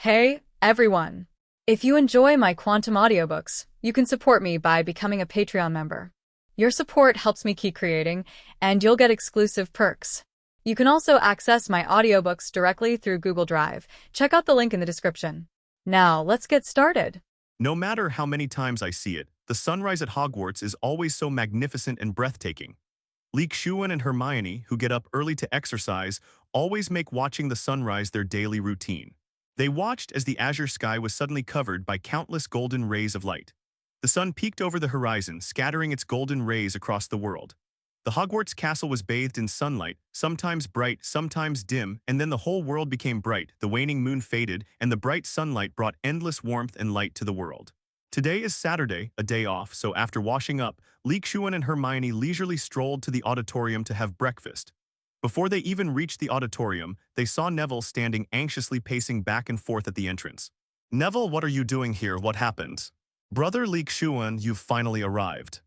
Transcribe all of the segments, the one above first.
Hey, everyone! If you enjoy my quantum audiobooks, you can support me by becoming a Patreon member. Your support helps me keep creating, and you'll get exclusive perks. You can also access my audiobooks directly through Google Drive. Check out the link in the description. Now, let's get started. No matter how many times I see it, the sunrise at Hogwarts is always so magnificent and breathtaking. Lee Shuan and Hermione, who get up early to exercise, always make watching the sunrise their daily routine. They watched as the azure sky was suddenly covered by countless golden rays of light. The sun peeked over the horizon, scattering its golden rays across the world. The Hogwarts castle was bathed in sunlight, sometimes bright, sometimes dim, and then the whole world became bright, the waning moon faded, and the bright sunlight brought endless warmth and light to the world. Today is Saturday, a day off, so after washing up, Lee Shuan and Hermione leisurely strolled to the auditorium to have breakfast. Before they even reached the auditorium, they saw Neville standing anxiously pacing back and forth at the entrance. "Neville, what are you doing here? What happened?" "Brother Lee Shuan, you've finally arrived."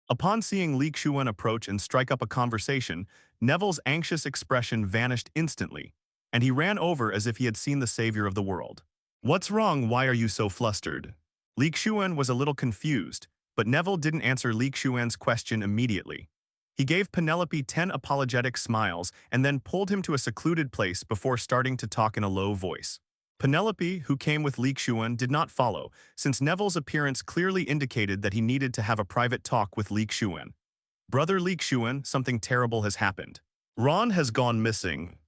Upon seeing Lee Shuan approach and strike up a conversation, Neville's anxious expression vanished instantly, and he ran over as if he had seen the savior of the world. "What's wrong? Why are you so flustered?" Lee Shuan was a little confused, but Neville didn't answer Lee Shuan's question immediately. He gave Penelope 10 apologetic smiles and then pulled him to a secluded place before starting to talk in a low voice. Penelope, who came with Lee Shuan, did not follow, since Neville's appearance clearly indicated that he needed to have a private talk with Lee Shuan. "Brother Lee Shuan, something terrible has happened. Ron has gone missing."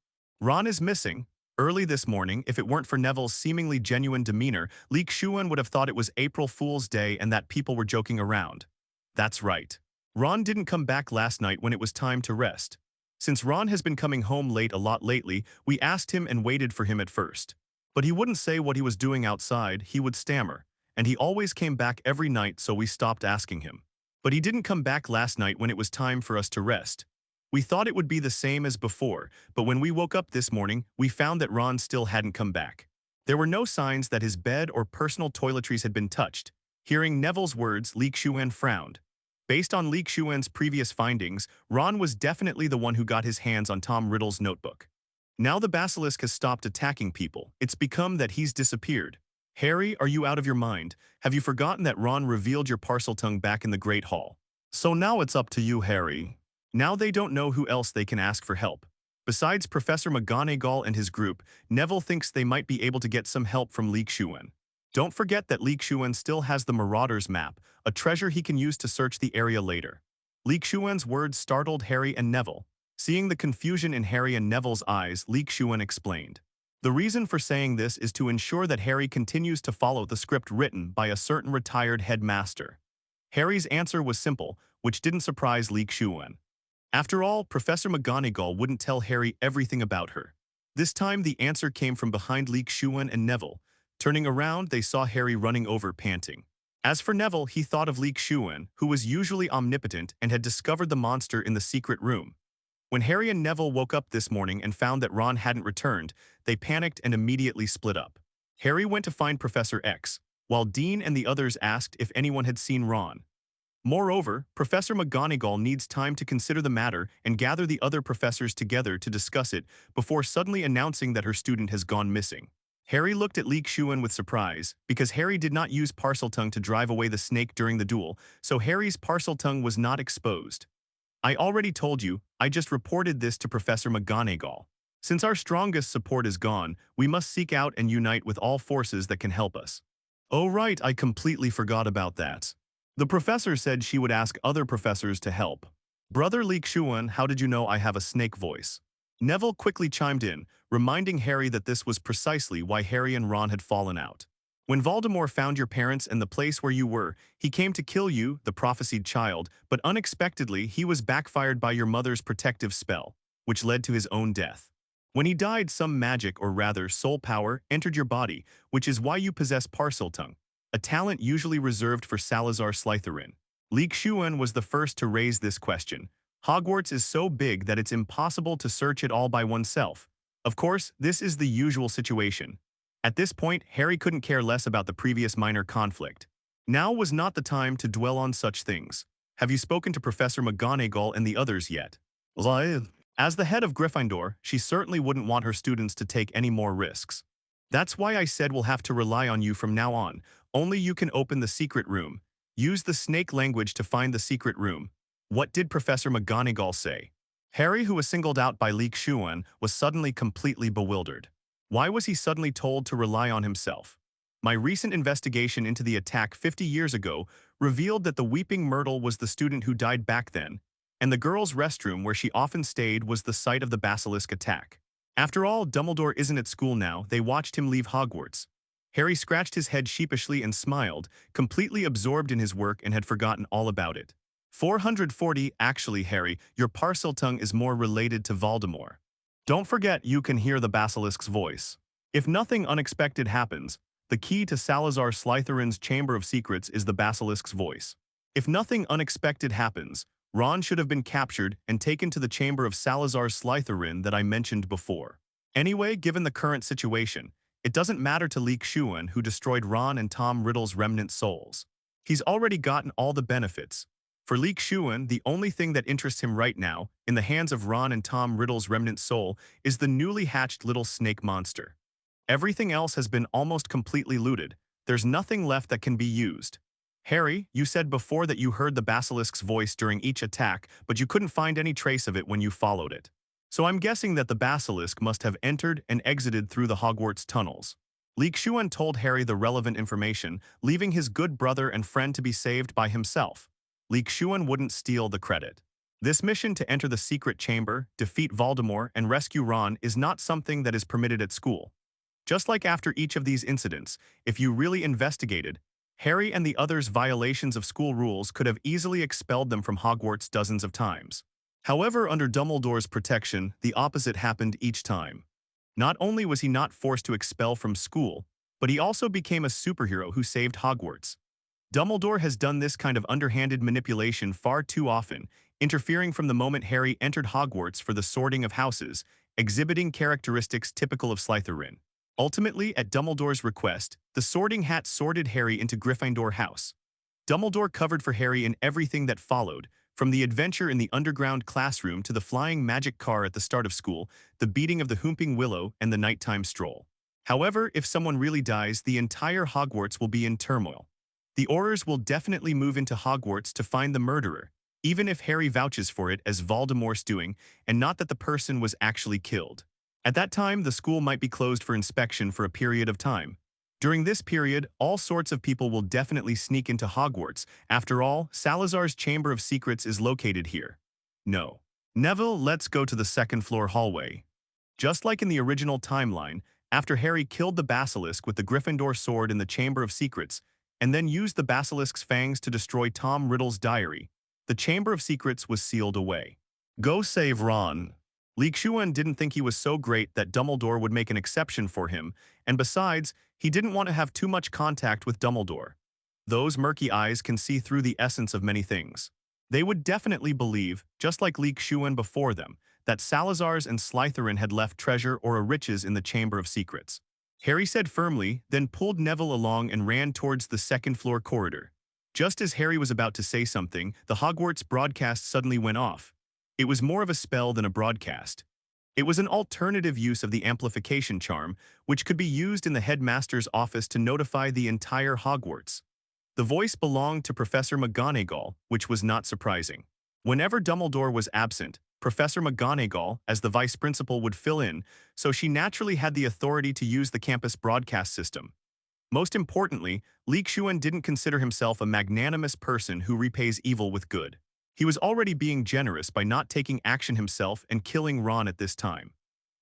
"Ron is missing?" Early this morning, if it weren't for Neville's seemingly genuine demeanor, Lee Shuan would have thought it was April Fool's Day and that people were joking around. "That's right. Ron didn't come back last night when it was time to rest. Since Ron has been coming home late a lot lately, we asked him and waited for him at first. But he wouldn't say what he was doing outside, he would stammer, and he always came back every night, so we stopped asking him. But he didn't come back last night when it was time for us to rest. We thought it would be the same as before, but when we woke up this morning, we found that Ron still hadn't come back. There were no signs that his bed or personal toiletries had been touched." Hearing Neville's words, Lee Shuan frowned. Based on Lee Shuan's previous findings, Ron was definitely the one who got his hands on Tom Riddle's notebook. Now the Basilisk has stopped attacking people. It's become that he's disappeared. "Harry, are you out of your mind? Have you forgotten that Ron revealed your parcel tongue back in the Great Hall? So now it's up to you, Harry." Now they don't know who else they can ask for help. Besides Professor McGonagall and his group, Neville thinks they might be able to get some help from Lee Shuan. Don't forget that Lee Shuan still has the Marauders map, a treasure he can use to search the area later. Lee Shuan's words startled Harry and Neville. Seeing the confusion in Harry and Neville's eyes, Lee Shuan explained. "The reason for saying this is to ensure that Harry continues to follow the script written by a certain retired headmaster." Harry's answer was simple, which didn't surprise Lee Shuan. After all, Professor McGonagall wouldn't tell Harry everything about her. This time the answer came from behind Lee Shuan and Neville. Turning around, they saw Harry running over, panting. As for Neville, he thought of Lee Shuan, who was usually omnipotent and had discovered the monster in the secret room. When Harry and Neville woke up this morning and found that Ron hadn't returned, they panicked and immediately split up. Harry went to find Professor X, while Dean and the others asked if anyone had seen Ron. Moreover, Professor McGonagall needs time to consider the matter and gather the other professors together to discuss it before suddenly announcing that her student has gone missing. Harry looked at Lee Shuan with surprise, because Harry did not use Parseltongue to drive away the snake during the duel, so Harry's Parseltongue was not exposed. "I already told you, I just reported this to Professor McGonagall. Since our strongest support is gone, we must seek out and unite with all forces that can help us." "Oh right, I completely forgot about that. The professor said she would ask other professors to help." "Brother Lee Shuan, how did you know I have a snake voice?" Neville quickly chimed in, reminding Harry that this was precisely why Harry and Ron had fallen out. "When Voldemort found your parents and the place where you were, he came to kill you, the prophesied child, but unexpectedly he was backfired by your mother's protective spell, which led to his own death. When he died, some magic, or rather soul power, entered your body, which is why you possess Parseltongue, a talent usually reserved for Salazar Slytherin." Lee Shuan was the first to raise this question. Hogwarts is so big that it's impossible to search it all by oneself. Of course, this is the usual situation. At this point, Harry couldn't care less about the previous minor conflict. Now was not the time to dwell on such things. "Have you spoken to Professor McGonagall and the others yet?" "Why?" As the head of Gryffindor, she certainly wouldn't want her students to take any more risks. That's why I said we'll have to rely on you from now on. Only you can open the secret room. Use the snake language to find the secret room. What did Professor McGonagall say? Harry, who was singled out by Lee Shuan, was suddenly completely bewildered. Why was he suddenly told to rely on himself? My recent investigation into the attack 50 years ago revealed that the Weeping Myrtle was the student who died back then, and the girls' restroom where she often stayed was the site of the Basilisk attack. After all, Dumbledore isn't at school now. They watched him leave Hogwarts. Harry scratched his head sheepishly and smiled, completely absorbed in his work and had forgotten all about it. 440. Actually, Harry, your parcel tongue is more related to Voldemort. Don't forget you can hear the Basilisk's voice. If nothing unexpected happens, the key to Salazar Slytherin's Chamber of Secrets is the Basilisk's voice. If nothing unexpected happens, Ron should have been captured and taken to the chamber of Salazar Slytherin that I mentioned before. Anyway, given the current situation, it doesn't matter to Lee Shuan who destroyed Ron and Tom Riddle's remnant souls. He's already gotten all the benefits. For Lee Shuan, the only thing that interests him right now, in the hands of Ron and Tom Riddle's remnant soul, is the newly hatched little snake monster. Everything else has been almost completely looted. There's nothing left that can be used. Harry, you said before that you heard the Basilisk's voice during each attack, but you couldn't find any trace of it when you followed it. So I'm guessing that the Basilisk must have entered and exited through the Hogwarts tunnels. Lee Shuan told Harry the relevant information, leaving his good brother and friend to be saved by himself. Lee Shuan wouldn't steal the credit. This mission to enter the secret chamber, defeat Voldemort, and rescue Ron is not something that is permitted at school. Just like after each of these incidents, if you really investigated, Harry and the others' violations of school rules could have easily expelled them from Hogwarts dozens of times. However, under Dumbledore's protection, the opposite happened each time. Not only was he not forced to expel from school, but he also became a superhero who saved Hogwarts. Dumbledore has done this kind of underhanded manipulation far too often, interfering from the moment Harry entered Hogwarts for the sorting of houses, exhibiting characteristics typical of Slytherin. Ultimately, at Dumbledore's request, the Sorting Hat sorted Harry into Gryffindor House. Dumbledore covered for Harry in everything that followed, from the adventure in the underground classroom to the flying magic car at the start of school, the beating of the Whomping Willow, and the nighttime stroll. However, if someone really dies, the entire Hogwarts will be in turmoil. The Aurors will definitely move into Hogwarts to find the murderer, even if Harry vouches for it as Voldemort's doing and not that the person was actually killed. At that time, the school might be closed for inspection for a period of time. During this period, all sorts of people will definitely sneak into Hogwarts. After all, Salazar's Chamber of Secrets is located here. No. Neville, let's go to the second-floor hallway. Just like in the original timeline, after Harry killed the Basilisk with the Gryffindor sword in the Chamber of Secrets, and then used the Basilisk's fangs to destroy Tom Riddle's diary, the Chamber of Secrets was sealed away. Go save Ron. Lee Shuan didn't think he was so great that Dumbledore would make an exception for him, and besides, he didn't want to have too much contact with Dumbledore. Those murky eyes can see through the essence of many things. They would definitely believe, just like Lee Shuan before them, that Salazar's and Slytherin had left treasure or riches in the Chamber of Secrets. Harry said firmly, then pulled Neville along and ran towards the second-floor corridor. Just as Harry was about to say something, the Hogwarts broadcast suddenly went off. It was more of a spell than a broadcast. It was an alternative use of the amplification charm, which could be used in the headmaster's office to notify the entire Hogwarts. The voice belonged to Professor McGonagall, which was not surprising. Whenever Dumbledore was absent, Professor McGonagall, as the vice principal, would fill in, so she naturally had the authority to use the campus broadcast system. Most importantly, Lee Shuan didn't consider himself a magnanimous person who repays evil with good. He was already being generous by not taking action himself and killing Ron at this time.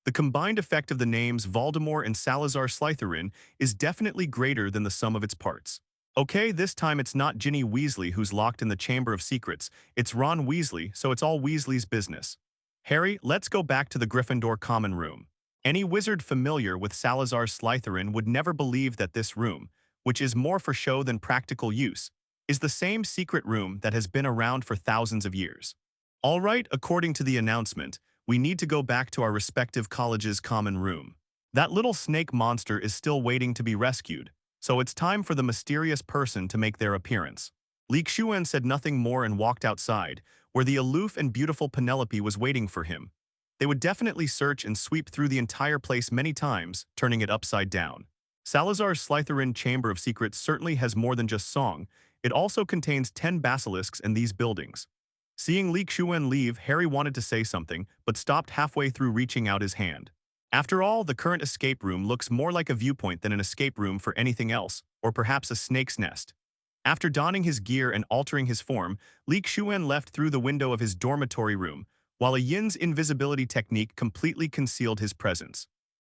The combined effect of the names Voldemort and Salazar Slytherin is definitely greater than the sum of its parts. Okay, this time it's not Ginny Weasley who's locked in the Chamber of Secrets, it's Ron Weasley, so it's all Weasley's business. Harry, let's go back to the Gryffindor common room. Any wizard familiar with Salazar Slytherin would never believe that this room, which is more for show than practical use, is the same secret room that has been around for thousands of years. All right, according to the announcement, we need to go back to our respective college's common room. That little snake monster is still waiting to be rescued, so it's time for the mysterious person to make their appearance. Lee Shuan said nothing more and walked outside, where the aloof and beautiful Penelope was waiting for him. They would definitely search and sweep through the entire place many times, turning it upside down. Salazar's Slytherin Chamber of Secrets certainly has more than just song. It also contains 10 basilisks in these buildings. Seeing Lee Shuan leave, Harry wanted to say something, but stopped halfway through reaching out his hand. After all, the current escape room looks more like a viewpoint than an escape room for anything else, or perhaps a snake's nest. After donning his gear and altering his form, Lee Shuan left through the window of his dormitory room, while a Yin's invisibility technique completely concealed his presence.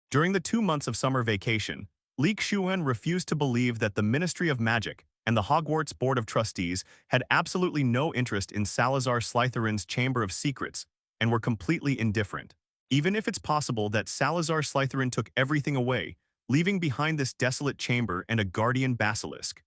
During the 2 months of summer vacation, Lee Shuan refused to believe that the Ministry of Magic and the Hogwarts Board of Trustees had absolutely no interest in Salazar Slytherin's Chamber of Secrets and were completely indifferent. Even if it's possible that Salazar Slytherin took everything away, leaving behind this desolate chamber and a guardian basilisk.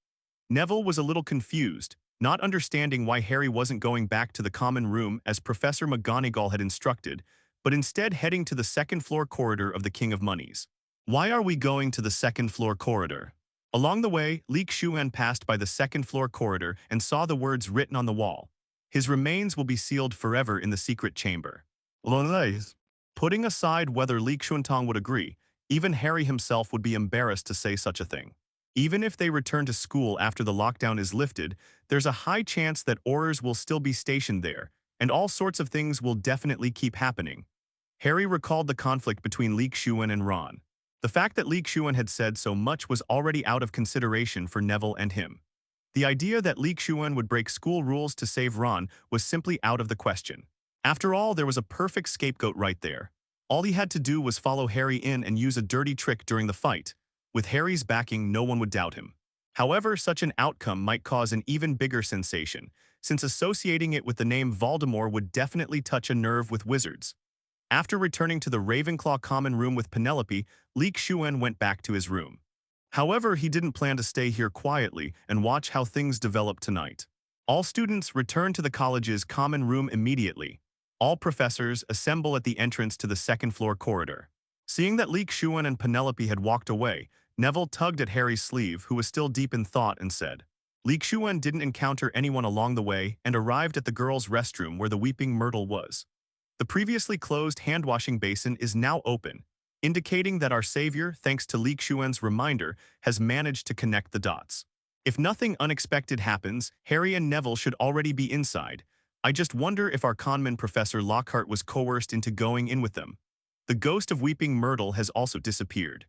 Neville was a little confused, not understanding why Harry wasn't going back to the common room as Professor McGonagall had instructed, but instead heading to the second-floor corridor of the King of Moneys. Why are we going to the second-floor corridor? Along the way, Lee Shuan passed by the second-floor corridor and saw the words written on the wall. His remains will be sealed forever in the secret chamber. Putting aside whether Lee Shuan would agree, even Harry himself would be embarrassed to say such a thing. Even if they return to school after the lockdown is lifted, there's a high chance that Aurors will still be stationed there, and all sorts of things will definitely keep happening. Harry recalled the conflict between Lee Shuan and Ron. The fact that Lee Shuan had said so much was already out of consideration for Neville and him. The idea that Lee Shuan would break school rules to save Ron was simply out of the question. After all, there was a perfect scapegoat right there. All he had to do was follow Harry in and use a dirty trick during the fight. With Harry's backing, no one would doubt him. However, such an outcome might cause an even bigger sensation, since associating it with the name Voldemort would definitely touch a nerve with wizards. After returning to the Ravenclaw common room with Penelope, Lee Shuan went back to his room. However, he didn't plan to stay here quietly and watch how things develop tonight. All students return to the college's common room immediately. All professors assemble at the entrance to the second-floor corridor. Seeing that Lee Shuan and Penelope had walked away, Neville tugged at Harry's sleeve, who was still deep in thought, and said, Lee Shuan didn't encounter anyone along the way and arrived at the girls' restroom where the Weeping Myrtle was. The previously closed hand-washing basin is now open, indicating that our savior, thanks to Lee Shuan's reminder, has managed to connect the dots. If nothing unexpected happens, Harry and Neville should already be inside. I just wonder if our conman Professor Lockhart was coerced into going in with them. The ghost of Weeping Myrtle has also disappeared.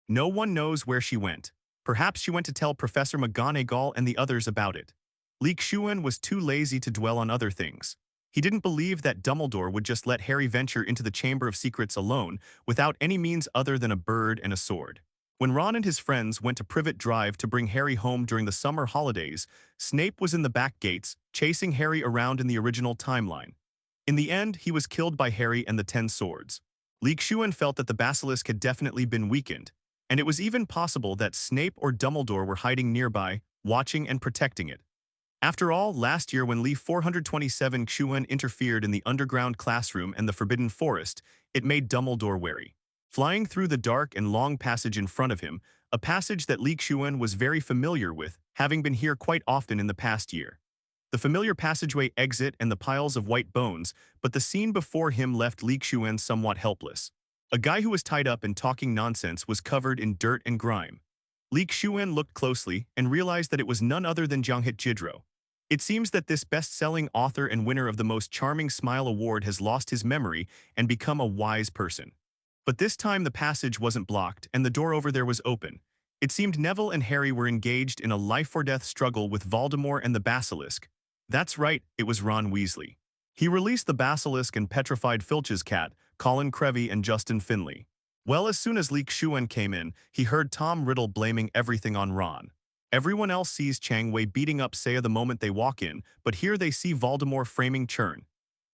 No one knows where she went. Perhaps she went to tell Professor McGonagall and the others about it. Lee Shuan was too lazy to dwell on other things. He didn't believe that Dumbledore would just let Harry venture into the Chamber of Secrets alone without any means other than a bird and a sword. When Ron and his friends went to Privet Drive to bring Harry home during the summer holidays, Snape was in the back gates, chasing Harry around in the original timeline. In the end, he was killed by Harry and the 10 swords. Lee Shuan felt that the Basilisk had definitely been weakened, and it was even possible that Snape or Dumbledore were hiding nearby, watching and protecting it. After all, last year when Lee 427 Xuan interfered in the underground classroom and the Forbidden Forest, it made Dumbledore wary. Flying through the dark and long passage in front of him, a passage that Lee Shuan was very familiar with, having been here quite often in the past year. The familiar passageway exit and the piles of white bones, but the scene before him left Lee Shuan somewhat helpless. A guy who was tied up and talking nonsense was covered in dirt and grime. Lee Shuan looked closely and realized that it was none other than Junghit Jidro. It seems that this best-selling author and winner of the Most Charming Smile Award has lost his memory and become a wise person. But this time the passage wasn't blocked and the door over there was open. It seemed Neville and Harry were engaged in a life-or-death struggle with Voldemort and the Basilisk. That's right, it was Ron Weasley. He released the Basilisk and petrified Filch's cat, Colin Creevey and Justin Finley. Well, as soon as Lee Shuan came in, he heard Tom Riddle blaming everything on Ron. Everyone else sees Chang Wei beating up Saya the moment they walk in, but here they see Voldemort framing Churn.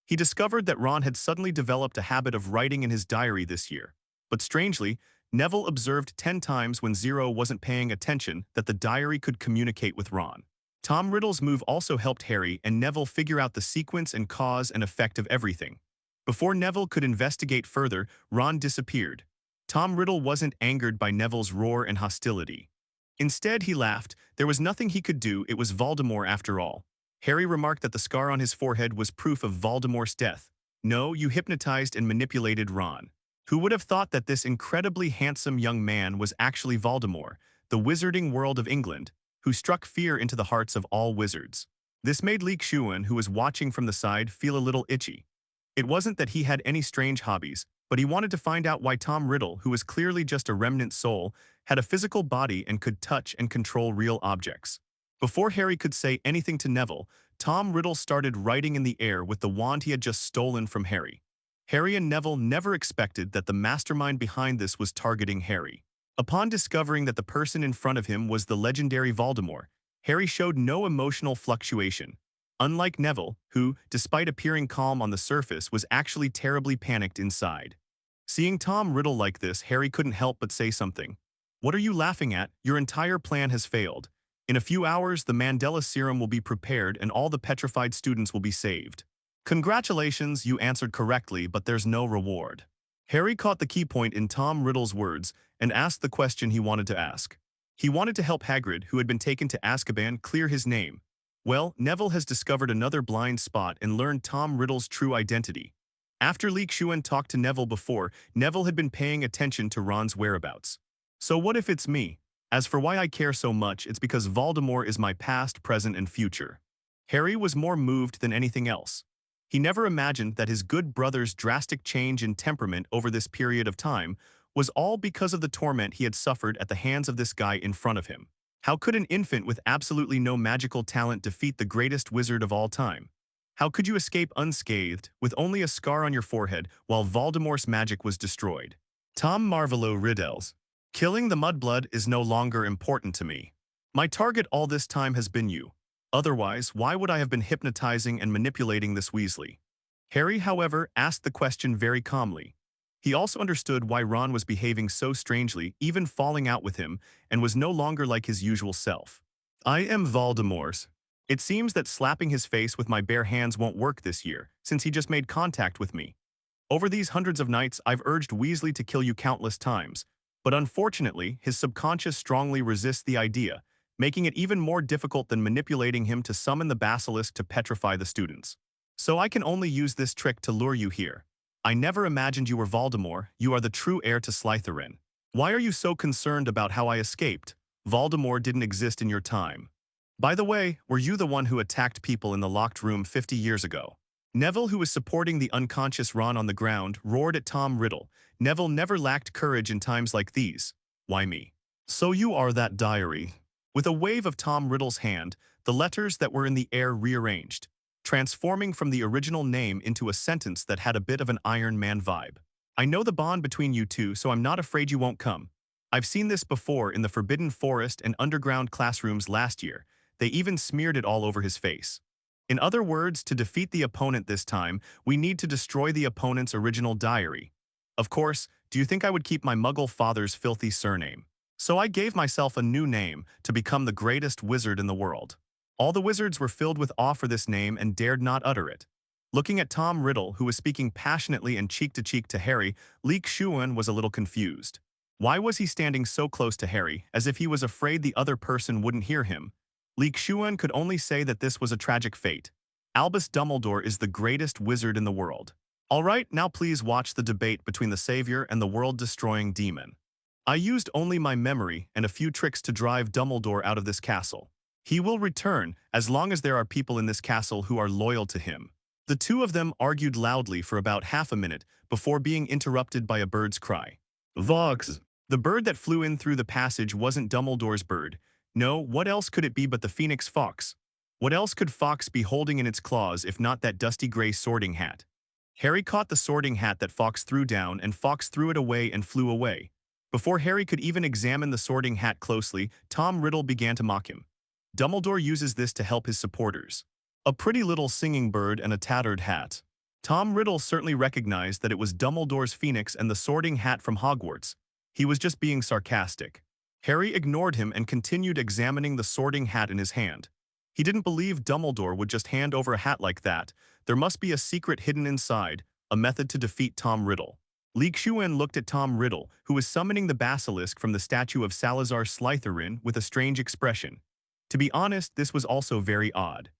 He discovered that Ron had suddenly developed a habit of writing in his diary this year. But strangely, Neville observed 10 times when Zero wasn't paying attention that the diary could communicate with Ron. Tom Riddle's move also helped Harry and Neville figure out the sequence and cause and effect of everything. Before Neville could investigate further, Ron disappeared. Tom Riddle wasn't angered by Neville's roar and hostility. Instead, he laughed. There was nothing he could do, it was Voldemort after all. Harry remarked that the scar on his forehead was proof of Voldemort's death. No, you hypnotized and manipulated Ron. Who would have thought that this incredibly handsome young man was actually Voldemort, the wizarding world of England, who struck fear into the hearts of all wizards? This made Lee Shuan, who was watching from the side, feel a little itchy. It wasn't that he had any strange hobbies, but he wanted to find out why Tom Riddle, who was clearly just a remnant soul, had a physical body and could touch and control real objects. Before Harry could say anything to Neville, Tom Riddle started writing in the air with the wand he had just stolen from Harry. Harry and Neville never expected that the mastermind behind this was targeting Harry. Upon discovering that the person in front of him was the legendary Voldemort, Harry showed no emotional fluctuation. Unlike Neville, who, despite appearing calm on the surface, was actually terribly panicked inside. Seeing Tom Riddle like this, Harry couldn't help but say something. "What are you laughing at? Your entire plan has failed. In a few hours, the Mandela serum will be prepared and all the petrified students will be saved." "Congratulations, you answered correctly, but there's no reward." Harry caught the key point in Tom Riddle's words and asked the question he wanted to ask. He wanted to help Hagrid, who had been taken to Azkaban, clear his name. Well, Neville has discovered another blind spot and learned Tom Riddle's true identity. After Lee Shuan talked to Neville before, Neville had been paying attention to Ron's whereabouts. So what if it's me? As for why I care so much, it's because Voldemort is my past, present, and future. Harry was more moved than anything else. He never imagined that his good brother's drastic change in temperament over this period of time was all because of the torment he had suffered at the hands of this guy in front of him. How could an infant with absolutely no magical talent defeat the greatest wizard of all time? How could you escape unscathed, with only a scar on your forehead, while Voldemort's magic was destroyed? Tom Marvolo Riddles. Killing the mudblood is no longer important to me. My target all this time has been you. Otherwise, why would I have been hypnotizing and manipulating this Weasley? Harry, however, asked the question very calmly. He also understood why Ron was behaving so strangely, even falling out with him, and was no longer like his usual self. "I am Voldemort. It seems that slapping his face with my bare hands won't work this year, since he just made contact with me. Over these hundreds of nights, I've urged Weasley to kill you countless times, but unfortunately, his subconscious strongly resists the idea, making it even more difficult than manipulating him to summon the Basilisk to petrify the students. So I can only use this trick to lure you here. I never imagined you were Voldemort. You are the true heir to Slytherin. Why are you so concerned about how I escaped? Voldemort didn't exist in your time. By the way, were you the one who attacked people in the locked room 50 years ago?" Neville, who was supporting the unconscious Ron on the ground, roared at Tom Riddle. Neville never lacked courage in times like these. "Why me?" "So you are that diary." With a wave of Tom Riddle's hand, the letters that were in the air rearranged, transforming from the original name into a sentence that had a bit of an Iron Man vibe. "I know the bond between you two, so I'm not afraid you won't come. I've seen this before in the Forbidden Forest and underground classrooms last year. They even smeared it all over his face. In other words, to defeat the opponent this time, we need to destroy the opponent's original diary. Of course, do you think I would keep my Muggle father's filthy surname? So I gave myself a new name to become the greatest wizard in the world." All the wizards were filled with awe for this name and dared not utter it. Looking at Tom Riddle, who was speaking passionately and cheek to Harry, Lee Shuan was a little confused. Why was he standing so close to Harry, as if he was afraid the other person wouldn't hear him? Lee Shuan could only say that this was a tragic fate. Albus Dumbledore is the greatest wizard in the world. Alright, now please watch the debate between the savior and the world-destroying demon. I used only my memory and a few tricks to drive Dumbledore out of this castle. He will return as long as there are people in this castle who are loyal to him. The two of them argued loudly for about half a minute before being interrupted by a bird's cry. "Vox!" The bird that flew in through the passage wasn't Dumbledore's bird. No, what else could it be but the Phoenix Fox? What else could Fox be holding in its claws if not that dusty gray sorting hat? Harry caught the sorting hat that Fox threw down, and Fox threw it away and flew away. Before Harry could even examine the sorting hat closely, Tom Riddle began to mock him. Dumbledore uses this to help his supporters. A pretty little singing bird and a tattered hat. Tom Riddle certainly recognized that it was Dumbledore's phoenix and the sorting hat from Hogwarts. He was just being sarcastic. Harry ignored him and continued examining the sorting hat in his hand. He didn't believe Dumbledore would just hand over a hat like that. There must be a secret hidden inside, a method to defeat Tom Riddle. Lee Shuan looked at Tom Riddle, who was summoning the Basilisk from the statue of Salazar Slytherin with a strange expression. To be honest, this was also very odd.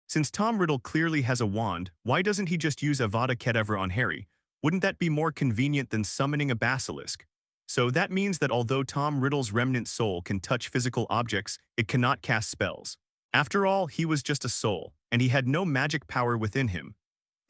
Since Tom Riddle clearly has a wand, why doesn't he just use Avada Kedavra on Harry? Wouldn't that be more convenient than summoning a basilisk? So that means that although Tom Riddle's remnant soul can touch physical objects, it cannot cast spells. After all, he was just a soul, and he had no magic power within him.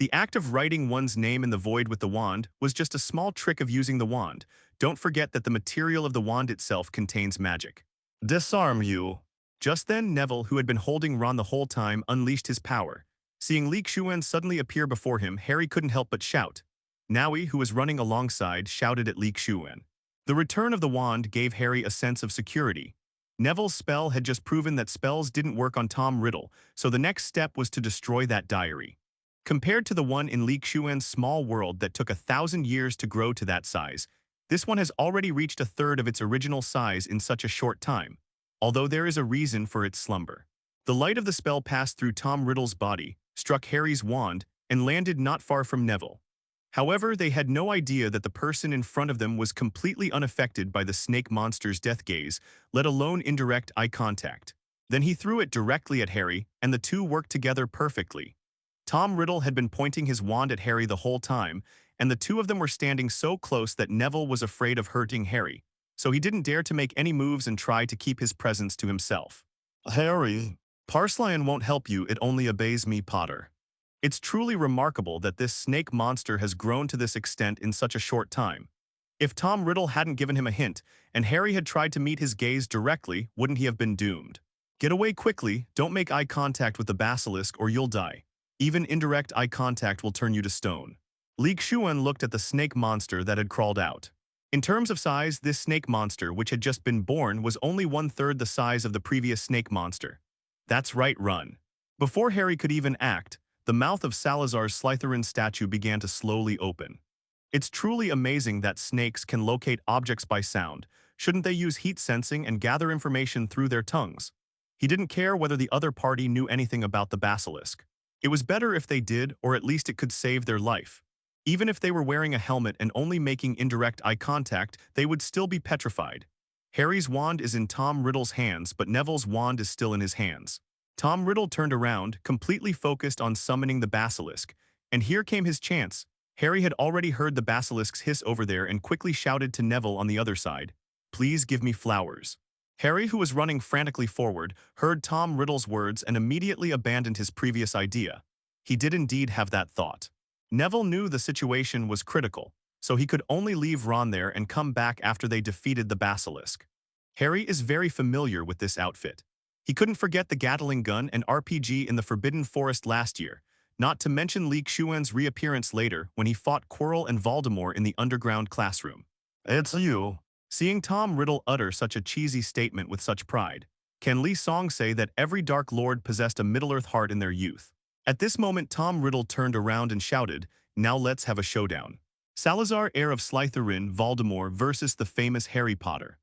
The act of writing one's name in the void with the wand was just a small trick of using the wand. Don't forget that the material of the wand itself contains magic. Disarm you. Just then, Neville, who had been holding Ron the whole time, unleashed his power. Seeing Lee Shuan suddenly appear before him, Harry couldn't help but shout. Naui, who was running alongside, shouted at Lee Shuan. The return of the wand gave Harry a sense of security. Neville's spell had just proven that spells didn't work on Tom Riddle, so the next step was to destroy that diary. Compared to the one in Lee Shuan's small world that took 1,000 years to grow to that size, this one has already reached a third of its original size in such a short time, although there is a reason for its slumber. The light of the spell passed through Tom Riddle's body, struck Harry's wand, and landed not far from Neville. However, they had no idea that the person in front of them was completely unaffected by the snake monster's death gaze, let alone indirect eye contact. Then he threw it directly at Harry, and the two worked together perfectly. Tom Riddle had been pointing his wand at Harry the whole time, and the two of them were standing so close that Neville was afraid of hurting Harry, so he didn't dare to make any moves and try to keep his presence to himself. Harry, Parslion won't help you, it only obeys me, Potter. It's truly remarkable that this snake monster has grown to this extent in such a short time. If Tom Riddle hadn't given him a hint, and Harry had tried to meet his gaze directly, wouldn't he have been doomed? Get away quickly, don't make eye contact with the basilisk or you'll die. Even indirect eye contact will turn you to stone. Lee Shuan looked at the snake monster that had crawled out. In terms of size, this snake monster, which had just been born, was only 1/3 the size of the previous snake monster. That's right, run. Before Harry could even act, the mouth of Salazar's Slytherin statue began to slowly open. It's truly amazing that snakes can locate objects by sound. Shouldn't they use heat sensing and gather information through their tongues? He didn't care whether the other party knew anything about the basilisk. It was better if they did, or at least it could save their life. Even if they were wearing a helmet and only making indirect eye contact, they would still be petrified. Harry's wand is in Tom Riddle's hands, but Neville's wand is still in his hands. Tom Riddle turned around, completely focused on summoning the basilisk, and here came his chance. Harry had already heard the basilisk's hiss over there and quickly shouted to Neville on the other side, "Please give me flowers." Harry, who was running frantically forward, heard Tom Riddle's words and immediately abandoned his previous idea. He did indeed have that thought. Neville knew the situation was critical, so he could only leave Ron there and come back after they defeated the basilisk. Harry is very familiar with this outfit. He couldn't forget the Gatling gun and RPG in the Forbidden Forest last year, not to mention Lee Shuan's reappearance later when he fought Quirrell and Voldemort in the underground classroom. "It's you." Seeing Tom Riddle utter such a cheesy statement with such pride, can Lee Song say that every Dark Lord possessed a Middle-earth heart in their youth? At this moment, Tom Riddle turned around and shouted, "Now let's have a showdown. Salazar, heir of Slytherin, Voldemort versus the famous Harry Potter."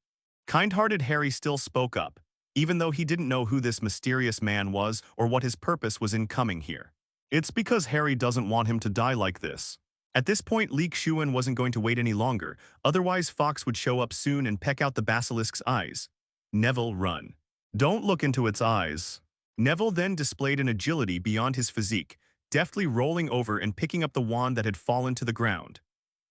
Kind-hearted Harry still spoke up, even though he didn't know who this mysterious man was or what his purpose was in coming here. "It's because Harry doesn't want him to die like this." At this point, Lee Shuan wasn't going to wait any longer, otherwise Fox would show up soon and peck out the basilisk's eyes. "Neville, run. Don't look into its eyes." Neville then displayed an agility beyond his physique, deftly rolling over and picking up the wand that had fallen to the ground.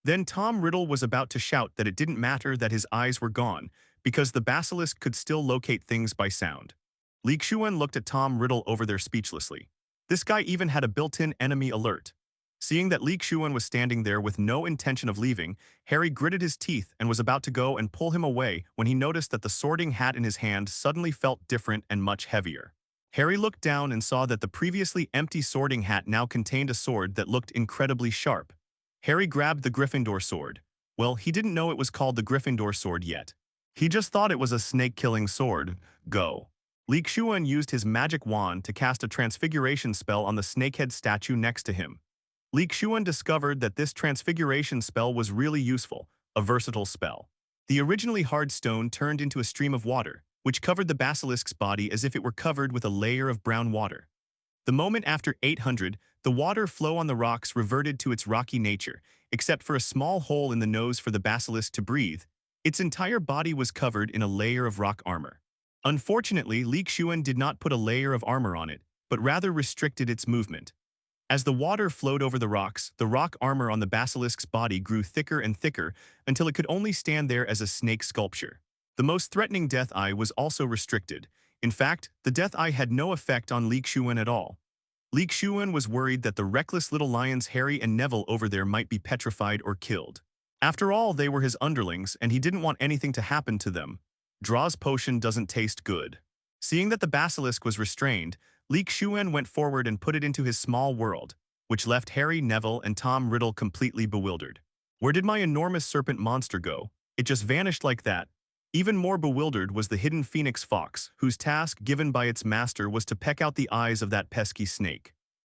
Then Tom Riddle was about to shout that it didn't matter that his eyes were gone, because the basilisk could still locate things by sound. Lee Shuan looked at Tom Riddle over there speechlessly. This guy even had a built-in enemy alert. Seeing that Lee Shuan was standing there with no intention of leaving, Harry gritted his teeth and was about to go and pull him away when he noticed that the sorting hat in his hand suddenly felt different and much heavier. Harry looked down and saw that the previously empty sorting hat now contained a sword that looked incredibly sharp. Harry grabbed the Gryffindor sword. Well, he didn't know it was called the Gryffindor sword yet. He just thought it was a snake-killing sword. Go. Lee Shuan used his magic wand to cast a transfiguration spell on the snakehead statue next to him. Lee Shuan discovered that this transfiguration spell was really useful, a versatile spell. The originally hard stone turned into a stream of water, which covered the basilisk's body as if it were covered with a layer of brown water. The moment after 800, the water flow on the rocks reverted to its rocky nature, except for a small hole in the nose for the basilisk to breathe. Its entire body was covered in a layer of rock armor. Unfortunately, Lee Shuan did not put a layer of armor on it, but rather restricted its movement. As the water flowed over the rocks, the rock armor on the basilisk's body grew thicker and thicker until it could only stand there as a snake sculpture. The most threatening death eye was also restricted. In fact, the death eye had no effect on Lee Shuan at all. Lee Shuan was worried that the reckless little lions Harry and Neville over there might be petrified or killed. After all, they were his underlings, and he didn't want anything to happen to them. Draw's potion doesn't taste good. Seeing that the basilisk was restrained, Lee Shuan went forward and put it into his small world, which left Harry, Neville, and Tom Riddle completely bewildered. Where did my enormous serpent monster go? It just vanished like that. Even more bewildered was the hidden phoenix fox, whose task given by its master was to peck out the eyes of that pesky snake.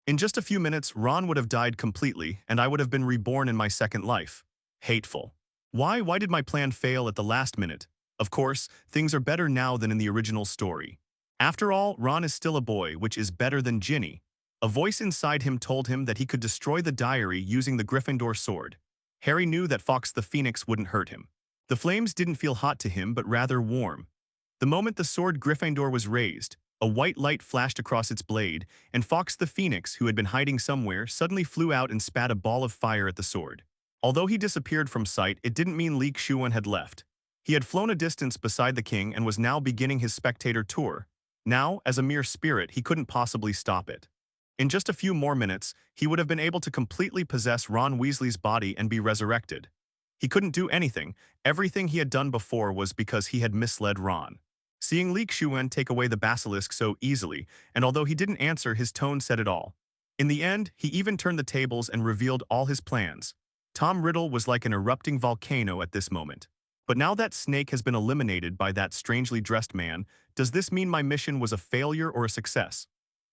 In just a few minutes, Ron would have died completely, and I would have been reborn in my second life. Hateful. Why did my plan fail at the last minute? Of course, things are better now than in the original story. After all, Ron is still a boy, which is better than Ginny. A voice inside him told him that he could destroy the diary using the Gryffindor sword. Harry knew that Fawkes the Phoenix wouldn't hurt him. The flames didn't feel hot to him, but rather warm. The moment the sword Gryffindor was raised, a white light flashed across its blade, and Fawkes the Phoenix, who had been hiding somewhere, suddenly flew out and spat a ball of fire at the sword. Although he disappeared from sight, it didn't mean Lee Shuan had left. He had flown a distance beside the king and was now beginning his spectator tour. Now, as a mere spirit, he couldn't possibly stop it. In just a few more minutes, he would have been able to completely possess Ron Weasley's body and be resurrected. He couldn't do anything. Everything he had done before was because he had misled Ron. Seeing Lee Shuan take away the basilisk so easily, and although he didn't answer, his tone said it all. In the end, he even turned the tables and revealed all his plans. Tom Riddle was like an erupting volcano at this moment. But now that Snake has been eliminated by that strangely dressed man, does this mean my mission was a failure or a success?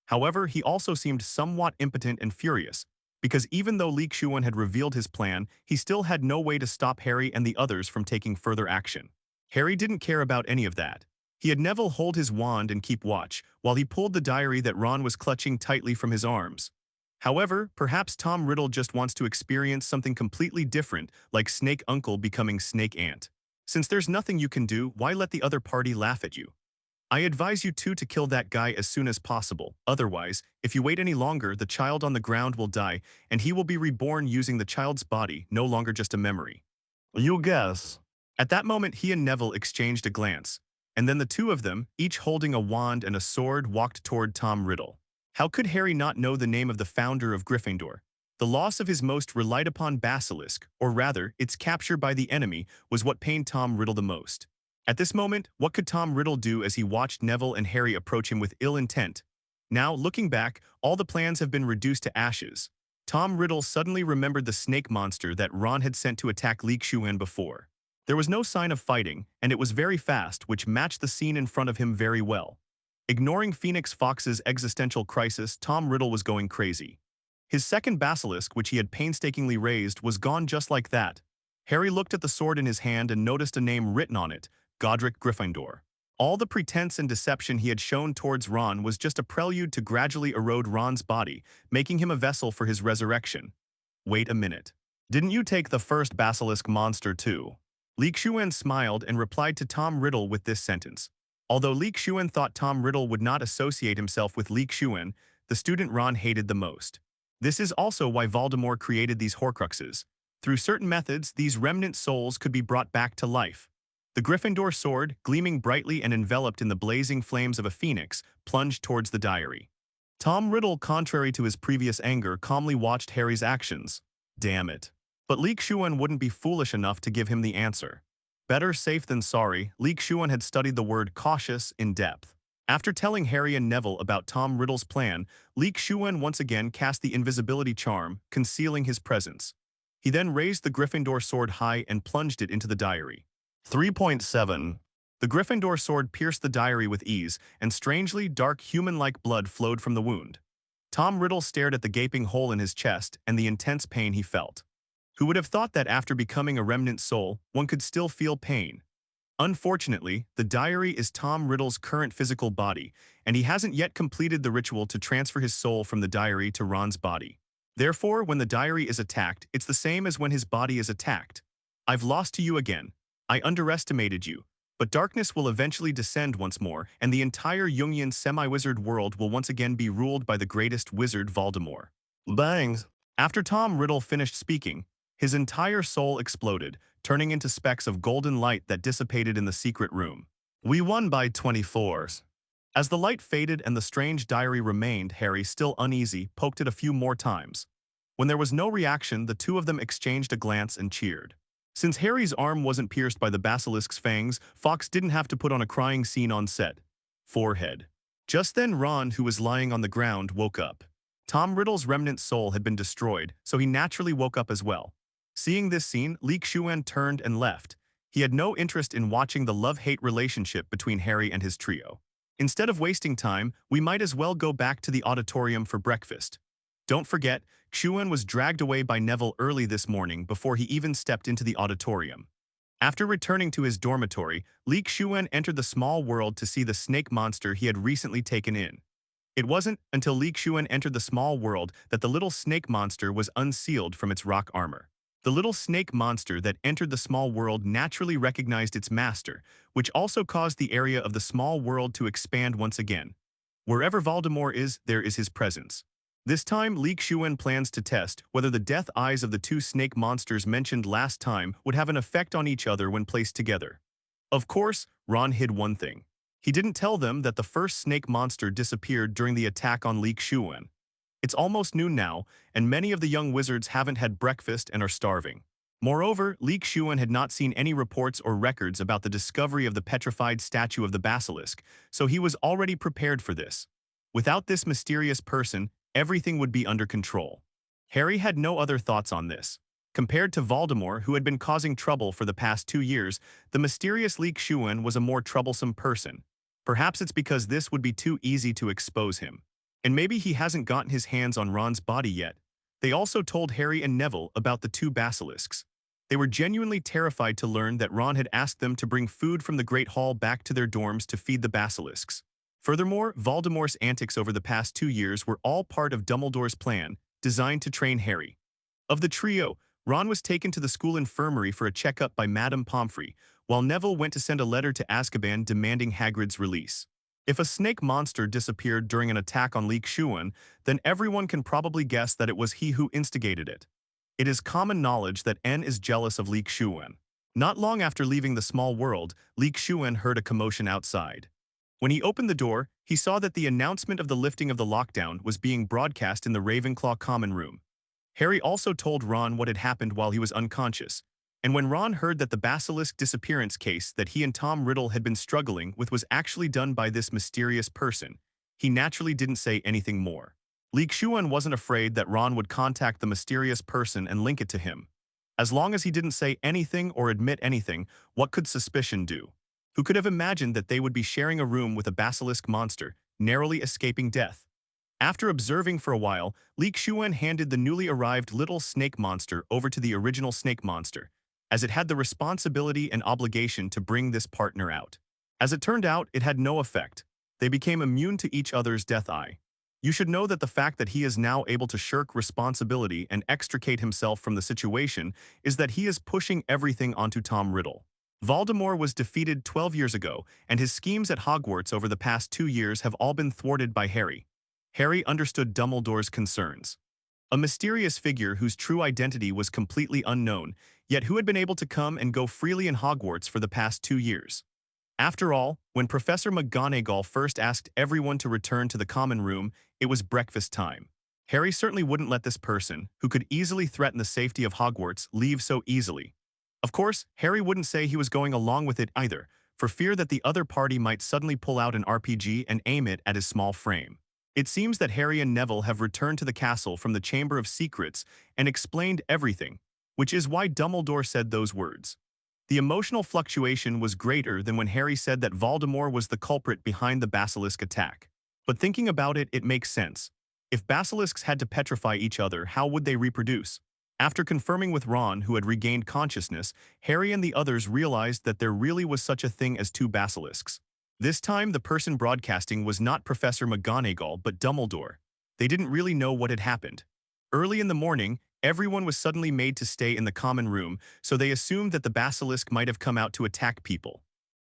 However, he also seemed somewhat impotent and furious, because even though Lee Shuan had revealed his plan, he still had no way to stop Harry and the others from taking further action. Harry didn't care about any of that. He had Neville hold his wand and keep watch, while he pulled the diary that Ron was clutching tightly from his arms. However, perhaps Tom Riddle just wants to experience something completely different, like Snake Uncle becoming Snake Aunt. Since there's nothing you can do, why let the other party laugh at you? I advise you two to kill that guy as soon as possible. Otherwise, if you wait any longer, the child on the ground will die, and he will be reborn using the child's body, no longer just a memory. You guess. At that moment, he and Neville exchanged a glance, and then the two of them, each holding a wand and a sword, walked toward Tom Riddle. How could Harry not know the name of the founder of Gryffindor? The loss of his most relied-upon basilisk, or rather, its capture by the enemy, was what pained Tom Riddle the most. At this moment, what could Tom Riddle do as he watched Neville and Harry approach him with ill intent? Now, looking back, all the plans have been reduced to ashes. Tom Riddle suddenly remembered the snake monster that Ron had sent to attack Lee Shuan before. There was no sign of fighting, and it was very fast, which matched the scene in front of him very well. Ignoring Phoenix Fox's existential crisis, Tom Riddle was going crazy. His second basilisk, which he had painstakingly raised, was gone just like that. Harry looked at the sword in his hand and noticed a name written on it, Godric Gryffindor. All the pretense and deception he had shown towards Ron was just a prelude to gradually erode Ron's body, making him a vessel for his resurrection. Wait a minute. Didn't you take the first basilisk monster too? Lee Shuan smiled and replied to Tom Riddle with this sentence. Although Lee Shuan thought Tom Riddle would not associate himself with Lee Shuan, the student Ron hated the most. This is also why Voldemort created these horcruxes. Through certain methods, these remnant souls could be brought back to life. The Gryffindor sword, gleaming brightly and enveloped in the blazing flames of a phoenix, plunged towards the diary. Tom Riddle, contrary to his previous anger, calmly watched Harry's actions. Damn it. But Lee Shuan wouldn't be foolish enough to give him the answer. Better safe than sorry, Lee Shuan had studied the word cautious in depth. After telling Harry and Neville about Tom Riddle's plan, Lee Shuan once again cast the invisibility charm, concealing his presence. He then raised the Gryffindor sword high and plunged it into the diary. 3.7. The Gryffindor sword pierced the diary with ease, and strangely dark human-like blood flowed from the wound. Tom Riddle stared at the gaping hole in his chest and the intense pain he felt. Who would have thought that after becoming a remnant soul, one could still feel pain? Unfortunately, the diary is Tom Riddle's current physical body, and he hasn't yet completed the ritual to transfer his soul from the diary to Ron's body. Therefore, when the diary is attacked, it's the same as when his body is attacked. I've lost to you again. I underestimated you. But darkness will eventually descend once more, and the entire Jungian semi-wizard world will once again be ruled by the greatest wizard Voldemort. Bangs! After Tom Riddle finished speaking, his entire soul exploded, turning into specks of golden light that dissipated in the secret room. We won by 24s. As the light faded and the strange diary remained, Harry, still uneasy, poked it a few more times. When there was no reaction, the two of them exchanged a glance and cheered. Since Harry's arm wasn't pierced by the basilisk's fangs, Fawkes didn't have to put on a crying scene on set. Forehead. Just then Ron, who was lying on the ground, woke up. Tom Riddle's remnant soul had been destroyed, so he naturally woke up as well. Seeing this scene, Lee Shuan turned and left. He had no interest in watching the love-hate relationship between Harry and his trio. Instead of wasting time, we might as well go back to the auditorium for breakfast. Don't forget, Xuan was dragged away by Neville early this morning before he even stepped into the auditorium. After returning to his dormitory, Lee Shuan entered the small world to see the snake monster he had recently taken in. It wasn't until Lee Shuan entered the small world that the little snake monster was unsealed from its rock armor. The little snake monster that entered the small world naturally recognized its master, which also caused the area of the small world to expand once again. Wherever Voldemort is, there is his presence. This time, Lee Shuan plans to test whether the death eyes of the two snake monsters mentioned last time would have an effect on each other when placed together. Of course, Ron hid one thing. He didn't tell them that the first snake monster disappeared during the attack on Lee Shuan. It's almost noon now, and many of the young wizards haven't had breakfast and are starving. Moreover, Lee Shuan had not seen any reports or records about the discovery of the petrified statue of the Basilisk, so he was already prepared for this. Without this mysterious person, everything would be under control. Harry had no other thoughts on this. Compared to Voldemort, who had been causing trouble for the past 2 years, the mysterious Lee Shuan was a more troublesome person. Perhaps it's because this would be too easy to expose him. And maybe he hasn't gotten his hands on Ron's body yet. They also told Harry and Neville about the two basilisks. They were genuinely terrified to learn that Ron had asked them to bring food from the Great Hall back to their dorms to feed the basilisks. Furthermore, Voldemort's antics over the past 2 years were all part of Dumbledore's plan, designed to train Harry. Of the trio, Ron was taken to the school infirmary for a checkup by Madame Pomfrey, while Neville went to send a letter to Azkaban demanding Hagrid's release. If a snake monster disappeared during an attack on Lee Shuan, then everyone can probably guess that it was he who instigated it. It is common knowledge that N is jealous of Lee Shuan. Not long after leaving the small world, Lee Shuan heard a commotion outside. When he opened the door, he saw that the announcement of the lifting of the lockdown was being broadcast in the Ravenclaw common room. Harry also told Ron what had happened while he was unconscious, and when Ron heard that the Basilisk disappearance case that he and Tom Riddle had been struggling with was actually done by this mysterious person, he naturally didn't say anything more. Lee Shuan wasn't afraid that Ron would contact the mysterious person and link it to him. As long as he didn't say anything or admit anything, what could suspicion do? Who could have imagined that they would be sharing a room with a basilisk monster, narrowly escaping death? After observing for a while, Lee Shuan handed the newly arrived little snake monster over to the original snake monster, as it had the responsibility and obligation to bring this partner out. As it turned out, it had no effect. They became immune to each other's death eye. You should know that the fact that he is now able to shirk responsibility and extricate himself from the situation is that he is pushing everything onto Tom Riddle. Voldemort was defeated 12 years ago, and his schemes at Hogwarts over the past 2 years have all been thwarted by Harry. Harry understood Dumbledore's concerns. A mysterious figure whose true identity was completely unknown, yet who had been able to come and go freely in Hogwarts for the past 2 years. After all, when Professor McGonagall first asked everyone to return to the common room, it was breakfast time. Harry certainly wouldn't let this person, who could easily threaten the safety of Hogwarts, leave so easily. Of course, Harry wouldn't say he was going along with it either, for fear that the other party might suddenly pull out an RPG and aim it at his small frame. It seems that Harry and Neville have returned to the castle from the Chamber of Secrets and explained everything, which is why Dumbledore said those words. The emotional fluctuation was greater than when Harry said that Voldemort was the culprit behind the basilisk attack. But thinking about it, it makes sense. If basilisks had to petrify each other, how would they reproduce? After confirming with Ron, who had regained consciousness, Harry and the others realized that there really was such a thing as two basilisks. This time, the person broadcasting was not Professor McGonagall but Dumbledore. They didn't really know what had happened. Early in the morning, everyone was suddenly made to stay in the common room, so they assumed that the basilisk might have come out to attack people.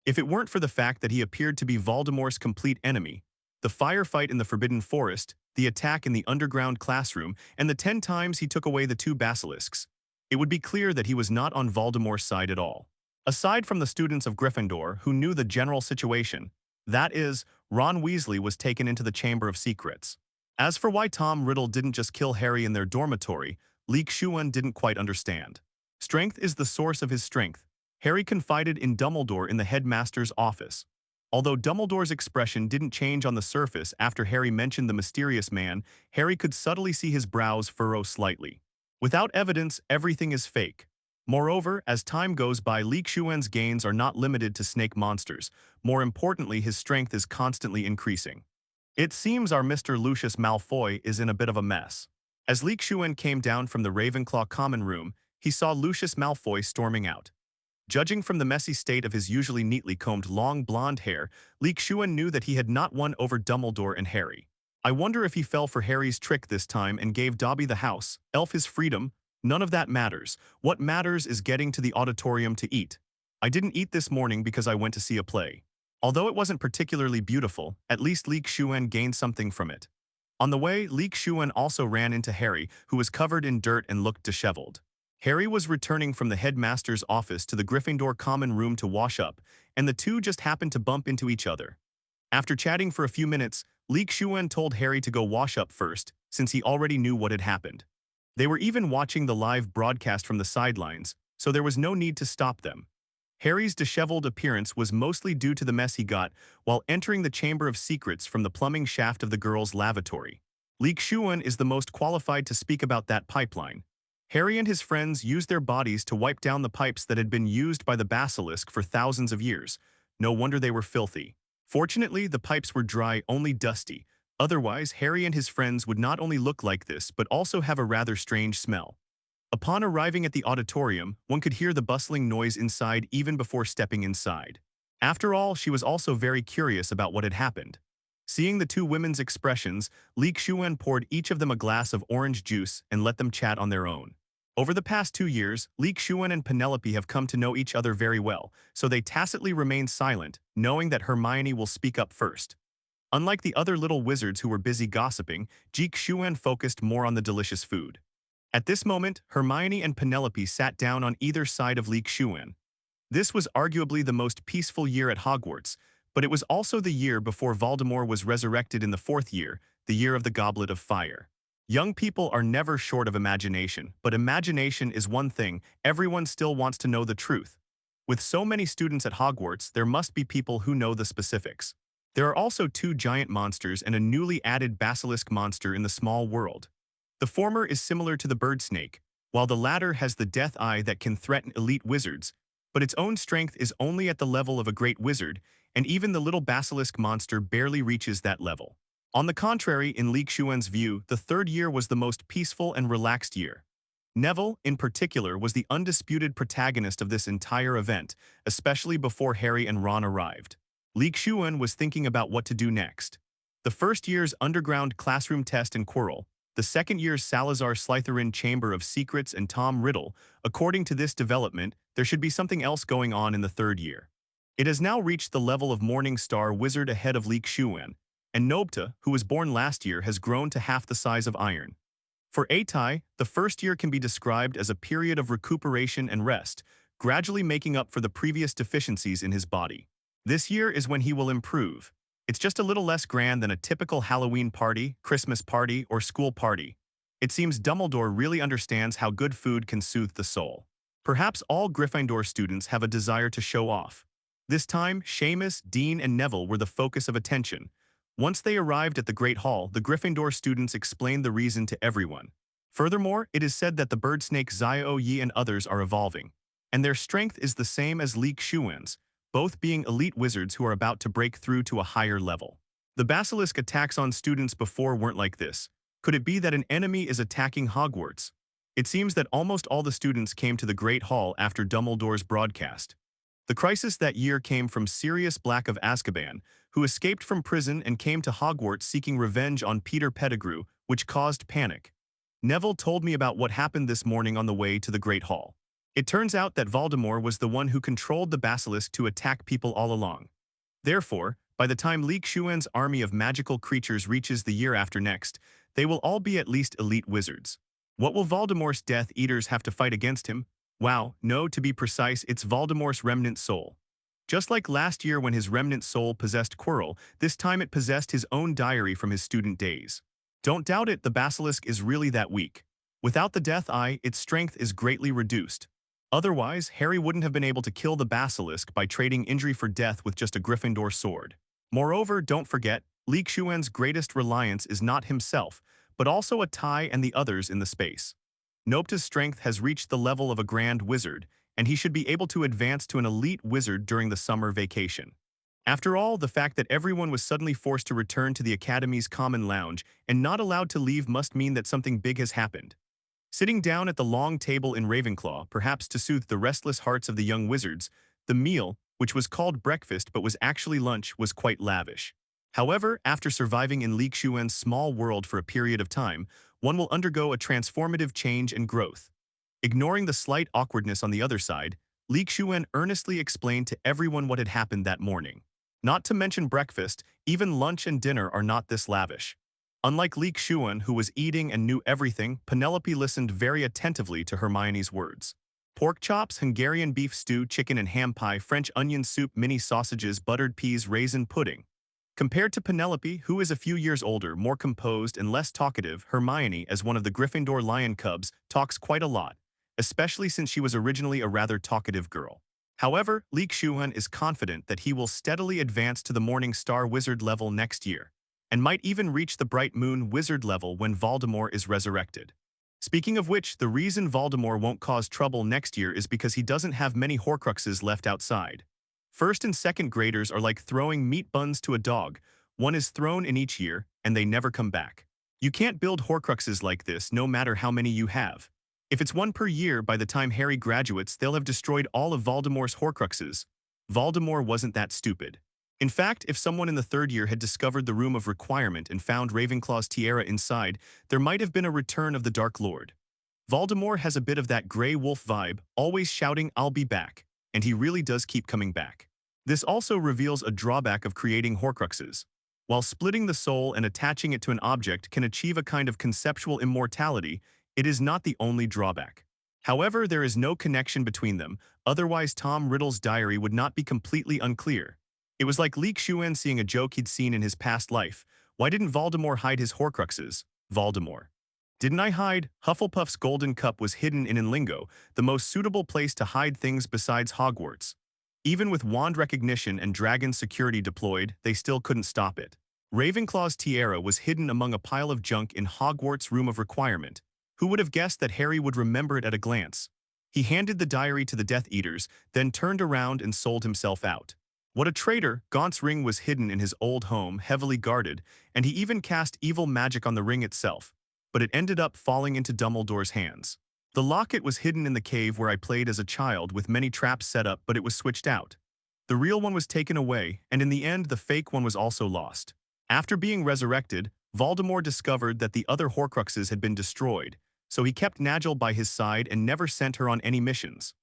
If it weren't for the fact that he appeared to be Voldemort's complete enemy, the firefight in the Forbidden Forest, the attack in the underground classroom, and the 10 times he took away the 2 basilisks, it would be clear that he was not on Voldemort's side at all. Aside from the students of Gryffindor who knew the general situation, that is, Ron Weasley was taken into the Chamber of Secrets. As for why Tom Riddle didn't just kill Harry in their dormitory, Lee Shuan didn't quite understand. Strength is the source of his strength. Harry confided in Dumbledore in the headmaster's office. Although Dumbledore's expression didn't change on the surface after Harry mentioned the mysterious man, Harry could subtly see his brows furrow slightly. Without evidence, everything is fake. Moreover, as time goes by, Lee Shuan's gains are not limited to snake monsters. More importantly, his strength is constantly increasing. It seems our Mr. Lucius Malfoy is in a bit of a mess. As Lee Shuan came down from the Ravenclaw common room, he saw Lucius Malfoy storming out. Judging from the messy state of his usually neatly combed long blonde hair, Lee Shuan knew that he had not won over Dumbledore and Harry. I wonder if he fell for Harry's trick this time and gave Dobby the house, elf his freedom. None of that matters. What matters is getting to the auditorium to eat. I didn't eat this morning because I went to see a play. Although it wasn't particularly beautiful, at least Lee Shuan gained something from it. On the way, Lee Shuan also ran into Harry, who was covered in dirt and looked disheveled. Harry was returning from the headmaster's office to the Gryffindor common room to wash up, and the two just happened to bump into each other. After chatting for a few minutes, Lee Shuan told Harry to go wash up first, since he already knew what had happened. They were even watching the live broadcast from the sidelines, so there was no need to stop them. Harry's disheveled appearance was mostly due to the mess he got while entering the Chamber of Secrets from the plumbing shaft of the girls' lavatory. Lee Shuan is the most qualified to speak about that pipeline. Harry and his friends used their bodies to wipe down the pipes that had been used by the Basilisk for thousands of years. No wonder they were filthy. Fortunately, the pipes were dry, only dusty. Otherwise, Harry and his friends would not only look like this, but also have a rather strange smell. Upon arriving at the auditorium, one could hear the bustling noise inside even before stepping inside. After all, she was also very curious about what had happened. Seeing the two women's expressions, Lee Shuan poured each of them a glass of orange juice and let them chat on their own. Over the past 2 years, Lee Shuan and Penelope have come to know each other very well, so they tacitly remain silent, knowing that Hermione will speak up first. Unlike the other little wizards who were busy gossiping, Lee Shuan focused more on the delicious food. At this moment, Hermione and Penelope sat down on either side of Lee Shuan. This was arguably the most peaceful year at Hogwarts, but it was also the year before Voldemort was resurrected in the 4th year, the year of the Goblet of Fire. Young people are never short of imagination, but imagination is one thing, everyone still wants to know the truth. With so many students at Hogwarts, there must be people who know the specifics. There are also 2 giant monsters and a newly added basilisk monster in the small world. The former is similar to the bird snake, while the latter has the death eye that can threaten elite wizards, but its own strength is only at the level of a great wizard, and even the little basilisk monster barely reaches that level. On the contrary, in Lee Shuan's view, the 3rd year was the most peaceful and relaxed year. Neville, in particular, was the undisputed protagonist of this entire event, especially before Harry and Ron arrived. Lee Shuan was thinking about what to do next. The 1st year's underground classroom test and Quirrell, the 2nd year's Salazar Slytherin Chamber of Secrets and Tom Riddle. According to this development, there should be something else going on in the 3rd year. It has now reached the level of Morning Star Wizard ahead of Lee Shuan, and Nobta, who was born last year, has grown to half the size of Iron. For Atai, the 1st year can be described as a period of recuperation and rest, gradually making up for the previous deficiencies in his body. This year is when he will improve. It's just a little less grand than a typical Halloween party, Christmas party, or school party. It seems Dumbledore really understands how good food can soothe the soul. Perhaps all Gryffindor students have a desire to show off. This time, Seamus, Dean, and Neville were the focus of attention. Once they arrived at the Great Hall, the Gryffindor students explained the reason to everyone. Furthermore, it is said that the bird snake Xiao Yi and others are evolving, and their strength is the same as Lee Shuan's, both being elite wizards who are about to break through to a higher level. The Basilisk attacks on students before weren't like this. Could it be that an enemy is attacking Hogwarts? It seems that almost all the students came to the Great Hall after Dumbledore's broadcast. The crisis that year came from Sirius Black of Azkaban, who escaped from prison and came to Hogwarts seeking revenge on Peter Pettigrew, which caused panic. Neville told me about what happened this morning on the way to the Great Hall. It turns out that Voldemort was the one who controlled the Basilisk to attack people all along. Therefore, by the time Lee Shuan's army of magical creatures reaches the year after next, they will all be at least elite wizards. What will Voldemort's Death Eaters have to fight against him? Wow, no, to be precise, it's Voldemort's remnant soul. Just like last year when his remnant soul possessed Quirrell, this time it possessed his own diary from his student days. Don't doubt it, the Basilisk is really that weak. Without the Death Eye, its strength is greatly reduced. Otherwise, Harry wouldn't have been able to kill the Basilisk by trading injury for death with just a Gryffindor sword. Moreover, don't forget, Lee Shuan's greatest reliance is not himself, but also a Tai and the others in the space. Nopta's strength has reached the level of a Grand Wizard, and he should be able to advance to an elite wizard during the summer vacation. After all, the fact that everyone was suddenly forced to return to the Academy's common lounge and not allowed to leave must mean that something big has happened. Sitting down at the long table in Ravenclaw, perhaps to soothe the restless hearts of the young wizards, the meal, which was called breakfast but was actually lunch, was quite lavish. However, after surviving in Lee Shuan's small world for a period of time, one will undergo a transformative change and growth. Ignoring the slight awkwardness on the other side, Lee Shuan earnestly explained to everyone what had happened that morning. Not to mention breakfast, even lunch and dinner are not this lavish. Unlike Lee Shuan, who was eating and knew everything, Penelope listened very attentively to Hermione's words. Pork chops, Hungarian beef stew, chicken and ham pie, French onion soup, mini sausages, buttered peas, raisin pudding. Compared to Penelope, who is a few years older, more composed and less talkative, Hermione, as one of the Gryffindor lion cubs, talks quite a lot, especially since she was originally a rather talkative girl. However, Lee Shuan is confident that he will steadily advance to the Morning Star Wizard level next year, and might even reach the Bright Moon Wizard level when Voldemort is resurrected. Speaking of which, the reason Voldemort won't cause trouble next year is because he doesn't have many horcruxes left outside. First and second graders are like throwing meat buns to a dog. One is thrown in each year, and they never come back. You can't build horcruxes like this no matter how many you have. If it's one per year, by the time Harry graduates, they'll have destroyed all of Voldemort's horcruxes. Voldemort wasn't that stupid. In fact, if someone in the third year had discovered the Room of Requirement and found Ravenclaw's tiara inside, there might have been a return of the Dark Lord. Voldemort has a bit of that Grey Wolf vibe, always shouting, "I'll be back," and he really does keep coming back. This also reveals a drawback of creating horcruxes. While splitting the soul and attaching it to an object can achieve a kind of conceptual immortality, it is not the only drawback. However, there is no connection between them, otherwise Tom Riddle's diary would not be completely unclear. It was like Lee Shuan seeing a joke he'd seen in his past life. Why didn't Voldemort hide his horcruxes? Voldemort. Didn't I hide? Hufflepuff's golden cup was hidden in Lingo, the most suitable place to hide things besides Hogwarts. Even with wand recognition and dragon security deployed, they still couldn't stop it. Ravenclaw's tiara was hidden among a pile of junk in Hogwarts' Room of Requirement. Who would have guessed that Harry would remember it at a glance? He handed the diary to the Death Eaters, then turned around and sold himself out. What a traitor! Gaunt's ring was hidden in his old home, heavily guarded, and he even cast evil magic on the ring itself, but it ended up falling into Dumbledore's hands. The locket was hidden in the cave where I played as a child with many traps set up, but it was switched out. The real one was taken away, and in the end the fake one was also lost. After being resurrected, Voldemort discovered that the other horcruxes had been destroyed, so he kept Nagel by his side and never sent her on any missions.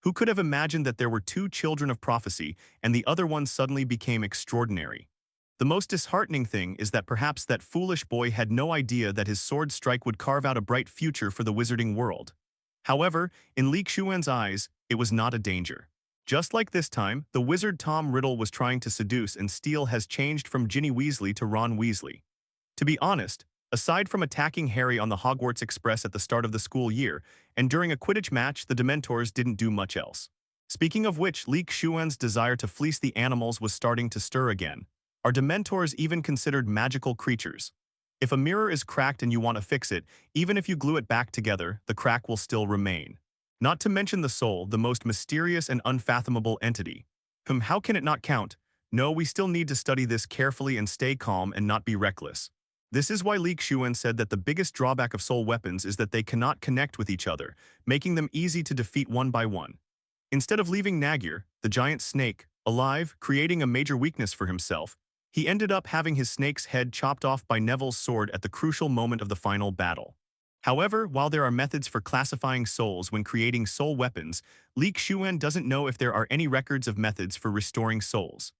Who could have imagined that there were two children of prophecy and the other one suddenly became extraordinary? The most disheartening thing is that perhaps that foolish boy had no idea that his sword strike would carve out a bright future for the wizarding world. However, in Lee Shuan's eyes, it was not a danger. Just like this time, the wizard Tom Riddle was trying to seduce and steal has changed from Ginny Weasley to Ron Weasley. To be honest, aside from attacking Harry on the Hogwarts Express at the start of the school year, and during a Quidditch match, the Dementors didn't do much else. Speaking of which, Lee Shuan's desire to fleece the animals was starting to stir again. Are Dementors even considered magical creatures? If a mirror is cracked and you want to fix it, even if you glue it back together, the crack will still remain. Not to mention the soul, the most mysterious and unfathomable entity. How can it not count? No, we still need to study this carefully and stay calm and not be reckless. This is why Lee Shuan said that the biggest drawback of soul weapons is that they cannot connect with each other, making them easy to defeat one by one. Instead of leaving Nagyr, the giant snake, alive, creating a major weakness for himself, he ended up having his snake's head chopped off by Neville's sword at the crucial moment of the final battle. However, while there are methods for classifying souls when creating soul weapons, Lee Shuan doesn't know if there are any records of methods for restoring souls.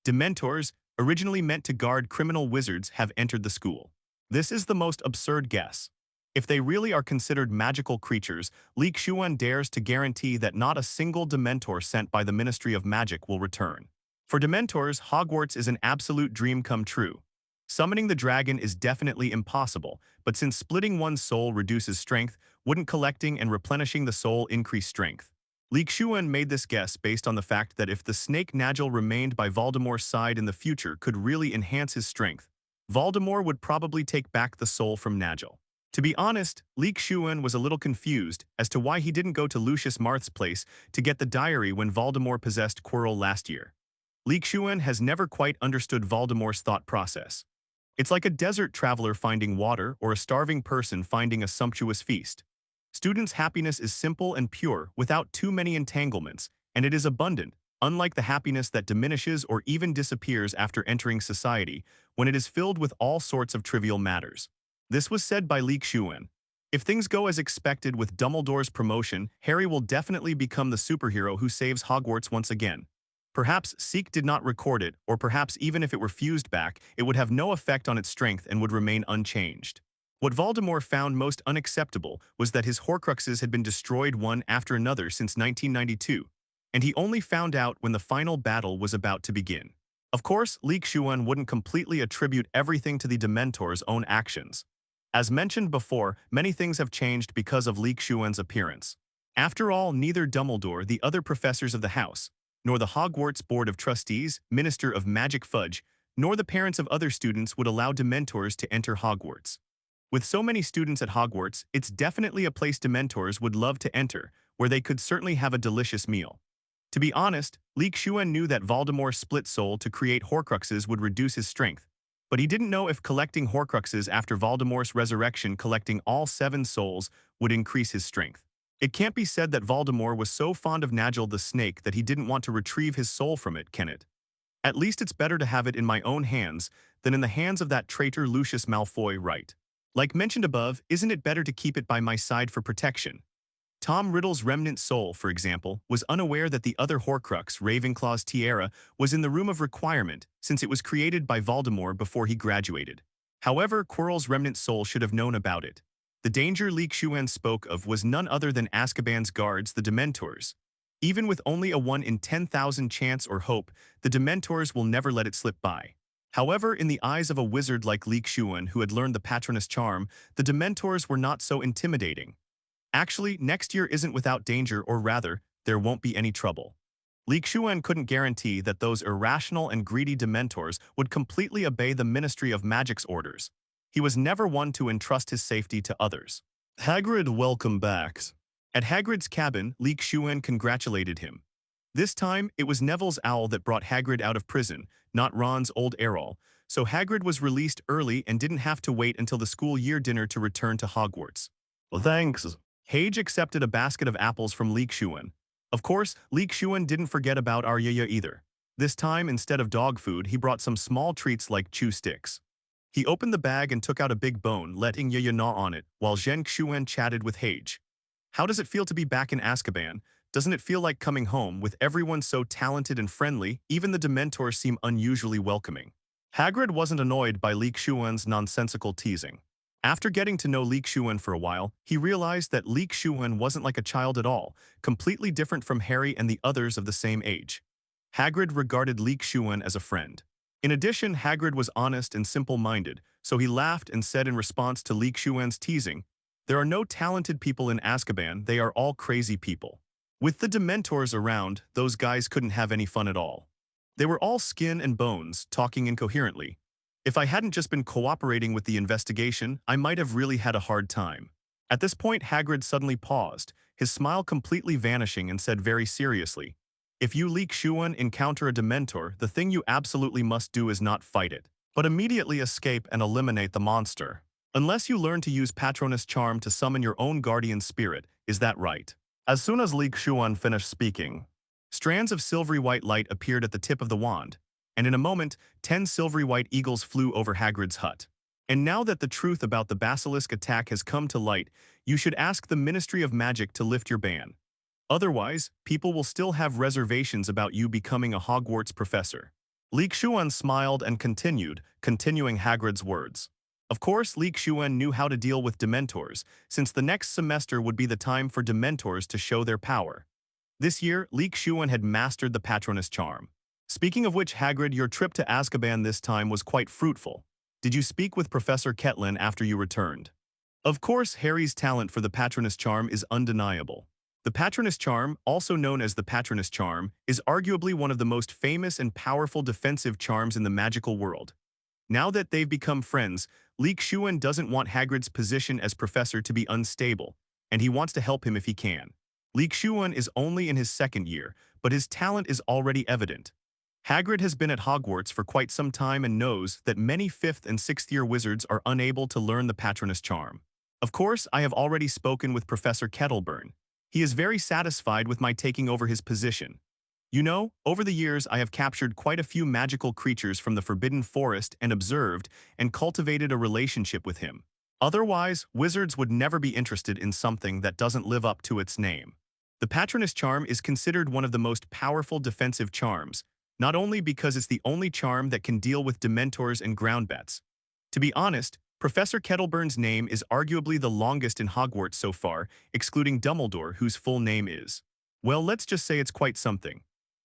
Dementors, originally meant to guard criminal wizards, have entered the school. This is the most absurd guess. If they really are considered magical creatures, Lee Shuan dares to guarantee that not a single Dementor sent by the Ministry of Magic will return. For Dementors, Hogwarts is an absolute dream come true. Summoning the dragon is definitely impossible, but since splitting one's soul reduces strength, wouldn't collecting and replenishing the soul increase strength? Lee Shuan made this guess based on the fact that if the snake Nagel remained by Voldemort's side in the future could really enhance his strength, Voldemort would probably take back the soul from Nagel. To be honest, Lee Shuan was a little confused as to why he didn't go to Lucius Marth's place to get the diary when Voldemort possessed Quirrell last year. Lee Shuan has never quite understood Voldemort's thought process. It's like a desert traveler finding water or a starving person finding a sumptuous feast. Students' happiness is simple and pure without too many entanglements, and it is abundant, unlike the happiness that diminishes or even disappears after entering society, when it is filled with all sorts of trivial matters. This was said by Lee Shuan. If things go as expected with Dumbledore's promotion, Harry will definitely become the superhero who saves Hogwarts once again. Perhaps Seek did not record it, or perhaps even if it were fused back, it would have no effect on its strength and would remain unchanged. What Voldemort found most unacceptable was that his horcruxes had been destroyed one after another since 1992, and he only found out when the final battle was about to begin. Of course, Lee Shuan wouldn't completely attribute everything to the Dementor's own actions. As mentioned before, many things have changed because of Lee Shuan's appearance. After all, neither Dumbledore, the other professors of the house, nor the Hogwarts Board of Trustees, Minister of Magic Fudge, nor the parents of other students would allow Dementors to enter Hogwarts. With so many students at Hogwarts, it's definitely a place Dementors would love to enter, where they could certainly have a delicious meal. To be honest, Lee Shuan knew that Voldemort's split soul to create horcruxes would reduce his strength, but he didn't know if collecting horcruxes after Voldemort's resurrection, collecting all 7 souls, would increase his strength. It can't be said that Voldemort was so fond of Nagel the snake that he didn't want to retrieve his soul from it, can it? At least it's better to have it in my own hands than in the hands of that traitor Lucius Malfoy, right? Like mentioned above, isn't it better to keep it by my side for protection? Tom Riddle's remnant soul, for example, was unaware that the other Horcrux, Ravenclaw's tiara, was in the room of requirement since it was created by Voldemort before he graduated. However, Quirrell's remnant soul should have known about it. The danger Lee Shuan spoke of was none other than Azkaban's guards, the Dementors. Even with only a 1 in 10,000 chance or hope, the Dementors will never let it slip by. However, in the eyes of a wizard like Lee Shuan who had learned the Patronus charm, the Dementors were not so intimidating. Actually, next year isn't without danger, or rather, there won't be any trouble. Lee Shuan couldn't guarantee that those irrational and greedy Dementors would completely obey the Ministry of Magic's orders. He was never one to entrust his safety to others. Hagrid, welcome back. At Hagrid's cabin, Lee Shuan congratulated him. This time, it was Neville's owl that brought Hagrid out of prison, not Ron's old Errol, so Hagrid was released early and didn't have to wait until the school year dinner to return to Hogwarts. Well, thanks. Hage accepted a basket of apples from Lee Shuan. Of course, Lee Shuan didn't forget about Aryaya either. This time, instead of dog food, he brought some small treats like chew sticks. He opened the bag and took out a big bone, letting Yaya gnaw on it, while Zheng Xuan chatted with Hage. How does it feel to be back in Azkaban? Doesn't it feel like coming home, with everyone so talented and friendly? Even the Dementors seem unusually welcoming. Hagrid wasn't annoyed by Lee Shuan's nonsensical teasing. After getting to know Lee Shuan for a while, he realized that Lee Shuan wasn't like a child at all, completely different from Harry and the others of the same age. Hagrid regarded Lee Shuan as a friend. In addition, Hagrid was honest and simple-minded, so he laughed and said in response to Lee Shuan's teasing, "There are no talented people in Azkaban, they are all crazy people." With the Dementors around, those guys couldn't have any fun at all. They were all skin and bones, talking incoherently. If I hadn't just been cooperating with the investigation, I might have really had a hard time. At this point, Hagrid suddenly paused, his smile completely vanishing, and said very seriously, "If you, Lee Shuan, encounter a Dementor, the thing you absolutely must do is not fight it, but immediately escape and eliminate the monster. Unless you learn to use Patronus charm to summon your own guardian spirit, is that right?" As soon as Lee Shuan finished speaking, strands of silvery white light appeared at the tip of the wand, and in a moment, 10 silvery white eagles flew over Hagrid's hut. And now that the truth about the Basilisk attack has come to light, you should ask the Ministry of Magic to lift your ban. Otherwise, people will still have reservations about you becoming a Hogwarts professor. Lee Shuan smiled and continuing Hagrid's words. Of course, Lee Shuan knew how to deal with Dementors, since the next semester would be the time for Dementors to show their power. This year, Lee Shuan had mastered the Patronus charm. Speaking of which, Hagrid, your trip to Azkaban this time was quite fruitful. Did you speak with Professor Ketlin after you returned? Of course, Harry's talent for the Patronus charm is undeniable. The Patronus charm, also known as the Patronus charm, is arguably one of the most famous and powerful defensive charms in the magical world. Now that they've become friends, Lee Shuan doesn't want Hagrid's position as professor to be unstable, and he wants to help him if he can. Lee Shuan is only in his second year, but his talent is already evident. Hagrid has been at Hogwarts for quite some time and knows that many 5th and 6th year wizards are unable to learn the Patronus charm. Of course, I have already spoken with Professor Kettleburn. He is very satisfied with my taking over his position. You know, over the years I have captured quite a few magical creatures from the Forbidden Forest and observed and cultivated a relationship with him. Otherwise, wizards would never be interested in something that doesn't live up to its name. The Patronus charm is considered one of the most powerful defensive charms, not only because it's the only charm that can deal with Dementors and ground bats. To be honest, Professor Kettleburn's name is arguably the longest in Hogwarts so far, excluding Dumbledore, whose full name is. Well, let's just say it's quite something.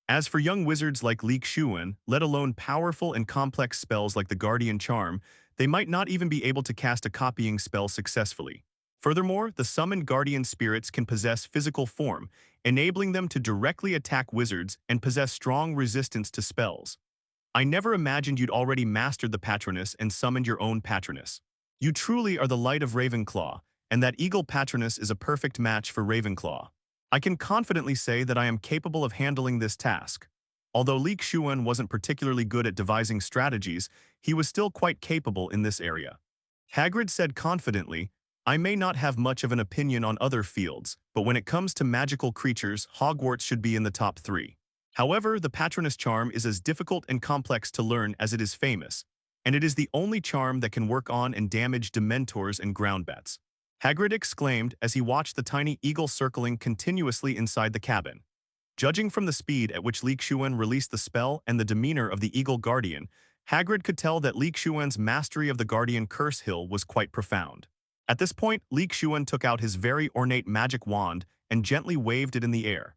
As for young wizards like Lee Shuan, let alone powerful and complex spells like the Guardian Charm, they might not even be able to cast a copying spell successfully. Furthermore, the summoned guardian spirits can possess physical form, enabling them to directly attack wizards and possess strong resistance to spells. I never imagined you'd already mastered the Patronus and summoned your own Patronus. You truly are the light of Ravenclaw, and that Eagle Patronus is a perfect match for Ravenclaw. I can confidently say that I am capable of handling this task. Although Lee Shuan wasn't particularly good at devising strategies, he was still quite capable in this area. Hagrid said confidently, I may not have much of an opinion on other fields, but when it comes to magical creatures, Hogwarts should be in the top 3. However, the Patronus charm is as difficult and complex to learn as it is famous, and it is the only charm that can work on and damage Dementors and ground bats. Hagrid exclaimed as he watched the tiny eagle circling continuously inside the cabin. Judging from the speed at which Lee Shuan released the spell and the demeanor of the Eagle Guardian, Hagrid could tell that Lee Shuan's mastery of the Guardian Curse Hill was quite profound. At this point, Lee Shuan took out his very ornate magic wand and gently waved it in the air.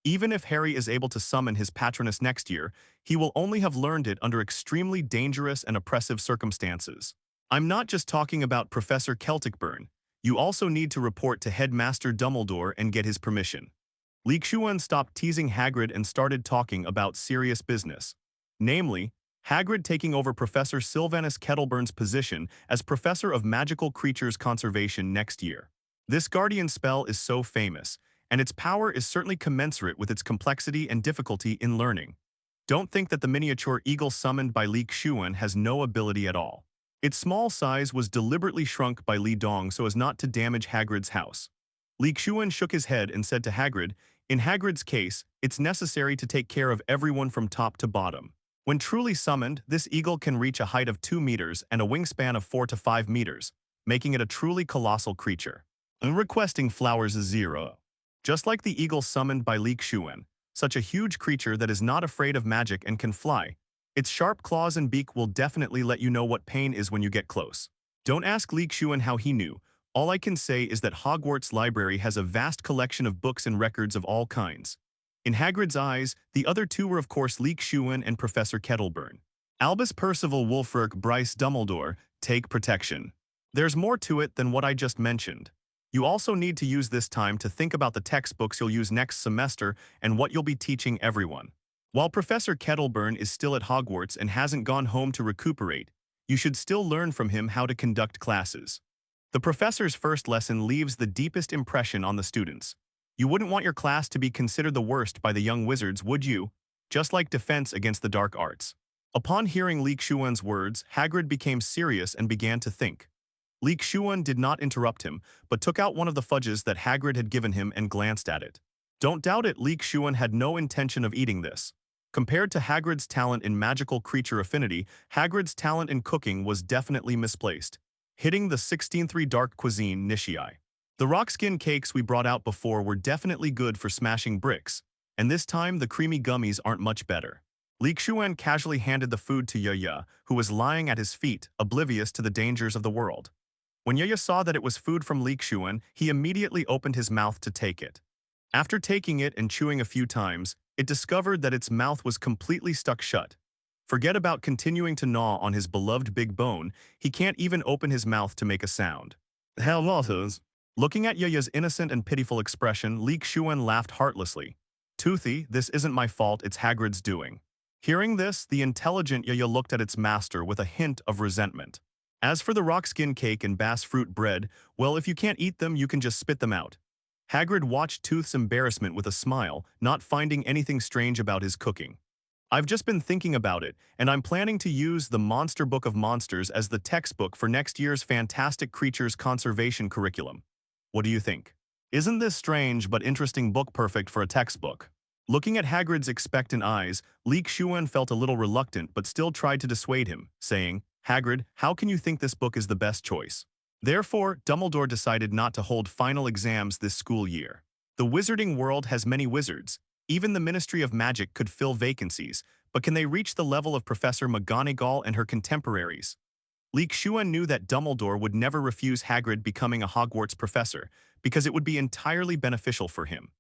Even if Harry is able to summon his Patronus next year, he will only have learned it under extremely dangerous and oppressive circumstances. I'm not just talking about Professor Celticburn. You also need to report to Headmaster Dumbledore and get his permission. Lee Shuan stopped teasing Hagrid and started talking about serious business. Namely, Hagrid taking over Professor Sylvanus Kettleburn's position as Professor of Magical Creatures Conservation next year. This Guardian spell is so famous, and its power is certainly commensurate with its complexity and difficulty in learning. Don't think that the miniature eagle summoned by Lee Shuan has no ability at all. Its small size was deliberately shrunk by Li Dong so as not to damage Hagrid's house. Lee Shuan shook his head and said to Hagrid, in Hagrid's case, it's necessary to take care of everyone from top to bottom. When truly summoned, this eagle can reach a height of 2 meters and a wingspan of 4 to 5 meters, making it a truly colossal creature. And requesting flowers is 0. Just like the eagle summoned by Lee Shuan, such a huge creature that is not afraid of magic and can fly, its sharp claws and beak will definitely let you know what pain is when you get close. Don't ask Lee Shuan how he knew. All I can say is that Hogwarts Library has a vast collection of books and records of all kinds. In Hagrid's eyes, the other two were of course Lee Shuan and Professor Kettleburn. Albus Percival Wulfric Bryce Dumbledore, take protection. There's more to it than what I just mentioned. You also need to use this time to think about the textbooks you'll use next semester and what you'll be teaching everyone. While Professor Kettleburn is still at Hogwarts and hasn't gone home to recuperate, you should still learn from him how to conduct classes. The professor's first lesson leaves the deepest impression on the students. You wouldn't want your class to be considered the worst by the young wizards, would you? Just like Defense Against the Dark Arts. Upon hearing Lee Shuan's words, Hagrid became serious and began to think. Lee Shuan did not interrupt him, but took out one of the fudges that Hagrid had given him and glanced at it. Don't doubt it, Lee Shuan had no intention of eating this. Compared to Hagrid's talent in magical creature affinity, Hagrid's talent in cooking was definitely misplaced, hitting the 16th dark cuisine Nishii. The rock-skin cakes we brought out before were definitely good for smashing bricks, and this time the creamy gummies aren't much better. Lee Shuan casually handed the food to Yaya, who was lying at his feet, oblivious to the dangers of the world. When Yaya saw that it was food from Lee Shuan, he immediately opened his mouth to take it. After taking it and chewing a few times, it discovered that its mouth was completely stuck shut. Forget about continuing to gnaw on his beloved big bone, he can't even open his mouth to make a sound. Hell matters. Looking at Yaya's innocent and pitiful expression, Lee Shuan laughed heartlessly. Toothy, this isn't my fault, it's Hagrid's doing. Hearing this, the intelligent Yaya looked at its master with a hint of resentment. As for the rock-skin cake and bass fruit bread, well, if you can't eat them, you can just spit them out. Hagrid watched Tooth's embarrassment with a smile, not finding anything strange about his cooking. I've just been thinking about it, and I'm planning to use the Monster Book of Monsters as the textbook for next year's Fantastic Creatures Conservation curriculum. What do you think? Isn't this strange but interesting book perfect for a textbook? Looking at Hagrid's expectant eyes, Lee Shuan felt a little reluctant but still tried to dissuade him, saying, Hagrid, how can you think this book is the best choice? Therefore, Dumbledore decided not to hold final exams this school year. The wizarding world has many wizards. Even the Ministry of Magic could fill vacancies, but can they reach the level of Professor McGonagall and her contemporaries? Lee Shuan knew that Dumbledore would never refuse Hagrid becoming a Hogwarts professor, because it would be entirely beneficial for him.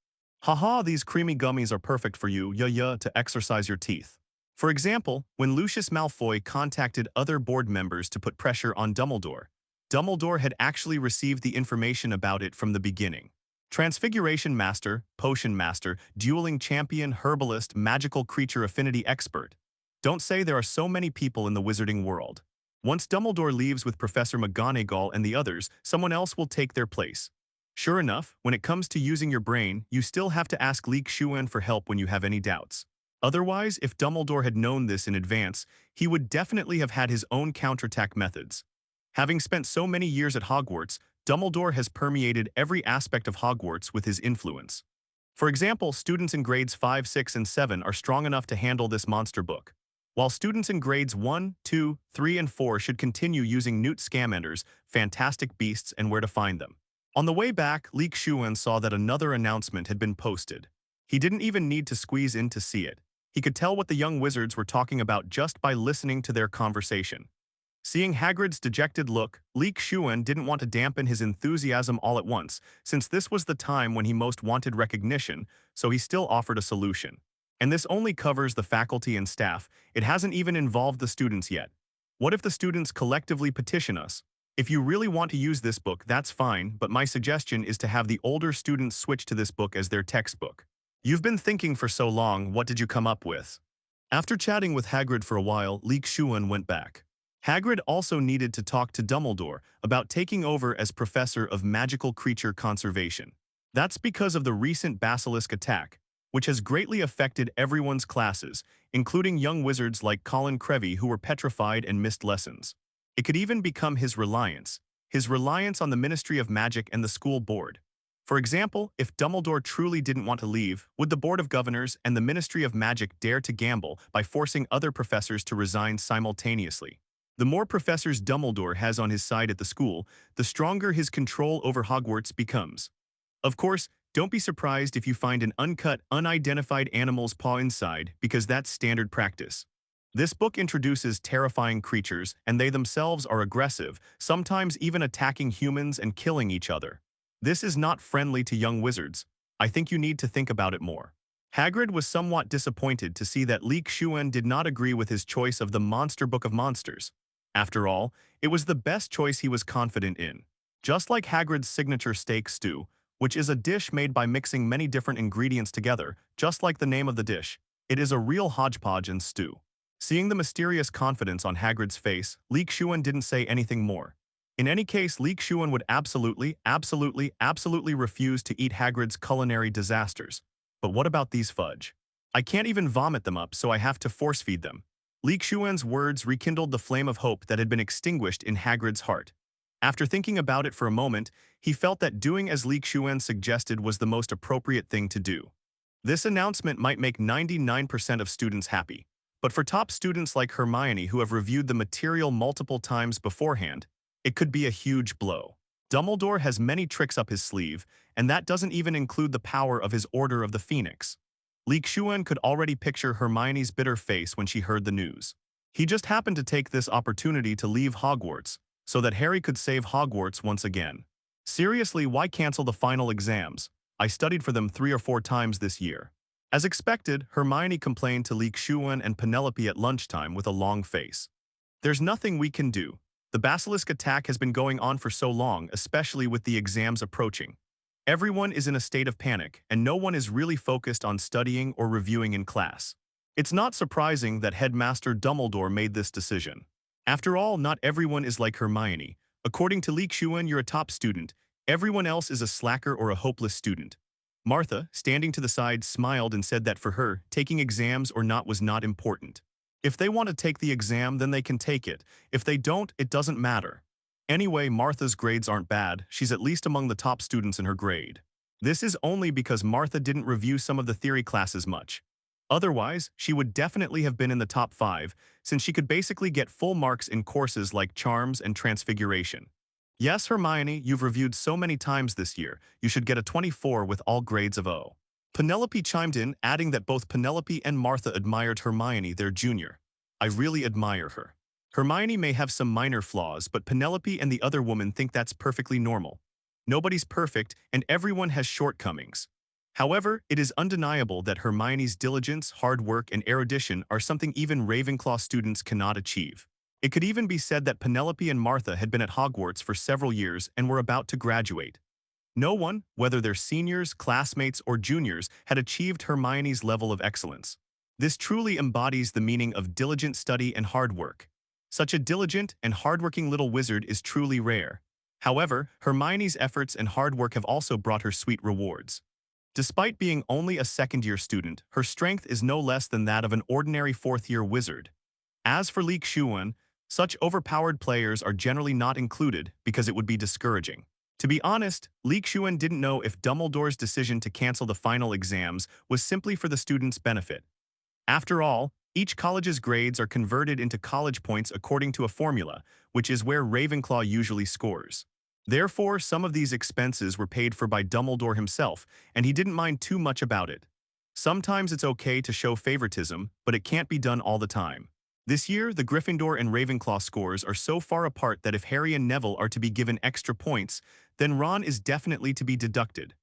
Haha, these creamy gummies are perfect for you, to exercise your teeth. For example, when Lucius Malfoy contacted other board members to put pressure on Dumbledore, Dumbledore had actually received the information about it from the beginning. Transfiguration Master, Potion Master, Dueling Champion, Herbalist, Magical Creature Affinity Expert. Don't say there are so many people in the wizarding world. Once Dumbledore leaves with Professor McGonagall and the others, someone else will take their place. Sure enough, when it comes to using your brain, you still have to ask Lee Shuan for help when you have any doubts. Otherwise, if Dumbledore had known this in advance, he would definitely have had his own counterattack methods. Having spent so many years at Hogwarts, Dumbledore has permeated every aspect of Hogwarts with his influence. For example, students in grades 5, 6, and 7 are strong enough to handle this monster book, while students in grades 1, 2, 3, and 4 should continue using Newt Scamander's Fantastic Beasts and Where to Find Them. On the way back, Lee Shuan saw that another announcement had been posted. He didn't even need to squeeze in to see it. He could tell what the young wizards were talking about just by listening to their conversation. Seeing Hagrid's dejected look, Lee Shuan didn't want to dampen his enthusiasm all at once, since this was the time when he most wanted recognition, so he still offered a solution. And this only covers the faculty and staff, it hasn't even involved the students yet. What if the students collectively petition us? If you really want to use this book, that's fine, but my suggestion is to have the older students switch to this book as their textbook. You've been thinking for so long, what did you come up with? After chatting with Hagrid for a while, Lee Shuan went back. Hagrid also needed to talk to Dumbledore about taking over as Professor of Magical Creature Conservation. That's because of the recent Basilisk attack, which has greatly affected everyone's classes, including young wizards like Colin Creevey who were petrified and missed lessons. It could even become his reliance on the Ministry of Magic and the school board. For example, if Dumbledore truly didn't want to leave, would the Board of Governors and the Ministry of Magic dare to gamble by forcing other professors to resign simultaneously? The more professors Dumbledore has on his side at the school, the stronger his control over Hogwarts becomes. Of course, don't be surprised if you find an uncut, unidentified animal's paw inside, because that's standard practice. This book introduces terrifying creatures, and they themselves are aggressive, sometimes even attacking humans and killing each other. This is not friendly to young wizards. I think you need to think about it more. Hagrid was somewhat disappointed to see that Lee Shuan did not agree with his choice of the Monster Book of Monsters. After all, it was the best choice he was confident in. Just like Hagrid's signature steak stew, which is a dish made by mixing many different ingredients together, just like the name of the dish, it is a real hodgepodge and stew. Seeing the mysterious confidence on Hagrid's face, Lee Shuan didn't say anything more. In any case, Lee Shuan would absolutely refuse to eat Hagrid's culinary disasters. But what about these fudge? I can't even vomit them up, so I have to force feed them. Lee Shuan's words rekindled the flame of hope that had been extinguished in Hagrid's heart. After thinking about it for a moment, he felt that doing as Lee Shuan suggested was the most appropriate thing to do. This announcement might make 99% of students happy. But for top students like Hermione who have reviewed the material multiple times beforehand, it could be a huge blow. Dumbledore has many tricks up his sleeve, and that doesn't even include the power of his Order of the Phoenix. Lee Shuan could already picture Hermione's bitter face when she heard the news. He just happened to take this opportunity to leave Hogwarts, so that Harry could save Hogwarts once again. Seriously, why cancel the final exams? I studied for them 3 or 4 times this year. As expected, Hermione complained to Lee Shuan and Penelope at lunchtime with a long face. There's nothing we can do. The Basilisk attack has been going on for so long, especially with the exams approaching. Everyone is in a state of panic, and no one is really focused on studying or reviewing in class. It's not surprising that Headmaster Dumbledore made this decision. After all, not everyone is like Hermione. According to Lee Shuan, you're a top student. Everyone else is a slacker or a hopeless student. Martha, standing to the side, smiled and said that for her, taking exams or not was not important. If they want to take the exam, then they can take it. If they don't, it doesn't matter. Anyway, Martha's grades aren't bad. She's at least among the top students in her grade. This is only because Martha didn't review some of the theory classes much. Otherwise, she would definitely have been in the top 5, since she could basically get full marks in courses like Charms and Transfiguration. Yes, Hermione, you've reviewed so many times this year, you should get a 24 with all grades of O. Penelope chimed in, adding that both Penelope and Martha admired Hermione, their junior. I really admire her. Hermione may have some minor flaws, but Penelope and the other woman think that's perfectly normal. Nobody's perfect, and everyone has shortcomings. However, it is undeniable that Hermione's diligence, hard work, and erudition are something even Ravenclaw students cannot achieve. It could even be said that Penelope and Martha had been at Hogwarts for several years and were about to graduate. No one, whether they're seniors, classmates, or juniors, had achieved Hermione's level of excellence. This truly embodies the meaning of diligent study and hard work. Such a diligent and hardworking little wizard is truly rare. However, Hermione's efforts and hard work have also brought her sweet rewards. Despite being only a second-year student, her strength is no less than that of an ordinary fourth-year wizard. As for Lee Shuan, such overpowered players are generally not included because it would be discouraging. To be honest, Lee Shuan didn't know if Dumbledore's decision to cancel the final exams was simply for the students' benefit. After all, each college's grades are converted into college points according to a formula, which is where Ravenclaw usually scores. Therefore, some of these expenses were paid for by Dumbledore himself, and he didn't mind too much about it. Sometimes it's okay to show favoritism, but it can't be done all the time. This year, the Gryffindor and Ravenclaw scores are so far apart that if Harry and Neville are to be given extra points, then Ron is definitely to be deducted.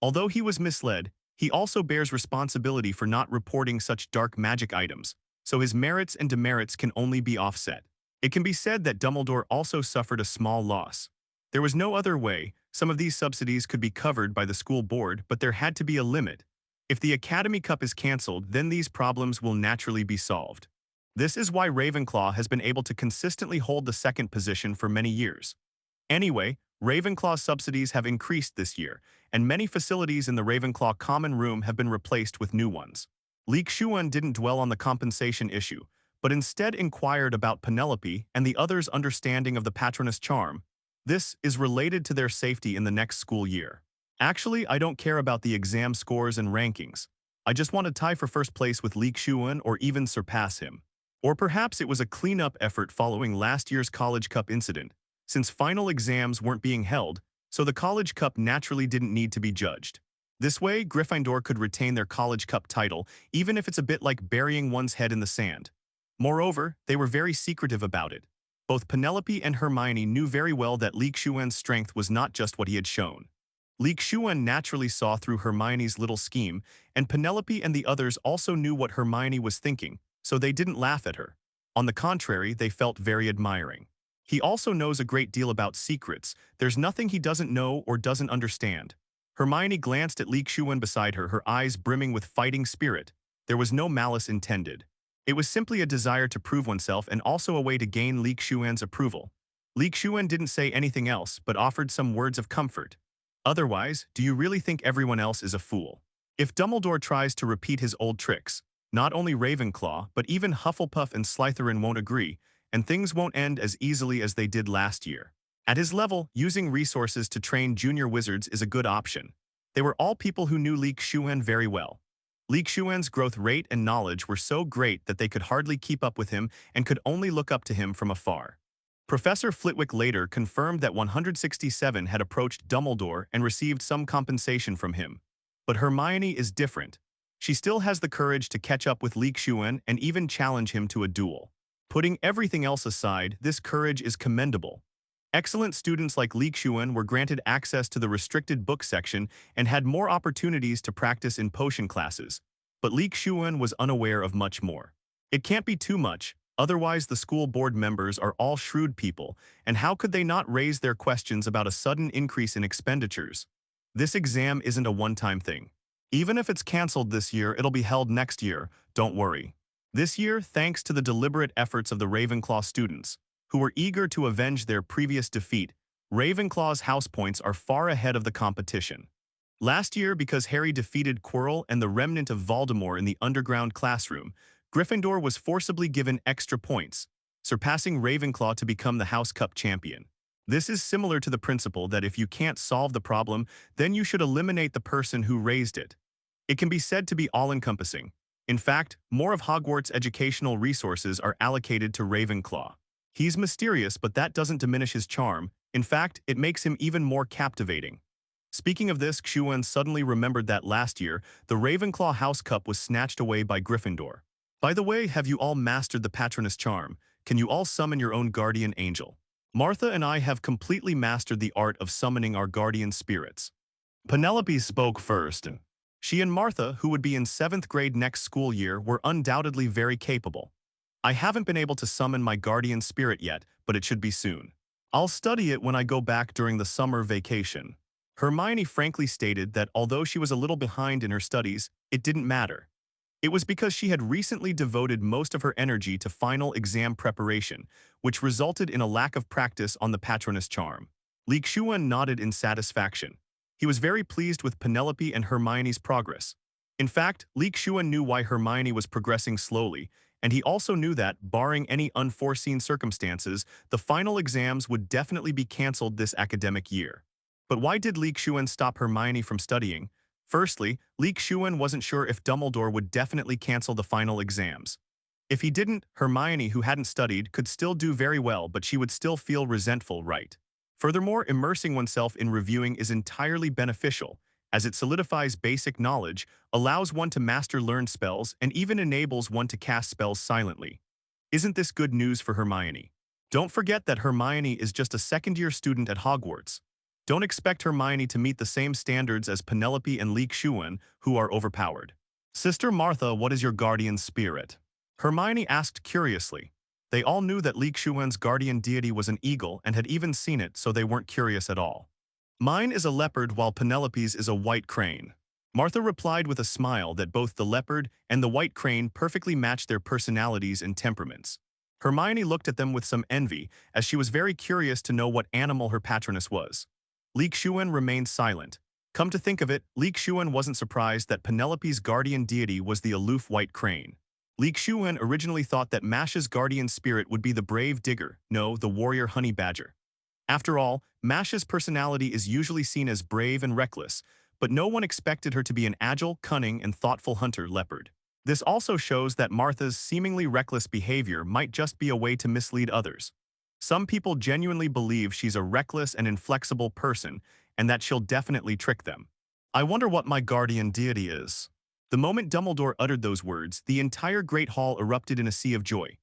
Although he was misled, he also bears responsibility for not reporting such dark magic items, so his merits and demerits can only be offset. It can be said that Dumbledore also suffered a small loss. There was no other way. Some of these subsidies could be covered by the school board, but there had to be a limit. If the Academy Cup is cancelled, then these problems will naturally be solved. This is why Ravenclaw has been able to consistently hold the second position for many years. Anyway, Ravenclaw's subsidies have increased this year, and many facilities in the Ravenclaw Common Room have been replaced with new ones. Lee Shuan didn't dwell on the compensation issue, but instead inquired about Penelope and the others' understanding of the Patronus charm. This is related to their safety in the next school year. Actually, I don't care about the exam scores and rankings. I just want to tie for first place with Lee Shuan or even surpass him. Or perhaps it was a cleanup effort following last year's College Cup incident, since final exams weren't being held, so the College Cup naturally didn't need to be judged. This way, Gryffindor could retain their College Cup title, even if it's a bit like burying one's head in the sand. Moreover, they were very secretive about it. Both Penelope and Hermione knew very well that Lee Shuan's strength was not just what he had shown. Lee Shuan naturally saw through Hermione's little scheme, and Penelope and the others also knew what Hermione was thinking, so they didn't laugh at her. On the contrary, they felt very admiring. He also knows a great deal about secrets. There's nothing he doesn't know or doesn't understand. Hermione glanced at Lee Shuan beside her, her eyes brimming with fighting spirit. There was no malice intended. It was simply a desire to prove oneself and also a way to gain Lee Shuan's approval. Lee Shuan didn't say anything else, but offered some words of comfort. Otherwise, do you really think everyone else is a fool? If Dumbledore tries to repeat his old tricks, not only Ravenclaw, but even Hufflepuff and Slytherin won't agree, and things won't end as easily as they did last year. At his level, using resources to train junior wizards is a good option. They were all people who knew Lee Shuan very well. Lee Shuan's growth rate and knowledge were so great that they could hardly keep up with him and could only look up to him from afar. Professor Flitwick later confirmed that 167 had approached Dumbledore and received some compensation from him. But Hermione is different. She still has the courage to catch up with Lee Shuan and even challenge him to a duel. Putting everything else aside, this courage is commendable. Excellent students like Lee Shuan were granted access to the restricted book section and had more opportunities to practice in potion classes. But Lee Shuan was unaware of much more. It can't be too much, otherwise the school board members are all shrewd people, and how could they not raise their questions about a sudden increase in expenditures? This exam isn't a one-time thing. Even if it's cancelled this year, it'll be held next year, don't worry. This year, thanks to the deliberate efforts of the Ravenclaw students, who were eager to avenge their previous defeat, Ravenclaw's house points are far ahead of the competition. Last year, because Harry defeated Quirrell and the remnant of Voldemort in the underground classroom, Gryffindor was forcibly given extra points, surpassing Ravenclaw to become the House Cup champion. This is similar to the principle that if you can't solve the problem, then you should eliminate the person who raised it. It can be said to be all-encompassing. In fact, more of Hogwarts' educational resources are allocated to Ravenclaw. He's mysterious, but that doesn't diminish his charm. In fact, it makes him even more captivating. Speaking of this, Xuan suddenly remembered that last year, the Ravenclaw House Cup was snatched away by Gryffindor. By the way, have you all mastered the Patronus charm? Can you all summon your own guardian angel? Martha and I have completely mastered the art of summoning our guardian spirits. Penelope spoke first. She and Martha, who would be in 7th grade next school year, were undoubtedly very capable. I haven't been able to summon my guardian spirit yet, but it should be soon. I'll study it when I go back during the summer vacation. Hermione frankly stated that although she was a little behind in her studies, it didn't matter. It was because she had recently devoted most of her energy to final exam preparation, which resulted in a lack of practice on the Patronus charm. Lee Shuan nodded in satisfaction. He was very pleased with Penelope and Hermione's progress. In fact, Lee Shuan knew why Hermione was progressing slowly, and he also knew that, barring any unforeseen circumstances, the final exams would definitely be cancelled this academic year. But why did Lee Shuan stop Hermione from studying? Firstly, Lee Shuan wasn't sure if Dumbledore would definitely cancel the final exams. If he didn't, Hermione, who hadn't studied, could still do very well, but she would still feel resentful, right? Furthermore, immersing oneself in reviewing is entirely beneficial, as it solidifies basic knowledge, allows one to master learned spells, and even enables one to cast spells silently. Isn't this good news for Hermione? Don't forget that Hermione is just a second-year student at Hogwarts. Don't expect Hermione to meet the same standards as Penelope and Lee Shuan, who are overpowered. Sister Martha, what is your guardian spirit? Hermione asked curiously. They all knew that Lee Shuan's guardian deity was an eagle and had even seen it, so they weren't curious at all. Mine is a leopard while Penelope's is a white crane. Martha replied with a smile that both the leopard and the white crane perfectly matched their personalities and temperaments. Hermione looked at them with some envy, as she was very curious to know what animal her Patronus was. Lee Shuan remained silent. Come to think of it, Lee Shuan wasn't surprised that Penelope's guardian deity was the aloof white crane. Lee Shuan originally thought that Masha's guardian spirit would be the brave digger, no, the warrior honey badger. After all, Masha's personality is usually seen as brave and reckless, but no one expected her to be an agile, cunning, and thoughtful hunter leopard. This also shows that Martha's seemingly reckless behavior might just be a way to mislead others. Some people genuinely believe she's a reckless and inflexible person, and that she'll definitely trick them. I wonder what my guardian deity is. The moment Dumbledore uttered those words, the entire Great Hall erupted in a sea of joy.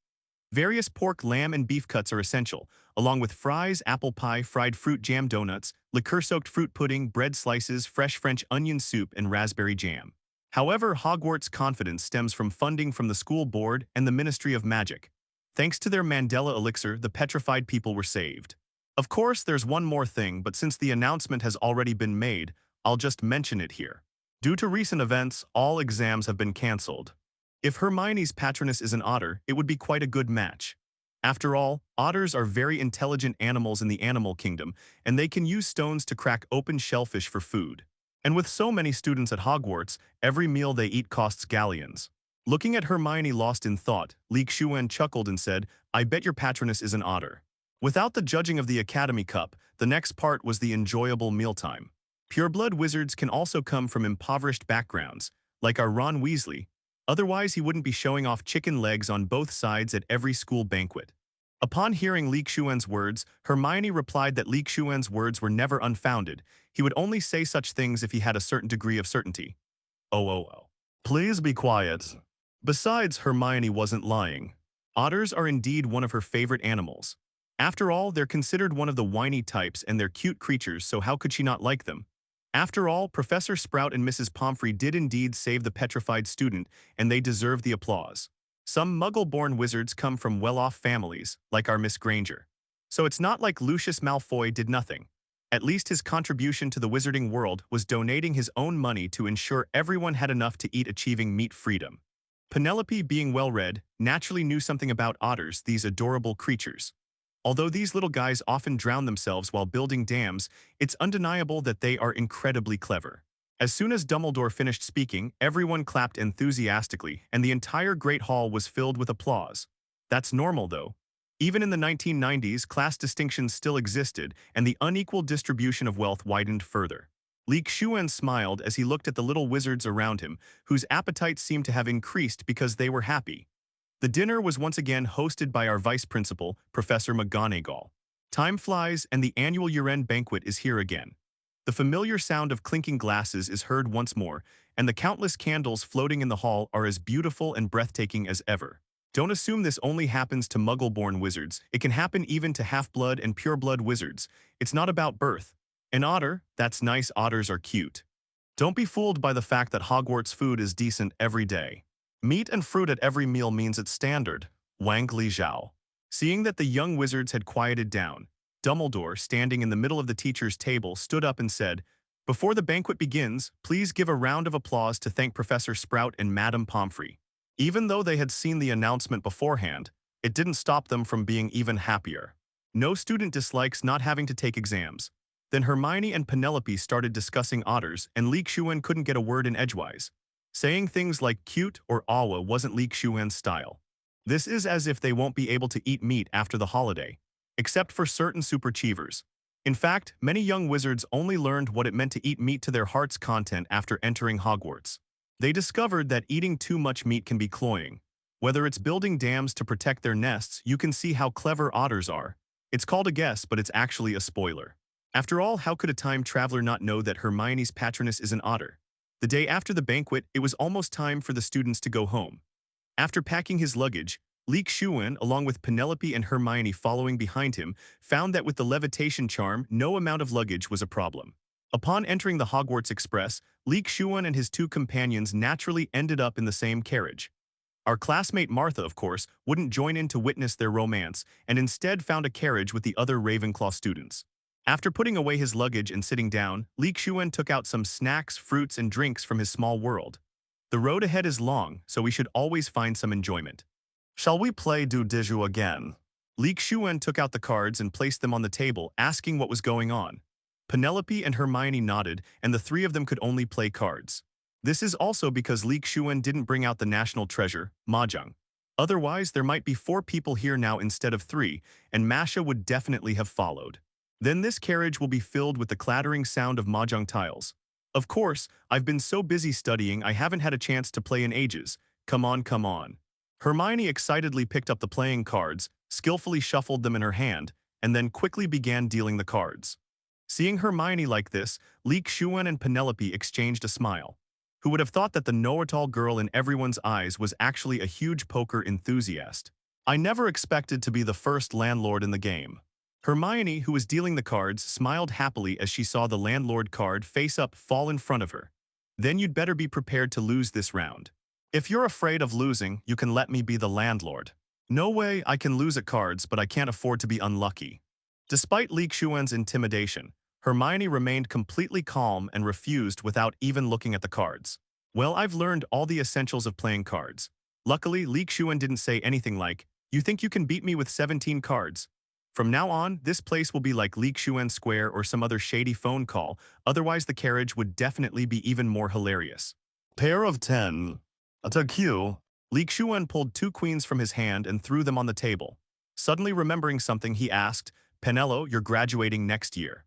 Various pork, lamb, and beef cuts are essential, along with fries, apple pie, fried fruit jam donuts, liqueur-soaked fruit pudding, bread slices, fresh French onion soup, and raspberry jam. However, Hogwarts' confidence stems from funding from the school board and the Ministry of Magic. Thanks to their Mandela elixir, the petrified people were saved. Of course, there's one more thing, but since the announcement has already been made, I'll just mention it here. Due to recent events, all exams have been cancelled. If Hermione's Patronus is an otter, it would be quite a good match. After all, otters are very intelligent animals in the animal kingdom, and they can use stones to crack open shellfish for food. And with so many students at Hogwarts, every meal they eat costs galleons. Looking at Hermione lost in thought, Lee Shuan chuckled and said, I bet your Patronus is an otter. Without the judging of the Academy Cup, the next part was the enjoyable mealtime. Pureblood wizards can also come from impoverished backgrounds. like our Ron Weasley. Otherwise, he wouldn't be showing off chicken legs on both sides at every school banquet. Upon hearing Lee Shuan's words, Hermione replied that Lee Shuan's words were never unfounded. He would only say such things if he had a certain degree of certainty. Oh. Please be quiet. Besides, Hermione wasn't lying. Otters are indeed one of her favorite animals. After all, they're considered one of the whiny types and they're cute creatures, so how could she not like them? After all, Professor Sprout and Mrs. Pomfrey did indeed save the petrified student, and they deserve the applause. Some Muggle-born wizards come from well-off families, like our Miss Granger. So it's not like Lucius Malfoy did nothing. At least his contribution to the wizarding world was donating his own money to ensure everyone had enough to eat, achieving meat freedom. Penelope, being well-read, naturally knew something about otters, these adorable creatures. Although these little guys often drown themselves while building dams, it's undeniable that they are incredibly clever. As soon as Dumbledore finished speaking, everyone clapped enthusiastically, and the entire Great Hall was filled with applause. That's normal, though. Even in the 1990s, class distinctions still existed, and the unequal distribution of wealth widened further. Lee Shuan smiled as he looked at the little wizards around him, whose appetites seemed to have increased because they were happy. The dinner was once again hosted by our vice principal, Professor McGonagall. Time flies, and the annual year-end banquet is here again. The familiar sound of clinking glasses is heard once more, and the countless candles floating in the hall are as beautiful and breathtaking as ever. Don't assume this only happens to Muggle-born wizards. It can happen even to half-blood and pure-blood wizards. It's not about birth. An otter? That's nice, otters are cute. Don't be fooled by the fact that Hogwarts food is decent every day. Meat and fruit at every meal means it's standard. Wang Li Zhao. Seeing that the young wizards had quieted down, Dumbledore, standing in the middle of the teachers' table, stood up and said, "Before the banquet begins, please give a round of applause to thank Professor Sprout and Madame Pomfrey." Even though they had seen the announcement beforehand, it didn't stop them from being even happier. No student dislikes not having to take exams. Then Hermione and Penelope started discussing otters, and Lee Shuan couldn't get a word in edgewise. Saying things like cute or awa wasn't Lee Shuan's style. This is as if they won't be able to eat meat after the holiday, except for certain superachievers. In fact, many young wizards only learned what it meant to eat meat to their heart's content after entering Hogwarts. They discovered that eating too much meat can be cloying. Whether it's building dams to protect their nests, you can see how clever otters are. It's called a guess, but it's actually a spoiler. After all, how could a time traveler not know that Hermione's Patronus is an otter? The day after the banquet, it was almost time for the students to go home. After packing his luggage, Lee Shuan, along with Penelope and Hermione following behind him, found that with the levitation charm, no amount of luggage was a problem. Upon entering the Hogwarts Express, Lee Shuan and his two companions naturally ended up in the same carriage. Our classmate Martha, of course, wouldn't join in to witness their romance, and instead found a carriage with the other Ravenclaw students. After putting away his luggage and sitting down, Lee Shuan took out some snacks, fruits, and drinks from his small world. The road ahead is long, so we should always find some enjoyment. Shall we play Du Diju again? Lee Shuan took out the cards and placed them on the table, asking what was going on. Penelope and Hermione nodded, and the three of them could only play cards. This is also because Lee Shuan didn't bring out the national treasure, mahjong. Otherwise, there might be 4 people here now instead of 3, and Masha would definitely have followed. Then this carriage will be filled with the clattering sound of mahjong tiles. Of course, I've been so busy studying I haven't had a chance to play in ages. Come on, come on. Hermione excitedly picked up the playing cards, skillfully shuffled them in her hand, and then quickly began dealing the cards. Seeing Hermione like this, Lee Shuan and Penelope exchanged a smile. Who would have thought that the know-it-all girl in everyone's eyes was actually a huge poker enthusiast? I never expected to be the first landlord in the game. Hermione, who was dealing the cards, smiled happily as she saw the landlord card face up fall in front of her. Then you'd better be prepared to lose this round. If you're afraid of losing, you can let me be the landlord. No way, I can lose at cards, but I can't afford to be unlucky. Despite Lee Shuan's intimidation, Hermione remained completely calm and refused without even looking at the cards. Well, I've learned all the essentials of playing cards. Luckily, Lee Shuan didn't say anything like, "You think you can beat me with 17 cards?" From now on, this place will be like Lee Shuan Square or some other shady phone call, otherwise the carriage would definitely be even more hilarious. Pair of 10. That's a cue. Lee Shuan pulled 2 queens from his hand and threw them on the table. Suddenly remembering something, he asked, "Penelo, you're graduating next year.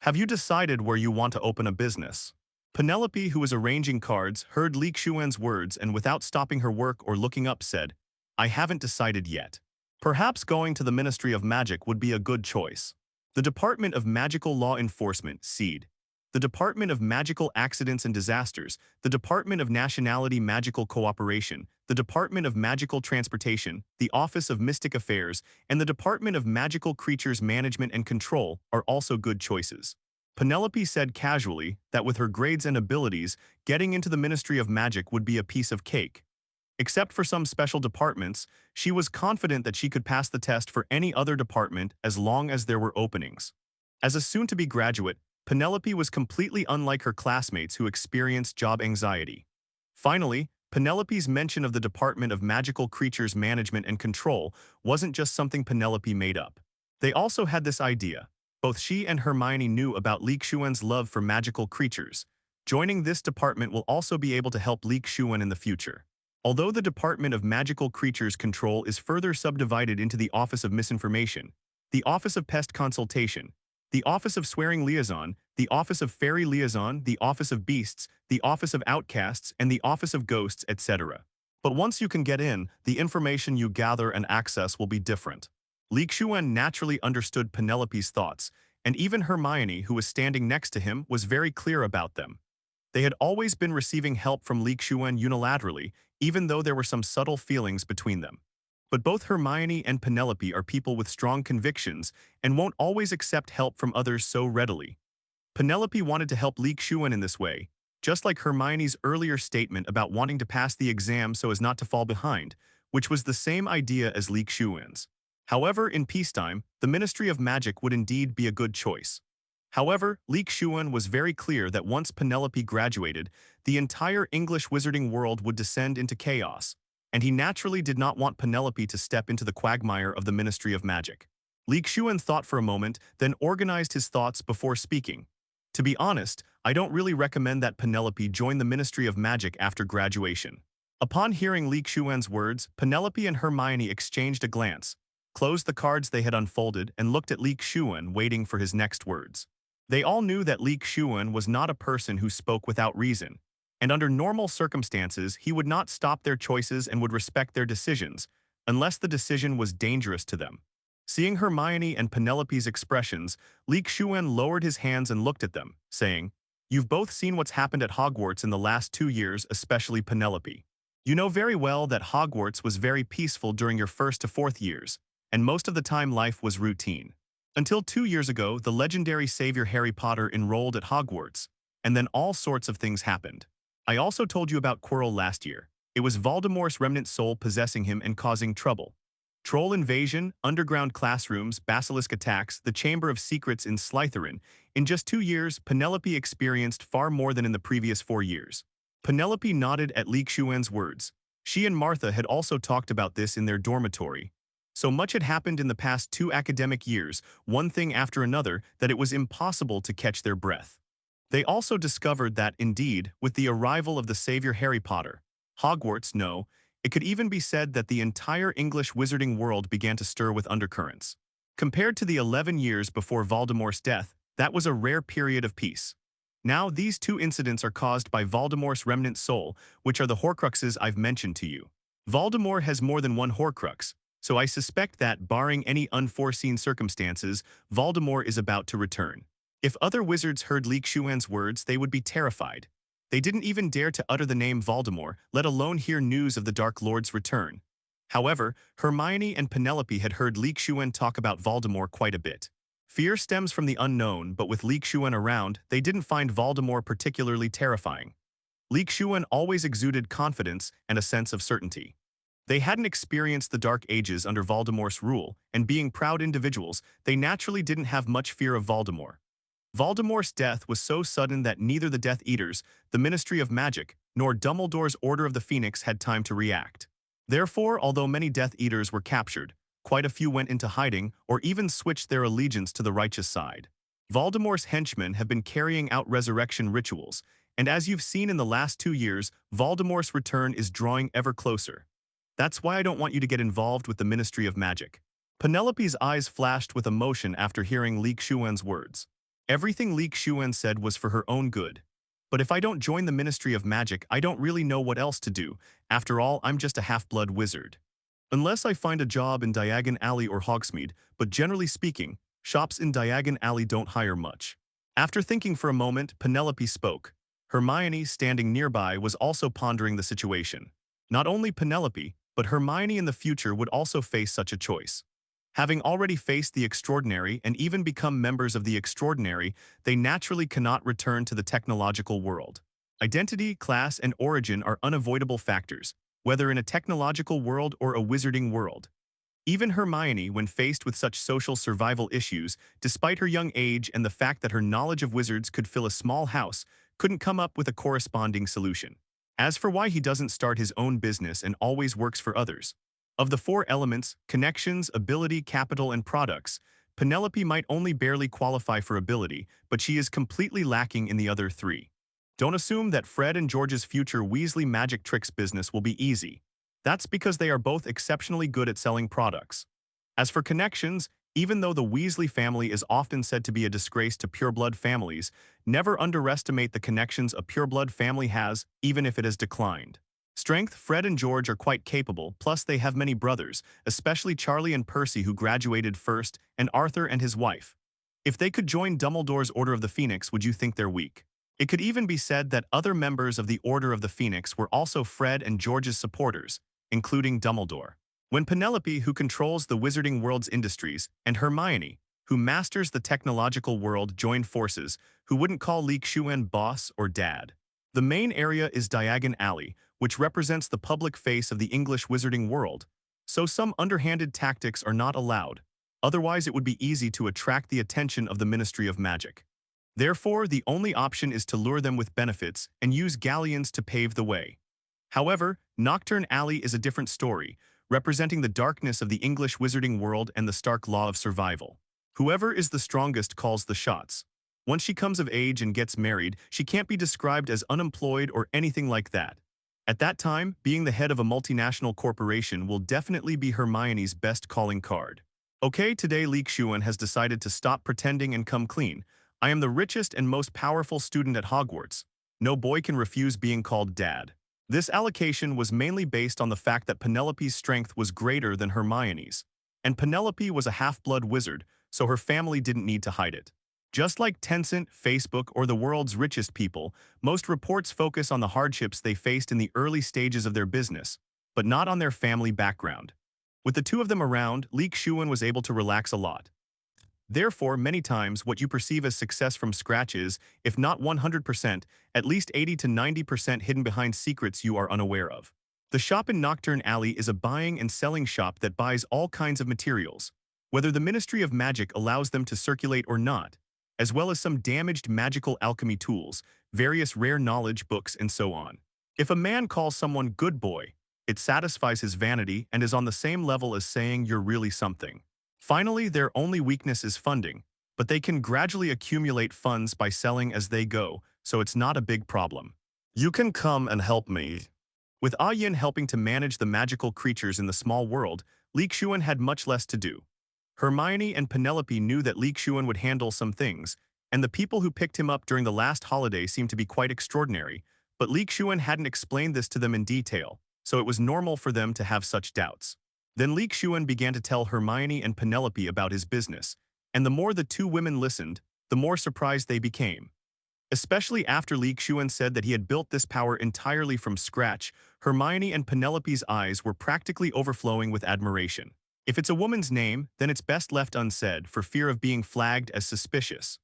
Have you decided where you want to open a business?" Penelope, who was arranging cards, heard Lee Shuan's words and without stopping her work or looking up said, "I haven't decided yet. Perhaps going to the Ministry of Magic would be a good choice. The Department of Magical Law Enforcement, SEED. The Department of Magical Accidents and Disasters, the Department of Nationality Magical Cooperation, the Department of Magical Transportation, the Office of Mystic Affairs, and the Department of Magical Creatures Management and Control are also good choices." Penelope said casually that with her grades and abilities, getting into the Ministry of Magic would be a piece of cake. Except for some special departments, she was confident that she could pass the test for any other department as long as there were openings. As a soon-to-be graduate, Penelope was completely unlike her classmates who experienced job anxiety. Finally, Penelope's mention of the Department of Magical Creatures Management and Control wasn't just something Penelope made up. They also had this idea. Both she and Hermione knew about Lee Shuan's love for magical creatures. Joining this department will also be able to help Lee Shuan in the future. Although the Department of Magical Creatures Control is further subdivided into the Office of Misinformation, the Office of Pest Consultation, the Office of Swearing Liaison, the Office of Fairy Liaison, the Office of Beasts, the Office of Outcasts, and the Office of Ghosts, etc. But once you can get in, the information you gather and access will be different. Lee Shuan naturally understood Penelope's thoughts, and even Hermione, who was standing next to him, was very clear about them. They had always been receiving help from Lee Shuan unilaterally, even though there were some subtle feelings between them. But both Hermione and Penelope are people with strong convictions and won't always accept help from others so readily. Penelope wanted to help Lee Shuan in this way, just like Hermione's earlier statement about wanting to pass the exam so as not to fall behind, which was the same idea as Lee Shuan's. However, in peacetime, the Ministry of Magic would indeed be a good choice. However, Lee Shuan was very clear that once Penelope graduated, the entire English wizarding world would descend into chaos, and he naturally did not want Penelope to step into the quagmire of the Ministry of Magic. Lee Shuan thought for a moment, then organized his thoughts before speaking. To be honest, I don't really recommend that Penelope join the Ministry of Magic after graduation. Upon hearing Lee Shuan's words, Penelope and Hermione exchanged a glance, closed the cards they had unfolded, and looked at Lee Shuan waiting for his next words. They all knew that Lee Shuan was not a person who spoke without reason, and under normal circumstances he would not stop their choices and would respect their decisions, unless the decision was dangerous to them. Seeing Hermione and Penelope's expressions, Lee Shuan lowered his hands and looked at them, saying, "You've both seen what's happened at Hogwarts in the last 2 years, especially Penelope. You know very well that Hogwarts was very peaceful during your 1st to 4th years, and most of the time life was routine. Until 2 years ago, the legendary savior Harry Potter enrolled at Hogwarts, and then all sorts of things happened. I also told you about Quirrell last year. It was Voldemort's remnant soul possessing him and causing trouble. Troll invasion, underground classrooms, basilisk attacks, the Chamber of Secrets in Slytherin. In just 2 years, Penelope experienced far more than in the previous 4 years." Penelope nodded at Lee Shuan's words. She and Martha had also talked about this in their dormitory. So much had happened in the past 2 academic years, one thing after another, that it was impossible to catch their breath. They also discovered that, indeed, with the arrival of the savior Harry Potter, Hogwarts, no, it could even be said that the entire English wizarding world began to stir with undercurrents. Compared to the 11 years before Voldemort's death, that was a rare period of peace. Now, these 2 incidents are caused by Voldemort's remnant soul, which are the horcruxes I've mentioned to you. Voldemort has more than one horcrux, so I suspect that, barring any unforeseen circumstances, Voldemort is about to return. If other wizards heard Lee Shuan's words, they would be terrified. They didn't even dare to utter the name Voldemort, let alone hear news of the Dark Lord's return. However, Hermione and Penelope had heard Lee Shuan talk about Voldemort quite a bit. Fear stems from the unknown, but with Lee Shuan around, they didn't find Voldemort particularly terrifying. Lee Shuan always exuded confidence and a sense of certainty. They hadn't experienced the Dark Ages under Voldemort's rule, and being proud individuals, they naturally didn't have much fear of Voldemort. Voldemort's death was so sudden that neither the Death Eaters, the Ministry of Magic, nor Dumbledore's Order of the Phoenix had time to react. Therefore, although many Death Eaters were captured, quite a few went into hiding or even switched their allegiance to the righteous side. Voldemort's henchmen have been carrying out resurrection rituals, and as you've seen in the last 2 years, Voldemort's return is drawing ever closer. That's why I don't want you to get involved with the Ministry of Magic. Penelope's eyes flashed with emotion after hearing Lee Shuan's words. Everything Lee Shuan said was for her own good. But if I don't join the Ministry of Magic, I don't really know what else to do. After all, I'm just a half-blood wizard. Unless I find a job in Diagon Alley or Hogsmeade, but generally speaking, shops in Diagon Alley don't hire much. After thinking for a moment, Penelope spoke. Hermione, standing nearby, was also pondering the situation. Not only Penelope, but Hermione in the future would also face such a choice. Having already faced the extraordinary and even become members of the extraordinary, they naturally cannot return to the technological world. Identity, class, and origin are unavoidable factors, whether in a technological world or a wizarding world. Even Hermione, when faced with such social survival issues, despite her young age and the fact that her knowledge of wizards could fill a small house, couldn't come up with a corresponding solution. As for why he doesn't start his own business and always works for others. Of the four elements, connections, ability, capital, and products, Penelope might only barely qualify for ability, but she is completely lacking in the other three. Don't assume that Fred and George's future Weasley magic tricks business will be easy. That's because they are both exceptionally good at selling products. As for connections, even though the Weasley family is often said to be a disgrace to pureblood families, never underestimate the connections a pureblood family has, even if it has declined. Strength, Fred and George are quite capable, plus they have many brothers, especially Charlie and Percy who graduated first, and Arthur and his wife. If they could join Dumbledore's Order of the Phoenix, would you think they're weak? It could even be said that other members of the Order of the Phoenix were also Fred and George's supporters, including Dumbledore. When Penelope, who controls the wizarding world's industries, and Hermione, who masters the technological world, join forces, who wouldn't call Lee Shuan boss or dad. The main area is Diagon Alley, which represents the public face of the English wizarding world, so some underhanded tactics are not allowed. Otherwise, it would be easy to attract the attention of the Ministry of Magic. Therefore, the only option is to lure them with benefits and use galleons to pave the way. However, Nocturn Alley is a different story, representing the darkness of the English wizarding world and the stark law of survival. Whoever is the strongest calls the shots. Once she comes of age and gets married, she can't be described as unemployed or anything like that. At that time, being the head of a multinational corporation will definitely be Hermione's best calling card. Okay, today Lee Shuan has decided to stop pretending and come clean. I am the richest and most powerful student at Hogwarts. No boy can refuse being called dad. This allocation was mainly based on the fact that Penelope's strength was greater than Hermione's. And Penelope was a half-blood wizard, so her family didn't need to hide it. Just like Tencent, Facebook, or the world's richest people, most reports focus on the hardships they faced in the early stages of their business, but not on their family background. With the two of them around, Lee Shuan was able to relax a lot. Therefore, many times what you perceive as success from scratch is, if not 100%, at least 80 to 90% hidden behind secrets you are unaware of. The shop in Nocturn Alley is a buying and selling shop that buys all kinds of materials, whether the Ministry of Magic allows them to circulate or not, as well as some damaged magical alchemy tools, various rare knowledge books, and so on. If a man calls someone good boy, it satisfies his vanity and is on the same level as saying you're really something. Finally, their only weakness is funding, but they can gradually accumulate funds by selling as they go, so it's not a big problem. You can come and help me. With Yin helping to manage the magical creatures in the small world, Lee Shuan had much less to do. Hermione and Penelope knew that Lee Shuan would handle some things, and the people who picked him up during the last holiday seemed to be quite extraordinary, but Lee Shuan hadn't explained this to them in detail, so it was normal for them to have such doubts. Then Lee Shuan began to tell Hermione and Penelope about his business, and the more the two women listened, the more surprised they became. Especially after Lee Shuan said that he had built this power entirely from scratch, Hermione and Penelope's eyes were practically overflowing with admiration. If it's a woman's name, then it's best left unsaid for fear of being flagged as suspicious.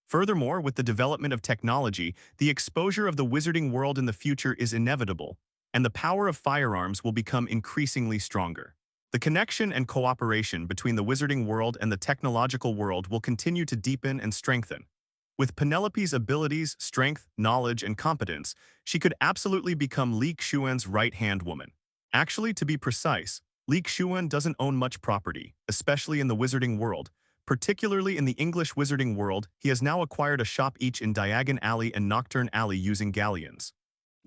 Furthermore, with the development of technology, the exposure of the wizarding world in the future is inevitable, and the power of firearms will become increasingly stronger. The connection and cooperation between the wizarding world and the technological world will continue to deepen and strengthen. With Penelope's abilities, strength, knowledge, and competence, she could absolutely become Lee Shuan's right-hand woman. Actually, to be precise, Lee Shuan doesn't own much property, especially in the wizarding world. Particularly in the English wizarding world, he has now acquired a shop each in Diagon Alley and Nocturn Alley using galleons.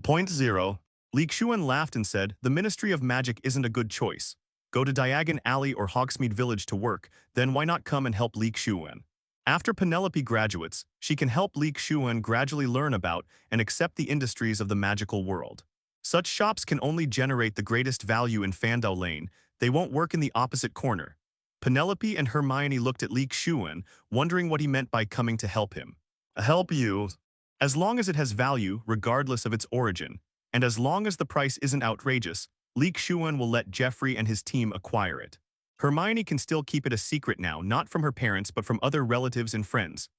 Point 0. Lee Shuan laughed and said, "The Ministry of Magic isn't a good choice. Go to Diagon Alley or Hogsmeade Village to work, then why not come and help Lee Shuan?" After Penelope graduates, she can help Lee Shuan gradually learn about and accept the industries of the magical world. Such shops can only generate the greatest value in Fandau Lane, they won't work in the opposite corner. Penelope and Hermione looked at Lee Shuan, wondering what he meant by coming to help him. Help you? As long as it has value, regardless of its origin, and as long as the price isn't outrageous, Lee Shuan will let Jeffrey and his team acquire it. Hermione can still keep it a secret now, not from her parents but from other relatives and friends.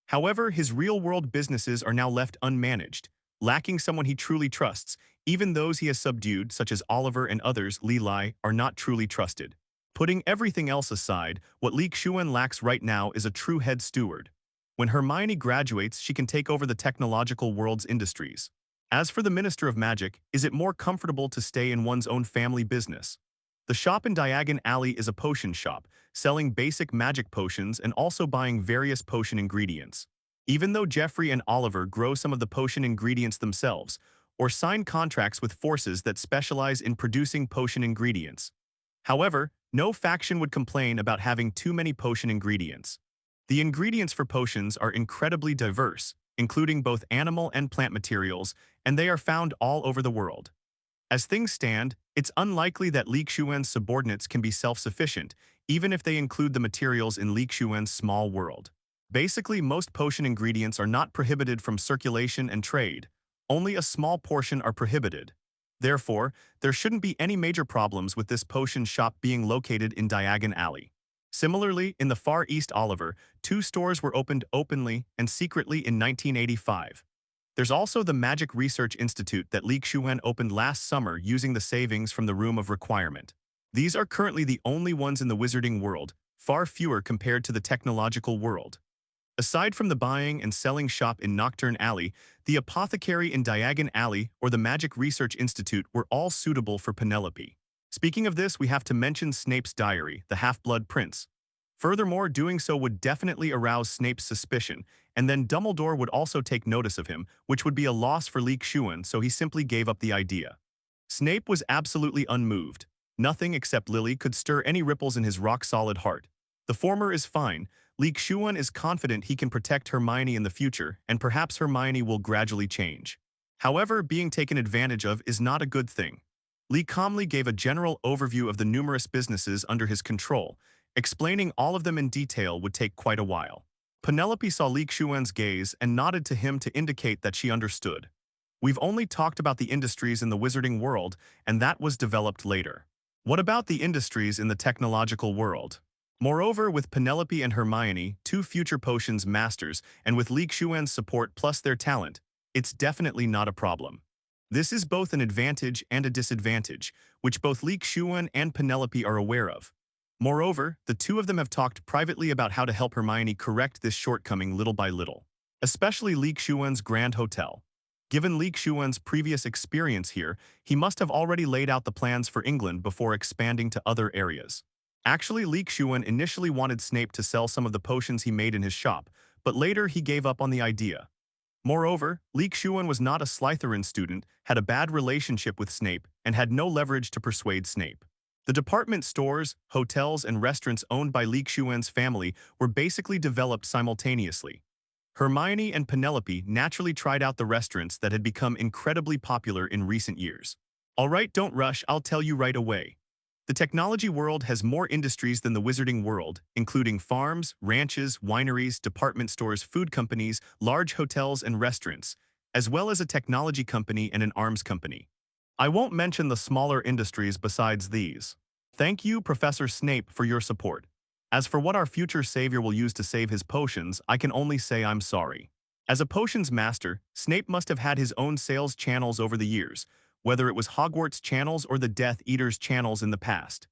However, his real-world businesses are now left unmanaged, lacking someone he truly trusts. Even those he has subdued, such as Oliver and others, Lili, are not truly trusted. Putting everything else aside, what Lee Shuan lacks right now is a true head steward. When Hermione graduates, she can take over the technological world's industries. As for the Minister of Magic, is it more comfortable to stay in one's own family business? The shop in Diagon Alley is a potion shop, selling basic magic potions and also buying various potion ingredients. Even though Jeffrey and Oliver grow some of the potion ingredients themselves, or sign contracts with forces that specialize in producing potion ingredients. However, no faction would complain about having too many potion ingredients. The ingredients for potions are incredibly diverse, including both animal and plant materials, and they are found all over the world. As things stand, it's unlikely that Lee Shuan's subordinates can be self-sufficient, even if they include the materials in Lee Shuan's small world. Basically, most potion ingredients are not prohibited from circulation and trade. Only a small portion are prohibited. Therefore, there shouldn't be any major problems with this potion shop being located in Diagon Alley. Similarly, in the Far East Oliver, 2 stores were opened openly and secretly in 1985. There's also the Magic Research Institute that Lee Shuan opened last summer using the savings from the Room of Requirement. These are currently the only ones in the wizarding world, far fewer compared to the technological world. Aside from the buying and selling shop in Nocturn Alley, the apothecary in Diagon Alley or the Magic Research Institute were all suitable for Penelope. Speaking of this, we have to mention Snape's diary, the Half-Blood Prince. Furthermore, doing so would definitely arouse Snape's suspicion, and then Dumbledore would also take notice of him, which would be a loss for Lee Shuan, so he simply gave up the idea. Snape was absolutely unmoved. Nothing except Lily could stir any ripples in his rock-solid heart. The former is fine. Lee Shuan is confident he can protect Hermione in the future, and perhaps Hermione will gradually change. However, being taken advantage of is not a good thing. Lee calmly gave a general overview of the numerous businesses under his control. Explaining all of them in detail would take quite a while. Penelope saw Lee Shuan's gaze and nodded to him to indicate that she understood. We've only talked about the industries in the wizarding world, and that was developed later. What about the industries in the technological world? Moreover, with Penelope and Hermione, 2 future potions masters, and with Lee Shuan's support plus their talent, it's definitely not a problem. This is both an advantage and a disadvantage, which both Lee Shuan and Penelope are aware of. Moreover, the 2 of them have talked privately about how to help Hermione correct this shortcoming little by little, especially Lee Shuan's Grand Hotel. Given Lee Shuan's previous experience here, he must have already laid out the plans for England before expanding to other areas. Actually, Lee Shuan initially wanted Snape to sell some of the potions he made in his shop, but later he gave up on the idea. Moreover, Lee Shuan was not a Slytherin student, had a bad relationship with Snape, and had no leverage to persuade Snape. The department stores, hotels, and restaurants owned by Lee Shuan's family were basically developed simultaneously. Hermione and Penelope naturally tried out the restaurants that had become incredibly popular in recent years. Alright, don't rush, I'll tell you right away. The technology world has more industries than the wizarding world, including farms, ranches, wineries, department stores, food companies, large hotels and restaurants, as well as a technology company and an arms company. I won't mention the smaller industries besides these. Thank you, Professor Snape, for your support. As for what our future savior will use to save his potions, I can only say I'm sorry. As a potions master, Snape must have had his own sales channels over the years, whether it was Hogwarts channels or the Death Eaters channels in the past.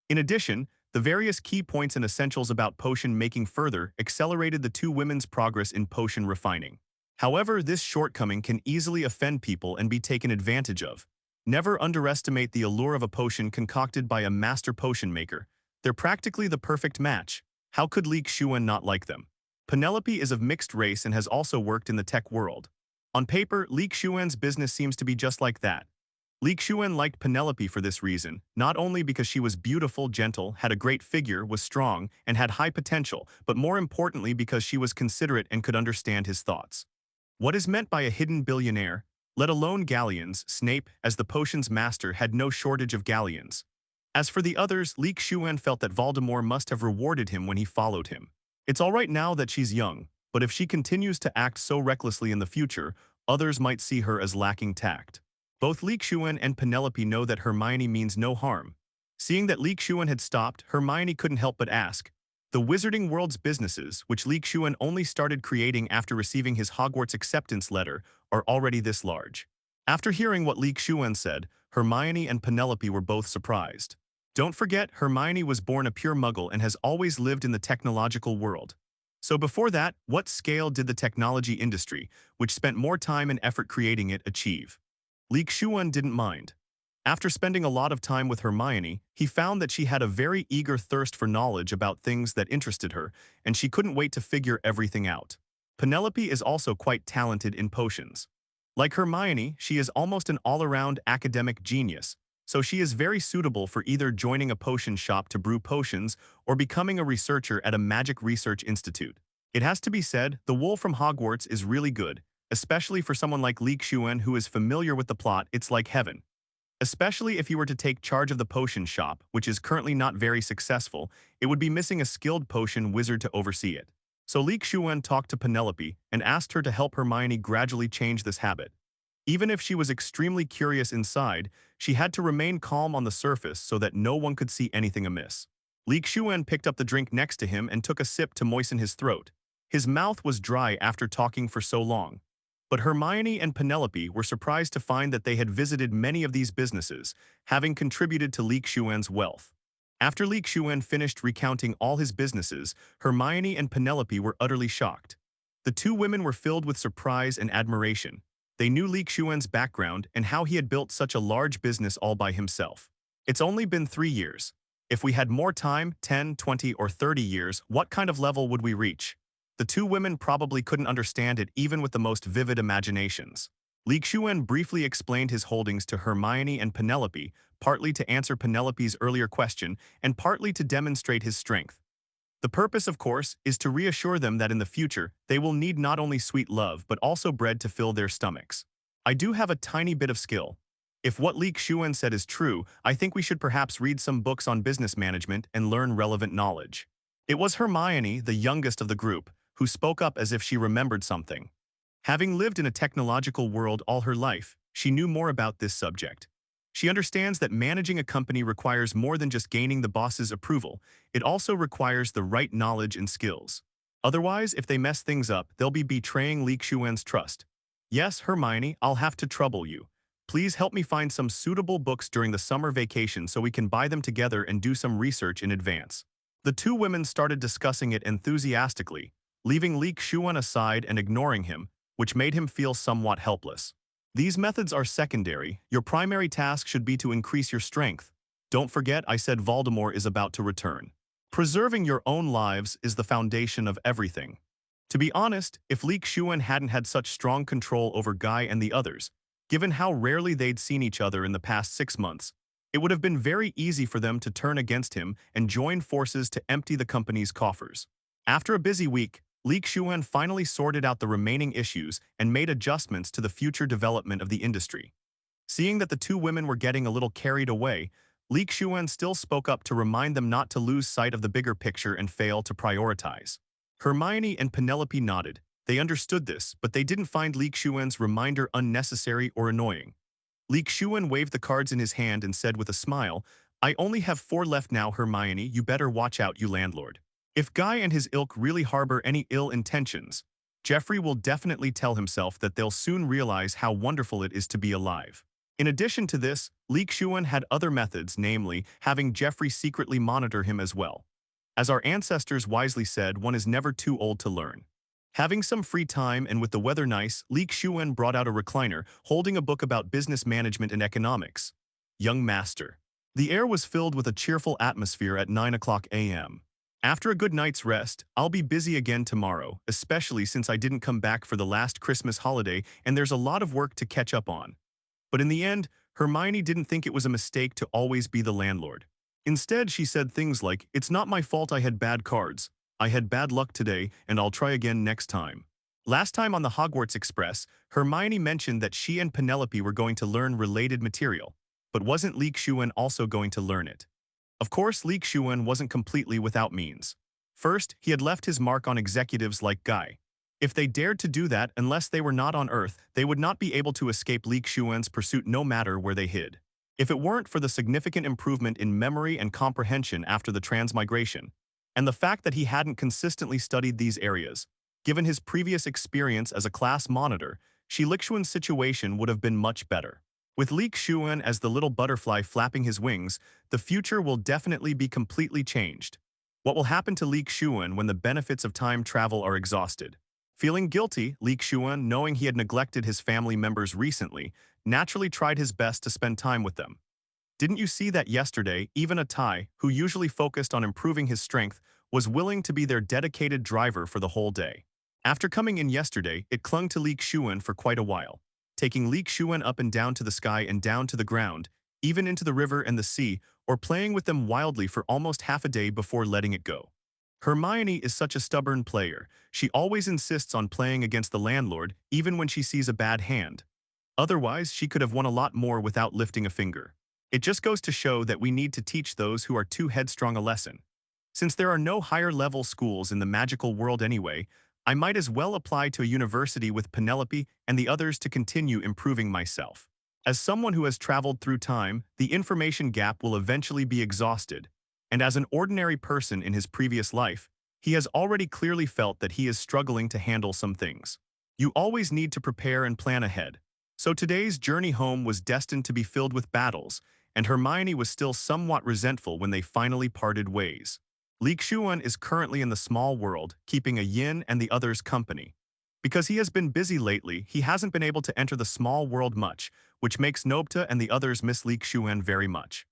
In addition, the various key points and essentials about potion making further accelerated the 2 women's progress in potion refining. However, this shortcoming can easily offend people and be taken advantage of. Never underestimate the allure of a potion concocted by a master potion maker. They're practically the perfect match. How could Lee Shuan not like them? Penelope is of mixed race and has also worked in the tech world. On paper, Lee Shuan's business seems to be just like that. Lee Shuan liked Penelope for this reason, not only because she was beautiful, gentle, had a great figure, was strong, and had high potential, but more importantly because she was considerate and could understand his thoughts. What is meant by a hidden billionaire? Let alone galleons, Snape, as the potion's master, had no shortage of galleons. As for the others, Lee Shuan felt that Voldemort must have rewarded him when he followed him. It's alright now that she's young, but if she continues to act so recklessly in the future, others might see her as lacking tact. Both Lee Shuan and Penelope know that Hermione means no harm. Seeing that Lee Shuan had stopped, Hermione couldn't help but ask, the Wizarding World's businesses, which Lee Shuan only started creating after receiving his Hogwarts acceptance letter, are already this large. After hearing what Lee Shuan said, Hermione and Penelope were both surprised. Don't forget, Hermione was born a pure muggle and has always lived in the technological world. So before that, what scale did the technology industry, which spent more time and effort creating it, achieve? Lee Shuan didn't mind. After spending a lot of time with Hermione, he found that she had a very eager thirst for knowledge about things that interested her, and she couldn't wait to figure everything out. Penelope is also quite talented in potions. Like Hermione, she is almost an all-around academic genius, so she is very suitable for either joining a potion shop to brew potions or becoming a researcher at a magic research institute. It has to be said, the wool from Hogwarts is really good, especially for someone like Lee Shuan who is familiar with the plot. It's like heaven. Especially if you were to take charge of the potion shop, which is currently not very successful, it would be missing a skilled potion wizard to oversee it. So Lee Shuan talked to Penelope and asked her to help Hermione gradually change this habit. Even if she was extremely curious inside, she had to remain calm on the surface so that no one could see anything amiss. Lee Shuan picked up the drink next to him and took a sip to moisten his throat. His mouth was dry after talking for so long. But Hermione and Penelope were surprised to find that they had visited many of these businesses, having contributed to Lee Shuan's wealth. After Lee Shuan finished recounting all his businesses, Hermione and Penelope were utterly shocked. The two women were filled with surprise and admiration. They knew Lee Shuan's background and how he had built such a large business all by himself. It's only been 3 years. If we had more time, 10, 20, or 30 years, what kind of level would we reach? The two women probably couldn't understand it even with the most vivid imaginations. Lee Shuan briefly explained his holdings to Hermione and Penelope, partly to answer Penelope's earlier question and partly to demonstrate his strength. The purpose, of course, is to reassure them that in the future, they will need not only sweet love but also bread to fill their stomachs. I do have a tiny bit of skill. If what Lee Shuan said is true, I think we should perhaps read some books on business management and learn relevant knowledge. It was Hermione, the youngest of the group, who spoke up as if she remembered something. Having lived in a technological world all her life, she knew more about this subject. She understands that managing a company requires more than just gaining the boss's approval. It also requires the right knowledge and skills. Otherwise, if they mess things up, they'll be betraying Lee Shuan's trust. Yes, Hermione, I'll have to trouble you. Please help me find some suitable books during the summer vacation so we can buy them together and do some research in advance. The two women started discussing it enthusiastically, leaving Lee Shuan aside and ignoring him, which made him feel somewhat helpless. These methods are secondary. Your primary task should be to increase your strength. Don't forget, I said Voldemort is about to return. Preserving your own lives is the foundation of everything. To be honest, if Lee Shuan hadn't had such strong control over Guy and the others, given how rarely they'd seen each other in the past 6 months, it would have been very easy for them to turn against him and join forces to empty the company's coffers. After a busy week, Lee Shuan finally sorted out the remaining issues and made adjustments to the future development of the industry. Seeing that the two women were getting a little carried away, Lee Shuan still spoke up to remind them not to lose sight of the bigger picture and fail to prioritize. Hermione and Penelope nodded. They understood this, but they didn't find Lee Shuan's reminder unnecessary or annoying. Lee Shuan waved the cards in his hand and said with a smile, I only have 4 left now, Hermione. You better watch out, you landlord. If Guy and his ilk really harbor any ill intentions, Jeffrey will definitely tell himself that they'll soon realize how wonderful it is to be alive. In addition to this, Lee Shuan had other methods, namely, having Jeffrey secretly monitor him as well. As our ancestors wisely said, one is never too old to learn. Having some free time and with the weather nice, Lee Shuan brought out a recliner, holding a book about business management and economics. Young master. The air was filled with a cheerful atmosphere at 9 a.m. After a good night's rest, I'll be busy again tomorrow, especially since I didn't come back for the last Christmas holiday and there's a lot of work to catch up on. But in the end, Hermione didn't think it was a mistake to always be the landlord. Instead, she said things like, "It's not my fault I had bad cards. I had bad luck today, and I'll try again next time." Last time on the Hogwarts Express, Hermione mentioned that she and Penelope were going to learn related material, but wasn't Lee Shuan also going to learn it? Of course, Lee Shuan wasn't completely without means. First, he had left his mark on executives like Guy. If they dared to do that unless they were not on Earth, they would not be able to escape Lee Shuan's pursuit no matter where they hid. If it weren't for the significant improvement in memory and comprehension after the transmigration, and the fact that he hadn't consistently studied these areas, given his previous experience as a class monitor, Lee Shuan's situation would have been much better. With Lee Shuan as the little butterfly flapping his wings, the future will definitely be completely changed. What will happen to Lee Shuan when the benefits of time travel are exhausted? Feeling guilty, Lee Shuan, knowing he had neglected his family members recently, naturally tried his best to spend time with them. Didn't you see that yesterday, even a Tai, who usually focused on improving his strength, was willing to be their dedicated driver for the whole day? After coming in yesterday, it clung to Lee Shuan for quite a while, taking Lee Shuan up and down to the sky and down to the ground, even into the river and the sea, or playing with them wildly for almost half a day before letting it go. Hermione is such a stubborn player. She always insists on playing against the landlord, even when she sees a bad hand. Otherwise, she could have won a lot more without lifting a finger. It just goes to show that we need to teach those who are too headstrong a lesson. Since there are no higher-level schools in the magical world anyway, I might as well apply to a university with Penelope and the others to continue improving myself. As someone who has traveled through time, the information gap will eventually be exhausted, and as an ordinary person in his previous life, he has already clearly felt that he is struggling to handle some things. You always need to prepare and plan ahead. So today's journey home was destined to be filled with battles, and Hermione was still somewhat resentful when they finally parted ways. Lee Shuan is currently in the small world, keeping a Yin and the others company. Because he has been busy lately, he hasn't been able to enter the small world much, which makes Nobta and the others miss Lee Shuan very much.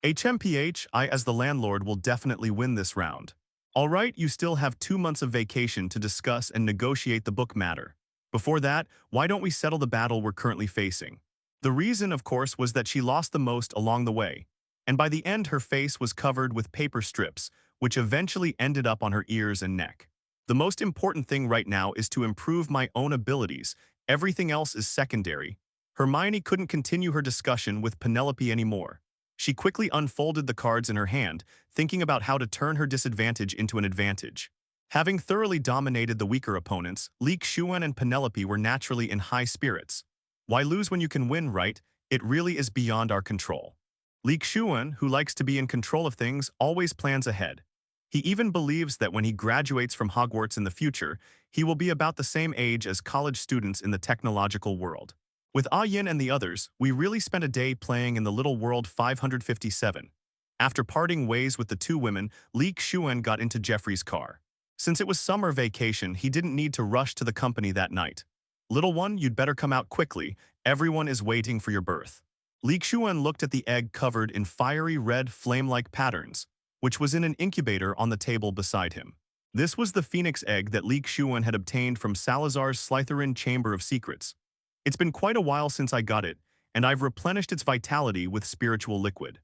HMPH, I as the landlord will definitely win this round. Alright, you still have 2 months of vacation to discuss and negotiate the book matter. Before that, why don't we settle the battle we're currently facing? The reason, of course, was that she lost the most along the way, and by the end her face was covered with paper strips, which eventually ended up on her ears and neck. The most important thing right now is to improve my own abilities. Everything else is secondary. Hermione couldn't continue her discussion with Penelope anymore. She quickly unfolded the cards in her hand, thinking about how to turn her disadvantage into an advantage. Having thoroughly dominated the weaker opponents, Lee Shuan and Penelope were naturally in high spirits. Why lose when you can win, right? It really is beyond our control. Lee Shuan, who likes to be in control of things, always plans ahead. He even believes that when he graduates from Hogwarts in the future, he will be about the same age as college students in the technological world. With Yin and the others, we really spent a day playing in the little world 557. After parting ways with the two women, Lee Shuan got into Jeffrey's car. Since it was summer vacation, he didn't need to rush to the company that night. "Little one, you'd better come out quickly. Everyone is waiting for your birth." Lee Shuan looked at the egg covered in fiery red flame-like patterns, which was in an incubator on the table beside him. This was the phoenix egg that Lee Shuan had obtained from Salazar's Slytherin Chamber of Secrets. "It's been quite a while since I got it, and I've replenished its vitality with spiritual liquid."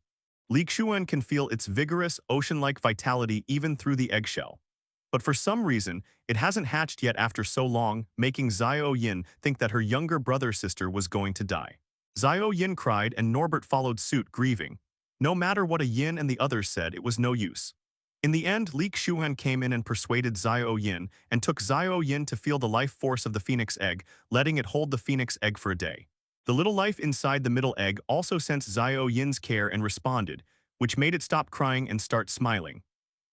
Lee Shuan can feel its vigorous, ocean-like vitality even through the eggshell. But for some reason, it hasn't hatched yet after so long, making Xiao Yin think that her younger brother-sister was going to die. Xiao Yin cried and Norbert followed suit, grieving. No matter what a Yin and the others said, it was no use. In the end, Lee Shuan came in and persuaded Xiao Yin and took Xiao Yin to feel the life force of the phoenix egg, letting it hold the phoenix egg for a day. The little life inside the middle egg also sensed Xiao Yin's care and responded, which made it stop crying and start smiling.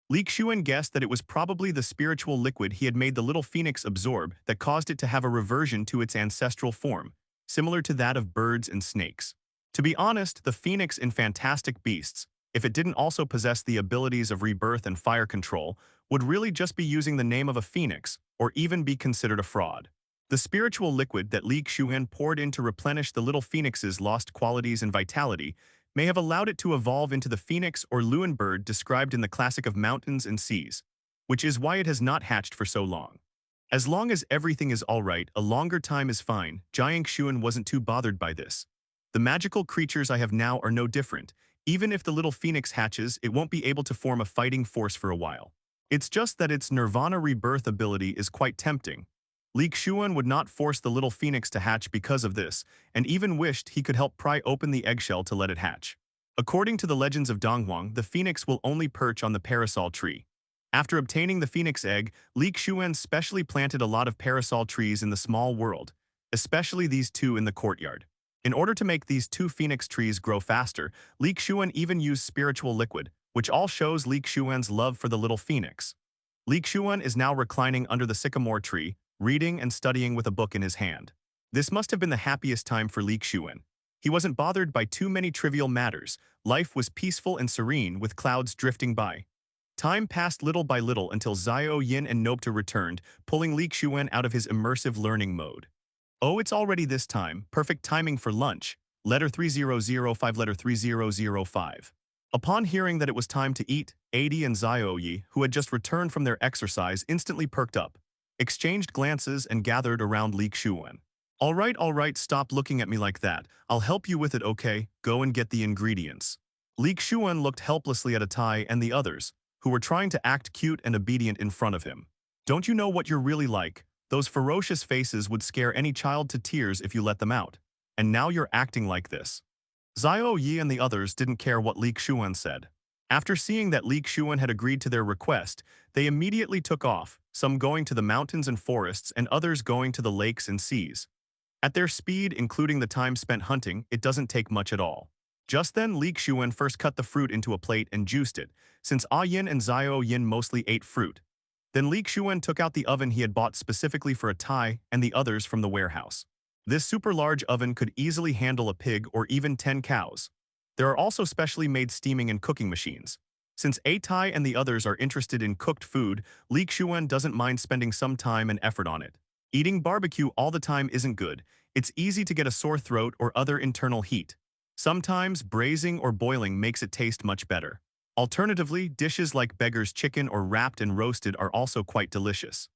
Lee Shuan guessed that it was probably the spiritual liquid he had made the little phoenix absorb that caused it to have a reversion to its ancestral form, similar to that of birds and snakes. To be honest, the phoenix in Fantastic Beasts, if it didn't also possess the abilities of rebirth and fire control, would really just be using the name of a phoenix, or even be considered a fraud. The spiritual liquid that Lee Shuan poured in to replenish the little phoenix's lost qualities and vitality may have allowed it to evolve into the phoenix or Lewin bird described in the classic of Mountains and Seas, which is why it has not hatched for so long. As long as everything is alright, a longer time is fine. Jiang Xuan wasn't too bothered by this. The magical creatures I have now are no different. Even if the little phoenix hatches, it won't be able to form a fighting force for a while. It's just that its Nirvana rebirth ability is quite tempting. Lee Shuan would not force the little phoenix to hatch because of this, and even wished he could help pry open the eggshell to let it hatch. According to the legends of Donghuang, the phoenix will only perch on the parasol tree. After obtaining the phoenix egg, Lee Shuan specially planted a lot of parasol trees in the small world, especially these two in the courtyard. In order to make these two phoenix trees grow faster, Lee Shuan even used spiritual liquid, which all shows Lee Shuan's love for the little phoenix. Lee Shuan is now reclining under the sycamore tree, reading and studying with a book in his hand. This must have been the happiest time for Lee Shuan. He wasn't bothered by too many trivial matters. Life was peaceful and serene with clouds drifting by. Time passed little by little until Xiao Yin and Nopta returned, pulling Lee Shuan out of his immersive learning mode. Oh, it's already this time, perfect timing for lunch. Letter 3005, letter 3005. Upon hearing that it was time to eat, Adi and Xiao Yi, who had just returned from their exercise, instantly perked up, exchanged glances and gathered around Lee Shuan. All right, stop looking at me like that. I'll help you with it, okay? Go and get the ingredients. Lee Shuan looked helplessly at Atai and the others, who were trying to act cute and obedient in front of him. Don't you know what you're really like? Those ferocious faces would scare any child to tears if you let them out. And now you're acting like this. Xiao Yi and the others didn't care what Lee Shuan said. After seeing that Lee Shuan had agreed to their request, they immediately took off, some going to the mountains and forests and others going to the lakes and seas. At their speed, including the time spent hunting, it doesn't take much at all. Just then, Lee Shuan first cut the fruit into a plate and juiced it, since Ah Yin and Xiao Yin mostly ate fruit. Then Lee Shuan took out the oven he had bought specifically for Atai and the others from the warehouse. This super large oven could easily handle a pig or even 10 cows. There are also specially made steaming and cooking machines. Since Atai and the others are interested in cooked food, Lee Shuan doesn't mind spending some time and effort on it. Eating barbecue all the time isn't good. It's easy to get a sore throat or other internal heat. Sometimes braising or boiling makes it taste much better. Alternatively, dishes like beggar's chicken or wrapped and roasted are also quite delicious.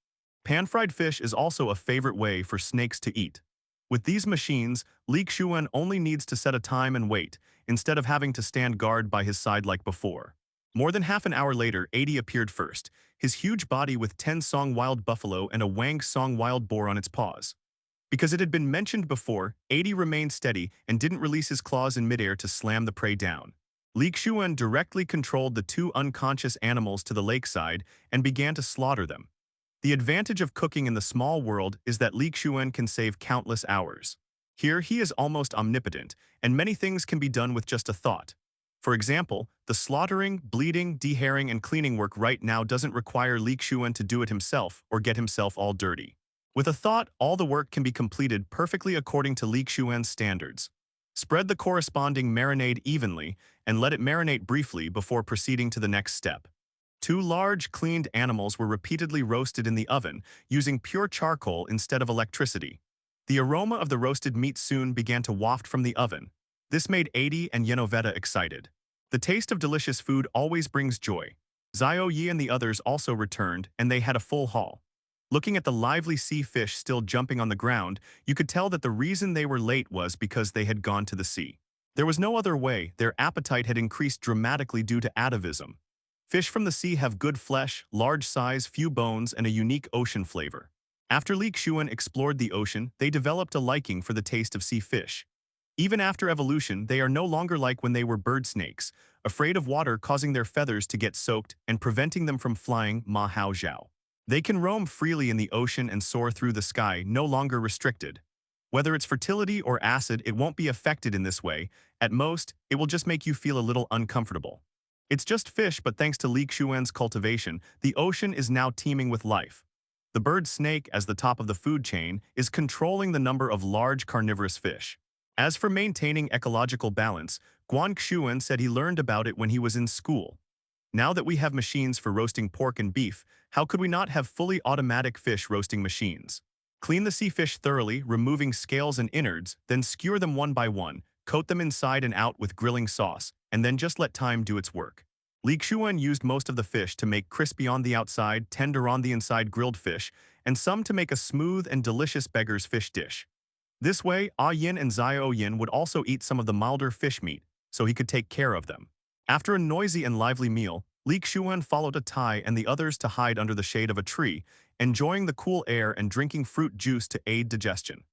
Pan-fried fish is also a favorite way for snakes to eat. With these machines, Lee Shuan only needs to set a time and wait, instead of having to stand guard by his side like before. More than half an hour later, Adi appeared first, his huge body with 10 song wild buffalo and a Wang song wild boar on its paws. Because it had been mentioned before, Adi remained steady and didn't release his claws in midair to slam the prey down. Lee Shuan directly controlled the two unconscious animals to the lakeside and began to slaughter them. The advantage of cooking in the small world is that Lee Shuan can save countless hours. Here he is almost omnipotent, and many things can be done with just a thought. For example, the slaughtering, bleeding, dehairing, and cleaning work right now doesn't require Lee Shuan to do it himself or get himself all dirty. With a thought, all the work can be completed perfectly according to Lee Shuan's standards. Spread the corresponding marinade evenly and let it marinate briefly before proceeding to the next step. 2 large, cleaned animals were repeatedly roasted in the oven using pure charcoal instead of electricity. The aroma of the roasted meat soon began to waft from the oven. This made Adi and Yenovetta excited. The taste of delicious food always brings joy. Xiao Yi and the others also returned, and they had a full haul. Looking at the lively sea fish still jumping on the ground, you could tell that the reason they were late was because they had gone to the sea. There was no other way. Their appetite had increased dramatically due to atavism. Fish from the sea have good flesh, large size, few bones, and a unique ocean flavor. After Lee Shuan explored the ocean, they developed a liking for the taste of sea fish. Even after evolution, they are no longer like when they were bird snakes, afraid of water causing their feathers to get soaked and preventing them from flying ma hao zhao. They can roam freely in the ocean and soar through the sky, no longer restricted. Whether it's fertility or acid, it won't be affected in this way. At most, it will just make you feel a little uncomfortable. It's just fish, but thanks to Lee Shuan's cultivation, the ocean is now teeming with life. The bird snake, as the top of the food chain, is controlling the number of large carnivorous fish. As for maintaining ecological balance, Xuan said he learned about it when he was in school. Now that we have machines for roasting pork and beef, how could we not have fully automatic fish roasting machines? Clean the sea fish thoroughly, removing scales and innards, then skewer them one by one, coat them inside and out with grilling sauce, and then just let time do its work. Lee Shuan used most of the fish to make crispy on the outside, tender on the inside grilled fish, and some to make a smooth and delicious beggar's fish dish. This way, Yin and Yin would also eat some of the milder fish meat, so he could take care of them. After a noisy and lively meal, Lee Shuan followed Tai and the others to hide under the shade of a tree, enjoying the cool air and drinking fruit juice to aid digestion.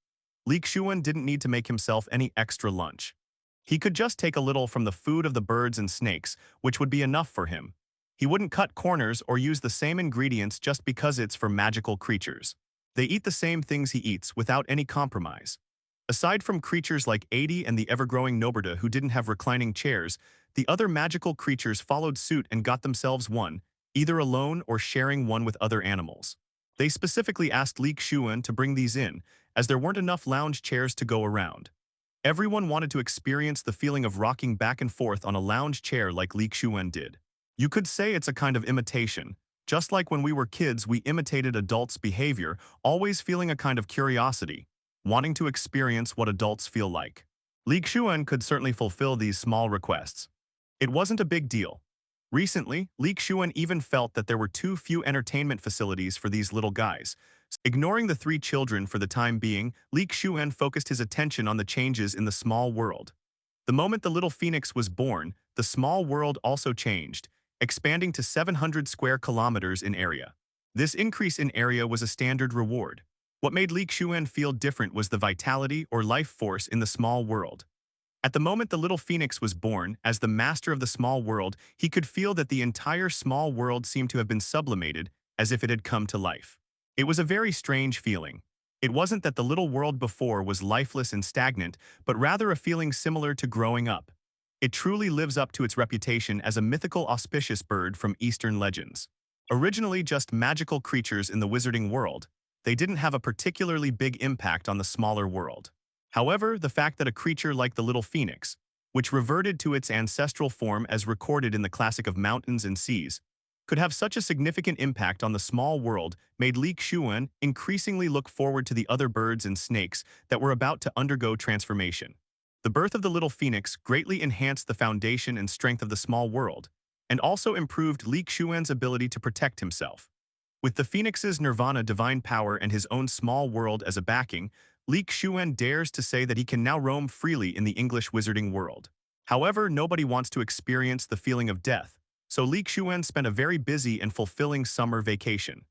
Lee Shuan didn't need to make himself any extra lunch. He could just take a little from the food of the birds and snakes, which would be enough for him. He wouldn't cut corners or use the same ingredients just because it's for magical creatures. They eat the same things he eats without any compromise. Aside from creatures like Adi and the ever-growing Noberta who didn't have reclining chairs, the other magical creatures followed suit and got themselves one, either alone or sharing one with other animals. They specifically asked Lee Shuan to bring these in, as there weren't enough lounge chairs to go around. Everyone wanted to experience the feeling of rocking back and forth on a lounge chair like Lee Shuan did. You could say it's a kind of imitation. Just like when we were kids, we imitated adults' behavior, always feeling a kind of curiosity, wanting to experience what adults feel like. Lee Shuan could certainly fulfill these small requests. It wasn't a big deal. Recently, Lee Shuan even felt that there were too few entertainment facilities for these little guys. Ignoring the three children for the time being, Lee Shuan focused his attention on the changes in the small world. The moment the little phoenix was born, the small world also changed, expanding to 700 square kilometers in area. This increase in area was a standard reward. What made Lee Shuan feel different was the vitality or life force in the small world. At the moment the little phoenix was born, as the master of the small world, he could feel that the entire small world seemed to have been sublimated, as if it had come to life. It was a very strange feeling. It wasn't that the little world before was lifeless and stagnant, but rather a feeling similar to growing up. It truly lives up to its reputation as a mythical auspicious bird from Eastern legends. Originally just magical creatures in the wizarding world, they didn't have a particularly big impact on the smaller world. However, the fact that a creature like the little phoenix, which reverted to its ancestral form as recorded in the classic of mountains and seas, could have such a significant impact on the small world made Lee Shuan increasingly look forward to the other birds and snakes that were about to undergo transformation. The birth of the little phoenix greatly enhanced the foundation and strength of the small world, and also improved Lee Shuan's ability to protect himself. With the phoenix's nirvana divine power and his own small world as a backing, Lee Shuan dares to say that he can now roam freely in the English wizarding world. However, nobody wants to experience the feeling of death, so Lee Shuan spent a very busy and fulfilling summer vacation.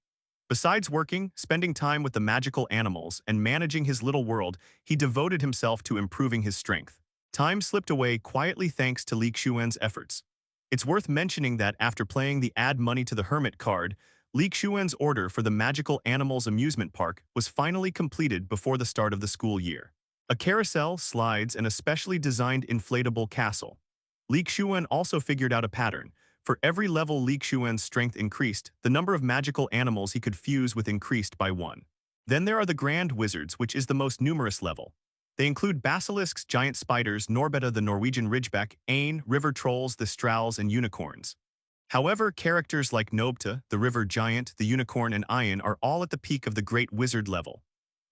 Besides working, spending time with the magical animals, and managing his little world, he devoted himself to improving his strength. Time slipped away quietly thanks to Lee Shuan's efforts. It's worth mentioning that after playing the Add Money to the Hermit card, Lee Shuan's order for the Magical Animals Amusement Park was finally completed before the start of the school year. A carousel, slides, and a specially designed inflatable castle. Lee Shuan also figured out a pattern. For every level Lee Shuan's strength increased, the number of magical animals he could fuse with increased by 1. Then there are the Grand Wizards, which is the most numerous level. They include basilisks, giant spiders, Norbetta the Norwegian Ridgeback, Ain, river trolls, the Strals, and unicorns. However, characters like Noberta, the river giant, the unicorn, and Ian are all at the peak of the Great Wizard level.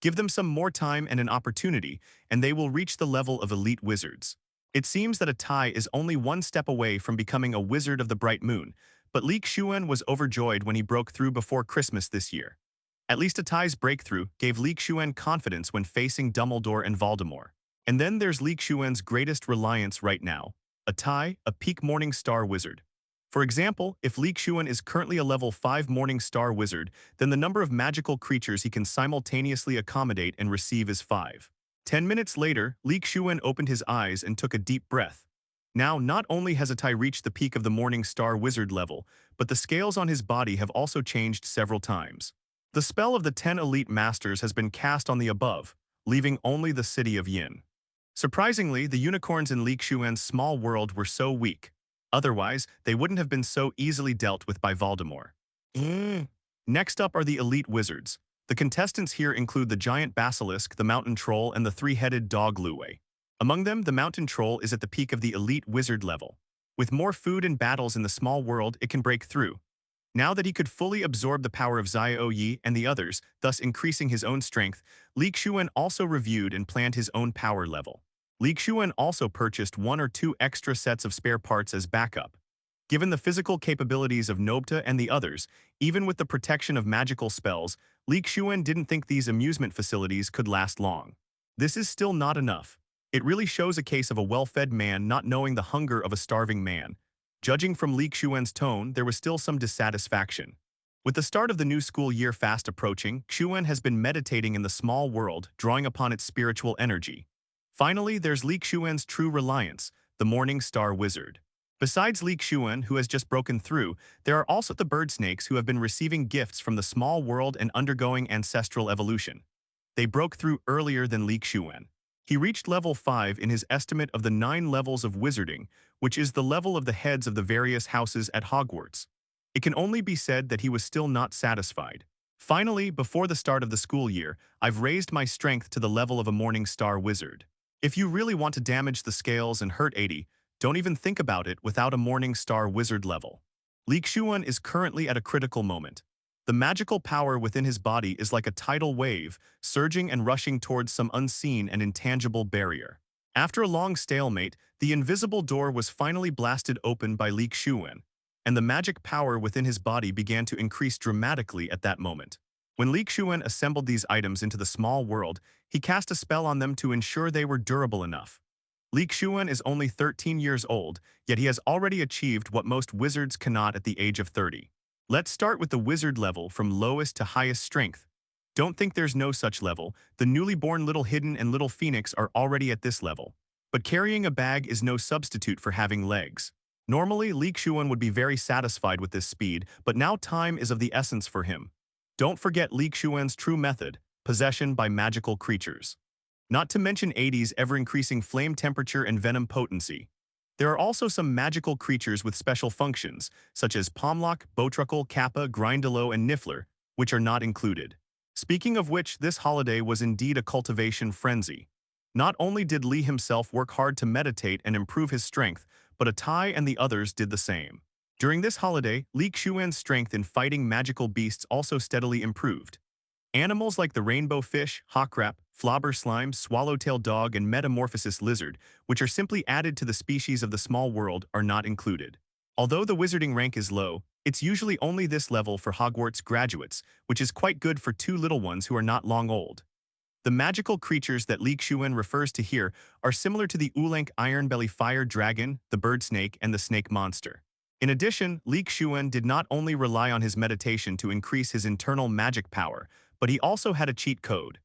Give them some more time and an opportunity, and they will reach the level of elite wizards. It seems that a Tai is only one step away from becoming a wizard of the bright moon, but Lee Shuan was overjoyed when he broke through before Christmas this year. At least a Tai's breakthrough gave Lee Shuan confidence when facing Dumbledore and Voldemort. And then there's Lee Shuan's greatest reliance right now, a Tai, a peak Morning Star wizard. For example, if Lee Shuan is currently a level 5 Morning Star wizard, then the number of magical creatures he can simultaneously accommodate and receive is 5. 10 minutes later, Lee Shuan opened his eyes and took a deep breath. Now, not only has a Tai reached the peak of the Morning Star wizard level, but the scales on his body have also changed several times. The spell of the 10 elite masters has been cast on the above, leaving only the city of Yin. Surprisingly, the unicorns in Lee Shuan's small world were so weak. Otherwise, they wouldn't have been so easily dealt with by Voldemort. Next up are the elite wizards. The contestants here include the giant basilisk, the mountain troll, and the three-headed dog Luwei. Among them, the mountain troll is at the peak of the elite wizard level. With more food and battles in the small world, it can break through. Now that he could fully absorb the power of Yi and the others, thus increasing his own strength, Lee Shuan also reviewed and planned his own power level. Lee Shuan also purchased 1 or 2 extra sets of spare parts as backup. Given the physical capabilities of Noberta and the others, even with the protection of magical spells, Lee Shuan didn't think these amusement facilities could last long. This is still not enough. It really shows a case of a well-fed man not knowing the hunger of a starving man. Judging from Lee Shuan's tone, there was still some dissatisfaction. With the start of the new school year fast approaching, Xuan has been meditating in the small world, drawing upon its spiritual energy. Finally, there's Lee Shuan's true reliance, the Morning Star Wizard. Besides Lee Shuan, who has just broken through, there are also the bird snakes who have been receiving gifts from the small world and undergoing ancestral evolution. They broke through earlier than Lee Shuan. He reached level 5 in his estimate of the 9 levels of wizarding, which is the level of the heads of the various houses at Hogwarts. It can only be said that he was still not satisfied. Finally, before the start of the school year, I've raised my strength to the level of a Morning Star Wizard. If you really want to damage the scales and hurt 80, don't even think about it without a Morning Star Wizard level. Lee Shuan is currently at a critical moment. The magical power within his body is like a tidal wave, surging and rushing towards some unseen and intangible barrier. After a long stalemate, the invisible door was finally blasted open by Lee Shuan, and the magic power within his body began to increase dramatically at that moment. When Lee Shuan assembled these items into the small world, he cast a spell on them to ensure they were durable enough. Lee Shuan is only 13 years old, yet he has already achieved what most wizards cannot at the age of 30. Let's start with the wizard level from lowest to highest strength. Don't think there's no such level. The newly born Little Hidden and Little Phoenix are already at this level. But carrying a bag is no substitute for having legs. Normally, Lee Shuan would be very satisfied with this speed, but now time is of the essence for him. Don't forget Lee Shuan's true method, possession by magical creatures. Not to mention 80's ever-increasing flame temperature and venom potency. There are also some magical creatures with special functions, such as Pomlock, Bowtruckle, Kappa, Grindylow, and Niffler, which are not included. Speaking of which, this holiday was indeed a cultivation frenzy. Not only did Lee himself work hard to meditate and improve his strength, but Atai and the others did the same. During this holiday, Lee Shuan's strength in fighting magical beasts also steadily improved. Animals like the rainbow fish, hawkrap, flobber slime, swallowtail dog, and metamorphosis lizard, which are simply added to the species of the small world, are not included. Although the wizarding rank is low, it's usually only this level for Hogwarts graduates, which is quite good for 2 little ones who are not long old. The magical creatures that Lee Shuan refers to here are similar to the Ulank Ironbelly Fire Dragon, the Bird Snake, and the Snake Monster. In addition, Lee Shuan did not only rely on his meditation to increase his internal magic power, but he also had a cheat code.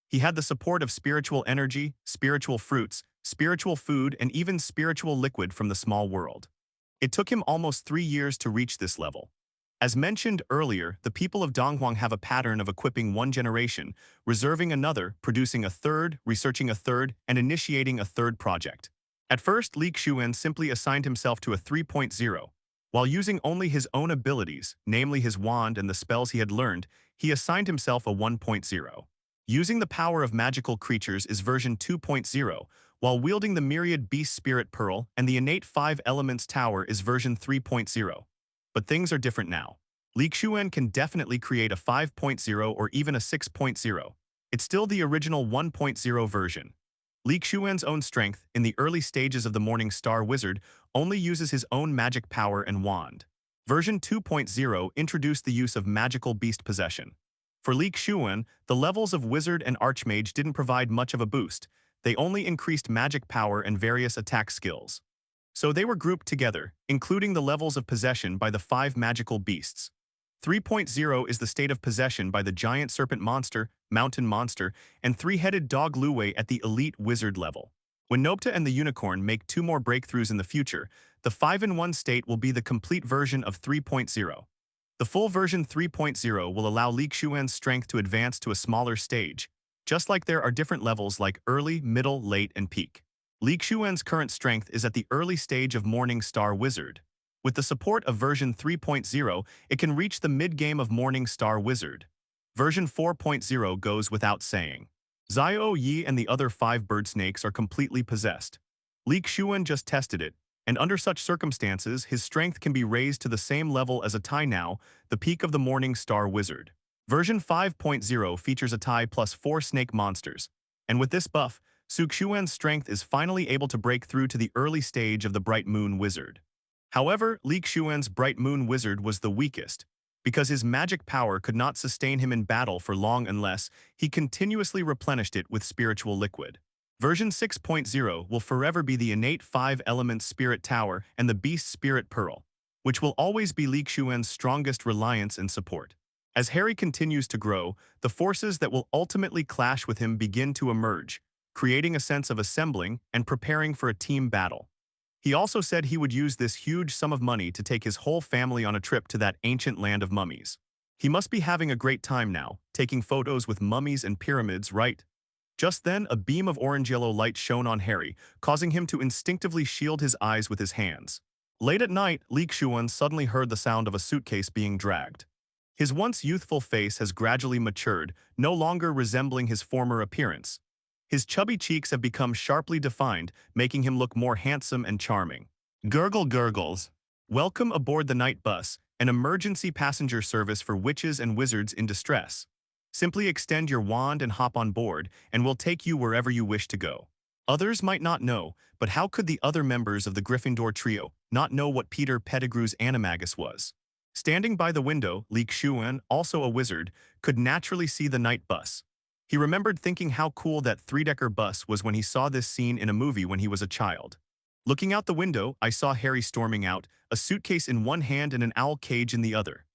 He had the support of spiritual energy, spiritual fruits, spiritual food, and even spiritual liquid from the small world. It took him almost 3 years to reach this level. As mentioned earlier, the people of Donghuang have a pattern of equipping one generation, reserving another, producing a third, researching a third, and initiating a third project. At first, Lee Shuan simply assigned himself to a 3.0. While using only his own abilities, namely his wand and the spells he had learned, he assigned himself a 1.0. Using the power of magical creatures is version 2.0, while wielding the myriad beast spirit pearl and the innate 5 elements tower is version 3.0. But things are different now. Lee Shuan can definitely create a 5.0 or even a 6.0. It's still the original 1.0 version. Lee Shuan's own strength, in the early stages of the Morning Star Wizard, only uses his own magic power and wand. Version 2.0 introduced the use of magical beast possession. For Lee Shuan, the levels of Wizard and Archmage didn't provide much of a boost. They only increased magic power and various attack skills. So they were grouped together, including the levels of possession by the 5 magical beasts. 3.0 is the state of possession by the giant serpent monster, mountain monster, and 3-headed dog Luwei at the elite wizard level. When Nopta and the unicorn make 2 more breakthroughs in the future, the 5-in-1 state will be the complete version of 3.0. The full version 3.0 will allow Lee Shuan's strength to advance to a smaller stage, just like there are different levels like early, middle, late, and peak. Lee Shuan's current strength is at the early stage of Morning Star Wizard. With the support of version 3.0, it can reach the mid-game of Morning Star Wizard. Version 4.0 goes without saying. Xiao Yi and the other 5 bird snakes are completely possessed. Lee Shuan just tested it, and under such circumstances, his strength can be raised to the same level as Atai now, the peak of the Morning Star Wizard. Version 5.0 features Atai plus 4 snake monsters, and with this buff, Xuan's strength is finally able to break through to the early stage of the Bright Moon Wizard. However, Lee Shuan's Bright Moon Wizard was the weakest. because his magic power could not sustain him in battle for long unless he continuously replenished it with spiritual liquid. Version 6.0 will forever be the innate 5-element Spirit Tower and the Beast Spirit Pearl, which will always be Lee Shuan's strongest reliance and support. As Harry continues to grow, the forces that will ultimately clash with him begin to emerge, creating a sense of assembling and preparing for a team battle. He also said he would use this huge sum of money to take his whole family on a trip to that ancient land of mummies. He must be having a great time now, taking photos with mummies and pyramids, right? Just then, a beam of orange-yellow light shone on Harry, causing him to instinctively shield his eyes with his hands. Late at night, Lee Shuan suddenly heard the sound of a suitcase being dragged. His once youthful face has gradually matured, no longer resembling his former appearance. His chubby cheeks have become sharply defined, making him look more handsome and charming. Gurgle gurgles. Welcome aboard the night bus, an emergency passenger service for witches and wizards in distress. Simply extend your wand and hop on board, and we'll take you wherever you wish to go. Others might not know, but how could the other members of the Gryffindor trio not know what Peter Pettigrew's animagus was? Standing by the window, Lee Shuan, also a wizard, could naturally see the night bus. He remembered thinking how cool that three-decker bus was when he saw this scene in a movie when he was a child. Looking out the window, I saw Harry storming out, a suitcase in one hand and an owl cage in the other.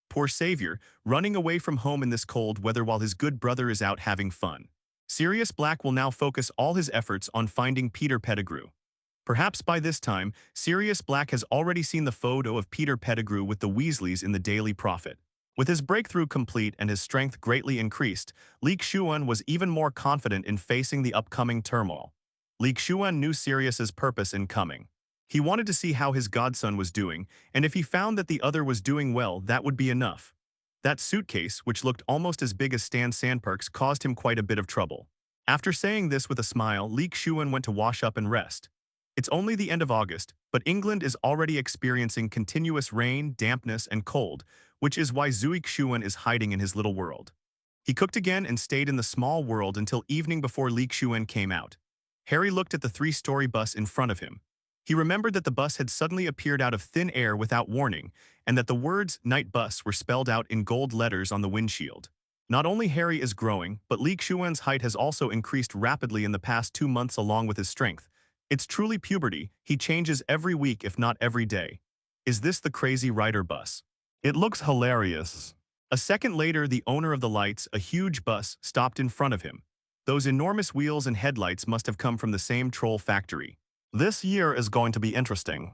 Poor savior, running away from home in this cold weather while his good brother is out having fun. Sirius Black will now focus all his efforts on finding Peter Pettigrew. Perhaps by this time, Sirius Black has already seen the photo of Peter Pettigrew with the Weasleys in the Daily Prophet. With his breakthrough complete and his strength greatly increased, Lee Shuan was even more confident in facing the upcoming turmoil. Lee Shuan knew Sirius's purpose in coming. He wanted to see how his godson was doing, and if he found that the other was doing well, that would be enough. That suitcase, which looked almost as big as Stan Sandperk's, caused him quite a bit of trouble. After saying this with a smile, Lee Shuan went to wash up and rest. It's only the end of August, but England is already experiencing continuous rain, dampness, and cold, which is why Xuan is hiding in his little world. He cooked again and stayed in the small world until evening before Lee Shuan came out. Harry looked at the three-story bus in front of him. He remembered that the bus had suddenly appeared out of thin air without warning, and that the words "Night Bus" were spelled out in gold letters on the windshield. Not only Harry is growing, but Lee Shuan's height has also increased rapidly in the past 2 months along with his strength. It's truly puberty. He changes every week if not every day. Is this the crazy rider bus? It looks hilarious. A second later, the owner of the lights, a huge bus, stopped in front of him. Those enormous wheels and headlights must have come from the same troll factory. This year is going to be interesting.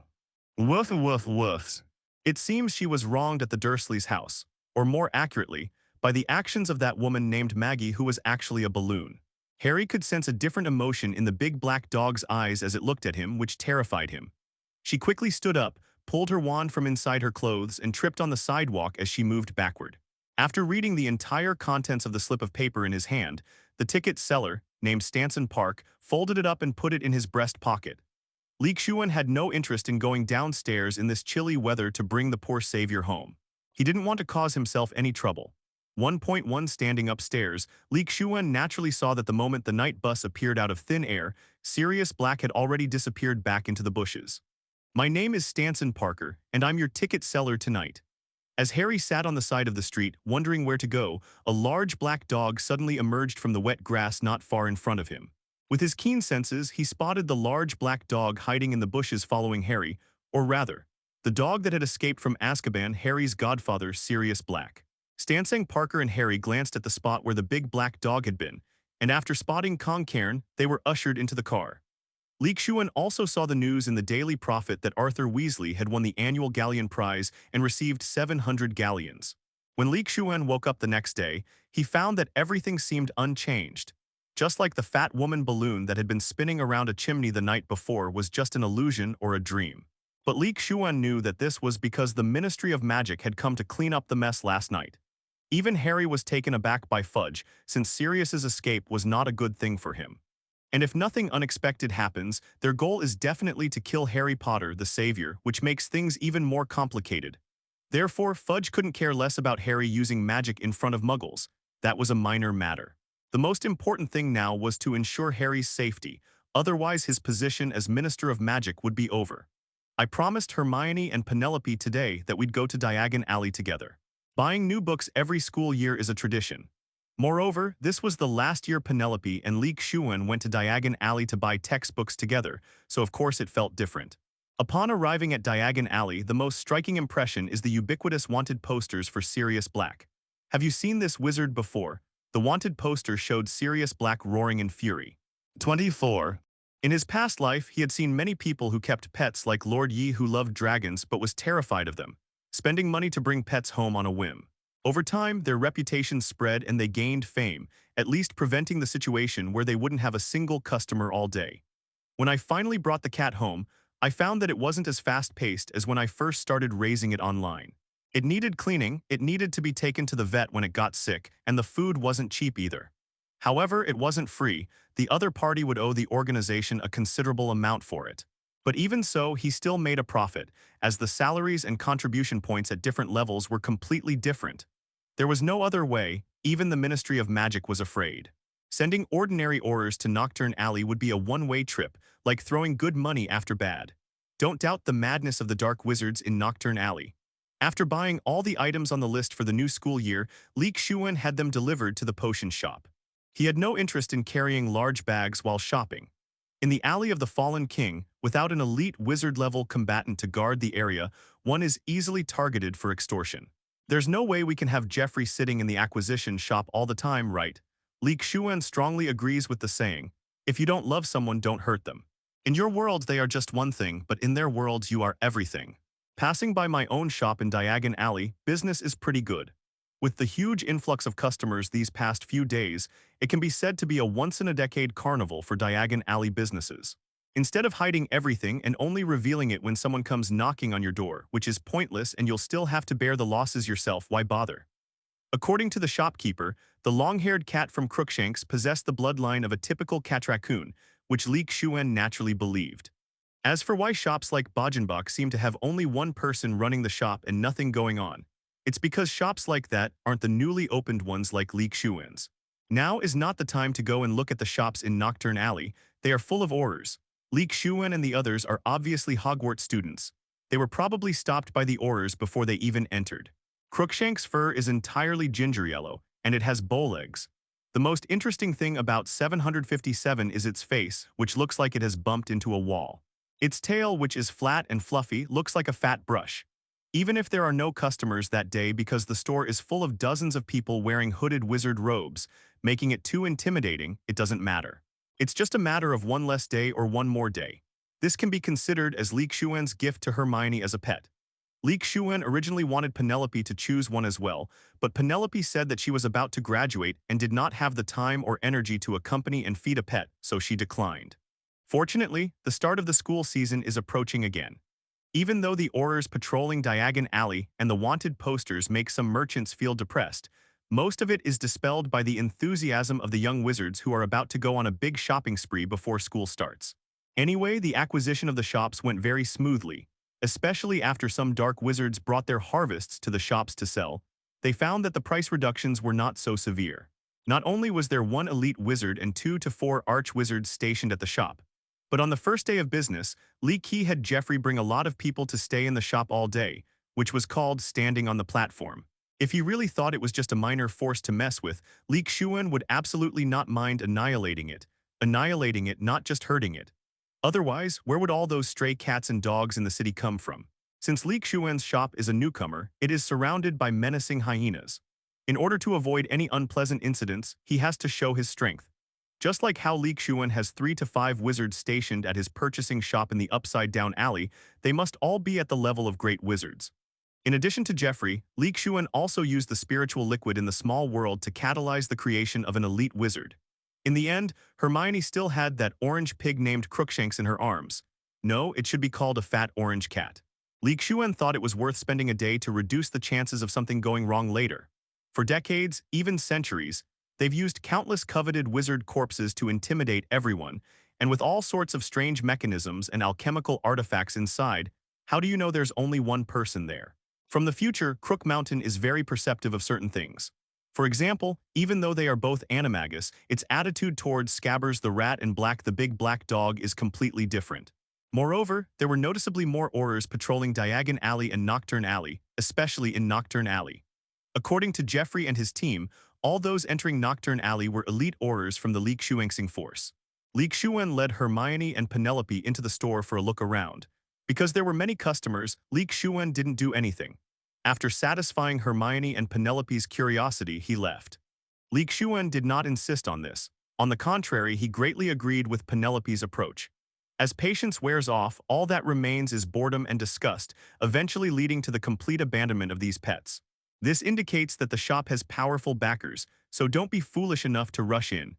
Woof woof woofs. It seems she was wronged at the Dursleys' house, or more accurately, by the actions of that woman named Maggie who was actually a balloon. Harry could sense a different emotion in the big black dog's eyes as it looked at him, which terrified him. She quickly stood up, pulled her wand from inside her clothes, and tripped on the sidewalk as she moved backward. After reading the entire contents of the slip of paper in his hand, the ticket seller, named Stanson Park, folded it up and put it in his breast pocket. Lee Shuan had no interest in going downstairs in this chilly weather to bring the poor savior home. He didn't want to cause himself any trouble. 1.1 Standing upstairs, Lee Shuan naturally saw that the moment the night bus appeared out of thin air, Sirius Black had already disappeared back into the bushes. My name is Stanson Parker, and I'm your ticket seller tonight. As Harry sat on the side of the street, wondering where to go, a large black dog suddenly emerged from the wet grass not far in front of him. With his keen senses, he spotted the large black dog hiding in the bushes following Harry, or rather, the dog that had escaped from Azkaban, Harry's godfather, Sirius Black. Stanson Parker and Harry glanced at the spot where the big black dog had been, and after spotting Cairn, they were ushered into the car. Lee Shuan also saw the news in the Daily Prophet that Arthur Weasley had won the annual Galleon Prize and received 700 galleons. When Lee Shuan woke up the next day, he found that everything seemed unchanged. Just like the fat woman balloon that had been spinning around a chimney the night before was just an illusion or a dream. But Lee Shuan knew that this was because the Ministry of Magic had come to clean up the mess last night. Even Harry was taken aback by Fudge, since Sirius's escape was not a good thing for him. And if nothing unexpected happens, their goal is definitely to kill Harry Potter, the Savior, which makes things even more complicated. Therefore, Fudge couldn't care less about Harry using magic in front of Muggles. That was a minor matter. The most important thing now was to ensure Harry's safety, otherwise his position as Minister of Magic would be over. I promised Hermione and Penelope today that we'd go to Diagon Alley together. Buying new books every school year is a tradition. Moreover, this was the last year Penelope and Lee Shuan went to Diagon Alley to buy textbooks together, so of course it felt different. Upon arriving at Diagon Alley, the most striking impression is the ubiquitous wanted posters for Sirius Black. Have you seen this wizard before? The wanted poster showed Sirius Black roaring in fury. 24. In his past life, he had seen many people who kept pets like Lord Yi who loved dragons but was terrified of them, spending money to bring pets home on a whim. Over time, their reputations spread and they gained fame, at least preventing the situation where they wouldn't have a single customer all day. When I finally brought the cat home, I found that it wasn't as fast-paced as when I first started raising it online. It needed cleaning, it needed to be taken to the vet when it got sick, and the food wasn't cheap either. However, it wasn't free. The other party would owe the organization a considerable amount for it. But even so, he still made a profit, as the salaries and contribution points at different levels were completely different. There was no other way, even the Ministry of Magic was afraid. Sending ordinary orders to Nocturn Alley would be a one-way trip, like throwing good money after bad. Don't doubt the madness of the dark wizards in Nocturn Alley. After buying all the items on the list for the new school year, Lee Shuan had them delivered to the potion shop. He had no interest in carrying large bags while shopping. In the Alley of the Fallen King, without an elite wizard-level combatant to guard the area, one is easily targeted for extortion. There's no way we can have Jeffrey sitting in the acquisition shop all the time, right? Lee Shuan strongly agrees with the saying, if you don't love someone, don't hurt them. In your world, they are just one thing, but in their worlds, you are everything. Passing by my own shop in Diagon Alley, business is pretty good. With the huge influx of customers these past few days, it can be said to be a once-in-a-decade carnival for Diagon Alley businesses. Instead of hiding everything and only revealing it when someone comes knocking on your door, which is pointless and you'll still have to bear the losses yourself, why bother? According to the shopkeeper, the long-haired cat from Crookshanks possessed the bloodline of a typical cat raccoon, which Lee Shuan naturally believed. As for why shops like Bogenbach seem to have only one person running the shop and nothing going on, it's because shops like that aren't the newly opened ones like Lee Shuan's. Now is not the time to go and look at the shops in Nocturn Alley, they are full of orders. Lee Shuan and the others are obviously Hogwarts students. They were probably stopped by the orders before they even entered. Crookshank's fur is entirely ginger yellow, and it has bow legs. The most interesting thing about 757 is its face, which looks like it has bumped into a wall. Its tail, which is flat and fluffy, looks like a fat brush. Even if there are no customers that day because the store is full of dozens of people wearing hooded wizard robes, making it too intimidating, it doesn't matter. It's just a matter of one less day or one more day. This can be considered as Lee Shuan's gift to Hermione as a pet. Lee Shuan originally wanted Penelope to choose one as well, but Penelope said that she was about to graduate and did not have the time or energy to accompany and feed a pet, so she declined. Fortunately, the start of the school season is approaching again. Even though the orders patrolling Diagon Alley and the wanted posters make some merchants feel depressed, most of it is dispelled by the enthusiasm of the young wizards who are about to go on a big shopping spree before school starts. Anyway, the acquisition of the shops went very smoothly, especially after some dark wizards brought their harvests to the shops to sell. They found that the price reductions were not so severe. Not only was there one elite wizard and 2 to 4 arch-wizards stationed at the shop, but on the first day of business, Lee Key had Jeffrey bring a lot of people to stay in the shop all day, which was called standing on the platform. If he really thought it was just a minor force to mess with, Lee Shuan would absolutely not mind annihilating it, not just hurting it. Otherwise, where would all those stray cats and dogs in the city come from? Since Lee Shuan's shop is a newcomer, it is surrounded by menacing hyenas. In order to avoid any unpleasant incidents, he has to show his strength. Just like how Lee Shuan has 3 to 5 wizards stationed at his purchasing shop in the upside-down alley, they must all be at the level of great wizards. In addition to Jeffrey, Lee Shuan also used the spiritual liquid in the small world to catalyze the creation of an elite wizard. In the end, Hermione still had that orange pig named Crookshanks in her arms. No, it should be called a fat orange cat. Lee Shuan thought it was worth spending a day to reduce the chances of something going wrong later. For decades, even centuries, they've used countless coveted wizard corpses to intimidate everyone, and with all sorts of strange mechanisms and alchemical artifacts inside, how do you know there's only one person there? From the future, Crook Mountain is very perceptive of certain things. For example, even though they are both animagus, its attitude towards Scabbers the rat and Black the big black dog is completely different. Moreover, there were noticeably more orders patrolling Diagon Alley and Nocturn Alley, especially in Nocturn Alley. According to Jeffrey and his team, all those entering Nocturn Alley were elite Aurors from the Lee force. Lee Shuan led Hermione and Penelope into the store for a look around. Because there were many customers, Lee Shuan didn't do anything. After satisfying Hermione and Penelope's curiosity, he left. Lee Shuan did not insist on this. On the contrary, he greatly agreed with Penelope's approach. As patience wears off, all that remains is boredom and disgust, eventually leading to the complete abandonment of these pets. This indicates that the shop has powerful backers, so don't be foolish enough to rush in.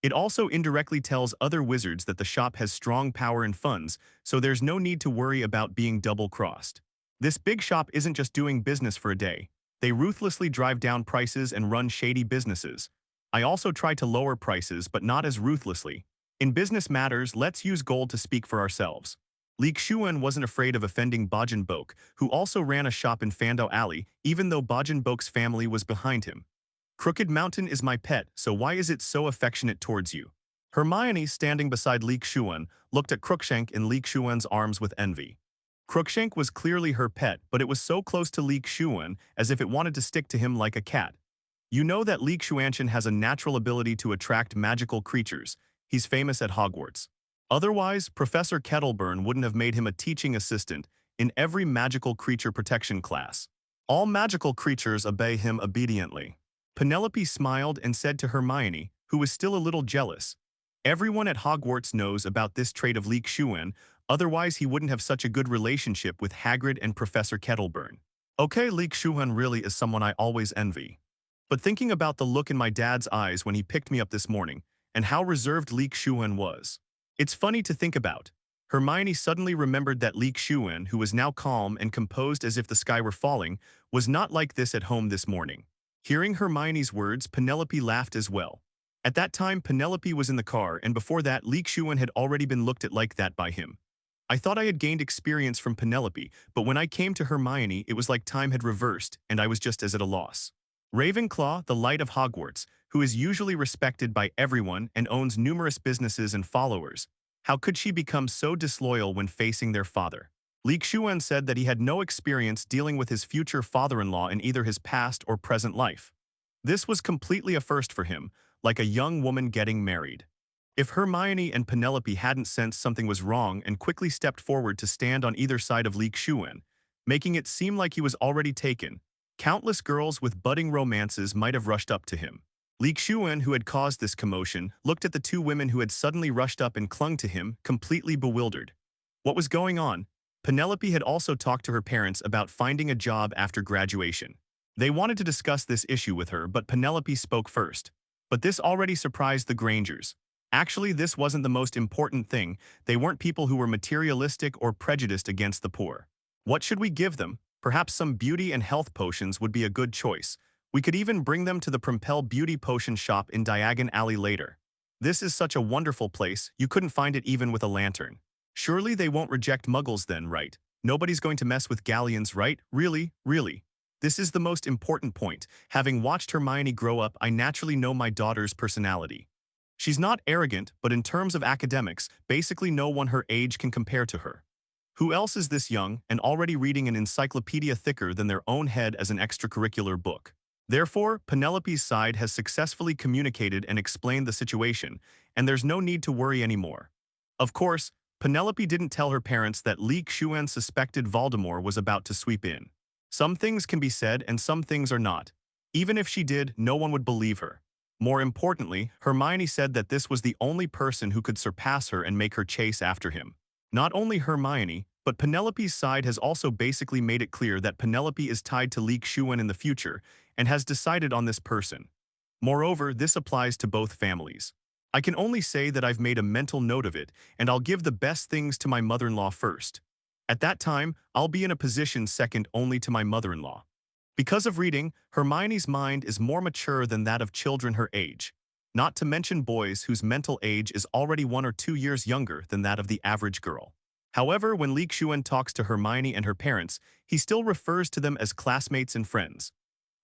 It also indirectly tells other wizards that the shop has strong power and funds, so there's no need to worry about being double-crossed. This big shop isn't just doing business for a day. They ruthlessly drive down prices and run shady businesses. I also try to lower prices, but not as ruthlessly. In business matters, let's use gold to speak for ourselves. Lee Shuan wasn't afraid of offending Bajin Bok, who also ran a shop in Fando Alley, even though Bajin Bok's family was behind him. Crooked Mountain is my pet, so why is it so affectionate towards you? Hermione, standing beside Lee Shuan, looked at Crookshank in Lee Shuan's arms with envy. Crookshank was clearly her pet, but it was so close to Lee Shuan as if it wanted to stick to him like a cat. You know that Lee Shuanshan has a natural ability to attract magical creatures. He's famous at Hogwarts. Otherwise, Professor Kettleburn wouldn't have made him a teaching assistant in every magical creature protection class. All magical creatures obey him obediently. Penelope smiled and said to Hermione, who was still a little jealous, "Everyone at Hogwarts knows about this trait of Lee Shuan, otherwise he wouldn't have such a good relationship with Hagrid and Professor Kettleburn." Okay, Lee Shuan really is someone I always envy. But thinking about the look in my dad's eyes when he picked me up this morning, and how reserved Lee Shuan was. It's funny to think about. Hermione suddenly remembered that Lee Shuan, who was now calm and composed as if the sky were falling, was not like this at home this morning. Hearing Hermione's words, Penelope laughed as well. At that time, Penelope was in the car, and before that, Lee Shuan had already been looked at like that by him. I thought I had gained experience from Penelope, but when I came to Hermione, it was like time had reversed, and I was just as at a loss. Ravenclaw, the Light of Hogwarts, who is usually respected by everyone and owns numerous businesses and followers, how could she become so disloyal when facing their father? Lee Shuan said that he had no experience dealing with his future father-in-law in either his past or present life. This was completely a first for him, like a young woman getting married. If Hermione and Penelope hadn't sensed something was wrong and quickly stepped forward to stand on either side of Lee Shuan, making it seem like he was already taken, countless girls with budding romances might have rushed up to him. Lee Shuan, who had caused this commotion, looked at the two women who had suddenly rushed up and clung to him, completely bewildered. What was going on? Penelope had also talked to her parents about finding a job after graduation. They wanted to discuss this issue with her, but Penelope spoke first. But this already surprised the Grangers. Actually, this wasn't the most important thing. They weren't people who were materialistic or prejudiced against the poor. What should we give them? Perhaps some beauty and health potions would be a good choice. We could even bring them to the Primpel Beauty Potion shop in Diagon Alley later. This is such a wonderful place, you couldn't find it even with a lantern. Surely they won't reject muggles then, right? Nobody's going to mess with galleons, right? Really? Really? This is the most important point. Having watched Hermione grow up, I naturally know my daughter's personality. She's not arrogant, but in terms of academics, basically no one her age can compare to her. Who else is this young and already reading an encyclopedia thicker than their own head as an extracurricular book? Therefore, Penelope's side has successfully communicated and explained the situation, and there's no need to worry anymore. Of course, Penelope didn't tell her parents that Lee Shuan suspected Voldemort was about to sweep in. Some things can be said and some things are not. Even if she did, no one would believe her. More importantly, Hermione said that this was the only person who could surpass her and make her chase after him. Not only Hermione, but Penelope's side has also basically made it clear that Penelope is tied to Lee Shuan in the future and has decided on this person. Moreover, this applies to both families. I can only say that I've made a mental note of it, and I'll give the best things to my mother-in-law first. At that time, I'll be in a position second only to my mother-in-law. Because of reading, Hermione's mind is more mature than that of children her age, not to mention boys whose mental age is already 1 or 2 years younger than that of the average girl. However, when Lee Shuan talks to Hermione and her parents, he still refers to them as classmates and friends.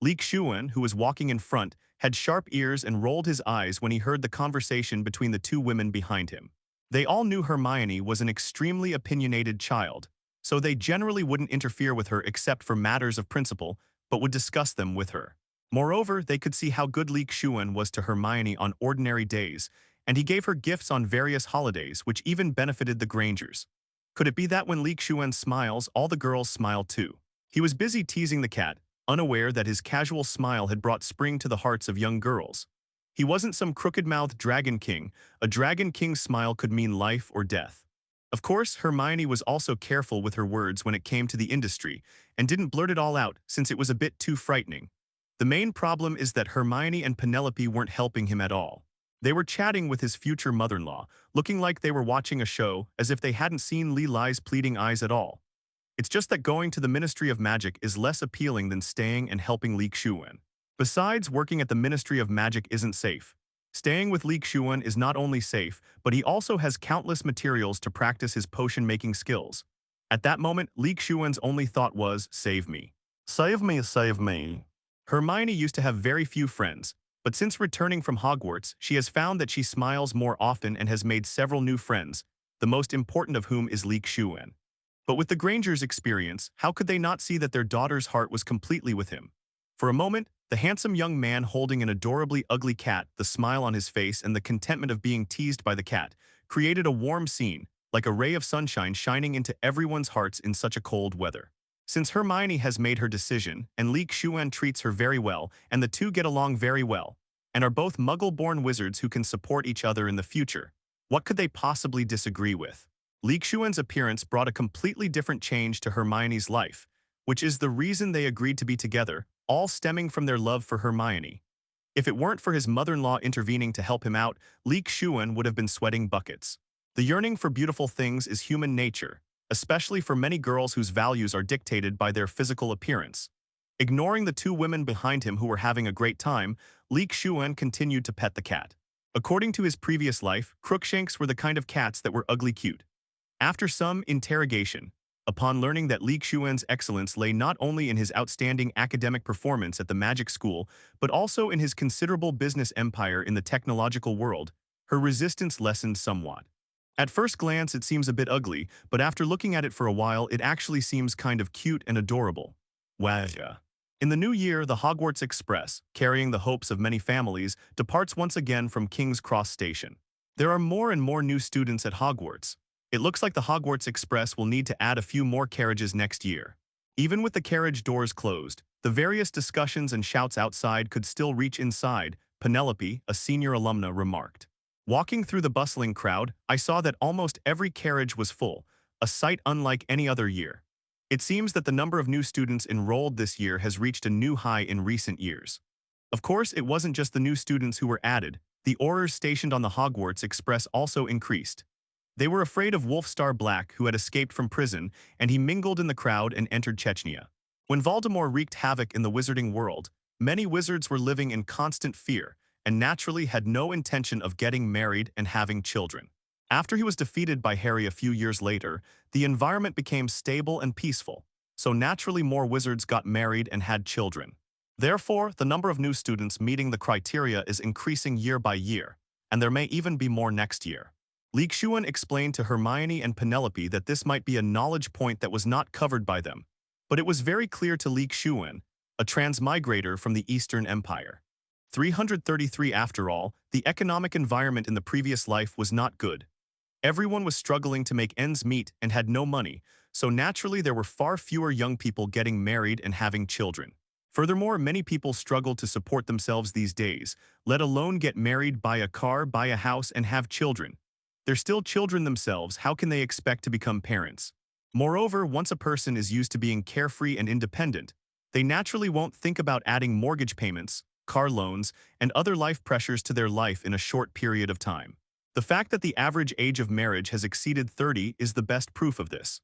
Lee Shuan, who was walking in front, had sharp ears and rolled his eyes when he heard the conversation between the two women behind him. They all knew Hermione was an extremely opinionated child, so they generally wouldn't interfere with her except for matters of principle, but would discuss them with her. Moreover, they could see how good Lee Shuan was to Hermione on ordinary days, and he gave her gifts on various holidays which even benefited the Grangers. Could it be that when Lee Shuan smiles, all the girls smile too? He was busy teasing the cat, unaware that his casual smile had brought spring to the hearts of young girls. He wasn't some crooked-mouthed dragon king. A dragon king's smile could mean life or death. Of course, Hermione was also careful with her words when it came to the industry, and didn't blurt it all out since it was a bit too frightening. The main problem is that Hermione and Penelope weren't helping him at all. They were chatting with his future mother-in-law, looking like they were watching a show, as if they hadn't seen Li's pleading eyes at all. It's just that going to the Ministry of Magic is less appealing than staying and helping Lee Shuan. Besides, working at the Ministry of Magic isn't safe. Staying with Lee Shuan is not only safe, but he also has countless materials to practice his potion-making skills. At that moment, Lee Shuan's only thought was, save me. Save me, save me. Hermione used to have very few friends, but since returning from Hogwarts, she has found that she smiles more often and has made several new friends, the most important of whom is Lee Shuan. But with the Grangers' experience, how could they not see that their daughter's heart was completely with him? For a moment, the handsome young man holding an adorably ugly cat, the smile on his face and the contentment of being teased by the cat, created a warm scene, like a ray of sunshine shining into everyone's hearts in such a cold weather. Since Hermione has made her decision, and Lee Shuan treats her very well, and the two get along very well, and are both Muggle-born wizards who can support each other in the future, what could they possibly disagree with? Lee Shuan's appearance brought a completely different change to Hermione's life, which is the reason they agreed to be together, all stemming from their love for Hermione. If it weren't for his mother-in-law intervening to help him out, Lee Shuan would have been sweating buckets. The yearning for beautiful things is human nature, especially for many girls whose values are dictated by their physical appearance. Ignoring the two women behind him who were having a great time, Lee Shuan continued to pet the cat. According to his previous life, Crookshanks were the kind of cats that were ugly cute. After some interrogation, upon learning that Lee Shuan's excellence lay not only in his outstanding academic performance at the magic school, but also in his considerable business empire in the technological world, her resistance lessened somewhat. At first glance it seems a bit ugly, but after looking at it for a while it actually seems kind of cute and adorable. Wow. In the new year, the Hogwarts Express, carrying the hopes of many families, departs once again from King's Cross Station. There are more and more new students at Hogwarts. It looks like the Hogwarts Express will need to add a few more carriages next year. Even with the carriage doors closed, the various discussions and shouts outside could still reach inside, Penelope, a senior alumna, remarked. Walking through the bustling crowd, I saw that almost every carriage was full, a sight unlike any other year. It seems that the number of new students enrolled this year has reached a new high in recent years. Of course, it wasn't just the new students who were added. The Aurors stationed on the Hogwarts Express also increased. They were afraid of Wolfstar Black, who had escaped from prison, and he mingled in the crowd and entered Chechnya. When Voldemort wreaked havoc in the wizarding world, many wizards were living in constant fear, and naturally had no intention of getting married and having children. After he was defeated by Harry a few years later, the environment became stable and peaceful, so naturally more wizards got married and had children. Therefore, the number of new students meeting the criteria is increasing year by year, and there may even be more next year. Lee Shuan explained to Hermione and Penelope that this might be a knowledge point that was not covered by them, but it was very clear to Lee Shuan, a transmigrator from the Eastern Empire. 333 after all, the economic environment in the previous life was not good. Everyone was struggling to make ends meet and had no money, so naturally there were far fewer young people getting married and having children. Furthermore, many people struggle to support themselves these days, let alone get married, buy a car, buy a house, and have children. They're still children themselves, how can they expect to become parents? Moreover, once a person is used to being carefree and independent, they naturally won't think about adding mortgage payments, car loans, and other life pressures to their life in a short period of time. The fact that the average age of marriage has exceeded 30 is the best proof of this.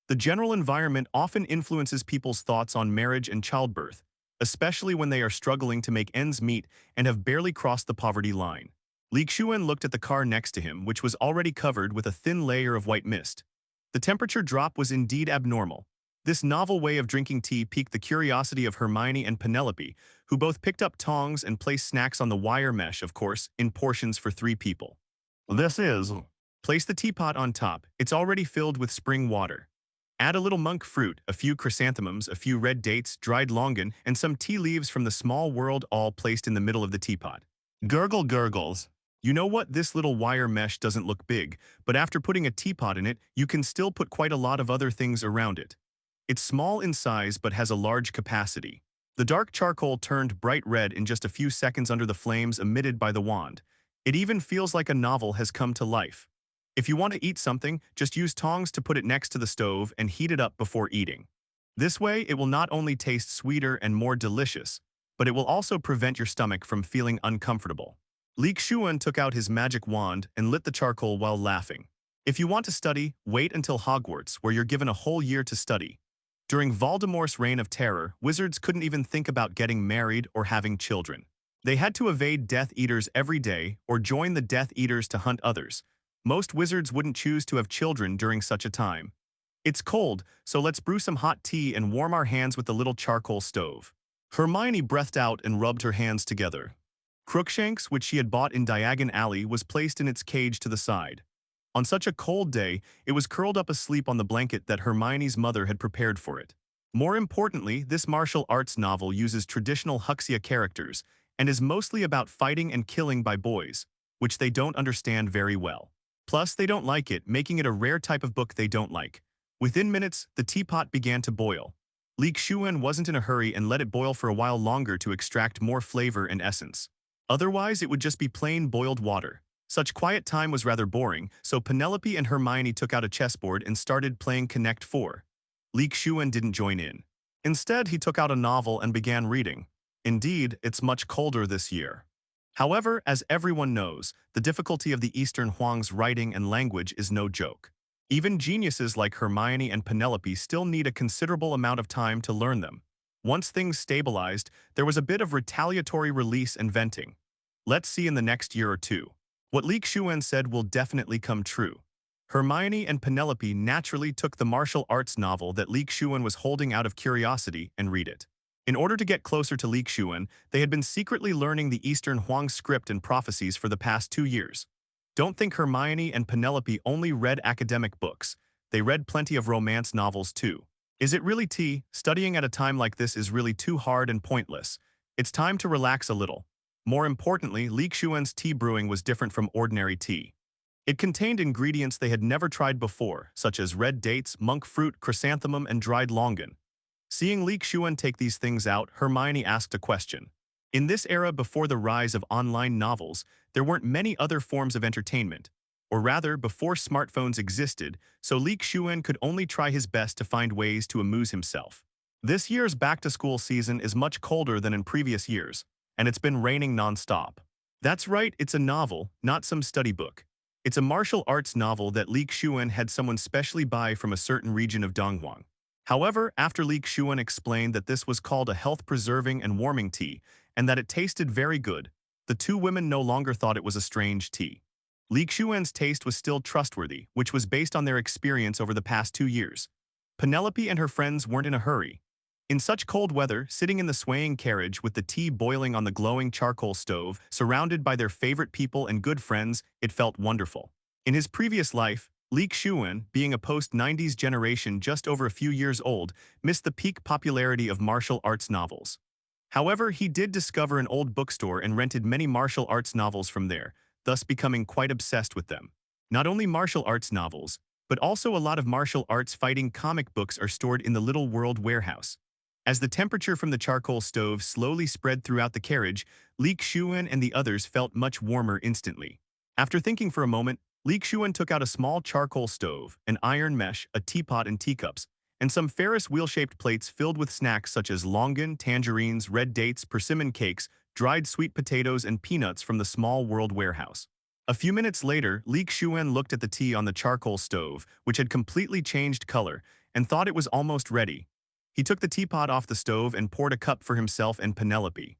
The general environment often influences people's thoughts on marriage and childbirth, especially when they are struggling to make ends meet and have barely crossed the poverty line. Lee Shuan looked at the car next to him, which was already covered with a thin layer of white mist. The temperature drop was indeed abnormal. This novel way of drinking tea piqued the curiosity of Hermione and Penelope, who both picked up tongs and placed snacks on the wire mesh, of course, in portions for 3 people. This is... Place the teapot on top. It's already filled with spring water. Add a little monk fruit, a few chrysanthemums, a few red dates, dried longan, and some tea leaves from the small world, all placed in the middle of the teapot. Gurgle gurgles. You know what? This little wire mesh doesn't look big, but after putting a teapot in it, you can still put quite a lot of other things around it. It's small in size but has a large capacity. The dark charcoal turned bright red in just a few seconds under the flames emitted by the wand. It even feels like a novel has come to life. If you want to eat something, just use tongs to put it next to the stove and heat it up before eating. This way, it will not only taste sweeter and more delicious, but it will also prevent your stomach from feeling uncomfortable. Lee Shuan took out his magic wand and lit the charcoal while laughing. If you want to study, wait until Hogwarts, where you're given a whole year to study. During Voldemort's reign of terror, wizards couldn't even think about getting married or having children. They had to evade Death Eaters every day or join the Death Eaters to hunt others. Most wizards wouldn't choose to have children during such a time. It's cold, so let's brew some hot tea and warm our hands with the little charcoal stove. Hermione breathed out and rubbed her hands together. Crookshanks, which she had bought in Diagon Alley, was placed in its cage to the side. On such a cold day, it was curled up asleep on the blanket that Hermione's mother had prepared for it. More importantly, this martial arts novel uses traditional Huxia characters and is mostly about fighting and killing by boys, which they don't understand very well. Plus, they don't like it, making it a rare type of book they don't like. Within minutes, the teapot began to boil. Lee Shuan wasn't in a hurry and let it boil for a while longer to extract more flavor and essence. Otherwise, it would just be plain boiled water. Such quiet time was rather boring, so Penelope and Hermione took out a chessboard and started playing Connect 4. Lee Shuan didn't join in. Instead, he took out a novel and began reading. Indeed, it's much colder this year. However, as everyone knows, the difficulty of the Eastern Huang's writing and language is no joke. Even geniuses like Hermione and Penelope still need a considerable amount of time to learn them. Once things stabilized, there was a bit of retaliatory release and venting. Let's see in the next year or two. What Lee Shuan said will definitely come true. Hermione and Penelope naturally took the martial arts novel that Lee Shuan was holding out of curiosity and read it. In order to get closer to Lee Shuan, they had been secretly learning the Eastern Huang script and prophecies for the past 2 years. Don't think Hermione and Penelope only read academic books. They read plenty of romance novels too. Is it really tea? Studying at a time like this is really too hard and pointless. It's time to relax a little. More importantly, Lee Shuan's tea brewing was different from ordinary tea. It contained ingredients they had never tried before, such as red dates, monk fruit, chrysanthemum, and dried longan. Seeing Lee Shuan take these things out, Hermione asked a question. In this era before the rise of online novels, there weren't many other forms of entertainment. Or rather, before smartphones existed, so Lee Shuan could only try his best to find ways to amuse himself. This year's back-to-school season is much colder than in previous years, and it's been raining non-stop. That's right, it's a novel, not some study book. It's a martial arts novel that Lee Shuan had someone specially buy from a certain region of Donghuang. However, after Lee Shuan explained that this was called a health-preserving and warming tea, and that it tasted very good, the two women no longer thought it was a strange tea. Lee Shuan's taste was still trustworthy, which was based on their experience over the past 2 years. Penelope and her friends weren't in a hurry. In such cold weather, sitting in the swaying carriage with the tea boiling on the glowing charcoal stove, surrounded by their favorite people and good friends, it felt wonderful. In his previous life, Lee Shuan, being a post-90s generation just over a few years old, missed the peak popularity of martial arts novels. However, he did discover an old bookstore and rented many martial arts novels from there, thus becoming quite obsessed with them. Not only martial arts novels, but also a lot of martial arts fighting comic books are stored in the Little World warehouse. As the temperature from the charcoal stove slowly spread throughout the carriage, Lee Shuan and the others felt much warmer instantly. After thinking for a moment, Lee Shuan took out a small charcoal stove, an iron mesh, a teapot and teacups, and some Ferris wheel-shaped plates filled with snacks such as longan, tangerines, red dates, persimmon cakes, dried sweet potatoes, and peanuts from the Small World warehouse. A few minutes later, Lee Shuan looked at the tea on the charcoal stove, which had completely changed color, and thought it was almost ready. He took the teapot off the stove and poured a cup for himself and Penelope.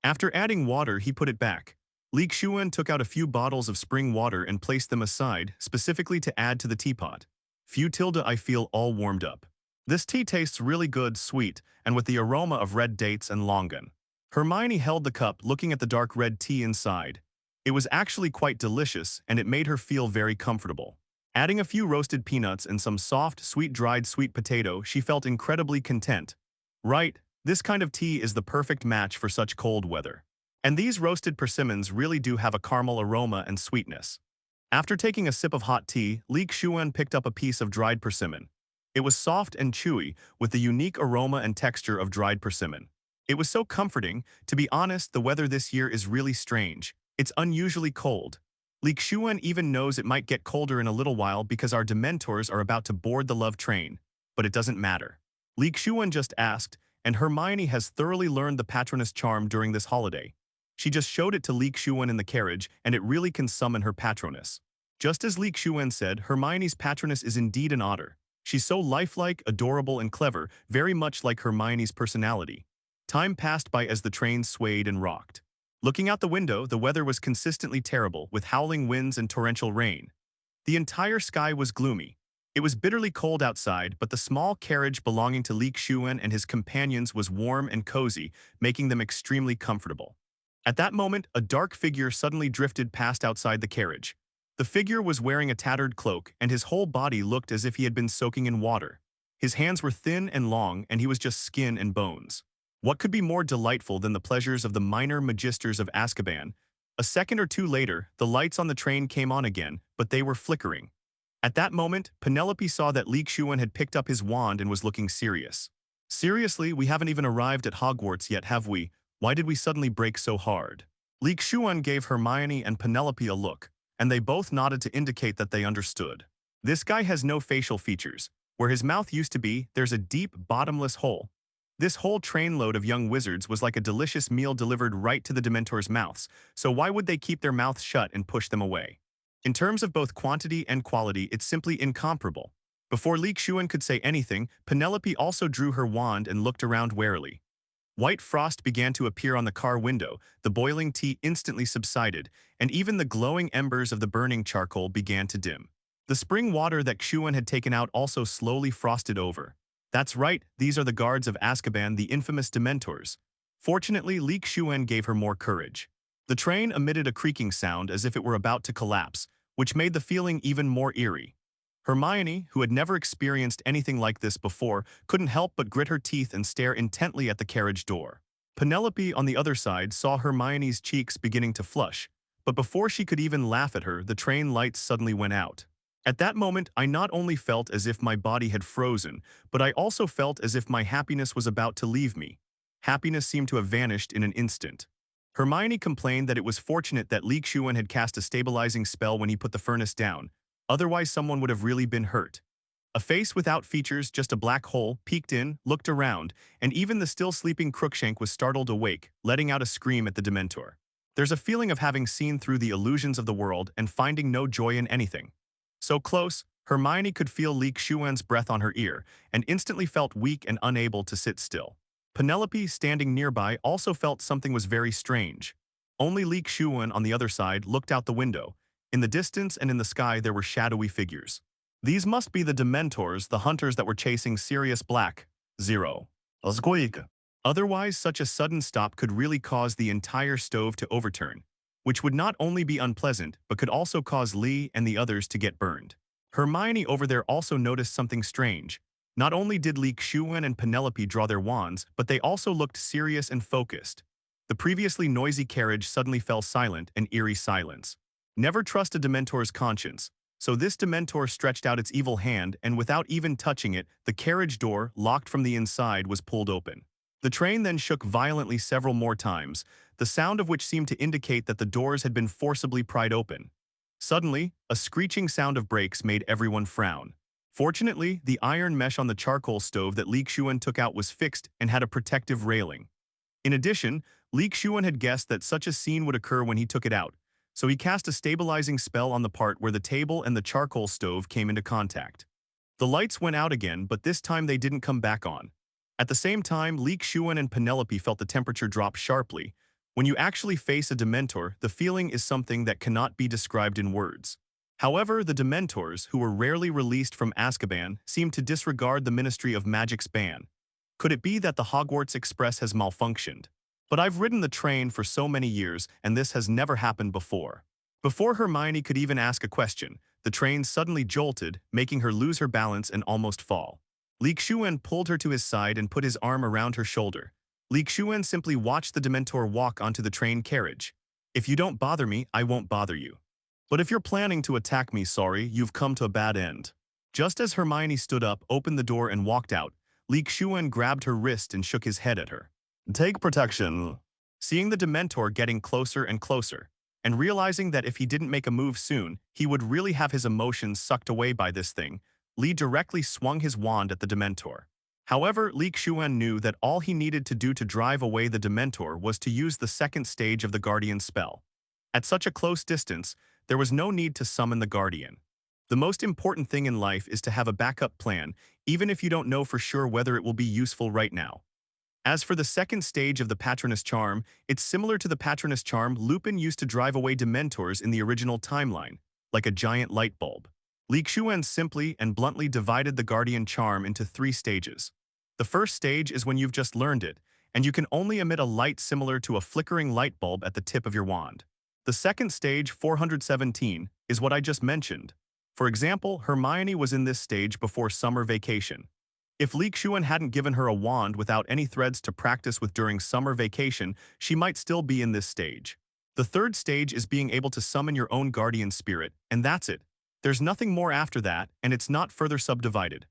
After adding water, he put it back. Lee Shuan took out a few bottles of spring water and placed them aside, specifically to add to the teapot. Phew Tilda, I feel all warmed up. This tea tastes really good, sweet, and with the aroma of red dates and longan. Hermione held the cup, looking at the dark red tea inside. It was actually quite delicious, and it made her feel very comfortable. Adding a few roasted peanuts and some soft, sweet dried sweet potato, she felt incredibly content. Right, this kind of tea is the perfect match for such cold weather. And these roasted persimmons really do have a caramel aroma and sweetness. After taking a sip of hot tea, Lee Shuan picked up a piece of dried persimmon. It was soft and chewy, with the unique aroma and texture of dried persimmon. It was so comforting. To be honest, the weather this year is really strange. It's unusually cold. Lee Shuan even knows it might get colder in a little while because our Dementors are about to board the love train. But it doesn't matter. Lee Shuan just asked, and Hermione has thoroughly learned the Patronus charm during this holiday. She just showed it to Lee Shuan in the carriage, and it really can summon her Patronus. Just as Lee Shuan said, Hermione's Patronus is indeed an otter. She's so lifelike, adorable, and clever, very much like Hermione's personality. Time passed by as the train swayed and rocked. Looking out the window, the weather was consistently terrible, with howling winds and torrential rain. The entire sky was gloomy. It was bitterly cold outside, but the small carriage belonging to Lee Shuan and his companions was warm and cozy, making them extremely comfortable. At that moment, a dark figure suddenly drifted past outside the carriage. The figure was wearing a tattered cloak, and his whole body looked as if he had been soaking in water. His hands were thin and long, and he was just skin and bones. What could be more delightful than the pleasures of the minor magisters of Azkaban? A second or two later, the lights on the train came on again, but they were flickering. At that moment, Penelope saw that Lee Shuan had picked up his wand and was looking serious. Seriously, we haven't even arrived at Hogwarts yet, have we? Why did we suddenly break so hard? Lee Shuan gave Hermione and Penelope a look, and they both nodded to indicate that they understood. This guy has no facial features. Where his mouth used to be, there's a deep, bottomless hole. This whole trainload of young wizards was like a delicious meal delivered right to the Dementors' mouths, so why would they keep their mouths shut and push them away? In terms of both quantity and quality, it's simply incomparable. Before Lee Shuan could say anything, Penelope also drew her wand and looked around warily. White frost began to appear on the car window, the boiling tea instantly subsided, and even the glowing embers of the burning charcoal began to dim. The spring water that Xuan had taken out also slowly frosted over. That's right, these are the guards of Azkaban, the infamous Dementors. Fortunately, Lee Shuan gave her more courage. The train emitted a creaking sound as if it were about to collapse, which made the feeling even more eerie. Hermione, who had never experienced anything like this before, couldn't help but grit her teeth and stare intently at the carriage door. Penelope, on the other side, saw Hermione's cheeks beginning to flush, but before she could even laugh at her, the train lights suddenly went out. At that moment, I not only felt as if my body had frozen, but I also felt as if my happiness was about to leave me. Happiness seemed to have vanished in an instant. Hermione complained that it was fortunate that Lee Shuan had cast a stabilizing spell when he put the furnace down. Otherwise, someone would have really been hurt. A face without features, just a black hole, peeked in, looked around, and even the still sleeping Crookshank was startled awake, letting out a scream at the Dementor. There's a feeling of having seen through the illusions of the world and finding no joy in anything. So close, Hermione could feel Lee Shuan's breath on her ear, and instantly felt weak and unable to sit still. Penelope, standing nearby, also felt something was very strange. Only Lee Shuan, on the other side, looked out the window. In the distance and in the sky there were shadowy figures. These must be the Dementors, the hunters that were chasing Sirius Black. 0. Otherwise, such a sudden stop could really cause the entire stove to overturn, which would not only be unpleasant, but could also cause Lee and the others to get burned. Hermione over there also noticed something strange. Not only did Lee Shuan and Penelope draw their wands, but they also looked serious and focused. The previously noisy carriage suddenly fell silent, an eerie silence. Never trust a Dementor's conscience. So this Dementor stretched out its evil hand, and without even touching it, the carriage door, locked from the inside, was pulled open. The train then shook violently several more times, the sound of which seemed to indicate that the doors had been forcibly pried open. Suddenly, a screeching sound of brakes made everyone frown. Fortunately, the iron mesh on the charcoal stove that Lee Shuan took out was fixed and had a protective railing. In addition, Lee Shuan had guessed that such a scene would occur when he took it out, so he cast a stabilizing spell on the part where the table and the charcoal stove came into contact. The lights went out again, but this time they didn't come back on. At the same time, Lee Shuan and Penelope felt the temperature drop sharply. When you actually face a Dementor, the feeling is something that cannot be described in words. However, the Dementors, who were rarely released from Azkaban, seemed to disregard the Ministry of Magic's ban. Could it be that the Hogwarts Express has malfunctioned? But I've ridden the train for so many years, and this has never happened before. Before Hermione could even ask a question, the train suddenly jolted, making her lose her balance and almost fall. Lee Shuan pulled her to his side and put his arm around her shoulder. Lee Shuan simply watched the Dementor walk onto the train carriage. "If you don't bother me, I won't bother you. But if you're planning to attack me, sorry, you've come to a bad end." Just as Hermione stood up, opened the door, and walked out, Lee Shuan grabbed her wrist and shook his head at her. "Take protection." Seeing the Dementor getting closer and closer, and realizing that if he didn't make a move soon, he would really have his emotions sucked away by this thing, Lee directly swung his wand at the Dementor. However, Lee Shuan knew that all he needed to do to drive away the Dementor was to use the second stage of the Guardian spell. At such a close distance, there was no need to summon the Guardian. The most important thing in life is to have a backup plan, even if you don't know for sure whether it will be useful right now. As for the second stage of the Patronus charm, it's similar to the Patronus charm Lupin used to drive away Dementors in the original timeline, like a giant light bulb. Lee Shuan simply and bluntly divided the Guardian charm into 3 stages. The first stage is when you've just learned it, and you can only emit a light similar to a flickering light bulb at the tip of your wand. The second stage, 417, is what I just mentioned. For example, Hermione was in this stage before summer vacation. If Lee Shuan hadn't given her a wand without any threads to practice with during summer vacation, she might still be in this stage. The third stage is being able to summon your own guardian spirit, and that's it. There's nothing more after that, and it's not further subdivided.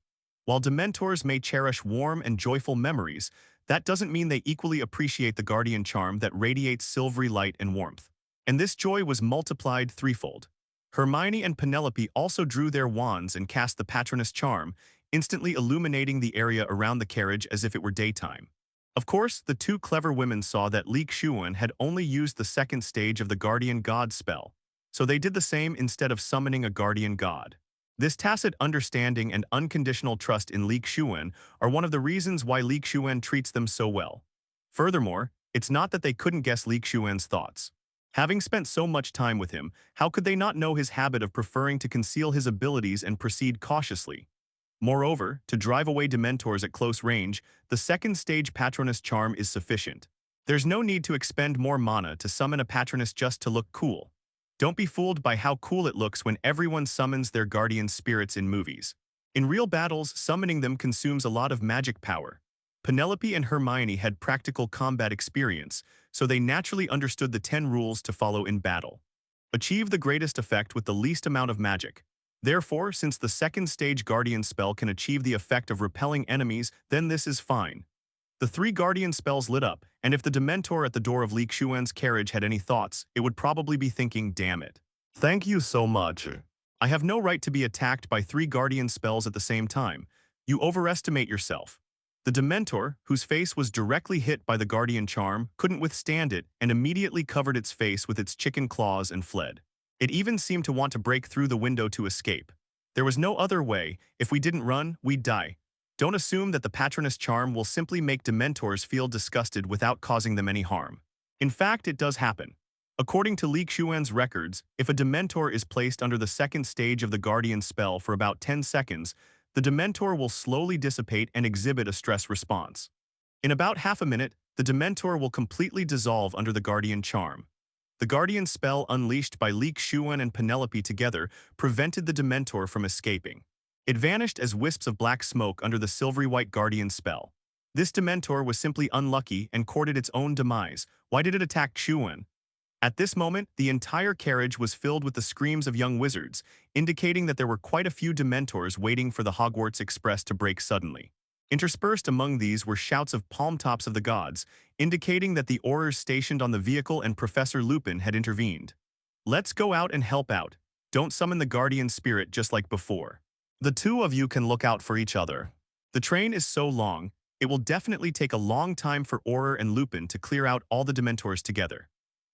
While Dementors may cherish warm and joyful memories, that doesn't mean they equally appreciate the guardian charm that radiates silvery light and warmth. And this joy was multiplied threefold. Hermione and Penelope also drew their wands and cast the Patronus charm, instantly illuminating the area around the carriage as if it were daytime. Of course, the 2 clever women saw that Lee Shuan had only used the second stage of the Guardian God spell, so they did the same instead of summoning a Guardian God. This tacit understanding and unconditional trust in Lee Shuan are one of the reasons why Lee Shuan treats them so well. Furthermore, it's not that they couldn't guess Lee Shuan's thoughts. Having spent so much time with him, how could they not know his habit of preferring to conceal his abilities and proceed cautiously? Moreover, to drive away Dementors at close range, the second stage Patronus charm is sufficient. There's no need to expend more mana to summon a Patronus just to look cool. Don't be fooled by how cool it looks when everyone summons their guardian spirits in movies. In real battles, summoning them consumes a lot of magic power. Penelope and Hermione had practical combat experience, so they naturally understood the 10 rules to follow in battle. Achieve the greatest effect with the least amount of magic. Therefore, since the second stage Guardian spell can achieve the effect of repelling enemies, then this is fine. The 3 Guardian spells lit up, and if the Dementor at the door of Lee Shuan's carriage had any thoughts, it would probably be thinking, "Damn it. Thank you so much. I have no right to be attacked by 3 Guardian spells at the same time. You overestimate yourself." The Dementor, whose face was directly hit by the Guardian charm, couldn't withstand it and immediately covered its face with its chicken claws and fled. It even seemed to want to break through the window to escape. There was no other way. If we didn't run, we'd die. Don't assume that the Patronus charm will simply make Dementors feel disgusted without causing them any harm. In fact, it does happen. According to Lee Shuan's records, if a Dementor is placed under the second stage of the Guardian spell for about 10 seconds, the Dementor will slowly dissipate and exhibit a stress response. In about half a minute, the Dementor will completely dissolve under the Guardian charm. The Guardian spell unleashed by Lee Shuan and Penelope together prevented the Dementor from escaping. It vanished as wisps of black smoke under the silvery white Guardian spell. This Dementor was simply unlucky and courted its own demise. Why did it attack Xuan? At this moment, the entire carriage was filled with the screams of young wizards, indicating that there were quite a few Dementors waiting for the Hogwarts Express to break suddenly. Interspersed among these were shouts of palm tops of the gods, indicating that the Aurors stationed on the vehicle and Professor Lupin had intervened. "Let's go out and help out. Don't summon the guardian spirit just like before. The 2 of you can look out for each other. The train is so long, it will definitely take a long time for Auror and Lupin to clear out all the Dementors together.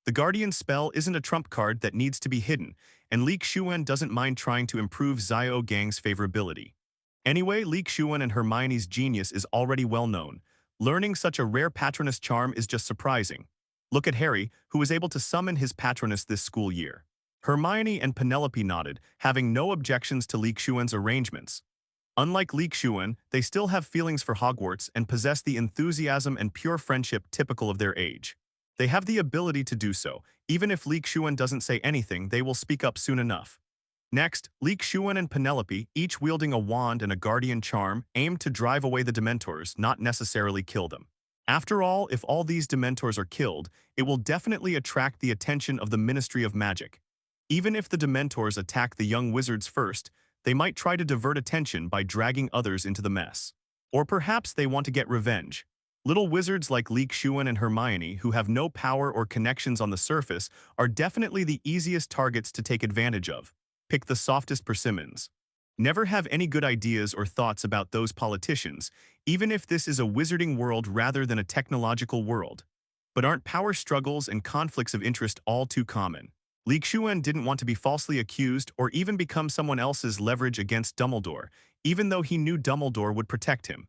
The Guardian spell isn't a trump card that needs to be hidden, and Lee Shuan doesn't mind trying to improve Xiao Gang's favorability. Anyway, Lee Shuan and Hermione's genius is already well known. Learning such a rare Patronus charm is just surprising. Look at Harry, who was able to summon his Patronus this school year. Hermione and Penelope nodded, having no objections to Lee Shuan's arrangements. Unlike Lee Shuan, they still have feelings for Hogwarts and possess the enthusiasm and pure friendship typical of their age. They have the ability to do so. Even if Lee Shuan doesn't say anything, they will speak up soon enough. Next, Lee Shuan and Penelope, each wielding a wand and a guardian charm, aimed to drive away the Dementors, not necessarily kill them. After all, if all these Dementors are killed, it will definitely attract the attention of the Ministry of Magic. Even if the Dementors attack the young wizards first, they might try to divert attention by dragging others into the mess. Or perhaps they want to get revenge. Little wizards like Lee Shuan and Hermione, who have no power or connections on the surface, are definitely the easiest targets to take advantage of. Pick the softest persimmons. Never have any good ideas or thoughts about those politicians, even if this is a wizarding world rather than a technological world. But aren't power struggles and conflicts of interest all too common? Lee Shuan didn't want to be falsely accused or even become someone else's leverage against Dumbledore, even though he knew Dumbledore would protect him.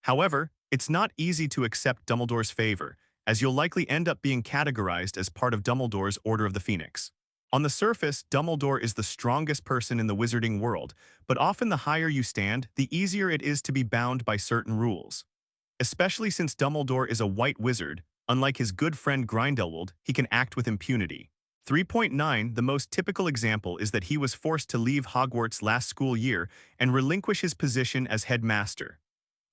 However, it's not easy to accept Dumbledore's favor, as you'll likely end up being categorized as part of Dumbledore's Order of the Phoenix. On the surface, Dumbledore is the strongest person in the wizarding world, but often the higher you stand, the easier it is to be bound by certain rules. Especially since Dumbledore is a white wizard, unlike his good friend Grindelwald, he can act with impunity. 3.9 The most typical example is that he was forced to leave Hogwarts last school year and relinquish his position as headmaster.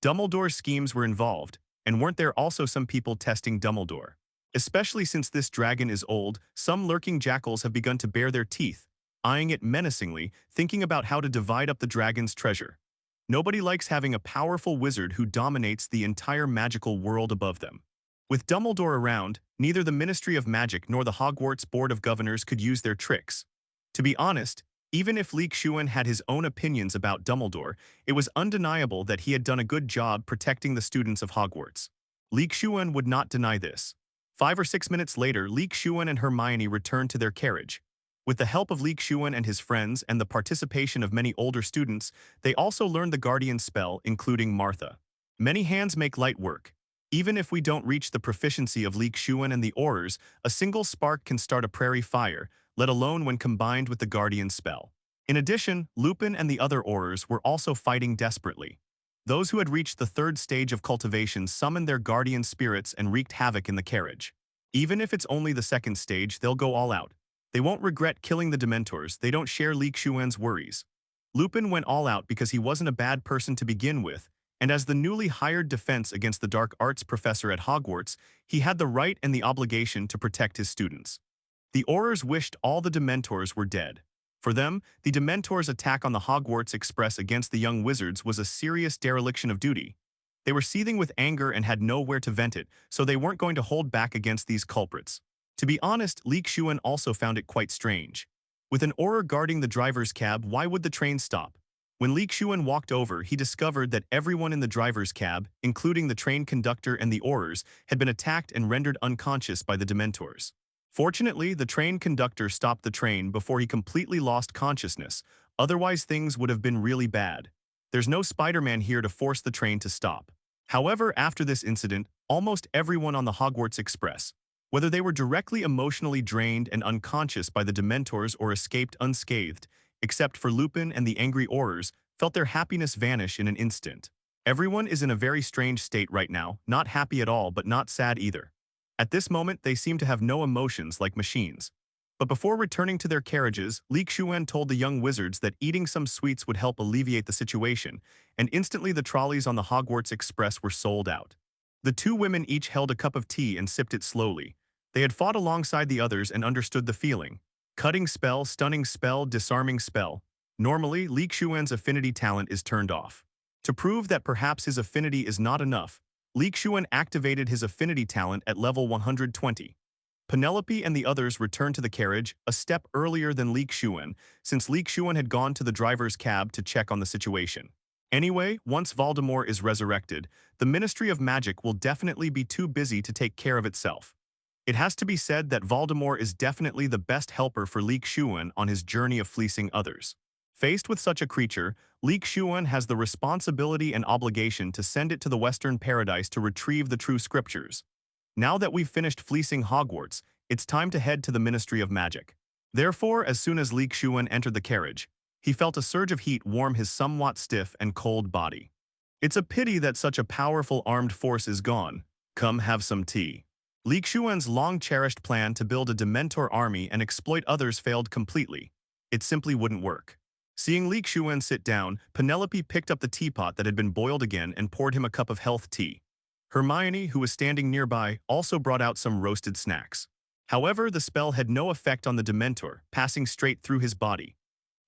Dumbledore's schemes were involved, and weren't there also some people testing Dumbledore? Especially since this dragon is old, some lurking jackals have begun to bare their teeth, eyeing it menacingly, thinking about how to divide up the dragon's treasure. Nobody likes having a powerful wizard who dominates the entire magical world above them. With Dumbledore around, neither the Ministry of Magic nor the Hogwarts Board of Governors could use their tricks. To be honest, even if Lee Shuan had his own opinions about Dumbledore, it was undeniable that he had done a good job protecting the students of Hogwarts. Lee Shuan would not deny this. 5 or 6 minutes later, Lee Shuan and Hermione returned to their carriage. With the help of Lee Shuan and his friends and the participation of many older students, they also learned the Guardian spell, including Martha. Many hands make light work. Even if we don't reach the proficiency of Lee Shuan and the Aurors, a single spark can start a prairie fire, let alone when combined with the Guardian spell. In addition, Lupin and the other Aurors were also fighting desperately. Those who had reached the third stage of cultivation summoned their guardian spirits and wreaked havoc in the carriage. Even if it's only the second stage, they'll go all out. They won't regret killing the Dementors, they don't share Lee Shuan's worries. Lupin went all out because he wasn't a bad person to begin with, and as the newly hired defense against the dark arts professor at Hogwarts, he had the right and the obligation to protect his students. The Aurors wished all the Dementors were dead. For them, the Dementors' attack on the Hogwarts Express against the young wizards was a serious dereliction of duty. They were seething with anger and had nowhere to vent it, so they weren't going to hold back against these culprits. To be honest, Lee Shuan also found it quite strange. With an Auror guarding the driver's cab, why would the train stop? When Lee Shuan walked over, he discovered that everyone in the driver's cab, including the train conductor and the Aurors, had been attacked and rendered unconscious by the Dementors. Fortunately, the train conductor stopped the train before he completely lost consciousness, otherwise things would have been really bad. There's no Spider-Man here to force the train to stop. However, after this incident, almost everyone on the Hogwarts Express, whether they were directly emotionally drained and unconscious by the Dementors or escaped unscathed, except for Lupin and the angry Aurors, felt their happiness vanish in an instant. Everyone is in a very strange state right now, not happy at all but not sad either. At this moment, they seem to have no emotions like machines. But before returning to their carriages, Lee Shuan told the young wizards that eating some sweets would help alleviate the situation, and instantly the trolleys on the Hogwarts Express were sold out. The two women each held a cup of tea and sipped it slowly. They had fought alongside the others and understood the feeling. Cutting spell, stunning spell, disarming spell. Normally, Lee Shuan's affinity talent is turned off. To prove that perhaps his affinity is not enough, Lee Shuan activated his affinity talent at level 120. Penelope and the others returned to the carriage a step earlier than Lee Shuan, since Lee Shuan had gone to the driver's cab to check on the situation. Anyway, once Voldemort is resurrected, the Ministry of Magic will definitely be too busy to take care of itself. It has to be said that Voldemort is definitely the best helper for Lee Shuan on his journey of fleecing others. Faced with such a creature, Lee Shuan has the responsibility and obligation to send it to the Western Paradise to retrieve the true scriptures. Now that we've finished fleecing Hogwarts, it's time to head to the Ministry of Magic. Therefore, as soon as Lee Shuan entered the carriage, he felt a surge of heat warm his somewhat stiff and cold body. It's a pity that such a powerful armed force is gone. Come have some tea. Lee Shuan's long-cherished plan to build a Dementor army and exploit others failed completely. It simply wouldn't work. Seeing Lee Shuan sit down, Penelope picked up the teapot that had been boiled again and poured him a cup of health tea. Hermione, who was standing nearby, also brought out some roasted snacks. However, the spell had no effect on the Dementor, passing straight through his body.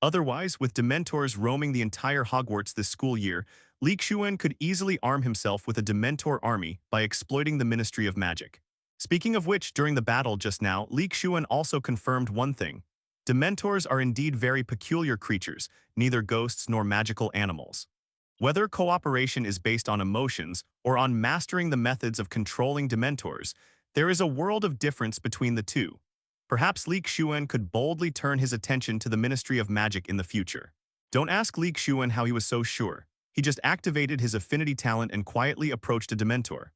Otherwise, with Dementors roaming the entire Hogwarts this school year, Lee Shuan could easily arm himself with a Dementor army by exploiting the Ministry of Magic. Speaking of which, during the battle just now, Lee Shuan also confirmed one thing. Dementors are indeed very peculiar creatures, neither ghosts nor magical animals. Whether cooperation is based on emotions or on mastering the methods of controlling Dementors, there is a world of difference between the two. Perhaps Lee Shuan could boldly turn his attention to the Ministry of Magic in the future. Don't ask Lee Shuan how he was so sure. He just activated his affinity talent and quietly approached a Dementor.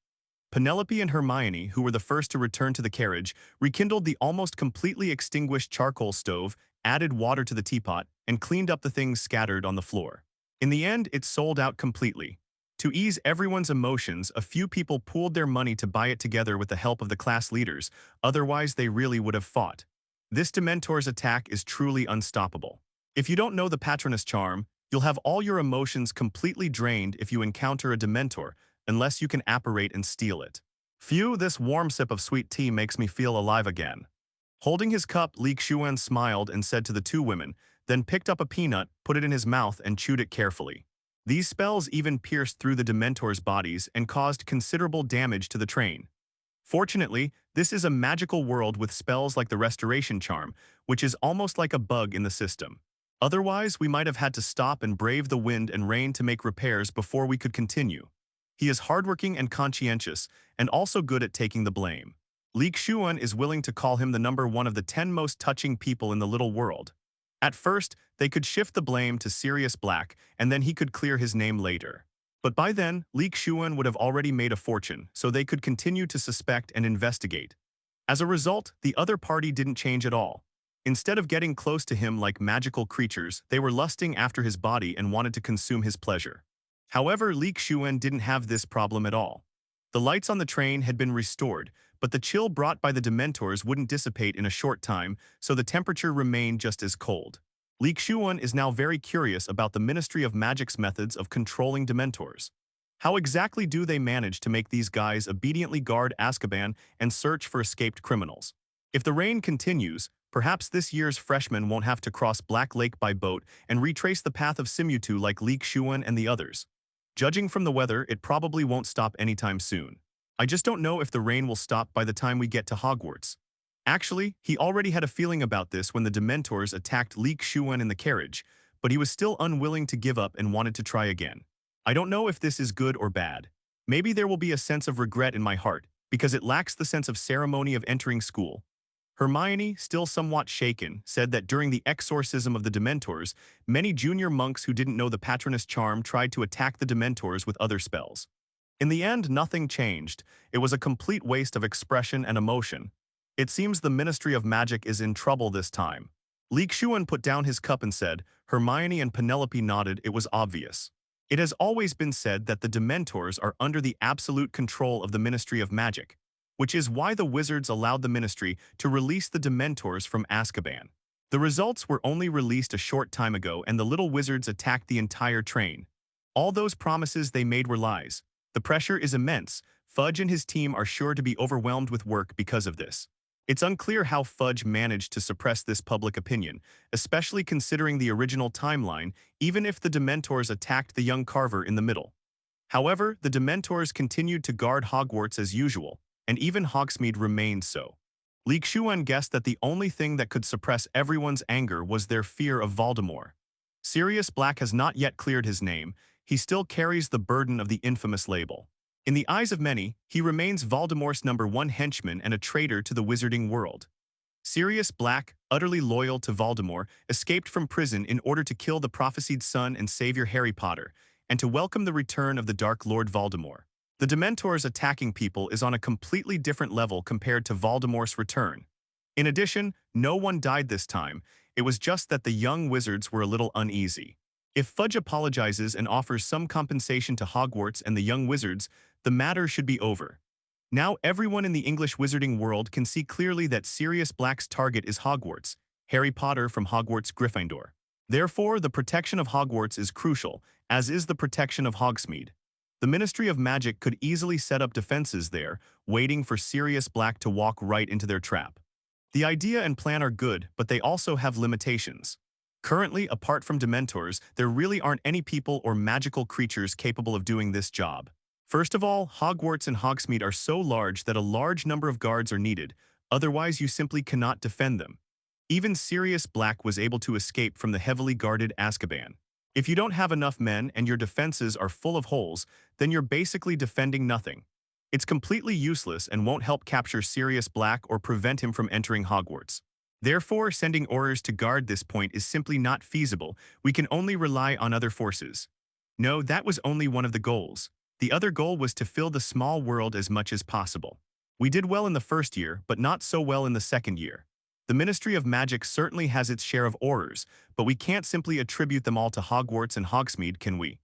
Penelope and Hermione, who were the first to return to the carriage, rekindled the almost completely extinguished charcoal stove, added water to the teapot, and cleaned up the things scattered on the floor. In the end, it sold out completely. To ease everyone's emotions, a few people pooled their money to buy it together with the help of the class leaders, otherwise they really would have fought. This Dementor's attack is truly unstoppable. If you don't know the Patronus charm, you'll have all your emotions completely drained if you encounter a Dementor, unless you can apparate and steal it. Phew, this warm sip of sweet tea makes me feel alive again. Holding his cup, Lee Shuan smiled and said to the two women, then picked up a peanut, put it in his mouth, and chewed it carefully. These spells even pierced through the Dementors' bodies and caused considerable damage to the train. Fortunately, this is a magical world with spells like the Restoration Charm, which is almost like a bug in the system. Otherwise, we might have had to stop and brave the wind and rain to make repairs before we could continue. He is hardworking and conscientious, and also good at taking the blame. Lee Shuan is willing to call him the number one of the 10 most touching people in the little world. At first, they could shift the blame to Sirius Black, and then he could clear his name later. But by then, Lee Shuan would have already made a fortune, so they could continue to suspect and investigate. As a result, the other party didn't change at all. Instead of getting close to him like magical creatures, they were lusting after his body and wanted to consume his pleasure. However, Lee Shuan didn't have this problem at all. The lights on the train had been restored, but the chill brought by the Dementors wouldn't dissipate in a short time, so the temperature remained just as cold. Lee Shuan is now very curious about the Ministry of Magic's methods of controlling Dementors. How exactly do they manage to make these guys obediently guard Azkaban and search for escaped criminals? If the rain continues, perhaps this year's freshmen won't have to cross Black Lake by boat and retrace the path of Simutu like Lee Shuan and the others. Judging from the weather, it probably won't stop anytime soon. I just don't know if the rain will stop by the time we get to Hogwarts. Actually, he already had a feeling about this when the Dementors attacked Lee Shuan in the carriage, but he was still unwilling to give up and wanted to try again. I don't know if this is good or bad. Maybe there will be a sense of regret in my heart, because it lacks the sense of ceremony of entering school. Hermione, still somewhat shaken, said that during the exorcism of the Dementors, many junior monks who didn't know the Patronus charm tried to attack the Dementors with other spells. In the end, nothing changed. It was a complete waste of expression and emotion. It seems the Ministry of Magic is in trouble this time. Lee Shuan put down his cup and said. Hermione and Penelope nodded. It was obvious. It has always been said that the Dementors are under the absolute control of the Ministry of Magic, which is why the wizards allowed the Ministry to release the Dementors from Azkaban. The results were only released a short time ago and the little wizards attacked the entire train. All those promises they made were lies. The pressure is immense. Fudge and his team are sure to be overwhelmed with work because of this. It's unclear how Fudge managed to suppress this public opinion, especially considering the original timeline, even if the Dementors attacked the young Carver in the middle. However, the Dementors continued to guard Hogwarts as usual, and even Hogsmeade remained so. Lee Shuan guessed that the only thing that could suppress everyone's anger was their fear of Voldemort. Sirius Black has not yet cleared his name. He still carries the burden of the infamous label. In the eyes of many, he remains Voldemort's #1 henchman and a traitor to the wizarding world. Sirius Black, utterly loyal to Voldemort, escaped from prison in order to kill the prophesied son and savior Harry Potter, and to welcome the return of the Dark Lord Voldemort. The Dementors attacking people is on a completely different level compared to Voldemort's return. In addition, no one died this time. It was just that the young wizards were a little uneasy. If Fudge apologizes and offers some compensation to Hogwarts and the young wizards, the matter should be over. Now everyone in the English wizarding world can see clearly that Sirius Black's target is Hogwarts. Harry Potter from Hogwarts Gryffindor. Therefore, the protection of Hogwarts is crucial, as is the protection of Hogsmeade. The Ministry of Magic could easily set up defenses there, waiting for Sirius Black to walk right into their trap. The idea and plan are good, but they also have limitations. Currently, apart from Dementors, there really aren't any people or magical creatures capable of doing this job. First of all, Hogwarts and Hogsmeade are so large that a large number of guards are needed, otherwise you simply cannot defend them. Even Sirius Black was able to escape from the heavily guarded Azkaban. If you don't have enough men and your defenses are full of holes, then you're basically defending nothing. It's completely useless and won't help capture Sirius Black or prevent him from entering Hogwarts. Therefore, sending Aurors to guard this point is simply not feasible. We can only rely on other forces. No, that was only one of the goals. The other goal was to fill the small world as much as possible. We did well in the first year, but not so well in the second year. The Ministry of Magic certainly has its share of Aurors, but we can't simply attribute them all to Hogwarts and Hogsmeade, can we?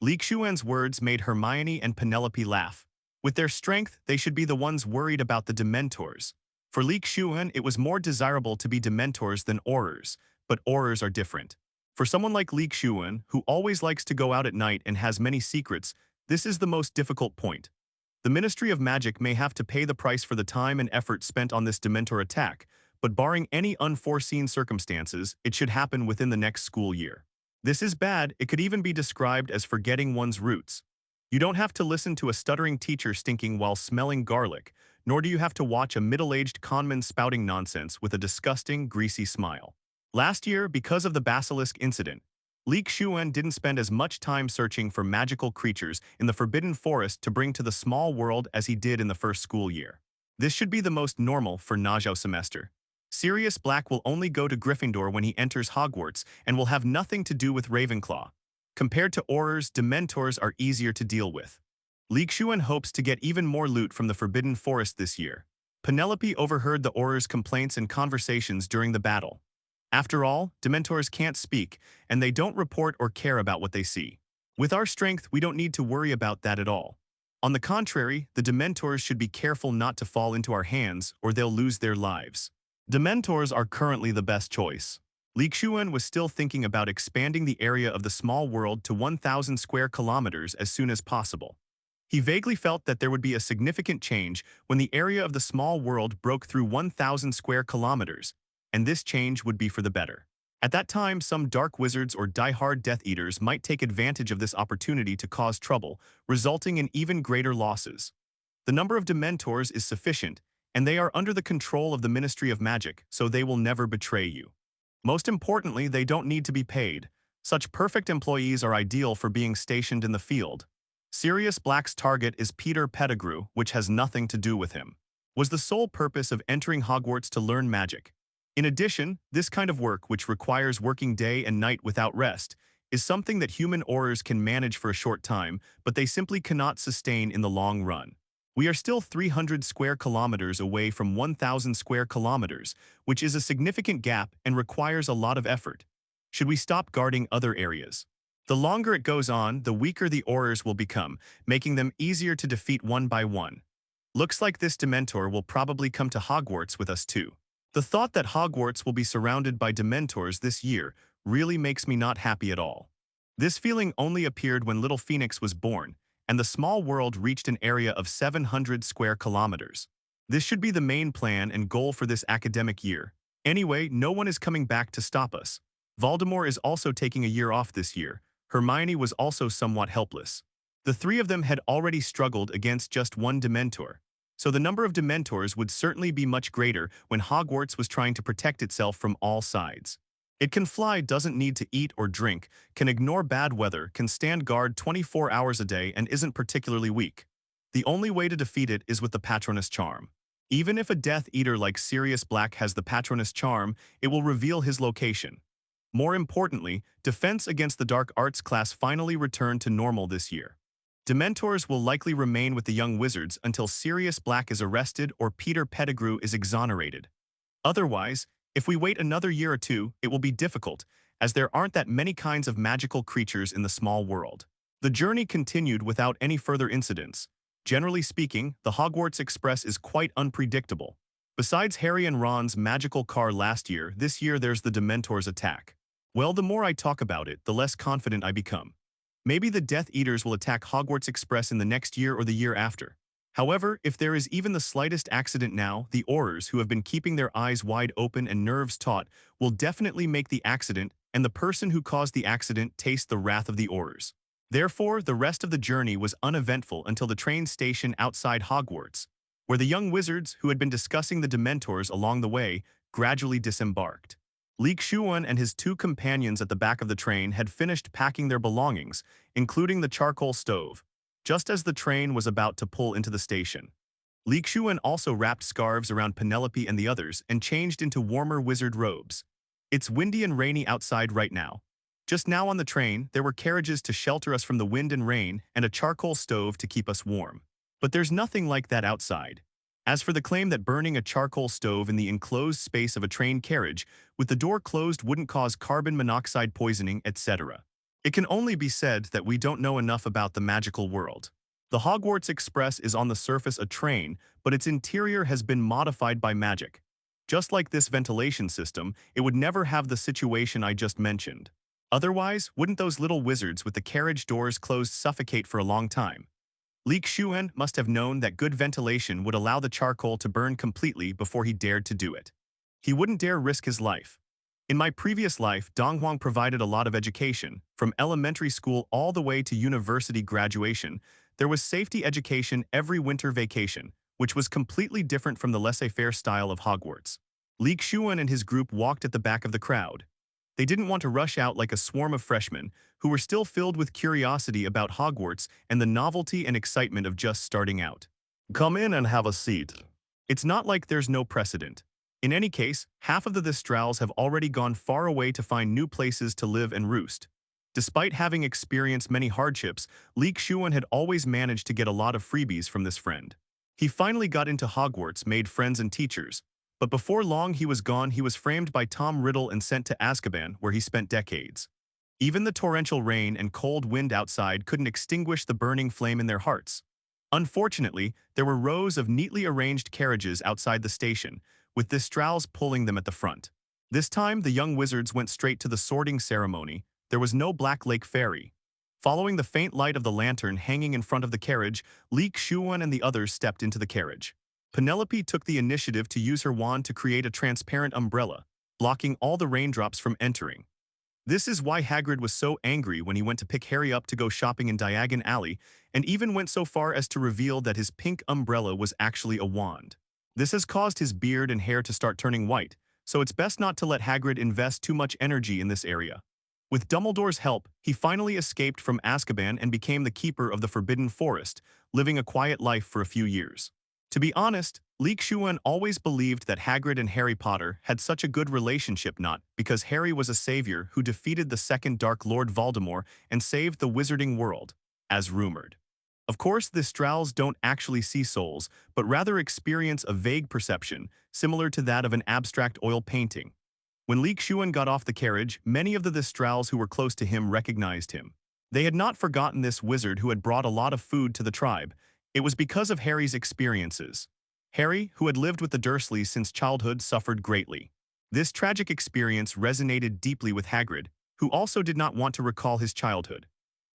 Lee Shuan's words made Hermione and Penelope laugh. With their strength, they should be the ones worried about the Dementors. For Lee Shuan, it was more desirable to be Dementors than Aurors, but Aurors are different. For someone like Lee Shuan, who always likes to go out at night and has many secrets, this is the most difficult point. The Ministry of Magic may have to pay the price for the time and effort spent on this Dementor attack, but barring any unforeseen circumstances, it should happen within the next school year. This is bad. It could even be described as forgetting one's roots. You don't have to listen to a stuttering teacher stinking while smelling garlic, nor do you have to watch a middle-aged conman spouting nonsense with a disgusting, greasy smile. Last year, because of the Basilisk incident, Lee Shuan didn't spend as much time searching for magical creatures in the Forbidden Forest to bring to the small world as he did in the first school year. This should be the most normal for Najou semester. Sirius Black will only go to Gryffindor when he enters Hogwarts and will have nothing to do with Ravenclaw. Compared to Aurors, Dementors are easier to deal with. Lee Shuan hopes to get even more loot from the Forbidden Forest this year. Penelope overheard the Aurors' complaints and conversations during the battle. After all, Dementors can't speak, and they don't report or care about what they see. With our strength, we don't need to worry about that at all. On the contrary, the Dementors should be careful not to fall into our hands, or they'll lose their lives. Dementors are currently the best choice. Lee Shuan was still thinking about expanding the area of the small world to 1,000 square kilometers as soon as possible. He vaguely felt that there would be a significant change when the area of the small world broke through 1,000 square kilometers, and this change would be for the better. At that time, some dark wizards or die-hard Death Eaters might take advantage of this opportunity to cause trouble, resulting in even greater losses. The number of Dementors is sufficient, and they are under the control of the Ministry of Magic, so they will never betray you. Most importantly, they don't need to be paid. Such perfect employees are ideal for being stationed in the field. Sirius Black's target is Peter Pettigrew, which has nothing to do with him. Was the sole purpose of entering Hogwarts to learn magic. In addition, this kind of work, which requires working day and night without rest, is something that human Aurors can manage for a short time, but they simply cannot sustain in the long run. We are still 300 square kilometers away from 1,000 square kilometers, which is a significant gap and requires a lot of effort. Should we stop guarding other areas? The longer it goes on, the weaker the Aurors will become, making them easier to defeat one by one. Looks like this Dementor will probably come to Hogwarts with us too. The thought that Hogwarts will be surrounded by Dementors this year really makes me not happy at all. This feeling only appeared when little Phoenix was born, and the small world reached an area of 700 square kilometers. This should be the main plan and goal for this academic year. Anyway, no one is coming back to stop us. Voldemort is also taking a year off this year. Hermione was also somewhat helpless. The three of them had already struggled against just one Dementor, so the number of Dementors would certainly be much greater when Hogwarts was trying to protect itself from all sides. It can fly, doesn't need to eat or drink, can ignore bad weather, can stand guard 24 hours a day, and isn't particularly weak. The only way to defeat it is with the Patronus charm. Even if a Death Eater like Sirius Black has the Patronus charm, it will reveal his location. More importantly, defense against the dark arts class finally returned to normal this year. Dementors will likely remain with the young wizards until Sirius Black is arrested or Peter Pettigrew is exonerated. Otherwise, if we wait another year or two, it will be difficult, as there aren't that many kinds of magical creatures in the small world. The journey continued without any further incidents. Generally speaking, the Hogwarts Express is quite unpredictable. Besides Harry and Ron's magical car last year, this year there's the Dementor's attack. Well, the more I talk about it, the less confident I become. Maybe the Death Eaters will attack Hogwarts Express in the next year or the year after. However, if there is even the slightest accident now, the Aurors, who have been keeping their eyes wide open and nerves taut, will definitely make the accident, and the person who caused the accident taste the wrath of the Aurors. Therefore, the rest of the journey was uneventful until the train station outside Hogwarts, where the young wizards, who had been discussing the Dementors along the way, gradually disembarked. Lee Shuan and his two companions at the back of the train had finished packing their belongings, including the charcoal stove, just as the train was about to pull into the station. Lee Shuan also wrapped scarves around Penelope and the others and changed into warmer wizard robes. It's windy and rainy outside right now. Just now on the train, there were carriages to shelter us from the wind and rain and a charcoal stove to keep us warm. But there's nothing like that outside. As for the claim that burning a charcoal stove in the enclosed space of a train carriage with the door closed wouldn't cause carbon monoxide poisoning, etc., it can only be said that we don't know enough about the magical world. The Hogwarts Express is on the surface a train, but its interior has been modified by magic. Just like this ventilation system, it would never have the situation I just mentioned. Otherwise, wouldn't those little wizards with the carriage doors closed suffocate for a long time? Lee Shuan must have known that good ventilation would allow the charcoal to burn completely before he dared to do it. He wouldn't dare risk his life. In my previous life, Donghuang provided a lot of education, from elementary school all the way to university graduation. There was safety education every winter vacation, which was completely different from the laissez-faire style of Hogwarts. Lee Shuan and his group walked at the back of the crowd. They didn't want to rush out like a swarm of freshmen, who were still filled with curiosity about Hogwarts and the novelty and excitement of just starting out. Come in and have a seat. It's not like there's no precedent. In any case, half of the Thestrals have already gone far away to find new places to live and roost. Despite having experienced many hardships, Lee Shuan had always managed to get a lot of freebies from this friend. He finally got into Hogwarts, made friends and teachers, but before long he was gone. He was framed by Tom Riddle and sent to Azkaban, where he spent decades. Even the torrential rain and cold wind outside couldn't extinguish the burning flame in their hearts. Unfortunately, there were rows of neatly arranged carriages outside the station, with the Thestrals pulling them at the front. This time, the young wizards went straight to the sorting ceremony. There was no Black Lake Ferry. Following the faint light of the lantern hanging in front of the carriage, Lee Shuan and the others stepped into the carriage. Penelope took the initiative to use her wand to create a transparent umbrella, blocking all the raindrops from entering. This is why Hagrid was so angry when he went to pick Harry up to go shopping in Diagon Alley, and even went so far as to reveal that his pink umbrella was actually a wand. This has caused his beard and hair to start turning white, so it's best not to let Hagrid invest too much energy in this area. With Dumbledore's help, he finally escaped from Azkaban and became the keeper of the Forbidden Forest, living a quiet life for a few years. To be honest, Lee Shuan always believed that Hagrid and Harry Potter had such a good relationship, not because Harry was a savior who defeated the second Dark Lord Voldemort and saved the wizarding world, as rumored. Of course, the Thestrals don't actually see souls, but rather experience a vague perception, similar to that of an abstract oil painting. When Lee Shuan got off the carriage, many of the Thestrals who were close to him recognized him. They had not forgotten this wizard who had brought a lot of food to the tribe. It was because of Harry's experiences. Harry, who had lived with the Dursleys since childhood, suffered greatly. This tragic experience resonated deeply with Hagrid, who also did not want to recall his childhood.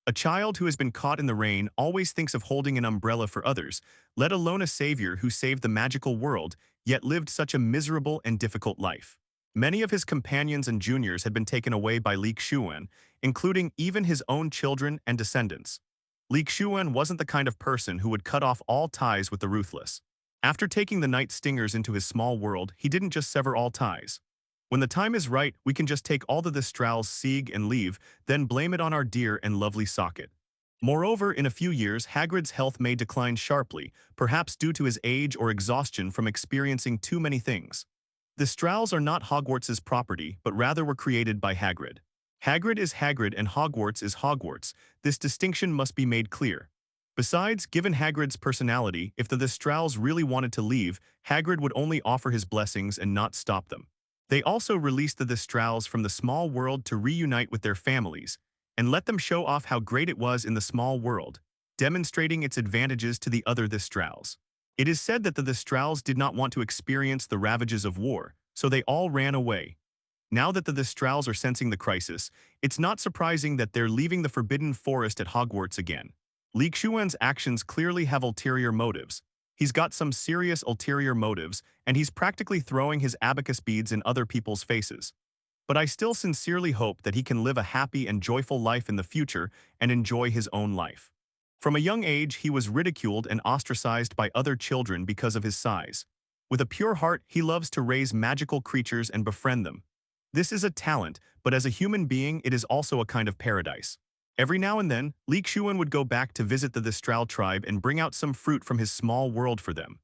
A child who has been caught in the rain always thinks of holding an umbrella for others, let alone a savior who saved the magical world, yet lived such a miserable and difficult life. Many of his companions and juniors had been taken away by Lee Shuan, including even his own children and descendants. Lee Shuan wasn't the kind of person who would cut off all ties with the ruthless. After taking the Night Stingers into his small world, he didn't just sever all ties. When the time is right, we can just take all the Thestrals' sieg and leave, then blame it on our dear and lovely socket. Moreover, in a few years, Hagrid's health may decline sharply, perhaps due to his age or exhaustion from experiencing too many things. The Thestrals are not Hogwarts' property, but rather were created by Hagrid. Hagrid is Hagrid and Hogwarts is Hogwarts. This distinction must be made clear. Besides, given Hagrid's personality, if the Thestrals really wanted to leave, Hagrid would only offer his blessings and not stop them. They also released the Thestrals from the small world to reunite with their families, and let them show off how great it was in the small world, demonstrating its advantages to the other Thestrals. It is said that the Thestrals did not want to experience the ravages of war, so they all ran away. Now that the Thestrals are sensing the crisis, it's not surprising that they're leaving the Forbidden Forest at Hogwarts again. Lee Shuan's actions clearly have ulterior motives. He's got some serious ulterior motives, and he's practically throwing his abacus beads in other people's faces. But I still sincerely hope that he can live a happy and joyful life in the future and enjoy his own life. From a young age, he was ridiculed and ostracized by other children because of his size. With a pure heart, he loves to raise magical creatures and befriend them. This is a talent, but as a human being, it is also a kind of paradise. Every now and then, Lee Shuan would go back to visit the Thestral tribe and bring out some fruit from his small world for them.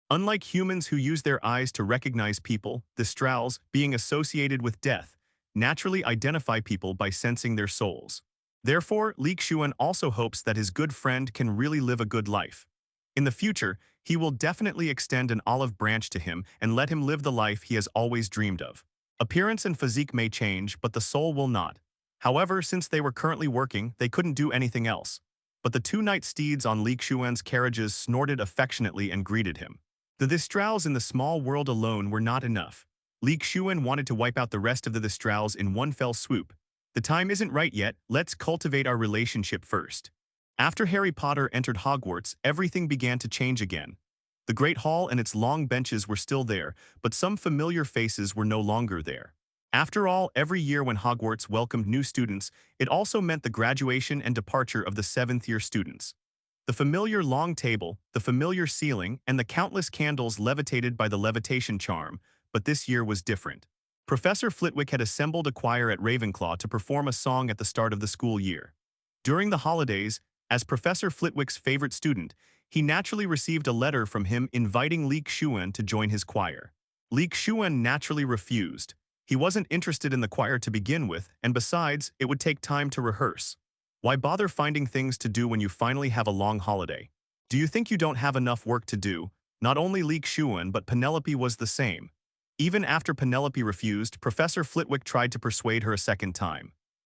Unlike humans who use their eyes to recognize people, Thestrals, being associated with death, naturally identify people by sensing their souls. Therefore, Lee Shuan also hopes that his good friend can really live a good life. In the future, he will definitely extend an olive branch to him and let him live the life he has always dreamed of. Appearance and physique may change, but the soul will not. However, since they were currently working, they couldn't do anything else. But the two night steeds on Lee Shuan's carriages snorted affectionately and greeted him. The Thestrals in the small world alone were not enough. Lee Shuan wanted to wipe out the rest of the Thestrals in one fell swoop. The time isn't right yet, let's cultivate our relationship first. After Harry Potter entered Hogwarts, everything began to change again. The Great Hall and its long benches were still there, but some familiar faces were no longer there. After all, every year when Hogwarts welcomed new students, it also meant the graduation and departure of the 7th-year students. The familiar long table, the familiar ceiling, and the countless candles levitated by the levitation charm, but this year was different. Professor Flitwick had assembled a choir at Ravenclaw to perform a song at the start of the school year. During the holidays, as Professor Flitwick's favorite student, he naturally received a letter from him inviting Lee Shuan to join his choir. Lee Shuan naturally refused. He wasn't interested in the choir to begin with, and besides, it would take time to rehearse. Why bother finding things to do when you finally have a long holiday? Do you think you don't have enough work to do? Not only Lee Shuan but Penelope was the same. Even after Penelope refused, Professor Flitwick tried to persuade her a second time.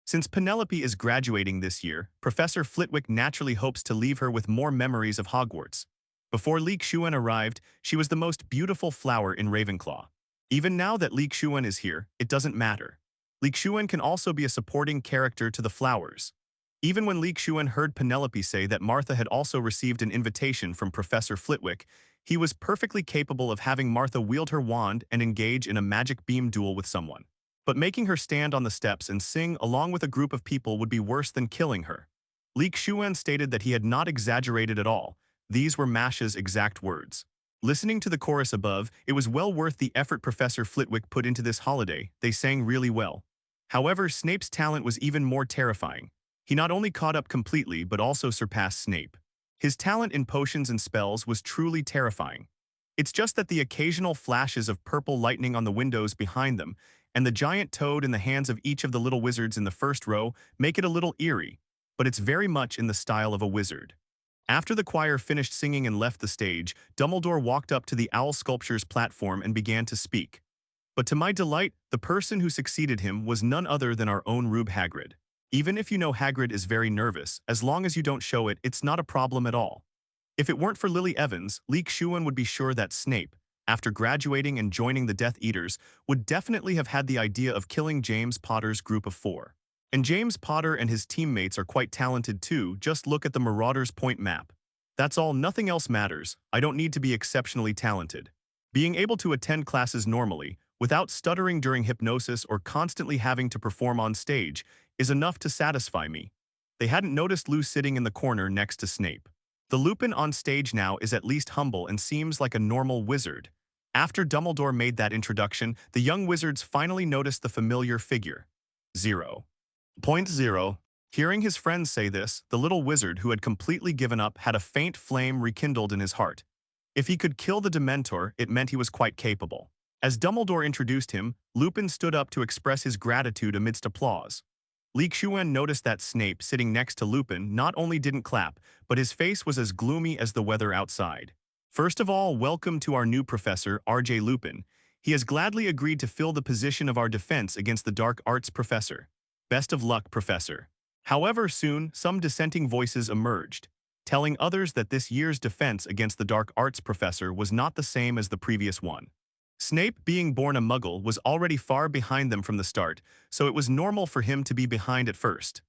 Since Penelope is graduating this year, Professor Flitwick naturally hopes to leave her with more memories of Hogwarts. Before Lee Shuan arrived, she was the most beautiful flower in Ravenclaw. Even now that Lee Shuan is here, it doesn't matter. Lee Shuan can also be a supporting character to the flowers. Even when Lee Shuan heard Penelope say that Martha had also received an invitation from Professor Flitwick, he was perfectly capable of having Martha wield her wand and engage in a magic beam duel with someone. But making her stand on the steps and sing along with a group of people would be worse than killing her. Lee Shuan stated that he had not exaggerated at all. These were Masha's exact words. Listening to the chorus above, it was well worth the effort Professor Flitwick put into this holiday. They sang really well. However, Snape's talent was even more terrifying. He not only caught up completely but also surpassed Snape. His talent in potions and spells was truly terrifying. It's just that the occasional flashes of purple lightning on the windows behind them and the giant toad in the hands of each of the little wizards in the first row make it a little eerie, but it's very much in the style of a wizard. After the choir finished singing and left the stage, Dumbledore walked up to the owl sculpture's platform and began to speak. But to my delight, the person who succeeded him was none other than our own Rube Hagrid. Even if you know Hagrid is very nervous, as long as you don't show it, it's not a problem at all. If it weren't for Lily Evans, Lee Shuan would be sure that Snape, after graduating and joining the Death Eaters, would definitely have had the idea of killing James Potter's group of 4. And James Potter and his teammates are quite talented too, just look at the Marauders Point map. That's all, nothing else matters. I don't need to be exceptionally talented. Being able to attend classes normally, without stuttering during hypnosis or constantly having to perform on stage, is enough to satisfy me. They hadn't noticed Lou sitting in the corner next to Snape. The Lupin on stage now is at least humble and seems like a normal wizard. After Dumbledore made that introduction, the young wizards finally noticed the familiar figure. 0.0. Hearing his friends say this, the little wizard who had completely given up had a faint flame rekindled in his heart. If he could kill the Dementor, it meant he was quite capable. As Dumbledore introduced him, Lupin stood up to express his gratitude amidst applause. Lee Shuan noticed that Snape, sitting next to Lupin, not only didn't clap, but his face was as gloomy as the weather outside. First of all, welcome to our new professor, R.J. Lupin. He has gladly agreed to fill the position of our defense against the dark arts professor. Best of luck, Professor. However, soon, some dissenting voices emerged. telling others that this year's defense against the dark arts professor was not the same as the previous one. Snape, being born a Muggle, was already far behind them from the start, so it was normal for him to be behind at first.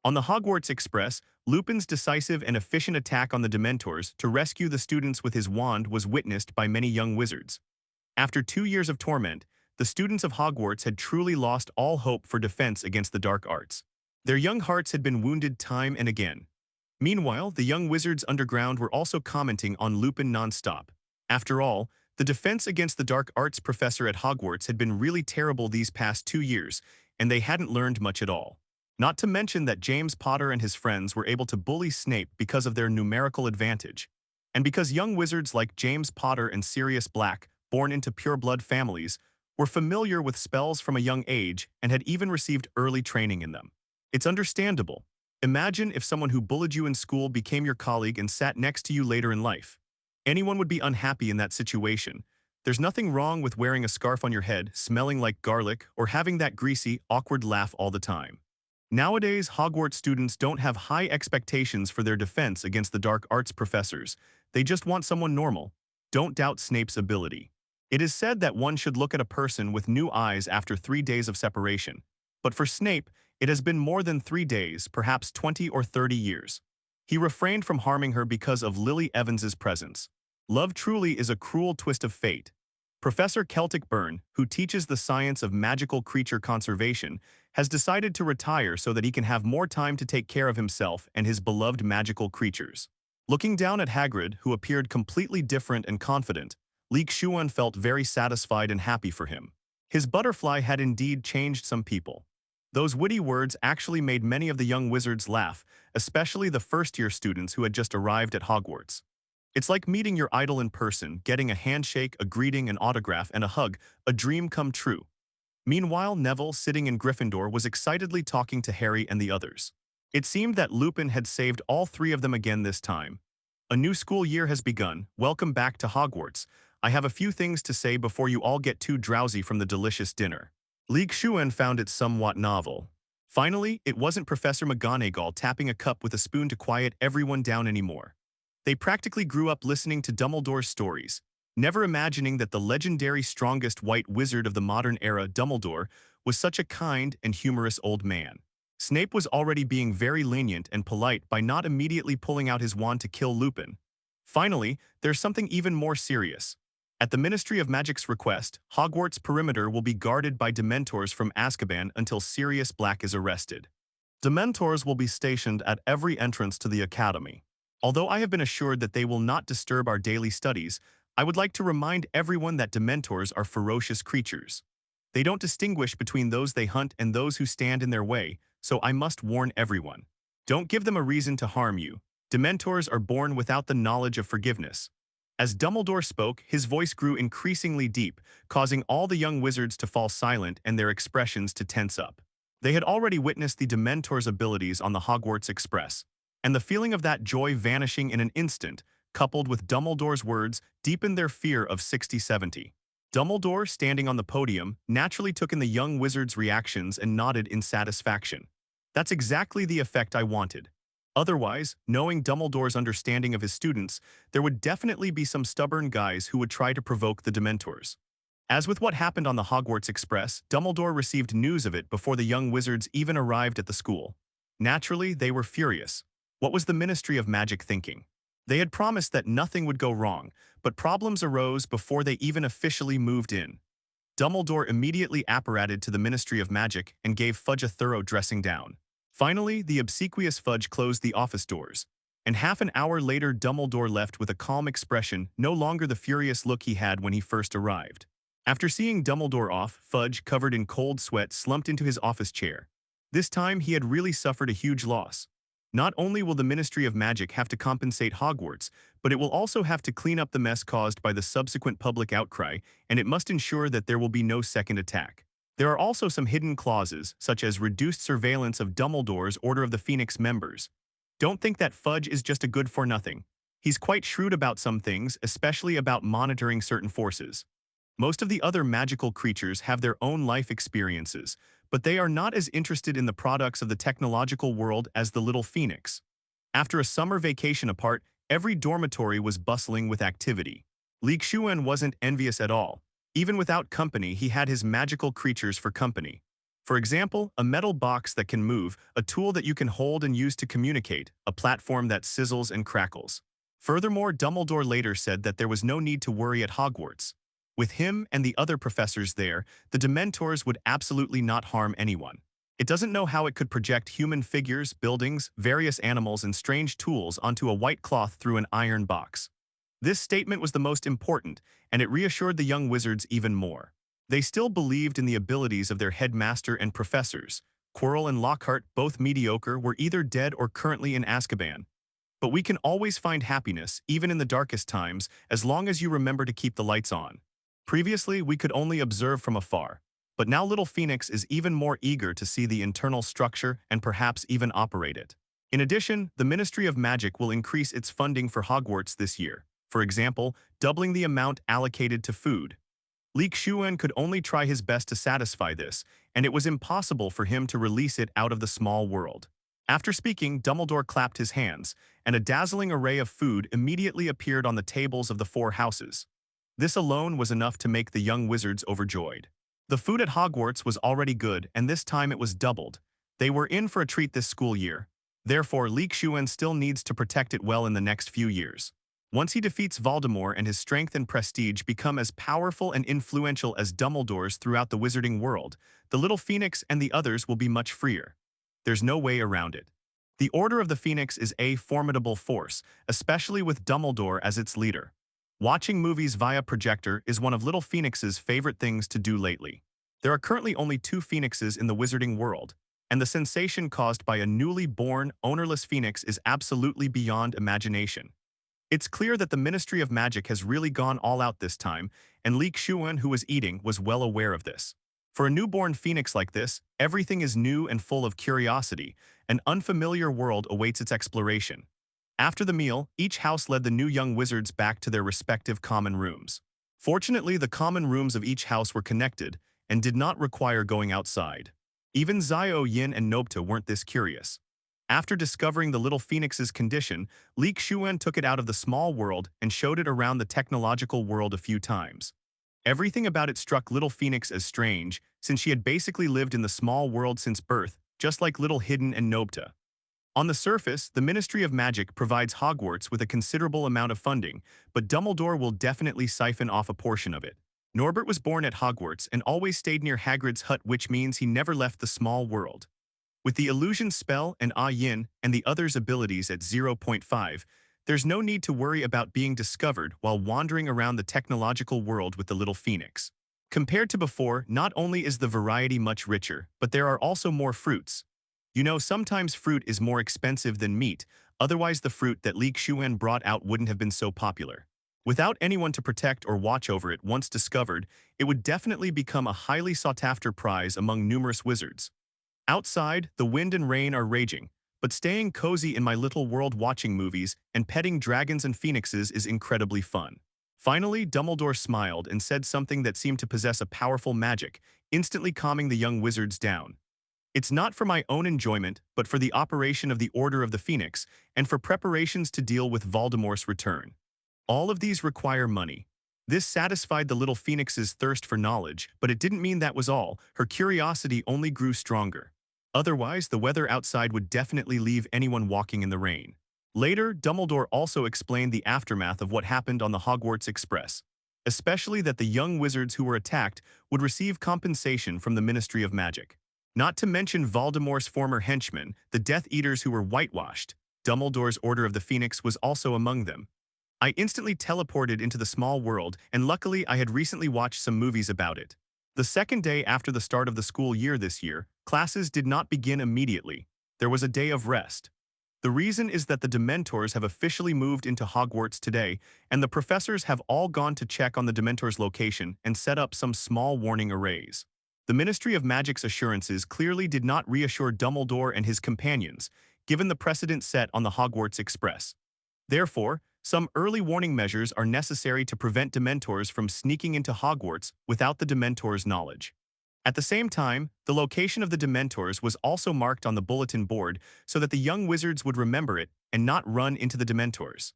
On the Hogwarts Express, Lupin's decisive and efficient attack on the Dementors to rescue the students with his wand was witnessed by many young wizards. After 2 years of torment, the students of Hogwarts had truly lost all hope for defense against the dark arts. Their young hearts had been wounded time and again. Meanwhile, the young wizards underground were also commenting on Lupin non-stop. After all, the defense against the dark arts professor at Hogwarts had been really terrible these past 2 years, and they hadn't learned much at all. Not to mention that James Potter and his friends were able to bully Snape because of their numerical advantage. And because young wizards like James Potter and Sirius Black, born into pure-blood families, were familiar with spells from a young age and had even received early training in them. It's understandable. Imagine if someone who bullied you in school became your colleague and sat next to you later in life. Anyone would be unhappy in that situation. There's nothing wrong with wearing a scarf on your head, smelling like garlic, or having that greasy, awkward laugh all the time. Nowadays, Hogwarts students don't have high expectations for their defense against the dark arts professors. They just want someone normal. Don't doubt Snape's ability. It is said that one should look at a person with new eyes after 3 days of separation. But for Snape, it has been more than 3 days, perhaps 20 or 30 years. He refrained from harming her because of Lily Evans's presence. Love truly is a cruel twist of fate. Professor Celtic Burn, who teaches the science of magical creature conservation, has decided to retire so that he can have more time to take care of himself and his beloved magical creatures. Looking down at Hagrid, who appeared completely different and confident, Lee Shuan felt very satisfied and happy for him. His butterfly had indeed changed some people. Those witty words actually made many of the young wizards laugh, especially the first-year students who had just arrived at Hogwarts. It's like meeting your idol in person, getting a handshake, a greeting, an autograph, and a hug, a dream come true. Meanwhile, Neville, sitting in Gryffindor, was excitedly talking to Harry and the others. It seemed that Lupin had saved all 3 of them again this time. A new school year has begun. Welcome back to Hogwarts. I have a few things to say before you all get too drowsy from the delicious dinner. Lee Shuan found it somewhat novel. Finally, it wasn't Professor McGonagall tapping a cup with a spoon to quiet everyone down anymore. They practically grew up listening to Dumbledore's stories, never imagining that the legendary strongest white wizard of the modern era, Dumbledore, was such a kind and humorous old man. Snape was already being very lenient and polite by not immediately pulling out his wand to kill Lupin. Finally, there's something even more serious. At the Ministry of Magic's request, Hogwarts' perimeter will be guarded by Dementors from Azkaban until Sirius Black is arrested. Dementors will be stationed at every entrance to the Academy. Although I have been assured that they will not disturb our daily studies, I would like to remind everyone that Dementors are ferocious creatures. They don't distinguish between those they hunt and those who stand in their way, so I must warn everyone. Don't give them a reason to harm you. Dementors are born without the knowledge of forgiveness. As Dumbledore spoke, his voice grew increasingly deep, causing all the young wizards to fall silent and their expressions to tense up. They had already witnessed the Dementor's abilities on the Hogwarts Express, and the feeling of that joy vanishing in an instant, coupled with Dumbledore's words, deepened their fear of 60-70. Dumbledore, standing on the podium, naturally took in the young wizard's reactions and nodded in satisfaction. That's exactly the effect I wanted. Otherwise, knowing Dumbledore's understanding of his students, there would definitely be some stubborn guys who would try to provoke the Dementors. As with what happened on the Hogwarts Express, Dumbledore received news of it before the young wizards even arrived at the school. Naturally, they were furious. What was the Ministry of Magic thinking? They had promised that nothing would go wrong, but problems arose before they even officially moved in. Dumbledore immediately apparated to the Ministry of Magic and gave Fudge a thorough dressing down. Finally, the obsequious Fudge closed the office doors, and half an hour later Dumbledore left with a calm expression, no longer the furious look he had when he first arrived. After seeing Dumbledore off, Fudge, covered in cold sweat, slumped into his office chair. This time he had really suffered a huge loss. Not only will the Ministry of Magic have to compensate Hogwarts, but it will also have to clean up the mess caused by the subsequent public outcry, and it must ensure that there will be no second attack. There are also some hidden clauses, such as reduced surveillance of Dumbledore's Order of the Phoenix members. Don't think that Fudge is just a good-for-nothing. He's quite shrewd about some things, especially about monitoring certain forces. Most of the other magical creatures have their own life experiences, but they are not as interested in the products of the technological world as the little Phoenix. After a summer vacation apart, every dormitory was bustling with activity. Lee Shuan wasn't envious at all. Even without company, he had his magical creatures for company. For example, a metal box that can move, a tool that you can hold and use to communicate, a platform that sizzles and crackles. Furthermore, Dumbledore later said that there was no need to worry at Hogwarts. With him and the other professors there, the Dementors would absolutely not harm anyone. It doesn't know how it could project human figures, buildings, various animals, and strange tools onto a white cloth through an iron box. This statement was the most important, and it reassured the young wizards even more. They still believed in the abilities of their headmaster and professors. Quirrell and Lockhart, both mediocre, were either dead or currently in Azkaban. But we can always find happiness, even in the darkest times, as long as you remember to keep the lights on. Previously, we could only observe from afar. But now Little Phoenix is even more eager to see the internal structure and perhaps even operate it. In addition, the Ministry of Magic will increase its funding for Hogwarts this year. For example, doubling the amount allocated to food. Lee Shuan could only try his best to satisfy this, and it was impossible for him to release it out of the small world. After speaking, Dumbledore clapped his hands, and a dazzling array of food immediately appeared on the tables of the 4 houses. This alone was enough to make the young wizards overjoyed. The food at Hogwarts was already good, and this time it was doubled. They were in for a treat this school year. Therefore, Lee Shuan still needs to protect it well in the next few years. Once he defeats Voldemort and his strength and prestige become as powerful and influential as Dumbledore's throughout the wizarding world, the Little Phoenix and the others will be much freer. There's no way around it. The Order of the Phoenix is a formidable force, especially with Dumbledore as its leader. Watching movies via projector is one of Little Phoenix's favorite things to do lately. There are currently only 2 phoenixes in the wizarding world, and the sensation caused by a newly born, ownerless phoenix is absolutely beyond imagination. It's clear that the Ministry of Magic has really gone all out this time, and Lee Shuan, who was eating, was well aware of this. For a newborn phoenix like this, everything is new and full of curiosity. An unfamiliar world awaits its exploration. After the meal, each house led the new young wizards back to their respective common rooms. Fortunately, the common rooms of each house were connected and did not require going outside. Even Zio, Yin, and Nobta weren't this curious. After discovering the Little Phoenix's condition, Lee Shuan took it out of the small world and showed it around the technological world a few times. Everything about it struck Little Phoenix as strange, since she had basically lived in the small world since birth, just like Little Hidden and Nobta. On the surface, the Ministry of Magic provides Hogwarts with a considerable amount of funding, but Dumbledore will definitely siphon off a portion of it. Norbert was born at Hogwarts and always stayed near Hagrid's hut, which means he never left the small world. With the illusion spell and Yin and the others' abilities at 0.5, there's no need to worry about being discovered while wandering around the technological world with the Little Phoenix. Compared to before, not only is the variety much richer, but there are also more fruits. You know, sometimes fruit is more expensive than meat, otherwise the fruit that Lee Shuan brought out wouldn't have been so popular. Without anyone to protect or watch over it once discovered, it would definitely become a highly sought-after prize among numerous wizards. Outside, the wind and rain are raging, but staying cozy in my little world watching movies and petting dragons and phoenixes is incredibly fun. Finally, Dumbledore smiled and said something that seemed to possess a powerful magic, instantly calming the young wizards down. It's not for my own enjoyment, but for the operation of the Order of the Phoenix and for preparations to deal with Voldemort's return. All of these require money. This satisfied the Little Phoenix's thirst for knowledge, but it didn't mean that was all. Her curiosity only grew stronger. Otherwise, the weather outside would definitely leave anyone walking in the rain. Later, Dumbledore also explained the aftermath of what happened on the Hogwarts Express, especially that the young wizards who were attacked would receive compensation from the Ministry of Magic. Not to mention Voldemort's former henchmen, the Death Eaters who were whitewashed. Dumbledore's Order of the Phoenix was also among them. I instantly teleported into the small world, and luckily I had recently watched some movies about it. The second day after the start of the school year this year, classes did not begin immediately. There was a day of rest. The reason is that the Dementors have officially moved into Hogwarts today, and the professors have all gone to check on the Dementors' location and set up some small warning arrays. The Ministry of Magic's assurances clearly did not reassure Dumbledore and his companions, given the precedent set on the Hogwarts Express. Therefore, some early warning measures are necessary to prevent Dementors from sneaking into Hogwarts without the Dementors' knowledge. At the same time, the location of the Dementors was also marked on the bulletin board so that the young wizards would remember it and not run into the Dementors.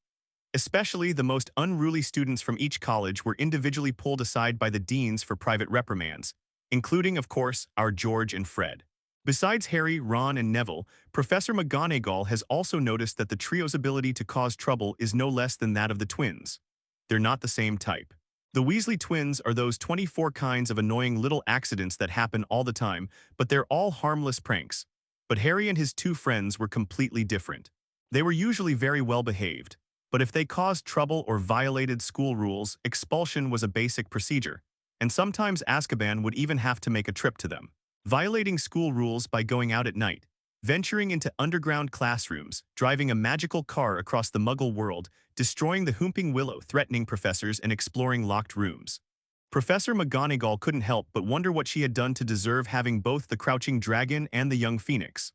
Especially the most unruly students from each college were individually pulled aside by the deans for private reprimands, including, of course, our George and Fred. Besides Harry, Ron, and Neville, Professor McGonagall has also noticed that the trio's ability to cause trouble is no less than that of the twins. They're not the same type. The Weasley twins are those 24 kinds of annoying little accidents that happen all the time, but they're all harmless pranks. But Harry and his two friends were completely different. They were usually very well behaved, but if they caused trouble or violated school rules, expulsion was a basic procedure, and sometimes Azkaban would even have to make a trip to them. Violating school rules by going out at night, venturing into underground classrooms, driving a magical car across the Muggle world, destroying the Whomping Willow, threatening professors, and exploring locked rooms. Professor McGonagall couldn't help but wonder what she had done to deserve having both the Crouching Dragon and the Young Phoenix.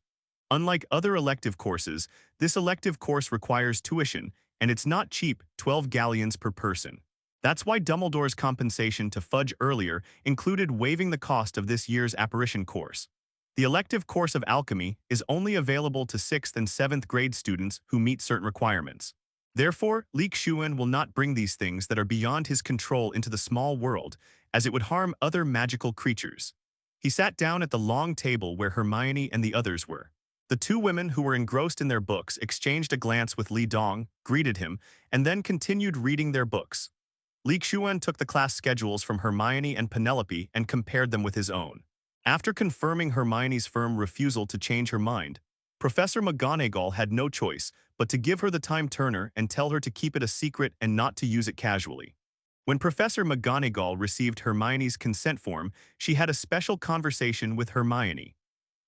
Unlike other elective courses, this elective course requires tuition, and it's not cheap, 12 galleons per person. That's why Dumbledore's compensation to Fudge earlier included waiving the cost of this year's apparition course. The elective course of alchemy is only available to 6th and 7th grade students who meet certain requirements. Therefore, Lee Shuan will not bring these things that are beyond his control into the small world, as it would harm other magical creatures. He sat down at the long table where Hermione and the others were. The two women who were engrossed in their books exchanged a glance with Li Dong, greeted him, and then continued reading their books. Lee Shuan took the class schedules from Hermione and Penelope and compared them with his own. After confirming Hermione's firm refusal to change her mind, Professor McGonagall had no choice but to give her the time turner and tell her to keep it a secret and not to use it casually. When Professor McGonagall received Hermione's consent form, she had a special conversation with Hermione.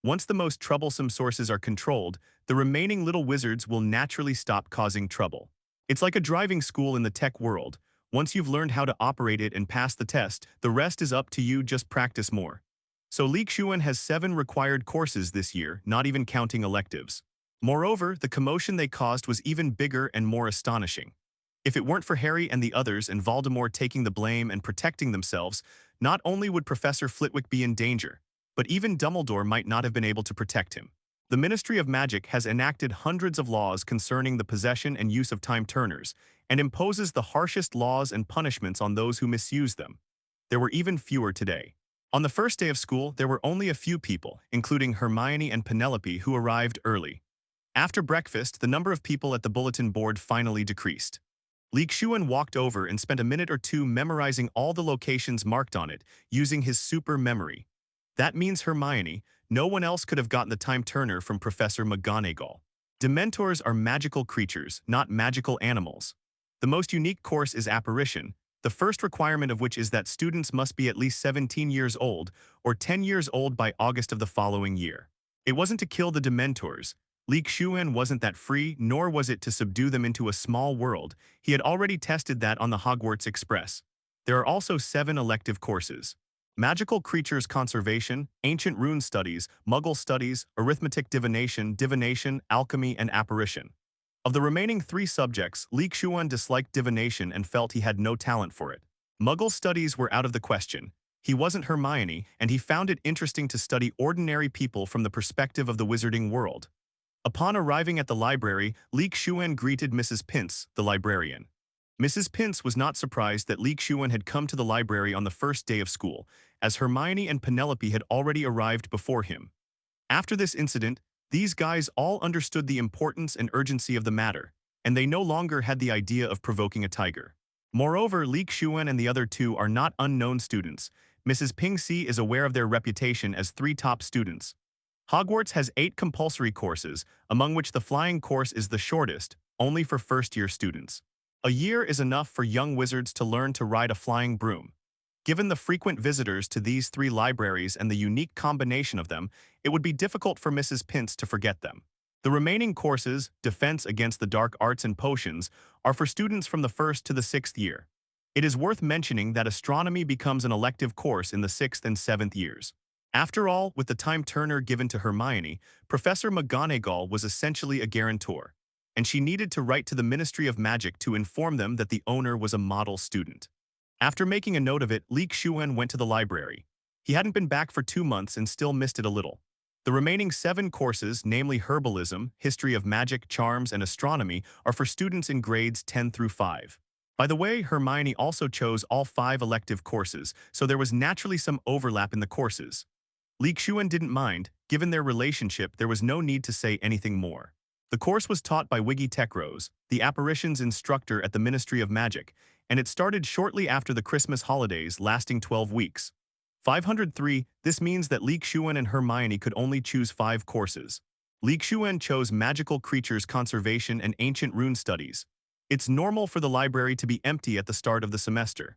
Once the most troublesome sources are controlled, the remaining little wizards will naturally stop causing trouble. It's like a driving school in the tech world. Once you've learned how to operate it and pass the test, the rest is up to you, just practice more. So Lee Shuan has 7 required courses this year, not even counting electives. Moreover, the commotion they caused was even bigger and more astonishing. If it weren't for Harry and the others and Voldemort taking the blame and protecting themselves, not only would Professor Flitwick be in danger, but even Dumbledore might not have been able to protect him. The Ministry of Magic has enacted hundreds of laws concerning the possession and use of time turners, and imposes the harshest laws and punishments on those who misuse them. There were even fewer today. On the first day of school, there were only a few people, including Hermione and Penelope, who arrived early. After breakfast, the number of people at the bulletin board finally decreased. Lee Shuan walked over and spent a minute or two memorizing all the locations marked on it, using his super memory. That means Hermione, no one else could have gotten the time turner from Professor McGonagall. Dementors are magical creatures, not magical animals. The most unique course is apparition, the first requirement of which is that students must be at least 17 years old or 10 years old by August of the following year. It wasn't to kill the Dementors. Lee Shuan wasn't that free, nor was it to subdue them into a small world. He had already tested that on the Hogwarts Express. There are also 7 elective courses: magical creatures conservation, ancient rune studies, Muggle studies, arithmetic divination, alchemy, and apparition. Of the remaining 3 subjects, Lee Shuan disliked divination and felt he had no talent for it. Muggle studies were out of the question. He wasn't Hermione, and he found it interesting to study ordinary people from the perspective of the wizarding world. Upon arriving at the library, Lee Shuan greeted Mrs. Pince, the librarian. Mrs. Pince was not surprised that Lee Shuan had come to the library on the first day of school, as Hermione and Penelope had already arrived before him. After this incident, these guys all understood the importance and urgency of the matter, and they no longer had the idea of provoking a tiger. Moreover, Lee Shuan and the other 2 are not unknown students. Mrs. Pingxi is aware of their reputation as 3 top students. Hogwarts has 8 compulsory courses, among which the flying course is the shortest, only for first-year students. A year is enough for young wizards to learn to ride a flying broom. Given the frequent visitors to these 3 libraries and the unique combination of them, it would be difficult for Mrs. Pince to forget them. The remaining courses, Defense Against the Dark Arts and Potions, are for students from the 1st to the 6th year. It is worth mentioning that astronomy becomes an elective course in the 6th and 7th years. After all, with the time turner given to Hermione, Professor McGonagall was essentially a guarantor, and she needed to write to the Ministry of Magic to inform them that the owner was a model student. After making a note of it, Lee Shuan went to the library. He hadn't been back for 2 months and still missed it a little. The remaining 7 courses, namely Herbalism, History of Magic, Charms, and Astronomy, are for students in grades 10 through 5. By the way, Hermione also chose all 5 elective courses, so there was naturally some overlap in the courses. Lee Shuan didn't mind. Given their relationship, there was no need to say anything more. The course was taught by Wiggy Techrose, the apparitions instructor at the Ministry of Magic, and it started shortly after the Christmas holidays, lasting 12 weeks. 503, this means that Lee Shuan and Hermione could only choose 5 courses. Lee Shuan chose Magical Creatures Conservation and Ancient Rune Studies. It's normal for the library to be empty at the start of the semester.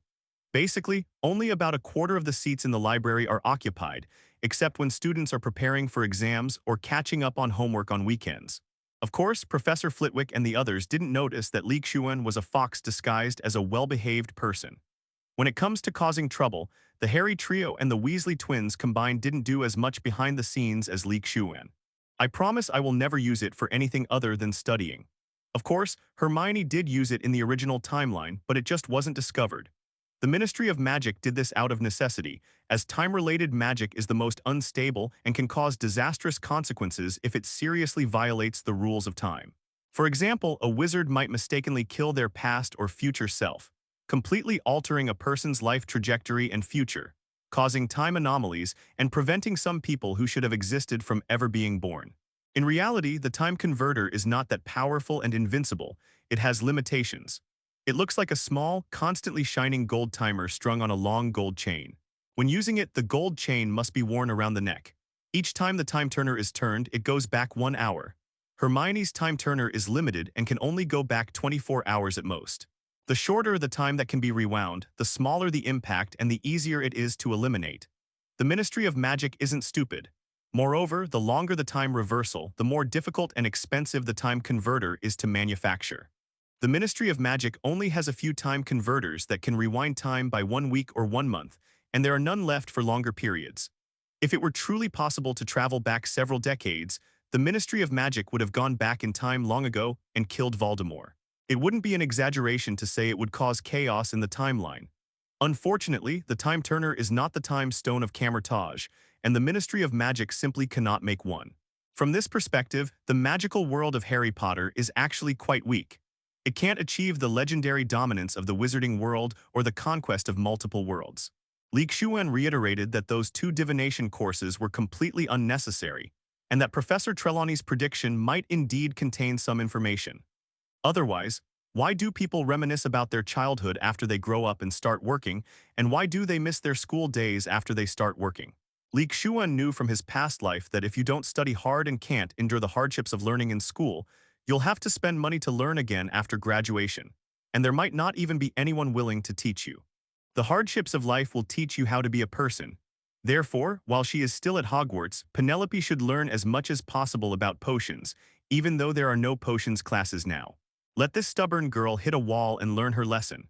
Basically, only about a quarter of the seats in the library are occupied, except when students are preparing for exams or catching up on homework on weekends. Of course, Professor Flitwick and the others didn't notice that Lee Shuan was a fox disguised as a well-behaved person. When it comes to causing trouble, the Harry trio and the Weasley twins combined didn't do as much behind the scenes as Lee Shuan. I promise I will never use it for anything other than studying. Of course, Hermione did use it in the original timeline, but it just wasn't discovered. The Ministry of Magic did this out of necessity, as time-related magic is the most unstable and can cause disastrous consequences if it seriously violates the rules of time. For example, a wizard might mistakenly kill their past or future self, completely altering a person's life trajectory and future, causing time anomalies and preventing some people who should have existed from ever being born. In reality, the time converter is not that powerful and invincible. It has limitations. It looks like a small, constantly shining gold timer strung on a long gold chain. When using it, the gold chain must be worn around the neck. Each time the time turner is turned, it goes back 1 hour. Hermione's time turner is limited and can only go back 24 hours at most. The shorter the time that can be rewound, the smaller the impact and the easier it is to eliminate. The Ministry of Magic isn't stupid. Moreover, the longer the time reversal, the more difficult and expensive the time converter is to manufacture. The Ministry of Magic only has a few time converters that can rewind time by 1 week or 1 month, and there are none left for longer periods. If it were truly possible to travel back several decades, the Ministry of Magic would have gone back in time long ago and killed Voldemort. It wouldn't be an exaggeration to say it would cause chaos in the timeline. Unfortunately, the time turner is not the time stone of Camertage, and the Ministry of Magic simply cannot make one. From this perspective, the magical world of Harry Potter is actually quite weak. It can't achieve the legendary dominance of the wizarding world or the conquest of multiple worlds. Lee Shuan reiterated that those 2 divination courses were completely unnecessary, and that Professor Trelawney's prediction might indeed contain some information. Otherwise, why do people reminisce about their childhood after they grow up and start working, and why do they miss their school days after they start working? Lee Shuan knew from his past life that if you don't study hard and can't endure the hardships of learning in school, you'll have to spend money to learn again after graduation, and there might not even be anyone willing to teach you. The hardships of life will teach you how to be a person. Therefore, while she is still at Hogwarts, Penelope should learn as much as possible about potions, even though there are no potions classes now. Let this stubborn girl hit a wall and learn her lesson.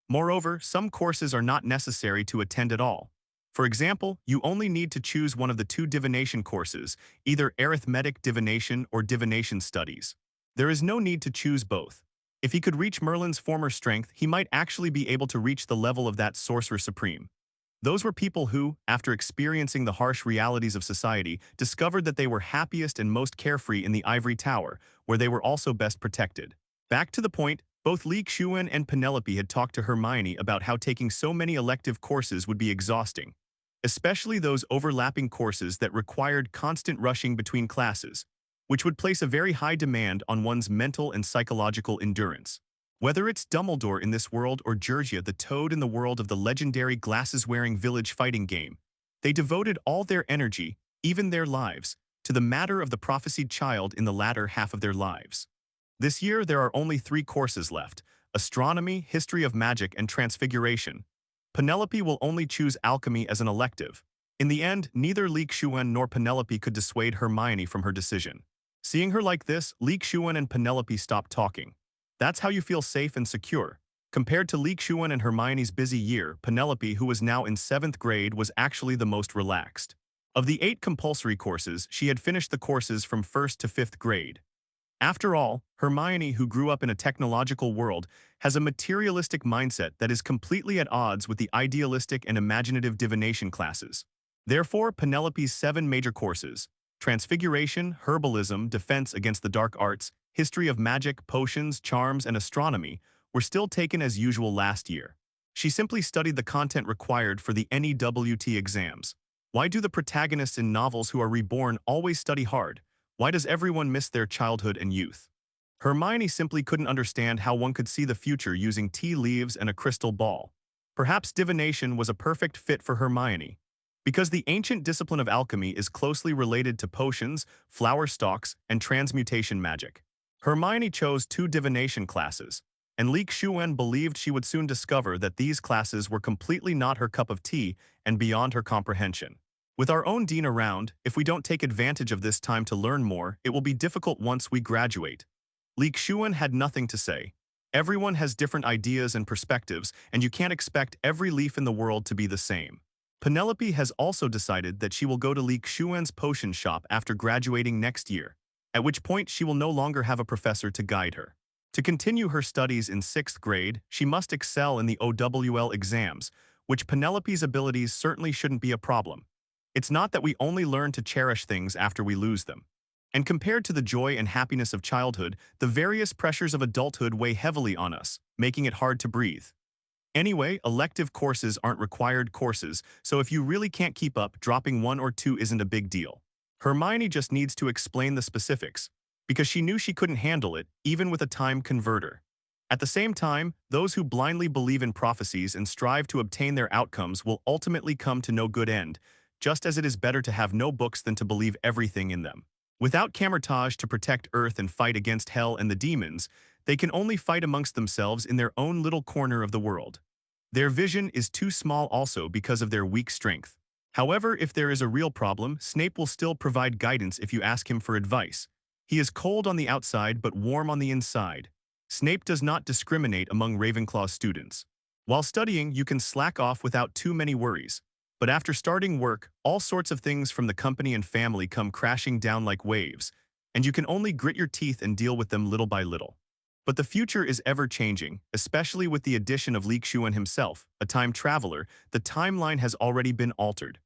Moreover, some courses are not necessary to attend at all. For example, you only need to choose one of the 2 divination courses, either arithmetic divination or divination studies. There is no need to choose both. If he could reach Merlin's former strength, he might actually be able to reach the level of that Sorcerer Supreme. Those were people who, after experiencing the harsh realities of society, discovered that they were happiest and most carefree in the Ivory Tower, where they were also best protected. Back to the point, both Lee Shuan and Penelope had talked to Hermione about how taking so many elective courses would be exhausting, especially those overlapping courses that required constant rushing between classes, which would place a very high demand on one's mental and psychological endurance. Whether it's Dumbledore in this world or Georgia the Toad in the world of the legendary glasses-wearing village fighting game, they devoted all their energy, even their lives, to the matter of the prophesied child in the latter half of their lives. This year there are only 3 courses left: Astronomy, History of Magic, and Transfiguration. Penelope will only choose Alchemy as an elective. In the end, neither Lee Shuan nor Penelope could dissuade Hermione from her decision. Seeing her like this, Lee Shuan and Penelope stopped talking. That's how you feel safe and secure. Compared to Lee Shuan and Hermione's busy year, Penelope, who was now in 7th grade, was actually the most relaxed. Of the 8 compulsory courses, she had finished the courses from 1st to 5th grade. After all, Hermione, who grew up in a technological world, has a materialistic mindset that is completely at odds with the idealistic and imaginative divination classes. Therefore, Penelope's 7 major courses, Transfiguration, herbalism, defense against the dark arts, history of magic, potions, charms, and astronomy were still taken as usual last year. She simply studied the content required for the NEWT exams. Why do the protagonists in novels who are reborn always study hard? Why does everyone miss their childhood and youth? Hermione simply couldn't understand how one could see the future using tea leaves and a crystal ball. Perhaps divination was a perfect fit for Hermione. Because the ancient discipline of alchemy is closely related to potions, flower stalks, and transmutation magic. Hermione chose 2 divination classes, and Lee Shuan believed she would soon discover that these classes were completely not her cup of tea and beyond her comprehension. With our own dean around, if we don't take advantage of this time to learn more, it will be difficult once we graduate. Lee Shuan had nothing to say. Everyone has different ideas and perspectives, and you can't expect every leaf in the world to be the same. Penelope has also decided that she will go to Lee Shuan's potion shop after graduating next year, at which point she will no longer have a professor to guide her. To continue her studies in 6th grade, she must excel in the OWL exams, which Penelope's abilities certainly shouldn't be a problem. It's not that we only learn to cherish things after we lose them. And compared to the joy and happiness of childhood, the various pressures of adulthood weigh heavily on us, making it hard to breathe. Anyway, elective courses aren't required courses, so if you really can't keep up, dropping 1 or 2 isn't a big deal. Hermione just needs to explain the specifics, because she knew she couldn't handle it, even with a time converter. At the same time, those who blindly believe in prophecies and strive to obtain their outcomes will ultimately come to no good end, just as it is better to have no books than to believe everything in them. Without camouflage to protect Earth and fight against hell and the demons, they can only fight amongst themselves in their own little corner of the world. Their vision is too small also because of their weak strength. However, if there is a real problem, Snape will still provide guidance if you ask him for advice. He is cold on the outside but warm on the inside. Snape does not discriminate among Ravenclaw students. While studying, you can slack off without too many worries. But after starting work, all sorts of things from the company and family come crashing down like waves, and you can only grit your teeth and deal with them little by little. But the future is ever-changing, especially with the addition of Lee Shuan himself, a time traveler. The timeline has already been altered.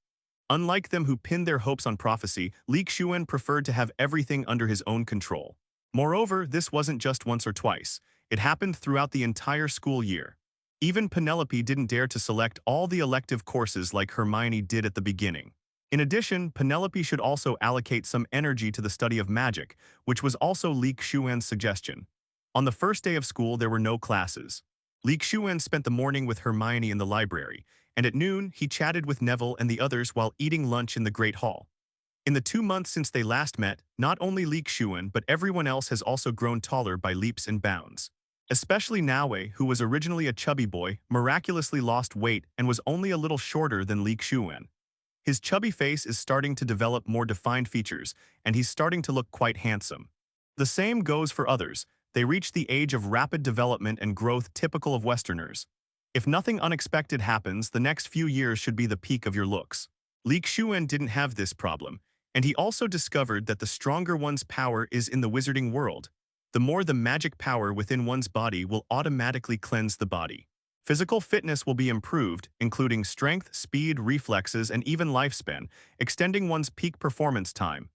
Unlike them who pinned their hopes on prophecy, Lee Shuan preferred to have everything under his own control. Moreover, this wasn't just once or twice. It happened throughout the entire school year. Even Penelope didn't dare to select all the elective courses like Hermione did at the beginning. In addition, Penelope should also allocate some energy to the study of magic, which was also Lee Shuan's suggestion. On the first day of school, there were no classes. Lee Shuan spent the morning with Hermione in the library, and at noon, he chatted with Neville and the others while eating lunch in the Great Hall. In the 2 months since they last met, not only Lee Shuan but everyone else has also grown taller by leaps and bounds. Especially Naue, who was originally a chubby boy, miraculously lost weight and was only a little shorter than Lee Shuan. His chubby face is starting to develop more defined features, and he's starting to look quite handsome. The same goes for others. They reach the age of rapid development and growth typical of Westerners. If nothing unexpected happens, the next few years should be the peak of your looks. Lee Shuan didn't have this problem, and he also discovered that the stronger one's power is in the wizarding world, the more the magic power within one's body will automatically cleanse the body. Physical fitness will be improved, including strength, speed, reflexes, and even lifespan, extending one's peak performance time.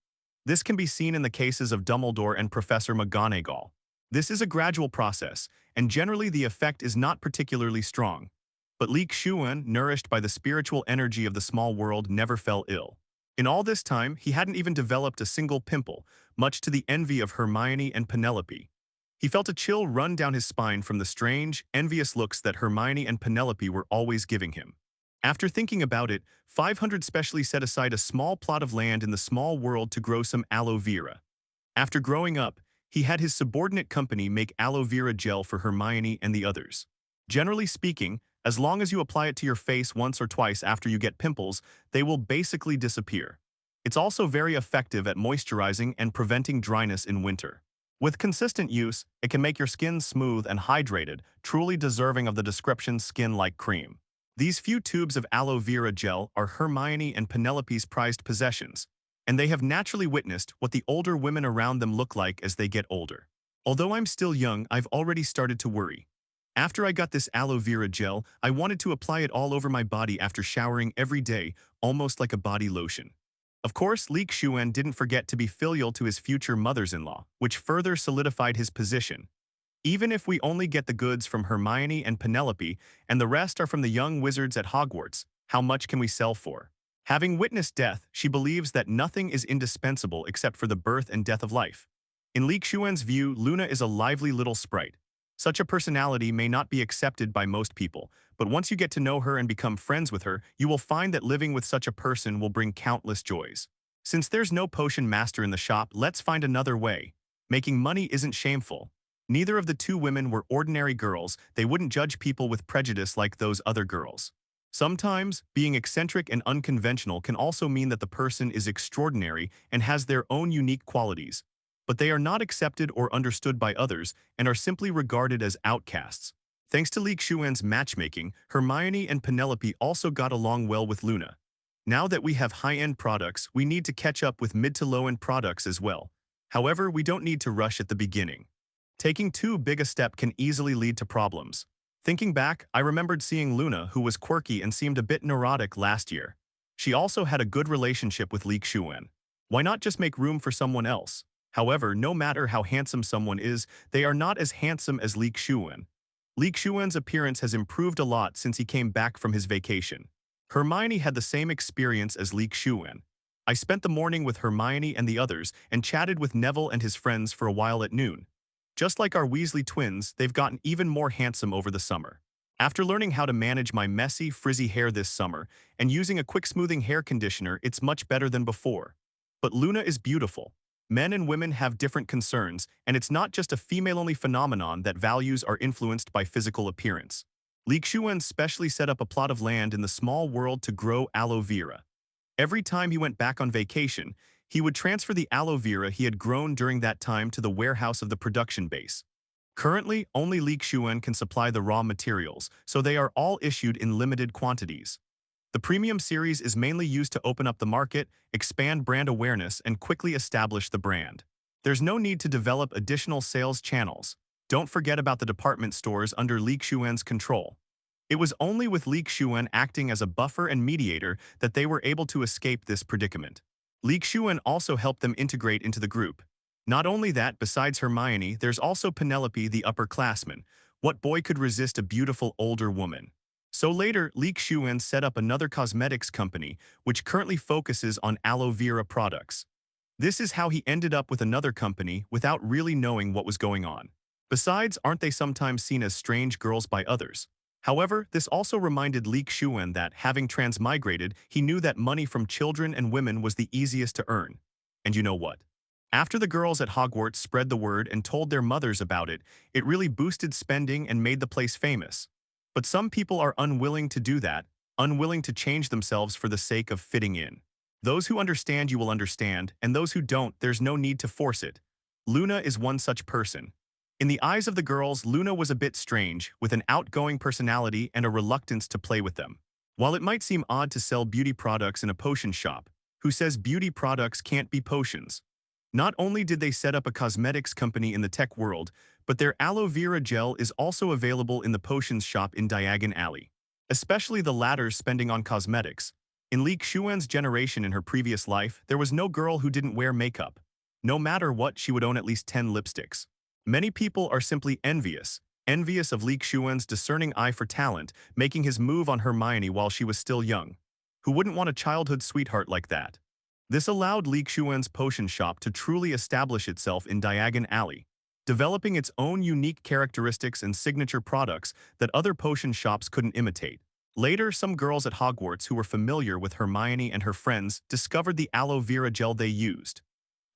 This can be seen in the cases of Dumbledore and Professor McGonagall. This is a gradual process, and generally the effect is not particularly strong. But Lee Shuan, nourished by the spiritual energy of the small world, never fell ill. In all this time, he hadn't even developed a single pimple, much to the envy of Hermione and Penelope. He felt a chill run down his spine from the strange, envious looks that Hermione and Penelope were always giving him. After thinking about it, 500 specially set aside a small plot of land in the small world to grow some aloe vera. After growing up, he had his subordinate company make aloe vera gel for Hermione and the others. Generally speaking, as long as you apply it to your face once or twice after you get pimples, they will basically disappear. It's also very effective at moisturizing and preventing dryness in winter. With consistent use, it can make your skin smooth and hydrated, truly deserving of the description skin-like cream. These few tubes of aloe vera gel are Hermione and Penelope's prized possessions, and they have naturally witnessed what the older women around them look like as they get older. Although I'm still young, I've already started to worry. After I got this aloe vera gel, I wanted to apply it all over my body after showering every day, almost like a body lotion. Of course, Lee Shuan didn't forget to be filial to his future mothers-in-law, which further solidified his position. Even if we only get the goods from Hermione and Penelope, and the rest are from the young wizards at Hogwarts, how much can we sell for? Having witnessed death, she believes that nothing is indispensable except for the birth and death of life. In Lee Xuan's view, Luna is a lively little sprite. Such a personality may not be accepted by most people, but once you get to know her and become friends with her, you will find that living with such a person will bring countless joys. Since there's no potion master in the shop, let's find another way. Making money isn't shameful. Neither of the two women were ordinary girls. They wouldn't judge people with prejudice like those other girls. Sometimes, being eccentric and unconventional can also mean that the person is extraordinary and has their own unique qualities, but they are not accepted or understood by others and are simply regarded as outcasts. Thanks to Lee Xuan's matchmaking, Hermione and Penelope also got along well with Luna. Now that we have high-end products, we need to catch up with mid to low-end products as well. However, we don't need to rush at the beginning. Taking too big a step can easily lead to problems. Thinking back, I remembered seeing Luna, who was quirky and seemed a bit neurotic last year. She also had a good relationship with Lee Shuan. Why not just make room for someone else? However, no matter how handsome someone is, they are not as handsome as Lee Shuan. Lee Shuan's appearance has improved a lot since he came back from his vacation. Hermione had the same experience as Lee Shuan. I spent the morning with Hermione and the others and chatted with Neville and his friends for a while at noon. Just like our Weasley twins, they've gotten even more handsome over the summer. After learning how to manage my messy, frizzy hair this summer and using a quick smoothing hair conditioner, it's much better than before. But Luna is beautiful. Men and women have different concerns, and it's not just a female-only phenomenon that values are influenced by physical appearance. Lee Shuan specially set up a plot of land in the small world to grow aloe vera. Every time he went back on vacation, he would transfer the aloe vera he had grown during that time to the warehouse of the production base. Currently, only Lee Shuan can supply the raw materials, so they are all issued in limited quantities. The premium series is mainly used to open up the market, expand brand awareness, and quickly establish the brand. There's no need to develop additional sales channels. Don't forget about the department stores under Lee Xuan's control. It was only with Lee Shuan acting as a buffer and mediator that they were able to escape this predicament. Lee Shuan also helped them integrate into the group. Not only that, besides Hermione, there's also Penelope the upperclassman. What boy could resist a beautiful older woman? So later, Lee Shuan set up another cosmetics company, which currently focuses on aloe vera products. This is how he ended up with another company without really knowing what was going on. Besides, aren't they sometimes seen as strange girls by others? However, this also reminded Lee Shuan that, having transmigrated, he knew that money from children and women was the easiest to earn. And you know what? After the girls at Hogwarts spread the word and told their mothers about it, it really boosted spending and made the place famous. But some people are unwilling to do that, unwilling to change themselves for the sake of fitting in. Those who understand you will understand, and those who don't, there's no need to force it. Luna is one such person. In the eyes of the girls, Luna was a bit strange, with an outgoing personality and a reluctance to play with them. While it might seem odd to sell beauty products in a potion shop, who says beauty products can't be potions? Not only did they set up a cosmetics company in the tech world, but their aloe vera gel is also available in the potions shop in Diagon Alley. Especially the latter's spending on cosmetics. In Lee Xuan's generation in her previous life, there was no girl who didn't wear makeup. No matter what, she would own at least 10 lipsticks. Many people are simply envious of Lee Xuan's discerning eye for talent, making his move on Hermione while she was still young. Who wouldn't want a childhood sweetheart like that? This allowed Lee Xuan's potion shop to truly establish itself in Diagon Alley, developing its own unique characteristics and signature products that other potion shops couldn't imitate. Later, some girls at Hogwarts who were familiar with Hermione and her friends discovered the aloe vera gel they used.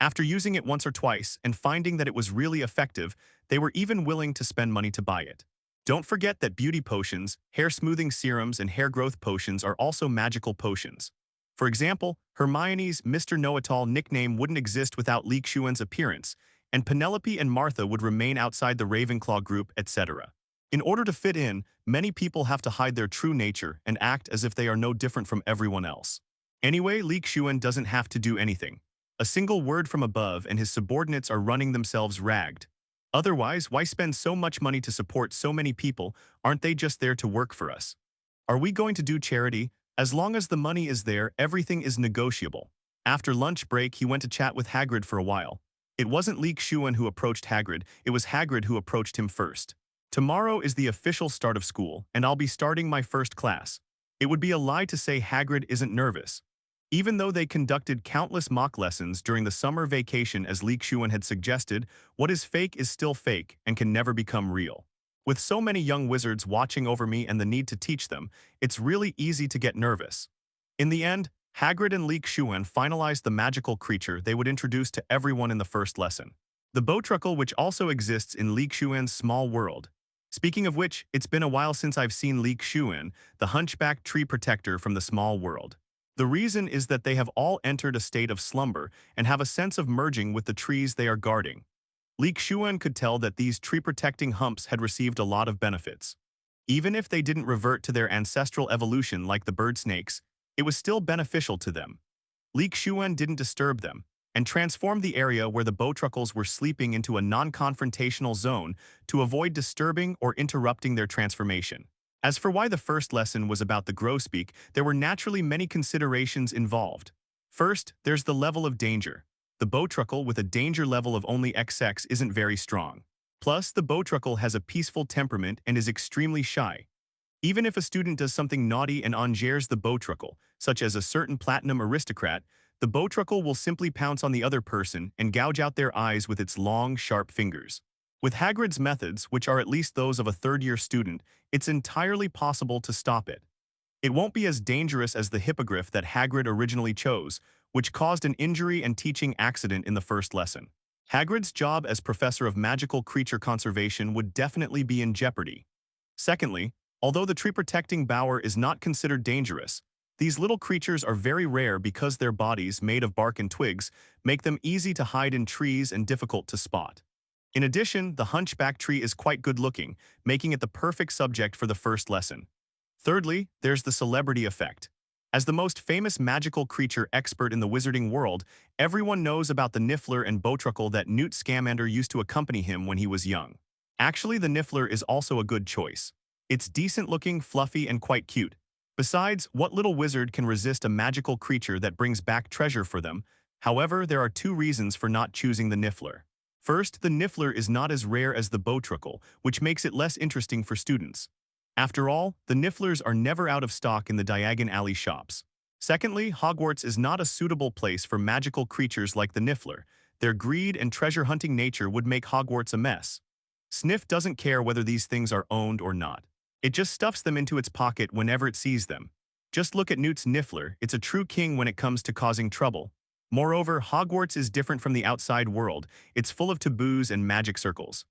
After using it once or twice and finding that it was really effective, they were even willing to spend money to buy it. Don't forget that beauty potions, hair smoothing serums, and hair growth potions are also magical potions. For example, Hermione's Mr. Know-It-All nickname wouldn't exist without Lee Xuan's appearance, and Penelope and Martha would remain outside the Ravenclaw group, etc. In order to fit in, many people have to hide their true nature and act as if they are no different from everyone else. Anyway, Lee Shuan doesn't have to do anything. A single word from above and his subordinates are running themselves ragged. Otherwise, why spend so much money to support so many people? Aren't they just there to work for us? Are we going to do charity? As long as the money is there, everything is negotiable. After lunch break, he went to chat with Hagrid for a while. It wasn't Lee Shuan who approached Hagrid, it was Hagrid who approached him first. Tomorrow is the official start of school, and I'll be starting my first class. It would be a lie to say Hagrid isn't nervous. Even though they conducted countless mock lessons during the summer vacation as Lee Shuan had suggested, what is fake is still fake and can never become real. With so many young wizards watching over me and the need to teach them, it's really easy to get nervous. In the end, Hagrid and Lee Shuan finalized the magical creature they would introduce to everyone in the first lesson. The Bowtruckle, which also exists in Lee Shuan's small world. Speaking of which, it's been a while since I've seen Lee Shuan, the hunchback tree protector from the small world. The reason is that they have all entered a state of slumber and have a sense of merging with the trees they are guarding. Lee Shuan could tell that these tree-protecting humps had received a lot of benefits. Even if they didn't revert to their ancestral evolution like the bird snakes, it was still beneficial to them. Lee Shuan didn't disturb them, and transformed the area where the Bowtruckles were sleeping into a non-confrontational zone to avoid disturbing or interrupting their transformation. As for why the first lesson was about the grosbeak, there were naturally many considerations involved. First, there's the level of danger. The Bowtruckle with a danger level of only XX isn't very strong. Plus, the Bowtruckle has a peaceful temperament and is extremely shy. Even if a student does something naughty and engages the Bowtruckle, such as a certain platinum aristocrat, the Bowtruckle will simply pounce on the other person and gouge out their eyes with its long, sharp fingers. With Hagrid's methods, which are at least those of a third-year student, it's entirely possible to stop it. It won't be as dangerous as the hippogriff that Hagrid originally chose, which caused an injury and teaching accident in the first lesson. Hagrid's job as Professor of Magical Creature Conservation would definitely be in jeopardy. Secondly, although the tree-protecting bower is not considered dangerous, these little creatures are very rare because their bodies, made of bark and twigs, make them easy to hide in trees and difficult to spot. In addition, the hunchback tree is quite good-looking, making it the perfect subject for the first lesson. Thirdly, there's the celebrity effect. As the most famous magical creature expert in the wizarding world, everyone knows about the Niffler and Bowtruckle that Newt Scamander used to accompany him when he was young. Actually, the Niffler is also a good choice. It's decent-looking, fluffy, and quite cute. Besides, what little wizard can resist a magical creature that brings back treasure for them? However, there are two reasons for not choosing the Niffler. First, the Niffler is not as rare as the Bowtruckle, which makes it less interesting for students. After all, the Nifflers are never out of stock in the Diagon Alley shops. Secondly, Hogwarts is not a suitable place for magical creatures like the Niffler. Their greed and treasure-hunting nature would make Hogwarts a mess. Sniff doesn't care whether these things are owned or not. It just stuffs them into its pocket whenever it sees them. Just look at Newt's Niffler, it's a true king when it comes to causing trouble. Moreover, Hogwarts is different from the outside world. It's full of taboos and magic circles.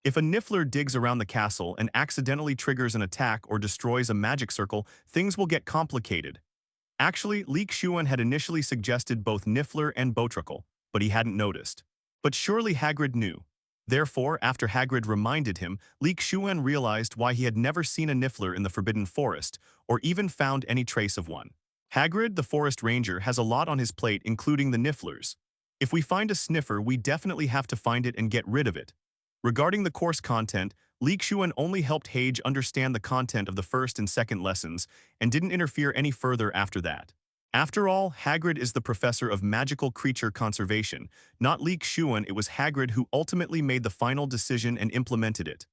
If a Niffler digs around the castle and accidentally triggers an attack or destroys a magic circle, things will get complicated. Actually, Lee Shuan had initially suggested both Niffler and Bowtruckle, but he hadn't noticed. But surely Hagrid knew. Therefore, after Hagrid reminded him, Lee Shuan realized why he had never seen a Niffler in the Forbidden Forest, or even found any trace of one. Hagrid, the forest ranger, has a lot on his plate, including the Nifflers. If we find a sniffer, we definitely have to find it and get rid of it. Regarding the course content, Lee Shuan only helped Hage understand the content of the first and second lessons, and didn't interfere any further after that. After all, Hagrid is the professor of magical creature conservation, not Lee Shuan. It was Hagrid who ultimately made the final decision and implemented it.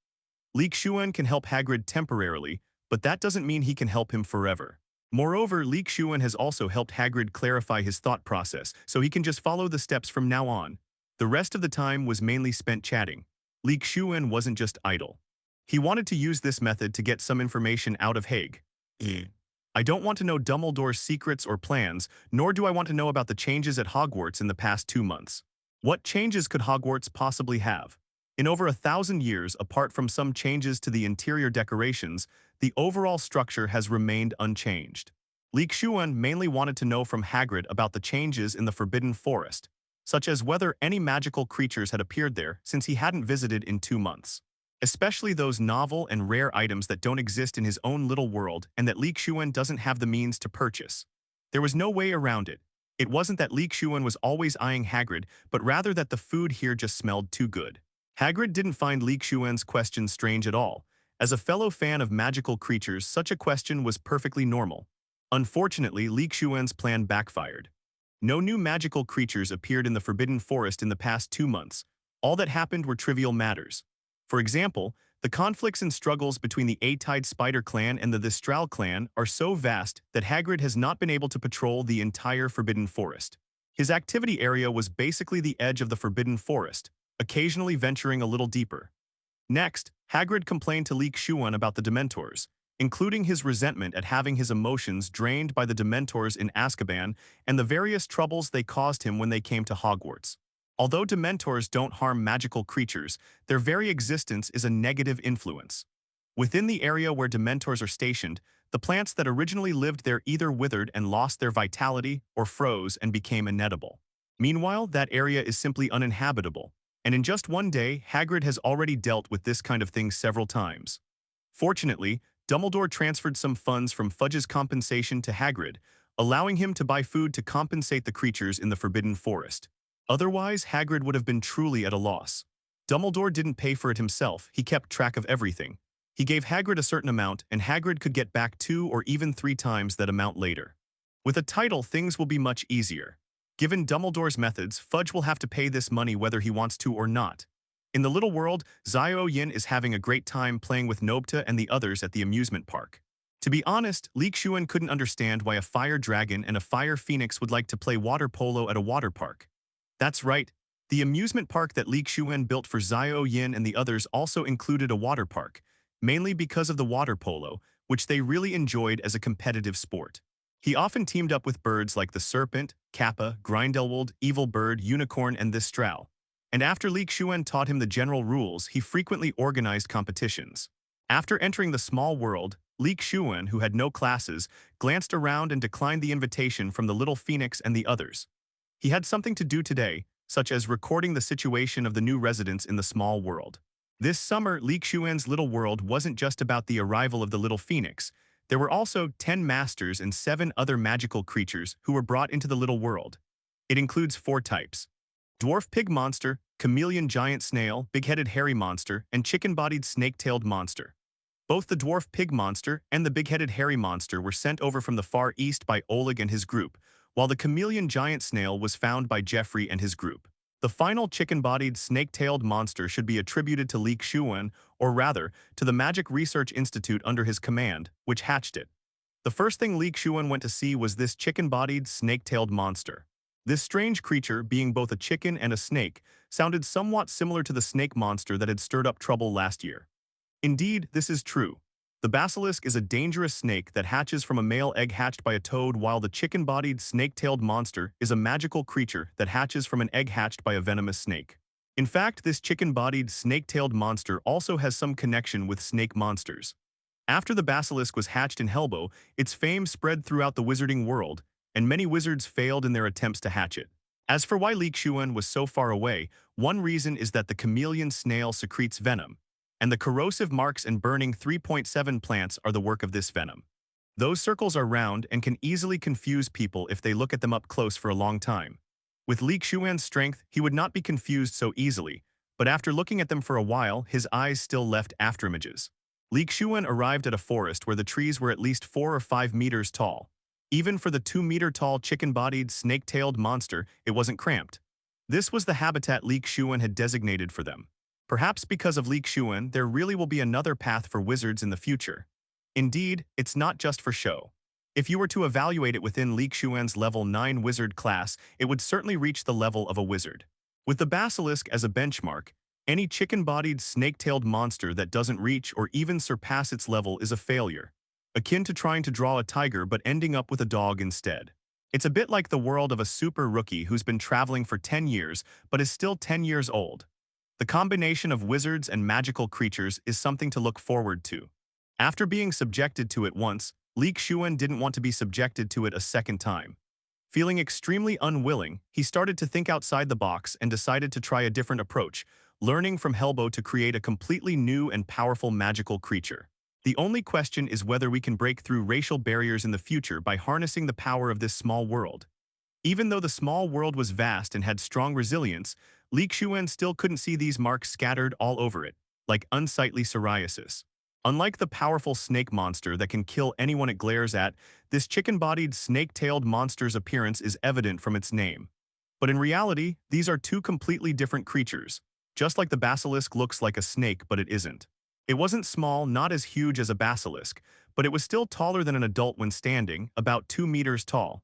Lee Shuan can help Hagrid temporarily, but that doesn't mean he can help him forever. Moreover, Lee Shuan has also helped Hagrid clarify his thought process, so he can just follow the steps from now on. The rest of the time was mainly spent chatting. Lee Shuan wasn't just idle. He wanted to use this method to get some information out of Hage. I don't want to know Dumbledore's secrets or plans, nor do I want to know about the changes at Hogwarts in the past 2 months. What changes could Hogwarts possibly have? In over 1,000 years, apart from some changes to the interior decorations, the overall structure has remained unchanged. Lee Shuan mainly wanted to know from Hagrid about the changes in the Forbidden Forest, such as whether any magical creatures had appeared there since he hadn't visited in 2 months. Especially those novel and rare items that don't exist in his own little world and that Lee Shuan doesn't have the means to purchase. There was no way around it. It wasn't that Lee Shuan was always eyeing Hagrid, but rather that the food here just smelled too good. Hagrid didn't find Lee Shuan's question strange at all. As a fellow fan of magical creatures, such a question was perfectly normal. Unfortunately, Lee Shuan's plan backfired. No new magical creatures appeared in the Forbidden Forest in the past 2 months. All that happened were trivial matters. For example, the conflicts and struggles between the A-Tide Spider clan and the Thistral clan are so vast that Hagrid has not been able to patrol the entire Forbidden Forest. His activity area was basically the edge of the Forbidden Forest, occasionally venturing a little deeper. Next, Hagrid complained to Lee Shuan about the Dementors, including his resentment at having his emotions drained by the Dementors in Azkaban and the various troubles they caused him when they came to Hogwarts. Although Dementors don't harm magical creatures, their very existence is a negative influence. Within the area where Dementors are stationed, the plants that originally lived there either withered and lost their vitality or froze and became inedible. Meanwhile, that area is simply uninhabitable, and in just one day, Hagrid has already dealt with this kind of thing several times. Fortunately, Dumbledore transferred some funds from Fudge's compensation to Hagrid, allowing him to buy food to compensate the creatures in the Forbidden Forest. Otherwise, Hagrid would have been truly at a loss. Dumbledore didn't pay for it himself, he kept track of everything. He gave Hagrid a certain amount, and Hagrid could get back 2 or even 3 times that amount later. With a title, things will be much easier. Given Dumbledore's methods, Fudge will have to pay this money whether he wants to or not. In the little world, Xiao Yin is having a great time playing with Nobta and the others at the amusement park. To be honest, Lee Shuan couldn't understand why a fire dragon and a fire phoenix would like to play water polo at a water park. That's right, the amusement park that Lee Shuan built for Xiao Yin and the others also included a water park, mainly because of the water polo, which they really enjoyed as a competitive sport. He often teamed up with birds like the Serpent, Kappa, Grindelwald, Evil Bird, Unicorn, and Thistral. And after Lee Shuan taught him the general rules, he frequently organized competitions. After entering the small world, Lee Shuan, who had no classes, glanced around and declined the invitation from the little phoenix and the others. He had something to do today, such as recording the situation of the new residents in the small world. This summer, Lee Shuan's little world wasn't just about the arrival of the little phoenix. There were also 10 masters and 7 other magical creatures who were brought into the little world. It includes 4 types: dwarf pig monster, chameleon giant snail, big-headed hairy monster, and chicken-bodied snake-tailed monster. Both the dwarf pig monster and the big-headed hairy monster were sent over from the Far East by Oleg and his group, while the chameleon giant snail was found by Jeffrey and his group. The final chicken-bodied snake-tailed monster should be attributed to Lee Shuan, or rather, to the Magic Research Institute under his command, which hatched it. The first thing Lee Shuan went to see was this chicken-bodied snake-tailed monster. This strange creature, being both a chicken and a snake, sounded somewhat similar to the snake monster that had stirred up trouble last year. Indeed, this is true. The Basilisk is a dangerous snake that hatches from a male egg hatched by a toad, while the chicken-bodied snake-tailed monster is a magical creature that hatches from an egg hatched by a venomous snake. In fact, this chicken-bodied snake-tailed monster also has some connection with snake monsters. After the Basilisk was hatched in Helbo, its fame spread throughout the wizarding world, and many wizards failed in their attempts to hatch it. As for why Lee Shuan was so far away, one reason is that the chameleon snail secretes venom, and the corrosive marks and burning 3.7 plants are the work of this venom. Those circles are round and can easily confuse people if they look at them up close for a long time. With Lee Shuan's strength, he would not be confused so easily, but after looking at them for a while, his eyes still left afterimages. Lee Shuan arrived at a forest where the trees were at least 4 or 5 meters tall. Even for the 2-meter-tall chicken-bodied, snake-tailed monster, it wasn't cramped. This was the habitat Lee Shuan had designated for them. Perhaps because of Lee Shuan, there really will be another path for wizards in the future. Indeed, it's not just for show. If you were to evaluate it within Lee Shuan's level 9 wizard class, it would certainly reach the level of a wizard. With the Basilisk as a benchmark, any chicken-bodied, snake-tailed monster that doesn't reach or even surpass its level is a failure, akin to trying to draw a tiger but ending up with a dog instead. It's a bit like the world of a super rookie who's been traveling for 10 years but is still 10 years old. The combination of wizards and magical creatures is something to look forward to. After being subjected to it once, Lee Shuan didn't want to be subjected to it a second time. Feeling extremely unwilling, he started to think outside the box and decided to try a different approach, learning from Helbo to create a completely new and powerful magical creature. The only question is whether we can break through racial barriers in the future by harnessing the power of this small world. Even though the small world was vast and had strong resilience, Lee Shuan still couldn't see these marks scattered all over it, like unsightly psoriasis. Unlike the powerful snake monster that can kill anyone it glares at, this chicken-bodied snake-tailed monster's appearance is evident from its name. But in reality, these are two completely different creatures. Just like the basilisk looks like a snake, but it isn't. It wasn't small, not as huge as a basilisk, but it was still taller than an adult when standing, about 2 meters tall.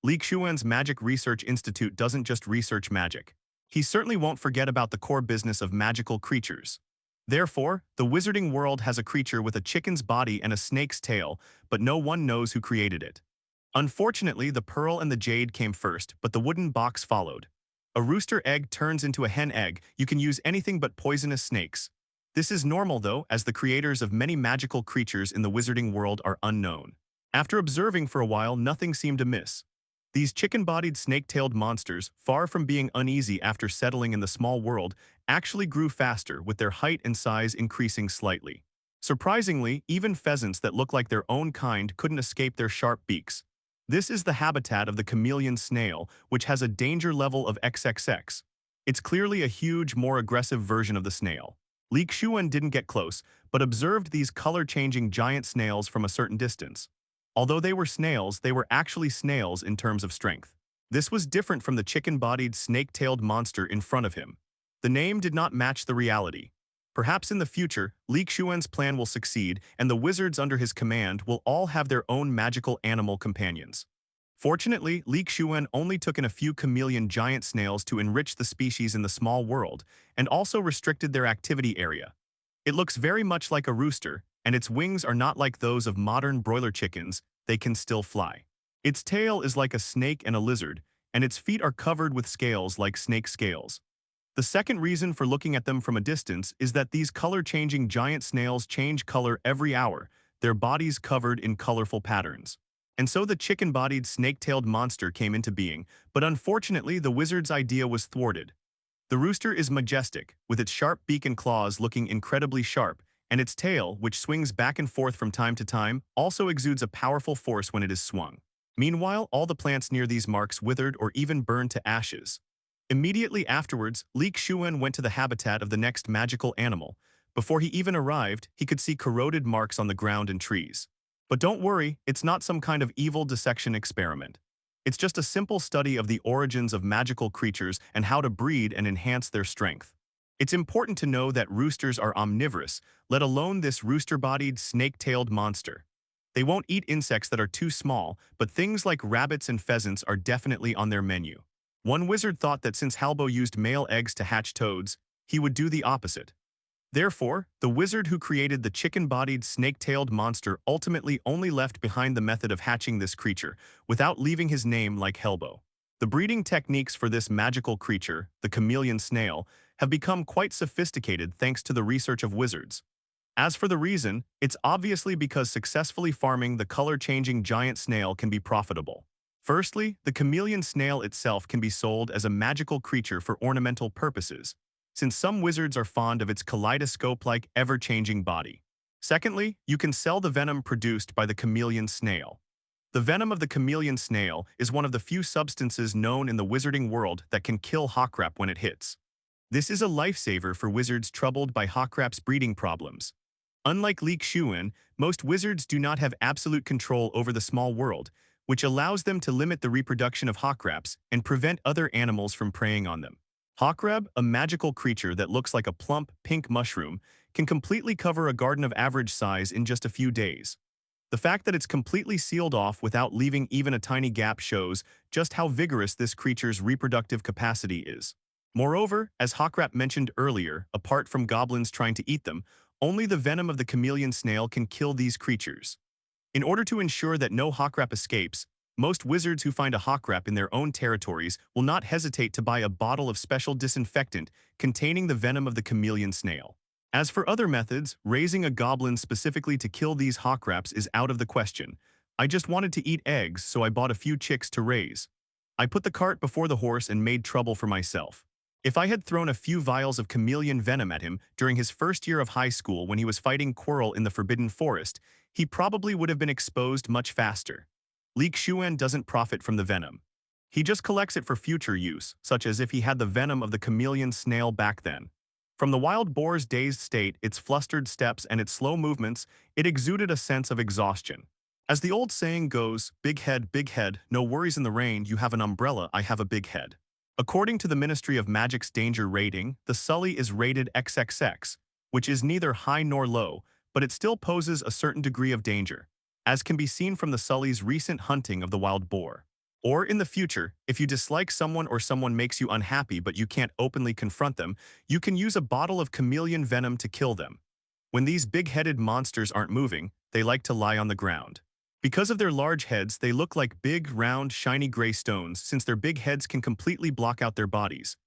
Lee Shuan's Magic Research Institute doesn't just research magic. He certainly won't forget about the core business of magical creatures. Therefore, the wizarding world has a creature with a chicken's body and a snake's tail, but no one knows who created it. Unfortunately, the pearl and the jade came first, but the wooden box followed. A rooster egg turns into a hen egg. You can use anything but poisonous snakes. This is normal though, as the creators of many magical creatures in the wizarding world are unknown. After observing for a while, nothing seemed amiss. These chicken-bodied snake-tailed monsters, far from being uneasy after settling in the small world, actually grew faster, with their height and size increasing slightly. Surprisingly, even pheasants that look like their own kind couldn't escape their sharp beaks. This is the habitat of the chameleon snail, which has a danger level of XXX. It's clearly a huge, more aggressive version of the snail. Lee Shuan didn't get close, but observed these color-changing giant snails from a certain distance. Although they were actually snails in terms of strength. This was different from the chicken-bodied, snake-tailed monster in front of him. The name did not match the reality. Perhaps in the future, Lee Shuan's plan will succeed, and the wizards under his command will all have their own magical animal companions. Fortunately, Lee Shuan only took in a few chameleon giant snails to enrich the species in the small world, and also restricted their activity area. It looks very much like a rooster, and its wings are not like those of modern broiler chickens. They can still fly. Its tail is like a snake and a lizard, and its feet are covered with scales like snake scales. The second reason for looking at them from a distance is that these color-changing giant snails change color every hour, their bodies covered in colorful patterns. And so the chicken-bodied snake-tailed monster came into being, but unfortunately the wizard's idea was thwarted. The rooster is majestic, with its sharp beak and claws looking incredibly sharp, and its tail, which swings back and forth from time to time, also exudes a powerful force when it is swung. Meanwhile, all the plants near these marks withered or even burned to ashes. Immediately afterwards, Lee Shuan went to the habitat of the next magical animal. Before he even arrived, he could see corroded marks on the ground and trees. But don't worry, it's not some kind of evil dissection experiment. It's just a simple study of the origins of magical creatures and how to breed and enhance their strength. It's important to know that roosters are omnivorous, let alone this rooster-bodied, snake-tailed monster. They won't eat insects that are too small, but things like rabbits and pheasants are definitely on their menu. One wizard thought that since Halbo used male eggs to hatch toads, he would do the opposite. Therefore, the wizard who created the chicken-bodied, snake-tailed monster ultimately only left behind the method of hatching this creature, without leaving his name like Halbo. The breeding techniques for this magical creature, the chameleon snail, have become quite sophisticated thanks to the research of wizards. As for the reason, it's obviously because successfully farming the color-changing giant snail can be profitable. Firstly, the chameleon snail itself can be sold as a magical creature for ornamental purposes, since some wizards are fond of its kaleidoscope-like, ever-changing body. Secondly, you can sell the venom produced by the chameleon snail. The venom of the chameleon snail is one of the few substances known in the wizarding world that can kill Horcrux when it hits. This is a lifesaver for wizards troubled by Horcrux's breeding problems. Unlike Lee Shuan, most wizards do not have absolute control over the small world, which allows them to limit the reproduction of Horcrux and prevent other animals from preying on them. Horcrux, a magical creature that looks like a plump, pink mushroom, can completely cover a garden of average size in just a few days. The fact that it's completely sealed off without leaving even a tiny gap shows just how vigorous this creature's reproductive capacity is. Moreover, as Horcrux mentioned earlier, apart from goblins trying to eat them, only the venom of the chameleon snail can kill these creatures. In order to ensure that no Horcrux escapes, most wizards who find a Horcrux in their own territories will not hesitate to buy a bottle of special disinfectant containing the venom of the chameleon snail. As for other methods, raising a goblin specifically to kill these Horcruxes is out of the question. I just wanted to eat eggs, so I bought a few chicks to raise. I put the cart before the horse and made trouble for myself. If I had thrown a few vials of chameleon venom at him during his first year of high school when he was fighting Quirrell in the Forbidden Forest, he probably would have been exposed much faster. Lee Shuan doesn't profit from the venom. He just collects it for future use, such as if he had the venom of the chameleon snail back then. From the wild boar's dazed state, its flustered steps, and its slow movements, it exuded a sense of exhaustion. As the old saying goes, big head, no worries in the rain, you have an umbrella, I have a big head. According to the Ministry of Magic's danger rating, the Sully is rated XXX, which is neither high nor low, but it still poses a certain degree of danger, as can be seen from the Sully's recent hunting of the wild boar. Or in the future, if you dislike someone or someone makes you unhappy but you can't openly confront them, you can use a bottle of chameleon venom to kill them. When these big-headed monsters aren't moving, they like to lie on the ground. Because of their large heads, they look like big, round, shiny gray stones since their big heads can completely block out their bodies.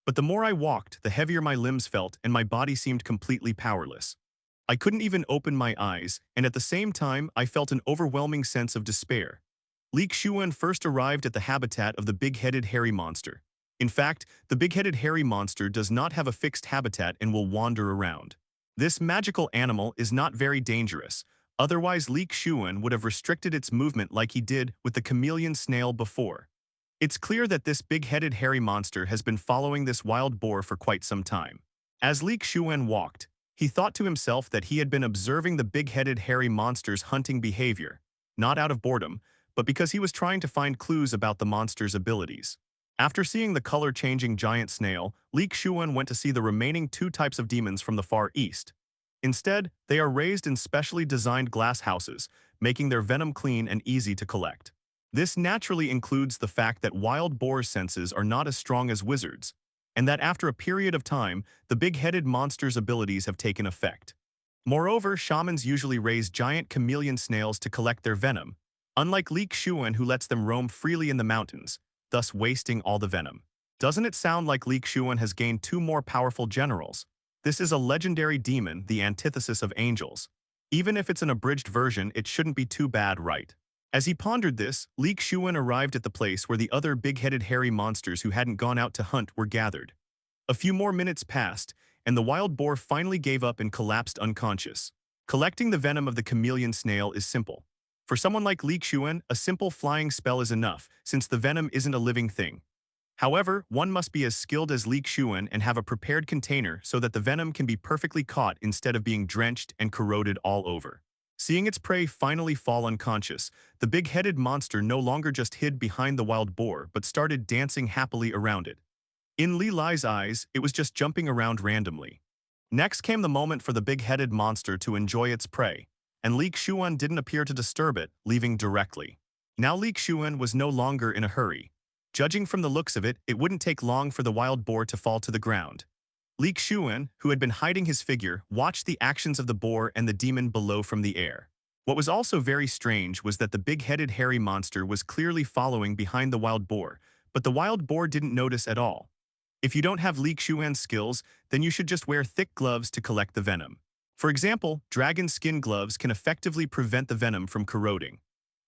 But the more I walked, the heavier my limbs felt and my body seemed completely powerless. I couldn't even open my eyes, and at the same time, I felt an overwhelming sense of despair. Lee Shuan first arrived at the habitat of the big-headed hairy monster. In fact, the big-headed hairy monster does not have a fixed habitat and will wander around. This magical animal is not very dangerous, otherwise Lee Shuan would have restricted its movement like he did with the chameleon snail before. It's clear that this big-headed hairy monster has been following this wild boar for quite some time. As Lee Shuan walked, he thought to himself that he had been observing the big-headed hairy monster's hunting behavior, not out of boredom, but because he was trying to find clues about the monster's abilities. After seeing the color-changing giant snail, Lee Shuan went to see the remaining two types of demons from the Far East. Instead, they are raised in specially designed glass houses, making their venom clean and easy to collect. This naturally includes the fact that wild boar's senses are not as strong as wizards, and that after a period of time, the big-headed monster's abilities have taken effect. Moreover, shamans usually raise giant chameleon snails to collect their venom, unlike Lee Shuan who lets them roam freely in the mountains, thus wasting all the venom. Doesn't it sound like Lee Shuan has gained two more powerful generals? This is a legendary demon, the antithesis of angels. Even if it's an abridged version, it shouldn't be too bad, right? As he pondered this, Lee Shuan arrived at the place where the other big-headed hairy monsters who hadn't gone out to hunt were gathered. A few more minutes passed, and the wild boar finally gave up and collapsed unconscious. Collecting the venom of the chameleon snail is simple. For someone like Lee Shuan, a simple flying spell is enough, since the venom isn't a living thing. However, one must be as skilled as Lee Shuan and have a prepared container so that the venom can be perfectly caught instead of being drenched and corroded all over. Seeing its prey finally fall unconscious, the big-headed monster no longer just hid behind the wild boar but started dancing happily around it. In Lee Lai's eyes, it was just jumping around randomly. Next came the moment for the big-headed monster to enjoy its prey, and Lee Shuan didn't appear to disturb it, leaving directly. Now Lee Shuan was no longer in a hurry. Judging from the looks of it, it wouldn't take long for the wild boar to fall to the ground. Lee Shuan, who had been hiding his figure, watched the actions of the boar and the demon below from the air. What was also very strange was that the big-headed hairy monster was clearly following behind the wild boar, but the wild boar didn't notice at all. If you don't have Lee Shuan's skills, then you should just wear thick gloves to collect the venom. For example, dragon skin gloves can effectively prevent the venom from corroding.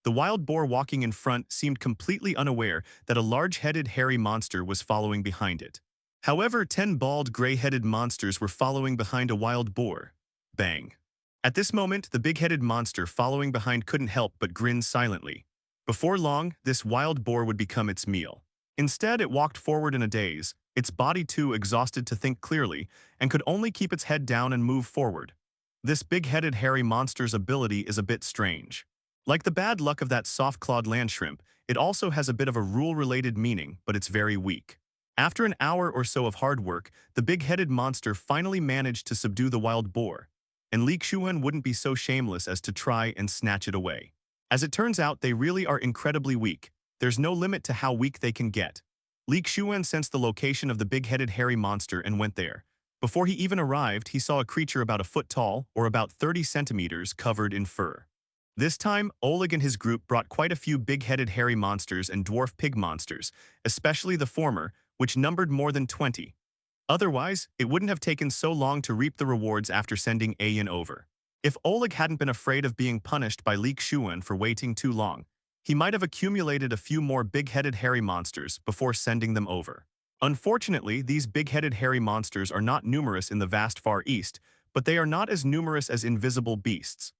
The wild boar walking in front seemed completely unaware that a large-headed hairy monster was following behind it. However, 10 bald gray-headed monsters were following behind a wild boar. Bang. At this moment, the big-headed monster following behind couldn't help but grin silently. Before long, this wild boar would become its meal. Instead, it walked forward in a daze, its body too exhausted to think clearly, and could only keep its head down and move forward. This big-headed hairy monster's ability is a bit strange. Like the bad luck of that soft-clawed land shrimp, it also has a bit of a rule-related meaning, but it's very weak. After an hour or so of hard work, the big-headed monster finally managed to subdue the wild boar, and Lee Shuan wouldn't be so shameless as to try and snatch it away. As it turns out, they really are incredibly weak. There's no limit to how weak they can get. Lee Shuan sensed the location of the big-headed hairy monster and went there. Before he even arrived, he saw a creature about a foot tall, or about 30 centimeters, covered in fur. This time, Oleg and his group brought quite a few big-headed hairy monsters and dwarf pig monsters, especially the former, which numbered more than 20. Otherwise, it wouldn't have taken so long to reap the rewards after sending Ayan over. If Oleg hadn't been afraid of being punished by Lee Shuan for waiting too long, he might have accumulated a few more big-headed hairy monsters before sending them over. Unfortunately, these big-headed hairy monsters are not numerous in the vast Far East, but they are not as numerous as invisible beasts.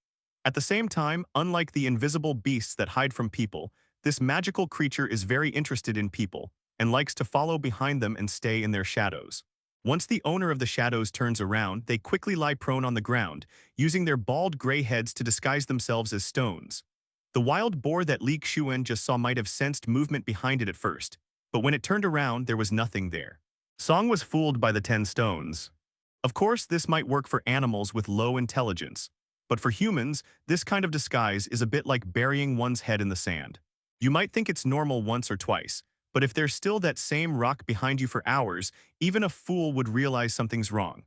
At the same time, unlike the invisible beasts that hide from people, this magical creature is very interested in people and likes to follow behind them and stay in their shadows. Once the owner of the shadows turns around, they quickly lie prone on the ground, using their bald gray heads to disguise themselves as stones. The wild boar that Lee Shuan just saw might have sensed movement behind it at first, but when it turned around, there was nothing there. Song was fooled by the 10 stones. Of course, this might work for animals with low intelligence, but for humans, this kind of disguise is a bit like burying one's head in the sand. You might think it's normal once or twice, but if there's still that same rock behind you for hours, even a fool would realize something's wrong.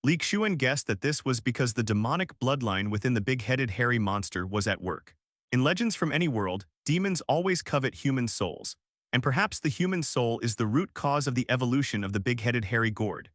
Lee Shuan guessed that this was because the demonic bloodline within the big-headed hairy monster was at work. In Legends from Any World, demons always covet human souls, and perhaps the human soul is the root cause of the evolution of the big-headed hairy gourd.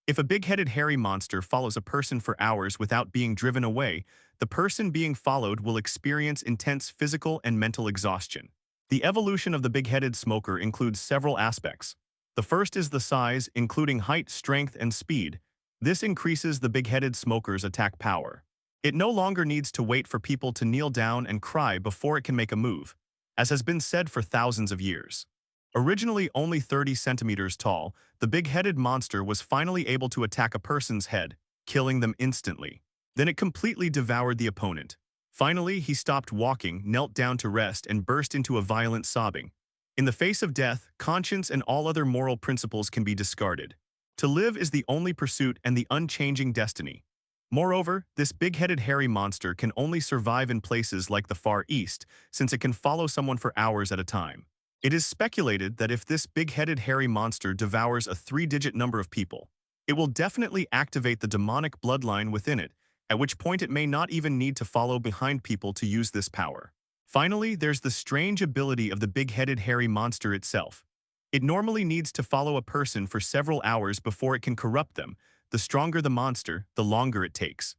If a big-headed hairy monster follows a person for hours without being driven away, the person being followed will experience intense physical and mental exhaustion. The evolution of the big-headed smoker includes several aspects. The first is the size, including height, strength, and speed. This increases the big-headed smoker's attack power. It no longer needs to wait for people to kneel down and cry before it can make a move, as has been said for thousands of years. Originally only 30 centimeters tall, the big-headed monster was finally able to attack a person's head, killing them instantly. Then it completely devoured the opponent. Finally, he stopped walking, knelt down to rest, and burst into a violent sobbing. In the face of death, conscience and all other moral principles can be discarded. To live is the only pursuit and the unchanging destiny. Moreover, this big-headed hairy monster can only survive in places like the Far East, since it can follow someone for hours at a time. It is speculated that if this big-headed hairy monster devours a 3-digit number of people, it will definitely activate the demonic bloodline within it, at which point it may not even need to follow behind people to use this power. Finally, there's the strange ability of the big-headed hairy monster itself. It normally needs to follow a person for several hours before it can corrupt them. The stronger the monster, the longer it takes.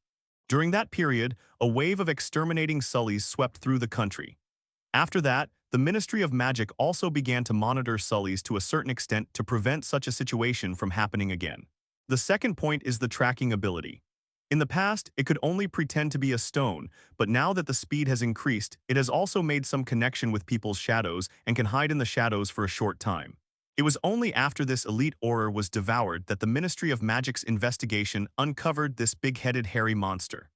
During that period, a wave of exterminating Sullies swept through the country. After that, the Ministry of Magic also began to monitor Sullies to a certain extent to prevent such a situation from happening again. The second point is the tracking ability. In the past, it could only pretend to be a stone, but now that the speed has increased, it has also made some connection with people's shadows and can hide in the shadows for a short time. It was only after this elite aura was devoured that the Ministry of Magic's investigation uncovered this big-headed hairy monster.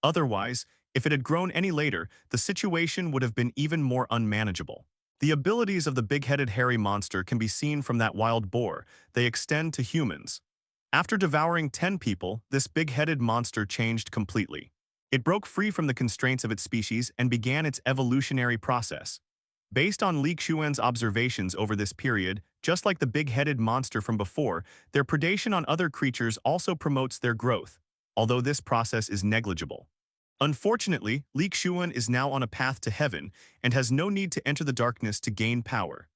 Otherwise, if it had grown any later, the situation would have been even more unmanageable. The abilities of the big-headed hairy monster can be seen from that wild boar. They extend to humans. After devouring 10 people, this big-headed monster changed completely. It broke free from the constraints of its species and began its evolutionary process. Based on Lee Shuan's observations over this period, just like the big-headed monster from before, their predation on other creatures also promotes their growth, although this process is negligible. Unfortunately, Lee Shuan is now on a path to heaven and has no need to enter the darkness to gain power.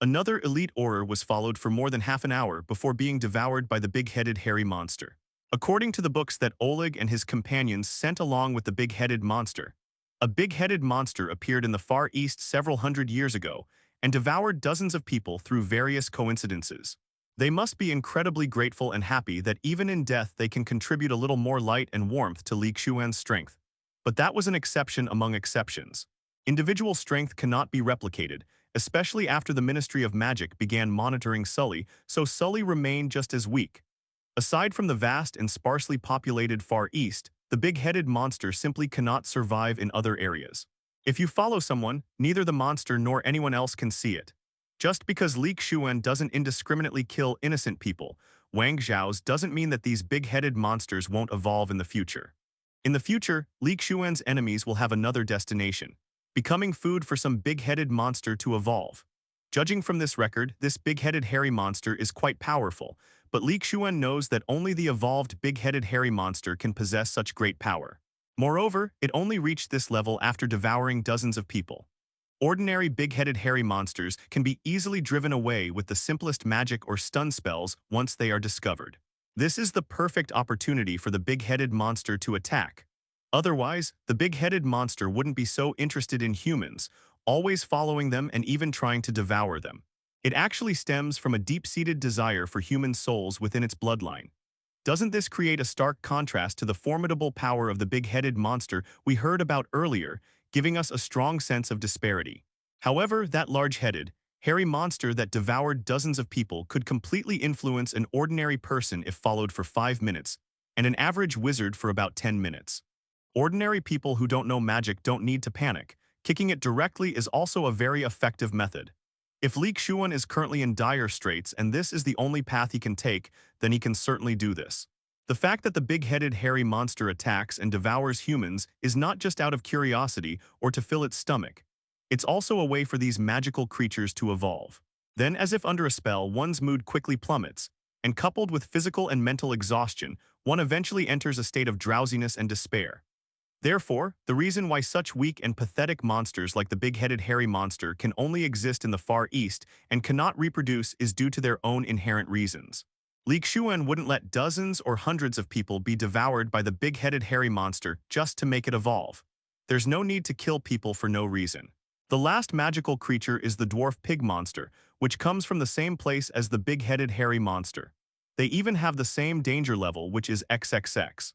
Another elite aura was followed for more than half an hour before being devoured by the big-headed hairy monster. According to the books that Oleg and his companions sent along with the big-headed monster, a big-headed monster appeared in the Far East several hundred years ago and devoured dozens of people through various coincidences. They must be incredibly grateful and happy that even in death they can contribute a little more light and warmth to Lee Shuan's strength. But that was an exception among exceptions. Individual strength cannot be replicated, especially after the Ministry of Magic began monitoring Sully, so Sully remained just as weak. Aside from the vast and sparsely populated Far East, the big-headed monster simply cannot survive in other areas. If you follow someone, neither the monster nor anyone else can see it. Just because Lee Shuan doesn't indiscriminately kill innocent people, Wang Zhao's doesn't mean that these big-headed monsters won't evolve in the future. In the future, Lee Shuan's enemies will have another destination, becoming food for some big-headed monster to evolve. Judging from this record, this big-headed hairy monster is quite powerful, but Lee Shuan knows that only the evolved big-headed hairy monster can possess such great power. Moreover, it only reached this level after devouring dozens of people. Ordinary big-headed hairy monsters can be easily driven away with the simplest magic or stun spells once they are discovered. This is the perfect opportunity for the big-headed monster to attack. Otherwise, the big-headed monster wouldn't be so interested in humans, always following them and even trying to devour them. It actually stems from a deep-seated desire for human souls within its bloodline. Doesn't this create a stark contrast to the formidable power of the big-headed monster we heard about earlier, giving us a strong sense of disparity? However, that large-headed, hairy monster that devoured dozens of people could completely influence an ordinary person if followed for 5 minutes, and an average wizard for about 10 minutes. Ordinary people who don't know magic don't need to panic. Kicking it directly is also a very effective method. If Lee Shuan is currently in dire straits and this is the only path he can take, then he can certainly do this. The fact that the big-headed hairy monster attacks and devours humans is not just out of curiosity or to fill its stomach. It's also a way for these magical creatures to evolve. Then, as if under a spell, one's mood quickly plummets, and coupled with physical and mental exhaustion, one eventually enters a state of drowsiness and despair. Therefore, the reason why such weak and pathetic monsters like the big-headed hairy monster can only exist in the Far East and cannot reproduce is due to their own inherent reasons. Lee Shuan wouldn't let dozens or hundreds of people be devoured by the big-headed hairy monster just to make it evolve. There's no need to kill people for no reason. The last magical creature is the dwarf pig monster, which comes from the same place as the big-headed hairy monster. They even have the same danger level, which is XXX.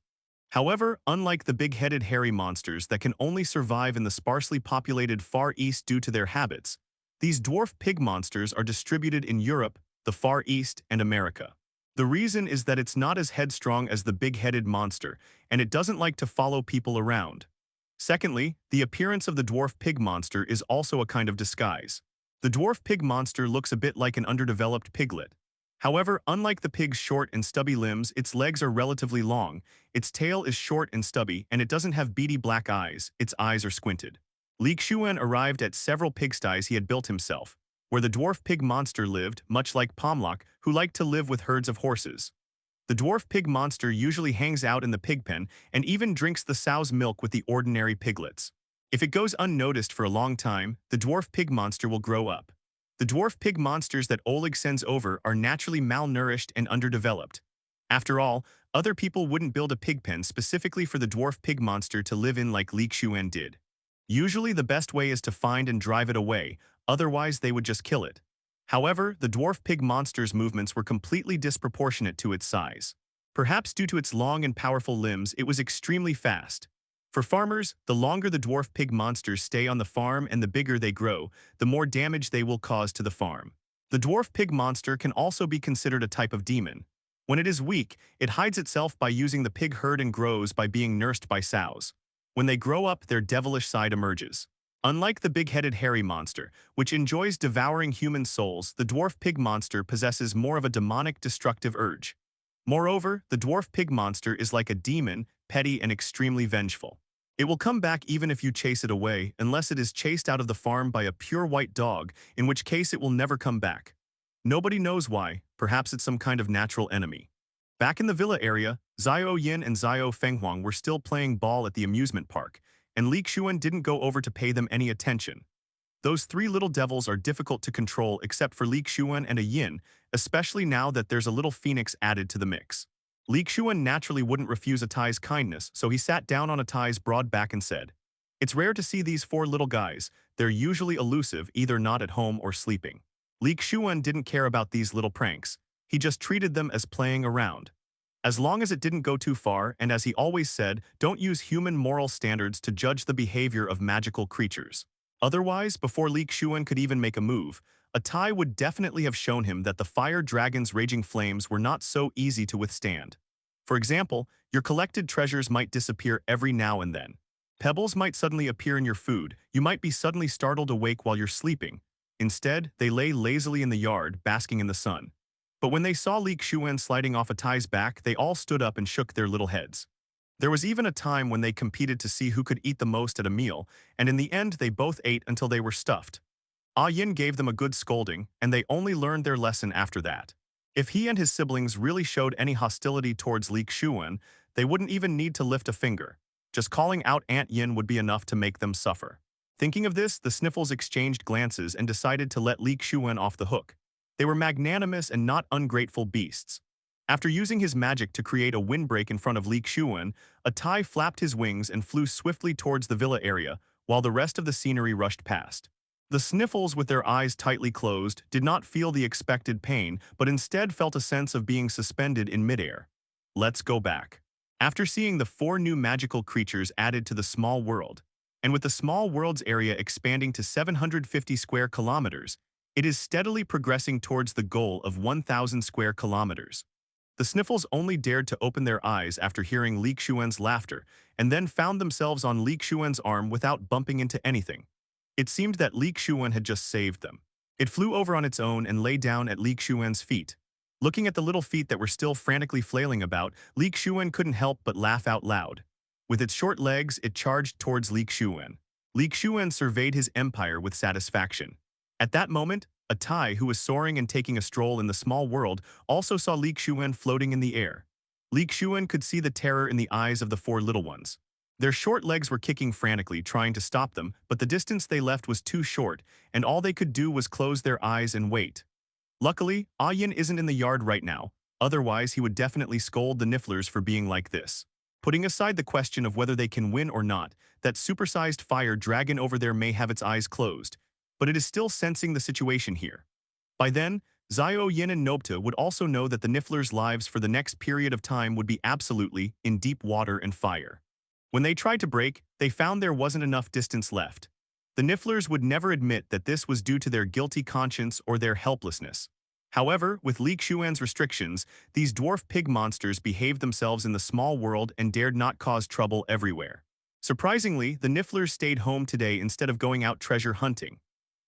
However, unlike the big-headed hairy monsters that can only survive in the sparsely populated Far East due to their habits, these dwarf pig monsters are distributed in Europe, the Far East, and America. The reason is that it's not as headstrong as the big-headed monster, and it doesn't like to follow people around. Secondly, the appearance of the dwarf pig monster is also a kind of disguise. The dwarf pig monster looks a bit like an underdeveloped piglet. However, unlike the pig's short and stubby limbs, its legs are relatively long, its tail is short and stubby, and it doesn't have beady black eyes, its eyes are squinted. Lee Shuan arrived at several pigsties he had built himself, where the dwarf pig monster lived, much like Pomlock, who liked to live with herds of horses. The dwarf pig monster usually hangs out in the pig pen and even drinks the sow's milk with the ordinary piglets. If it goes unnoticed for a long time, the dwarf pig monster will grow up. The dwarf pig monsters that Oleg sends over are naturally malnourished and underdeveloped. After all, other people wouldn't build a pig pen specifically for the dwarf pig monster to live in like Lee Shuan did. Usually the best way is to find and drive it away, otherwise they would just kill it. However, the dwarf pig monster's movements were completely disproportionate to its size. Perhaps due to its long and powerful limbs, it was extremely fast. For farmers, the longer the dwarf pig monsters stay on the farm and the bigger they grow, the more damage they will cause to the farm. The dwarf pig monster can also be considered a type of demon. When it is weak, it hides itself by using the pig herd and grows by being nursed by sows. When they grow up, their devilish side emerges. Unlike the big-headed hairy monster, which enjoys devouring human souls, the dwarf pig monster possesses more of a demonic destructive urge. Moreover, the dwarf pig monster is like a demon, petty and extremely vengeful. It will come back even if you chase it away, unless it is chased out of the farm by a pure white dog, in which case it will never come back. Nobody knows why, perhaps it's some kind of natural enemy. Back in the villa area, Xiao Yin and Xiao Fenghuang were still playing ball at the amusement park, and Lee Shuan didn't go over to pay them any attention. Those three little devils are difficult to control except for Lee Shuan and a Yin, especially now that there's a little phoenix added to the mix. Lee Shuan naturally wouldn't refuse Atai's kindness, so he sat down on Atai's broad back and said, "It's rare to see these four little guys. They're usually elusive, either not at home or sleeping." Lee Shuan didn't care about these little pranks. He just treated them as playing around. As long as it didn't go too far, and as he always said, don't use human moral standards to judge the behavior of magical creatures. Otherwise, before Lee Shuan could even make a move, Atai would definitely have shown him that the fire dragon's raging flames were not so easy to withstand. For example, your collected treasures might disappear every now and then. Pebbles might suddenly appear in your food, you might be suddenly startled awake while you're sleeping. Instead, they lay lazily in the yard, basking in the sun. But when they saw Lee Shuan sliding off Atai's back, they all stood up and shook their little heads. There was even a time when they competed to see who could eat the most at a meal, and in the end they both ate until they were stuffed. Ah Yin gave them a good scolding, and they only learned their lesson after that. If he and his siblings really showed any hostility towards Lee Shuan, they wouldn't even need to lift a finger. Just calling out Aunt Yin would be enough to make them suffer. Thinking of this, the Sniffles exchanged glances and decided to let Lee Shuan off the hook. They were magnanimous and not ungrateful beasts. After using his magic to create a windbreak in front of Lee Shuan, Atai flapped his wings and flew swiftly towards the villa area, while the rest of the scenery rushed past. The Sniffles, with their eyes tightly closed, did not feel the expected pain, but instead felt a sense of being suspended in midair. Let's go back. After seeing the 4 new magical creatures added to the small world, and with the small world's area expanding to 750 square kilometers, It is steadily progressing towards the goal of 1,000 square kilometers. The Sniffles only dared to open their eyes after hearing Lee Shuan's laughter, and then found themselves on Lee Shuan's arm without bumping into anything. It seemed that Lee Shuan had just saved them. It flew over on its own and lay down at Lee Shuan's feet. Looking at the little feet that were still frantically flailing about, Lee Shuan couldn't help but laugh out loud. With its short legs, it charged towards Lee Shuan. Lee Shuan surveyed his empire with satisfaction. At that moment, a Tai who was soaring and taking a stroll in the small world also saw Lee Shuan floating in the air. Lee Shuan could see the terror in the eyes of the four little ones. Their short legs were kicking frantically, trying to stop them, but the distance they left was too short, and all they could do was close their eyes and wait. Luckily, Xuan isn't in the yard right now, otherwise he would definitely scold the Nifflers for being like this. Putting aside the question of whether they can win or not, that supersized fire dragon over there may have its eyes closed, but it is still sensing the situation here. By then, Xuan and Nopta would also know that the Nifflers' lives for the next period of time would be absolutely in deep water and fire. When they tried to break, they found there wasn't enough distance left. The Nifflers would never admit that this was due to their guilty conscience or their helplessness. However, with Lee Shuan's restrictions, these dwarf pig monsters behaved themselves in the small world and dared not cause trouble everywhere. Surprisingly, the Nifflers stayed home today instead of going out treasure hunting.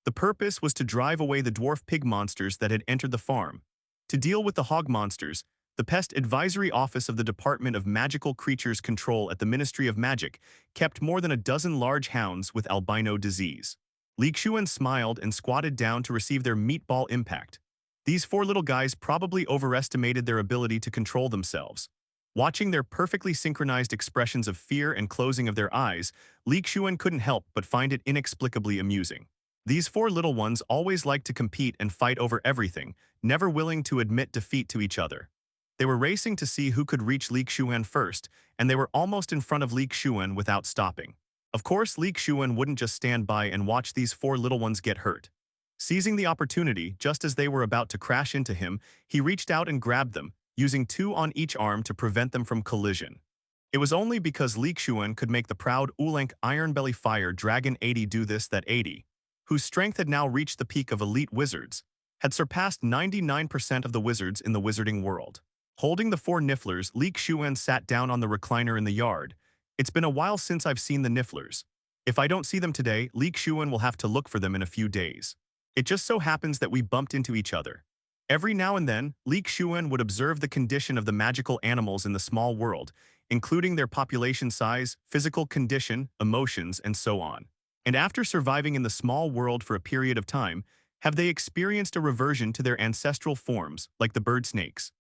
The purpose was to drive away the dwarf pig monsters that had entered the farm. To deal with the hog monsters, the Pest Advisory Office of the Department of Magical Creatures Control at the Ministry of Magic kept more than a dozen large hounds with albino disease. Lee Shuan smiled and squatted down to receive their meatball impact. These four little guys probably overestimated their ability to control themselves. Watching their perfectly synchronized expressions of fear and closing of their eyes, Lee Shuan couldn't help but find it inexplicably amusing. These four little ones always liked to compete and fight over everything, never willing to admit defeat to each other. They were racing to see who could reach Lee Shuan first, and they were almost in front of Lee Shuan without stopping. Of course, Lee Shuan wouldn't just stand by and watch these four little ones get hurt. Seizing the opportunity, just as they were about to crash into him, he reached out and grabbed them, using two on each arm to prevent them from collision. It was only because Lee Shuan could make the proud Ulank Ironbelly Fire Dragon 80 do this that 80, whose strength had now reached the peak of elite wizards, had surpassed 99% of the wizards in the wizarding world. Holding the four Nifflers, Lee Shuan sat down on the recliner in the yard. It's been a while since I've seen the Nifflers. If I don't see them today, Lee Shuan will have to look for them in a few days. It just so happens that we bumped into each other. Every now and then, Lee Shuan would observe the condition of the magical animals in the small world, including their population size, physical condition, emotions, and so on. And after surviving in the small world for a period of time, have they experienced a reversion to their ancestral forms, like the bird snakes?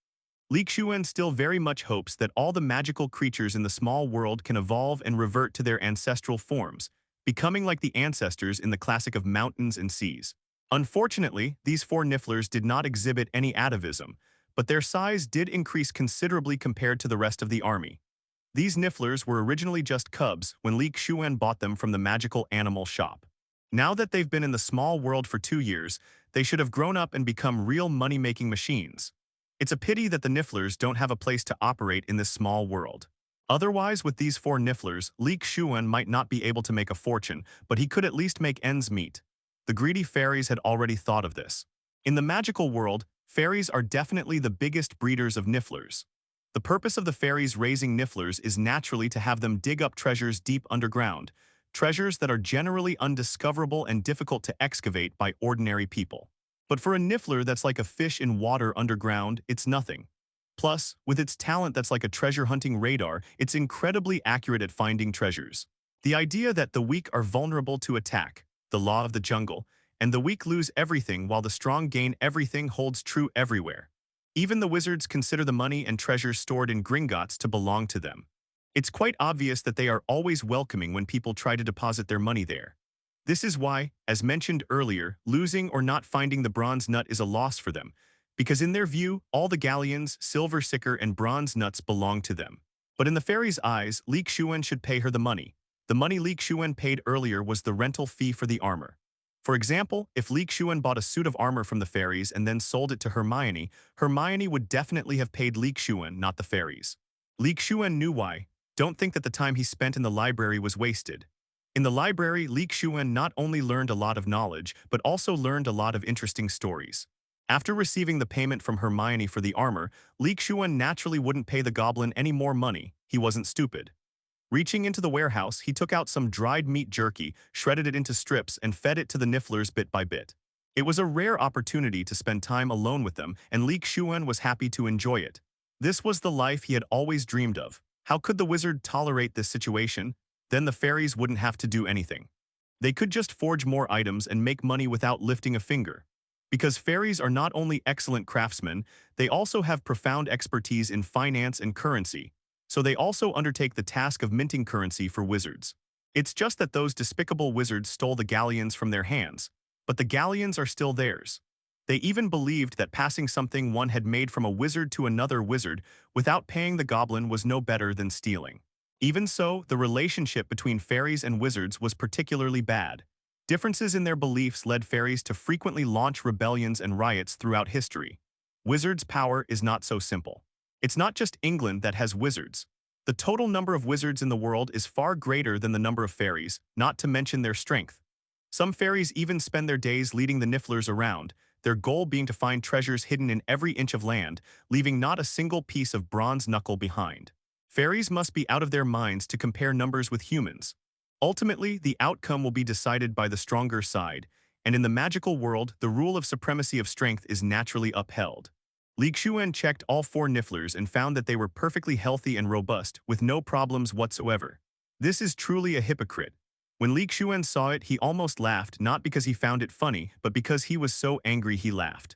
Lee Shuan still very much hopes that all the magical creatures in the small world can evolve and revert to their ancestral forms, becoming like the ancestors in the classic of mountains and seas. Unfortunately, these four Nifflers did not exhibit any atavism, but their size did increase considerably compared to the rest of the army. These Nifflers were originally just cubs when Lee Shuan bought them from the magical animal shop. Now that they've been in the small world for 2 years, they should have grown up and become real money-making machines. It's a pity that the Nifflers don't have a place to operate in this small world. Otherwise, with these four Nifflers, Lee Shuan might not be able to make a fortune, but he could at least make ends meet. The greedy fairies had already thought of this. In the magical world, fairies are definitely the biggest breeders of Nifflers. The purpose of the fairies raising Nifflers is naturally to have them dig up treasures deep underground, treasures that are generally undiscoverable and difficult to excavate by ordinary people. But for a Niffler that's like a fish in water underground, it's nothing. Plus, with its talent that's like a treasure-hunting radar, it's incredibly accurate at finding treasures. The idea that the weak are vulnerable to attack, the law of the jungle, and the weak lose everything while the strong gain everything holds true everywhere. Even the wizards consider the money and treasures stored in Gringotts to belong to them. It's quite obvious that they are always welcoming when people try to deposit their money there. This is why, as mentioned earlier, losing or not finding the bronze nut is a loss for them, because in their view, all the galleons, silver sicker, and bronze nuts belong to them. But in the fairy's eyes, Lee Shuan should pay her the money. The money Lee Shuan paid earlier was the rental fee for the armor. For example, if Lee Shuan bought a suit of armor from the fairies and then sold it to Hermione, Hermione would definitely have paid Lee Shuan, not the fairies. Lee Shuan knew why. Don't think that the time he spent in the library was wasted. In the library, Lee Shuan not only learned a lot of knowledge, but also learned a lot of interesting stories. After receiving the payment from Hermione for the armor, Lee Shuan naturally wouldn't pay the goblin any more money. He wasn't stupid. Reaching into the warehouse, he took out some dried meat jerky, shredded it into strips, and fed it to the Nifflers bit by bit. It was a rare opportunity to spend time alone with them, and Lee Shuan was happy to enjoy it. This was the life he had always dreamed of. How could the wizard tolerate this situation? Then the fairies wouldn't have to do anything. They could just forge more items and make money without lifting a finger. Because fairies are not only excellent craftsmen, they also have profound expertise in finance and currency. So they also undertake the task of minting currency for wizards. It's just that those despicable wizards stole the galleons from their hands. But the galleons are still theirs. They even believed that passing something one had made from a wizard to another wizard without paying the goblin was no better than stealing. Even so, the relationship between fairies and wizards was particularly bad. Differences in their beliefs led fairies to frequently launch rebellions and riots throughout history. Wizards' power is not so simple. It's not just England that has wizards. The total number of wizards in the world is far greater than the number of fairies, not to mention their strength. Some fairies even spend their days leading the Nifflers around, their goal being to find treasures hidden in every inch of land, leaving not a single piece of bronze knuckle behind. Fairies must be out of their minds to compare numbers with humans. Ultimately, the outcome will be decided by the stronger side, and in the magical world, the rule of supremacy of strength is naturally upheld. Lee Shuan checked all 4 Nifflers and found that they were perfectly healthy and robust, with no problems whatsoever. This is truly a hypocrite. When Lee Shuan saw it, he almost laughed, not because he found it funny, but because he was so angry he laughed.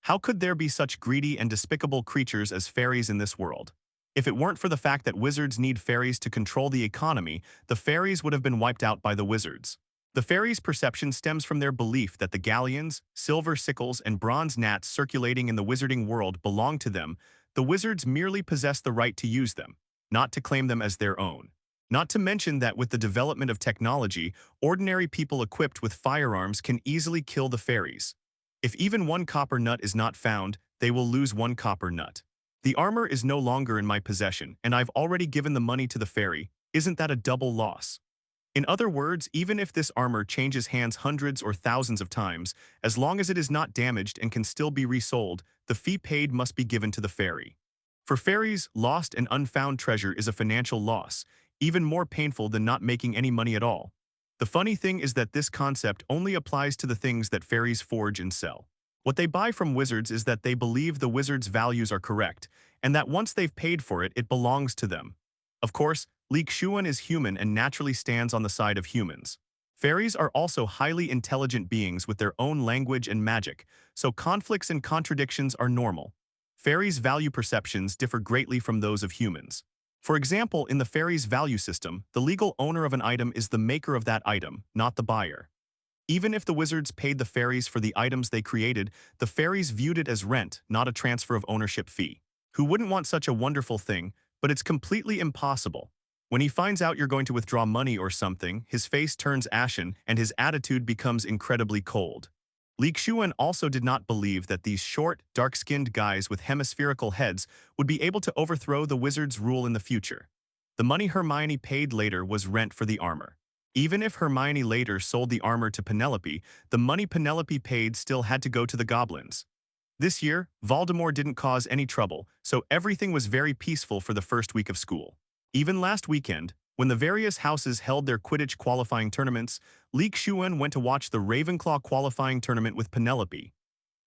How could there be such greedy and despicable creatures as fairies in this world? If it weren't for the fact that wizards need fairies to control the economy, the fairies would have been wiped out by the wizards. The fairies' perception stems from their belief that the galleons, silver sickles, and bronze gnats circulating in the wizarding world belong to them. The wizards merely possess the right to use them, not to claim them as their own. Not to mention that with the development of technology, ordinary people equipped with firearms can easily kill the fairies. If even 1 copper nut is not found, they will lose 1 copper nut. The armor is no longer in my possession, and I've already given the money to the fairy. Isn't that a double loss? In other words, even if this armor changes hands hundreds or thousands of times, as long as it is not damaged and can still be resold, the fee paid must be given to the fairy. For fairies, lost and unfound treasure is a financial loss, even more painful than not making any money at all. The funny thing is that this concept only applies to the things that fairies forge and sell. What they buy from wizards is that they believe the wizard's values are correct, and that once they've paid for it, it belongs to them. Of course, Lee Shuan is human and naturally stands on the side of humans. Fairies are also highly intelligent beings with their own language and magic, so conflicts and contradictions are normal. Fairies' value perceptions differ greatly from those of humans. For example, in the fairies' value system, the legal owner of an item is the maker of that item, not the buyer. Even if the wizards paid the fairies for the items they created, the fairies viewed it as rent, not a transfer of ownership fee. Who wouldn't want such a wonderful thing? But it's completely impossible. When he finds out you're going to withdraw money or something, his face turns ashen and his attitude becomes incredibly cold. Lee Shuan also did not believe that these short, dark-skinned guys with hemispherical heads would be able to overthrow the wizard's rule in the future. The money Hermione paid later was rent for the armor. Even if Hermione later sold the armor to Penelope, the money Penelope paid still had to go to the goblins. This year, Voldemort didn't cause any trouble, so everything was very peaceful for the first week of school. Even last weekend, when the various houses held their Quidditch qualifying tournaments, Lee Shuan went to watch the Ravenclaw qualifying tournament with Penelope.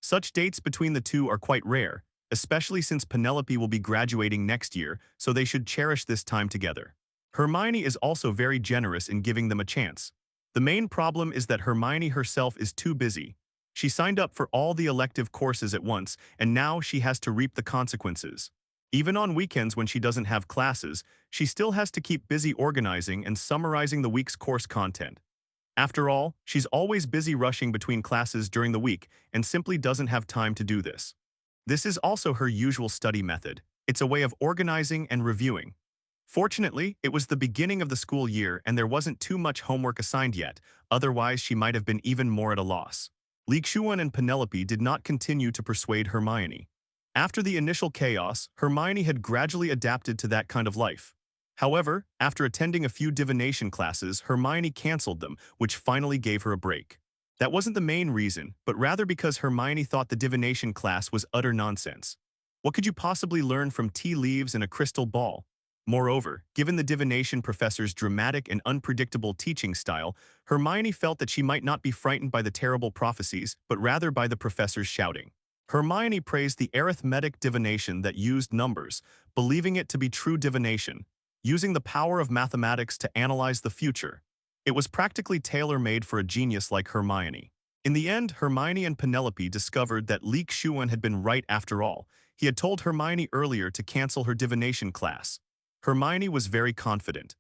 Such dates between the two are quite rare, especially since Penelope will be graduating next year, so they should cherish this time together. Hermione is also very generous in giving them a chance. The main problem is that Hermione herself is too busy. She signed up for all the elective courses at once, and now she has to reap the consequences. Even on weekends when she doesn't have classes, she still has to keep busy organizing and summarizing the week's course content. After all, she's always busy rushing between classes during the week and simply doesn't have time to do this. This is also her usual study method. It's a way of organizing and reviewing. Fortunately, it was the beginning of the school year and there wasn't too much homework assigned yet, otherwise she might have been even more at a loss. Lee Shuan and Penelope did not continue to persuade Hermione. After the initial chaos, Hermione had gradually adapted to that kind of life. However, after attending a few divination classes, Hermione canceled them, which finally gave her a break. That wasn't the main reason, but rather because Hermione thought the divination class was utter nonsense. What could you possibly learn from tea leaves and a crystal ball? Moreover, given the divination professor's dramatic and unpredictable teaching style, Hermione felt that she might not be frightened by the terrible prophecies, but rather by the professor's shouting. Hermione praised the arithmetic divination that used numbers, believing it to be true divination, using the power of mathematics to analyze the future. It was practically tailor-made for a genius like Hermione. In the end, Hermione and Penelope discovered that Lee Shuan had been right after all. He had told Hermione earlier to cancel her divination class. Hermione was very confident.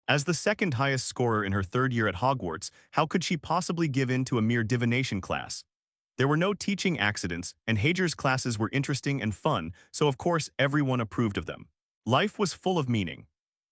As the second highest scorer in her third year at Hogwarts, how could she possibly give in to a mere divination class? There were no teaching accidents, and Hagrid's classes were interesting and fun, so of course everyone approved of them. Life was full of meaning.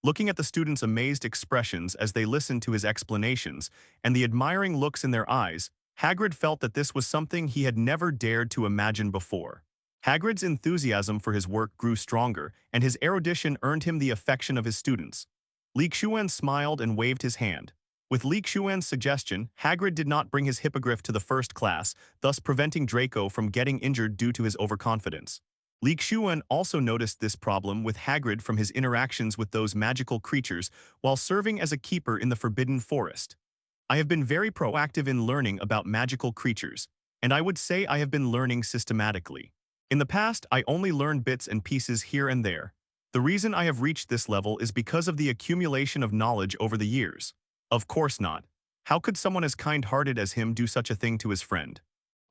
Looking at the students' amazed expressions as they listened to his explanations, and the admiring looks in their eyes, Hagrid felt that this was something he had never dared to imagine before. Hagrid's enthusiasm for his work grew stronger, and his erudition earned him the affection of his students. Lee Shuan smiled and waved his hand. With Lee Shuan's suggestion, Hagrid did not bring his hippogriff to the first class, thus preventing Draco from getting injured due to his overconfidence. Lee Shuan also noticed this problem with Hagrid from his interactions with those magical creatures while serving as a keeper in the Forbidden Forest. I have been very proactive in learning about magical creatures, and I would say I have been learning systematically. In the past, I only learned bits and pieces here and there. The reason I have reached this level is because of the accumulation of knowledge over the years. Of course not. How could someone as kind-hearted as him do such a thing to his friend?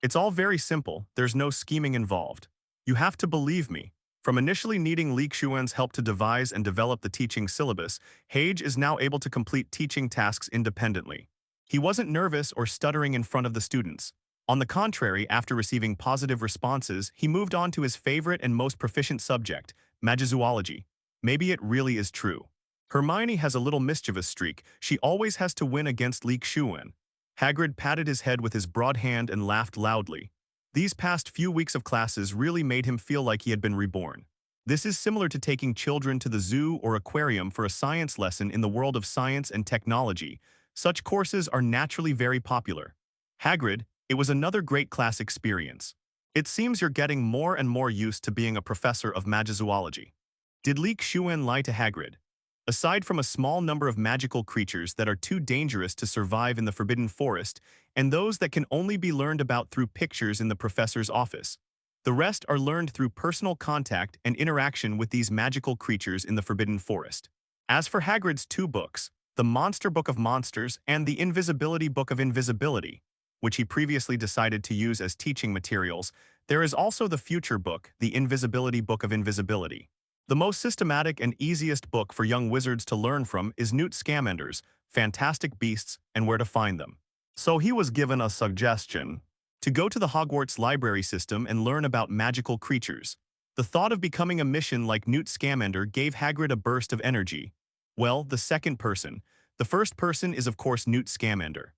It's all very simple, there's no scheming involved. You have to believe me. From initially needing Lee Shuan's help to devise and develop the teaching syllabus, Hage is now able to complete teaching tasks independently. He wasn't nervous or stuttering in front of the students. On the contrary, after receiving positive responses, he moved on to his favorite and most proficient subject, magizoology. Maybe it really is true. Hermione has a little mischievous streak. She always has to win against Lee Shuan. Hagrid patted his head with his broad hand and laughed loudly. These past few weeks of classes really made him feel like he had been reborn. This is similar to taking children to the zoo or aquarium for a science lesson in the world of science and technology. Such courses are naturally very popular. Hagrid, it was another great class experience. It seems you're getting more and more used to being a professor of magizoology. Did Lee Shuan lie to Hagrid? Aside from a small number of magical creatures that are too dangerous to survive in the Forbidden Forest, and those that can only be learned about through pictures in the professor's office, the rest are learned through personal contact and interaction with these magical creatures in the Forbidden Forest. As for Hagrid's two books, the Monster Book of Monsters and the Invisibility Book of Invisibility, which he previously decided to use as teaching materials, there is also the future book, the Invisibility Book of Invisibility. The most systematic and easiest book for young wizards to learn from is Newt Scamander's Fantastic Beasts and Where to Find Them. So he was given a suggestion to go to the Hogwarts library system and learn about magical creatures. The thought of becoming a mission like Newt Scamander gave Hagrid a burst of energy. Well, the second person. The first person is of course Newt Scamander.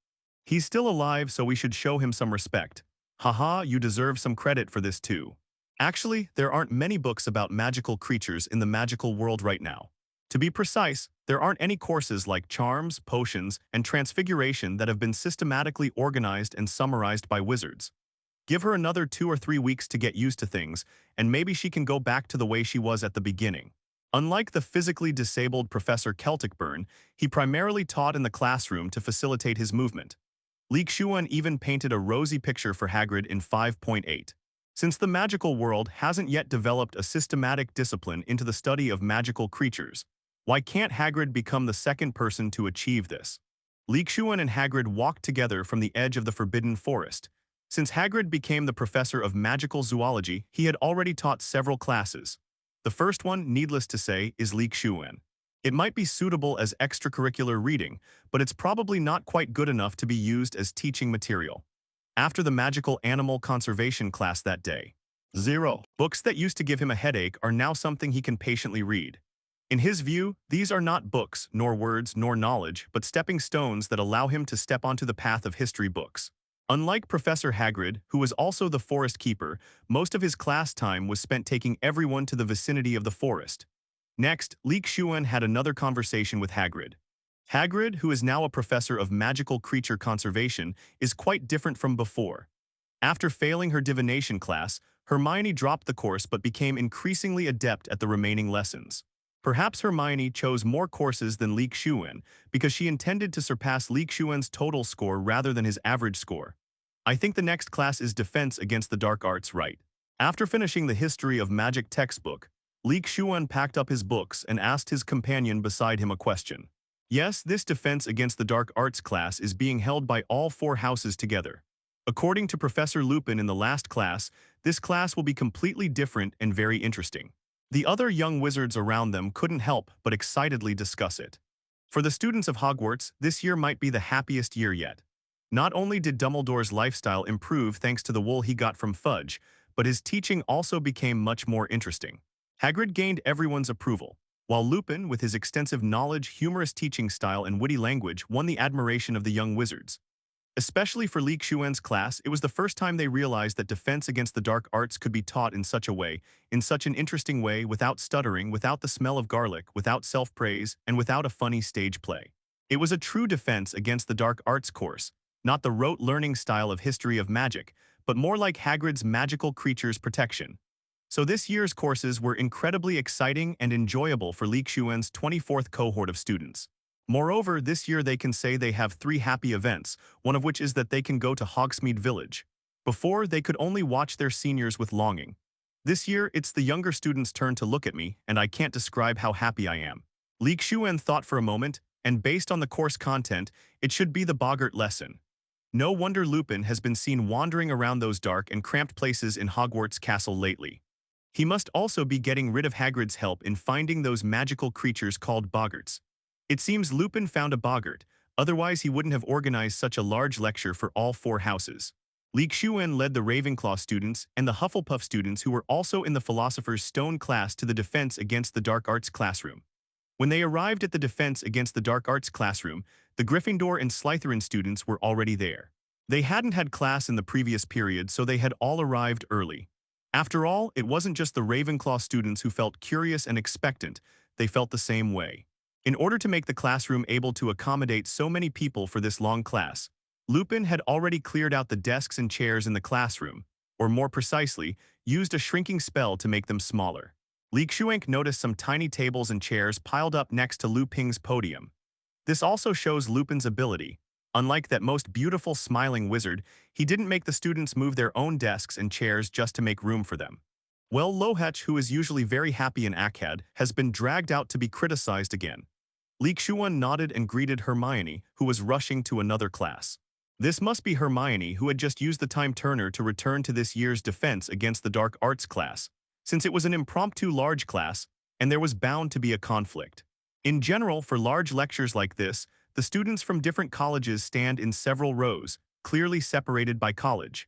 He's still alive, so we should show him some respect. Haha, you deserve some credit for this too. Actually, there aren't many books about magical creatures in the magical world right now. To be precise, there aren't any courses like charms, potions, and transfiguration that have been systematically organized and summarized by wizards. Give her another 2 or 3 weeks to get used to things, and maybe she can go back to the way she was at the beginning. Unlike the physically disabled Professor Celticburn, he primarily taught in the classroom to facilitate his movement. Lee Shuan even painted a rosy picture for Hagrid in 5.8. Since the magical world hasn't yet developed a systematic discipline into the study of magical creatures, why can't Hagrid become the second person to achieve this? Lee Shuan and Hagrid walked together from the edge of the Forbidden Forest. Since Hagrid became the professor of magical zoology, he had already taught several classes. The first one, needless to say, is Lee Shuan. It might be suitable as extracurricular reading, but it's probably not quite good enough to be used as teaching material. After the magical animal conservation class that day, 0. Books that used to give him a headache are now something he can patiently read. In his view, these are not books, nor words, nor knowledge, but stepping stones that allow him to step onto the path of history books. Unlike Professor Hagrid, who was also the forest keeper, most of his class time was spent taking everyone to the vicinity of the forest. Next, Lee Shuan had another conversation with Hagrid. Hagrid, who is now a professor of magical creature conservation, is quite different from before. After failing her divination class, Hermione dropped the course but became increasingly adept at the remaining lessons. Perhaps Hermione chose more courses than Lee Shuan because she intended to surpass Lee Shuan's total score rather than his average score. I think the next class is Defense Against the Dark Arts, right? After finishing the History of Magic textbook, Lee Shuan packed up his books and asked his companion beside him a question. Yes, this Defense Against the Dark Arts class is being held by all 4 houses together. According to Professor Lupin in the last class, this class will be completely different and very interesting. The other young wizards around them couldn't help but excitedly discuss it. For the students of Hogwarts, this year might be the happiest year yet. Not only did Dumbledore's lifestyle improve thanks to the wool he got from Fudge, but his teaching also became much more interesting. Hagrid gained everyone's approval, while Lupin, with his extensive knowledge, humorous teaching style, and witty language, won the admiration of the young wizards. Especially for Lee Shuan's class, it was the first time they realized that defense against the dark arts could be taught in such a way, in such an interesting way, without stuttering, without the smell of garlic, without self-praise, and without a funny stage play. It was a true defense against the dark arts course, not the rote learning style of History of Magic, but more like Hagrid's magical creatures protection. So this year's courses were incredibly exciting and enjoyable for Lee Shuan's 24th cohort of students. Moreover, this year they can say they have 3 happy events, one of which is that they can go to Hogsmeade Village. Before, they could only watch their seniors with longing. This year, it's the younger students' turn to look at me, and I can't describe how happy I am. Lee Shuan thought for a moment, and based on the course content, it should be the Boggart lesson. No wonder Lupin has been seen wandering around those dark and cramped places in Hogwarts Castle lately. He must also be getting rid of Hagrid's help in finding those magical creatures called Boggarts. It seems Lupin found a Boggart, otherwise he wouldn't have organized such a large lecture for all 4 houses. Lee Shuan led the Ravenclaw students and the Hufflepuff students who were also in the Philosopher's Stone class to the Defense Against the Dark Arts classroom. When they arrived at the Defense Against the Dark Arts classroom, the Gryffindor and Slytherin students were already there. They hadn't had class in the previous period, so they had all arrived early. After all, it wasn't just the Ravenclaw students who felt curious and expectant, they felt the same way. In order to make the classroom able to accommodate so many people for this long class, Lupin had already cleared out the desks and chairs in the classroom, or more precisely, used a shrinking spell to make them smaller. Lee Shuan noticed some tiny tables and chairs piled up next to Lupin's podium. This also shows Lupin's ability. Unlike that most beautiful smiling wizard, he didn't make the students move their own desks and chairs just to make room for them. Well, Lohech, who is usually very happy in Akkad, has been dragged out to be criticized again. Lee Shuan nodded and greeted Hermione, who was rushing to another class. This must be Hermione, who had just used the time turner to return to this year's Defense Against the Dark Arts class, since it was an impromptu large class, and there was bound to be a conflict. In general, for large lectures like this, the students from different colleges stand in several rows, clearly separated by college.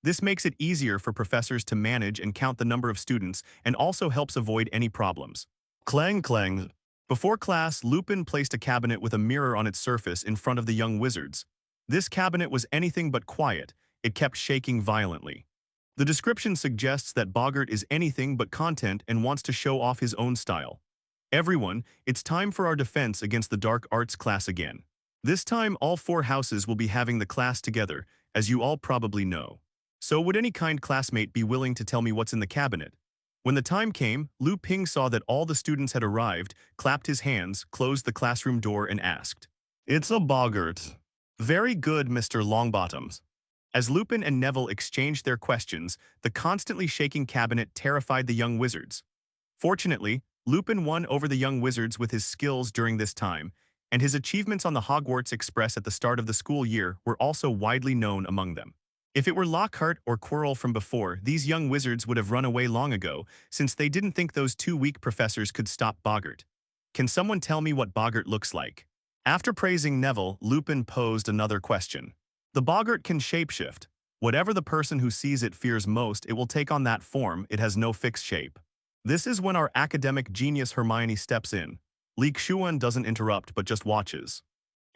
This makes it easier for professors to manage and count the number of students and also helps avoid any problems. Clang clang. Before class, Lupin placed a cabinet with a mirror on its surface in front of the young wizards. This cabinet was anything but quiet, it kept shaking violently. The description suggests that Boggart is anything but content and wants to show off his own style. Everyone, it's time for our Defense Against the Dark Arts class again. This time all 4 houses will be having the class together, as you all probably know. So would any kind classmate be willing to tell me what's in the cabinet? When the time came, Lu Ping saw that all the students had arrived, clapped his hands, closed the classroom door and asked, "It's a Boggart." "Very good, Mr. Longbottoms." As Lupin and Neville exchanged their questions, the constantly shaking cabinet terrified the young wizards. Fortunately, Lupin won over the young wizards with his skills during this time, and his achievements on the Hogwarts Express at the start of the school year were also widely known among them. If it were Lockhart or Quirrell from before, these young wizards would have run away long ago, since they didn't think those 2 weak professors could stop Boggart. Can someone tell me what Boggart looks like? After praising Neville, Lupin posed another question. The Boggart can shapeshift. Whatever the person who sees it fears most, it will take on that form. It has no fixed shape. This is when our academic genius Hermione steps in. Lee Shuan doesn't interrupt but just watches.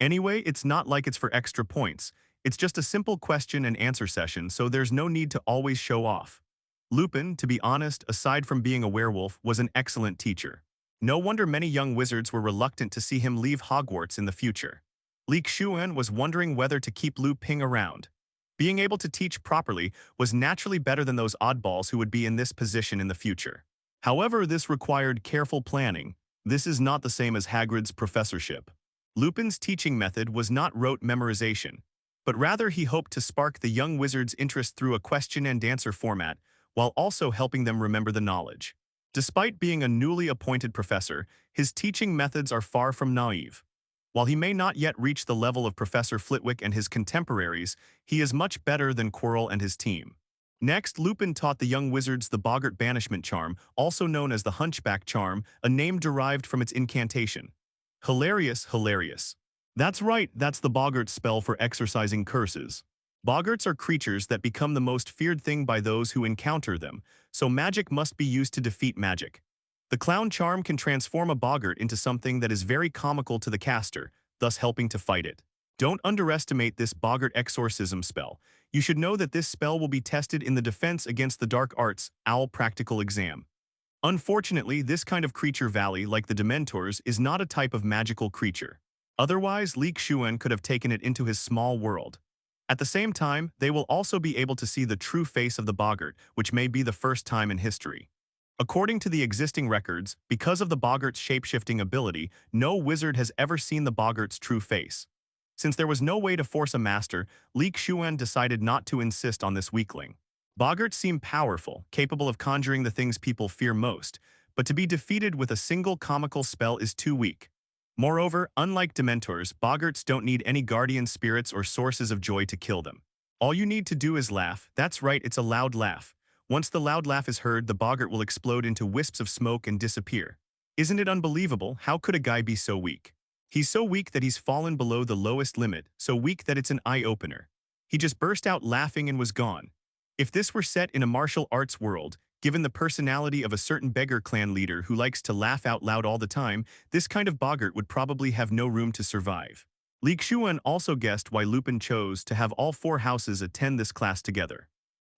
Anyway, it's not like it's for extra points. It's just a simple question and answer session, so there's no need to always show off. Lupin, to be honest, aside from being a werewolf, was an excellent teacher. No wonder many young wizards were reluctant to see him leave Hogwarts in the future. Lee Shuan was wondering whether to keep Lu Ping around. Being able to teach properly was naturally better than those oddballs who would be in this position in the future. However, this required careful planning. This is not the same as Hagrid's professorship. Lupin's teaching method was not rote memorization, but rather he hoped to spark the young wizard's interest through a question-and-answer format, while also helping them remember the knowledge. Despite being a newly appointed professor, his teaching methods are far from naive. While he may not yet reach the level of Professor Flitwick and his contemporaries, he is much better than Quirrell and his team. Next, Lupin taught the young wizards the Boggart Banishment Charm, also known as the Hunchback Charm, a name derived from its incantation. Hilarious, hilarious. That's right, that's the Boggart spell for exorcising curses. Boggarts are creatures that become the most feared thing by those who encounter them, so magic must be used to defeat magic. The clown charm can transform a boggart into something that is very comical to the caster, thus helping to fight it. Don't underestimate this boggart exorcism spell. You should know that this spell will be tested in the Defense Against the Dark Arts OWL practical exam. Unfortunately, this kind of creature valley, like the Dementors, is not a type of magical creature. Otherwise, Lee Shuan could have taken it into his small world. At the same time, they will also be able to see the true face of the boggart, which may be the first time in history. According to the existing records, because of the boggart's shapeshifting ability, no wizard has ever seen the boggart's true face. Since there was no way to force a master, Lee Shuan decided not to insist on this weakling. Boggarts seem powerful, capable of conjuring the things people fear most, but to be defeated with a single comical spell is too weak. Moreover, unlike Dementors, boggarts don't need any guardian spirits or sources of joy to kill them. All you need to do is laugh. That's right, it's a loud laugh. Once the loud laugh is heard, the boggart will explode into wisps of smoke and disappear. Isn't it unbelievable? How could a guy be so weak? He's so weak that he's fallen below the lowest limit, so weak that it's an eye-opener. He just burst out laughing and was gone. If this were set in a martial arts world, given the personality of a certain beggar clan leader who likes to laugh out loud all the time, this kind of boggart would probably have no room to survive. Lee Shuan also guessed why Lupin chose to have all 4 houses attend this class together.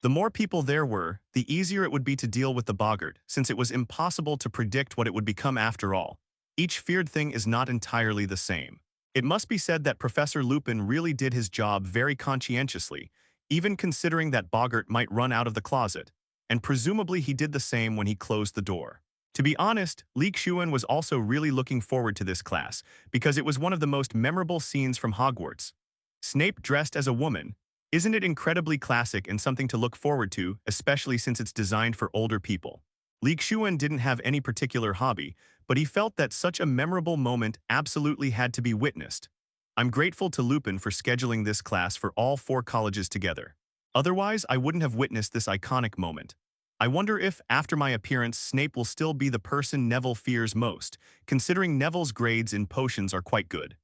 The more people there were, the easier it would be to deal with the boggart, since it was impossible to predict what it would become after all. Each feared thing is not entirely the same. It must be said that Professor Lupin really did his job very conscientiously, even considering that boggart might run out of the closet, and presumably he did the same when he closed the door. To be honest, Lee Shuan was also really looking forward to this class, because it was one of the most memorable scenes from Hogwarts. Snape dressed as a woman. Isn't it incredibly classic and something to look forward to, especially since it's designed for older people? Lee Shuan didn't have any particular hobby, but he felt that such a memorable moment absolutely had to be witnessed. I'm grateful to Lupin for scheduling this class for all 4 colleges together. Otherwise, I wouldn't have witnessed this iconic moment. I wonder if, after my appearance, Snape will still be the person Neville fears most, considering Neville's grades in potions are quite good.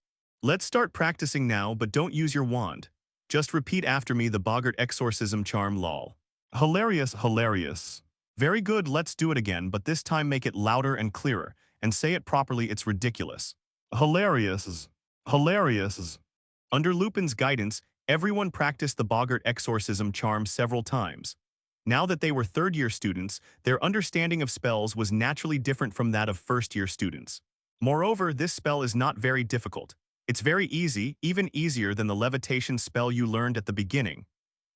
Let's start practicing now, but don't use your wand. Just repeat after me the boggart exorcism charm lol. Hilarious, hilarious. Very good, let's do it again, but this time make it louder and clearer, and say it properly, it's ridiculous. Hilarious. Hilarious. Under Lupin's guidance, everyone practiced the boggart exorcism charm several times. Now that they were third-year students, their understanding of spells was naturally different from that of first-year students. Moreover, this spell is not very difficult. It's very easy, even easier than the levitation spell you learned at the beginning.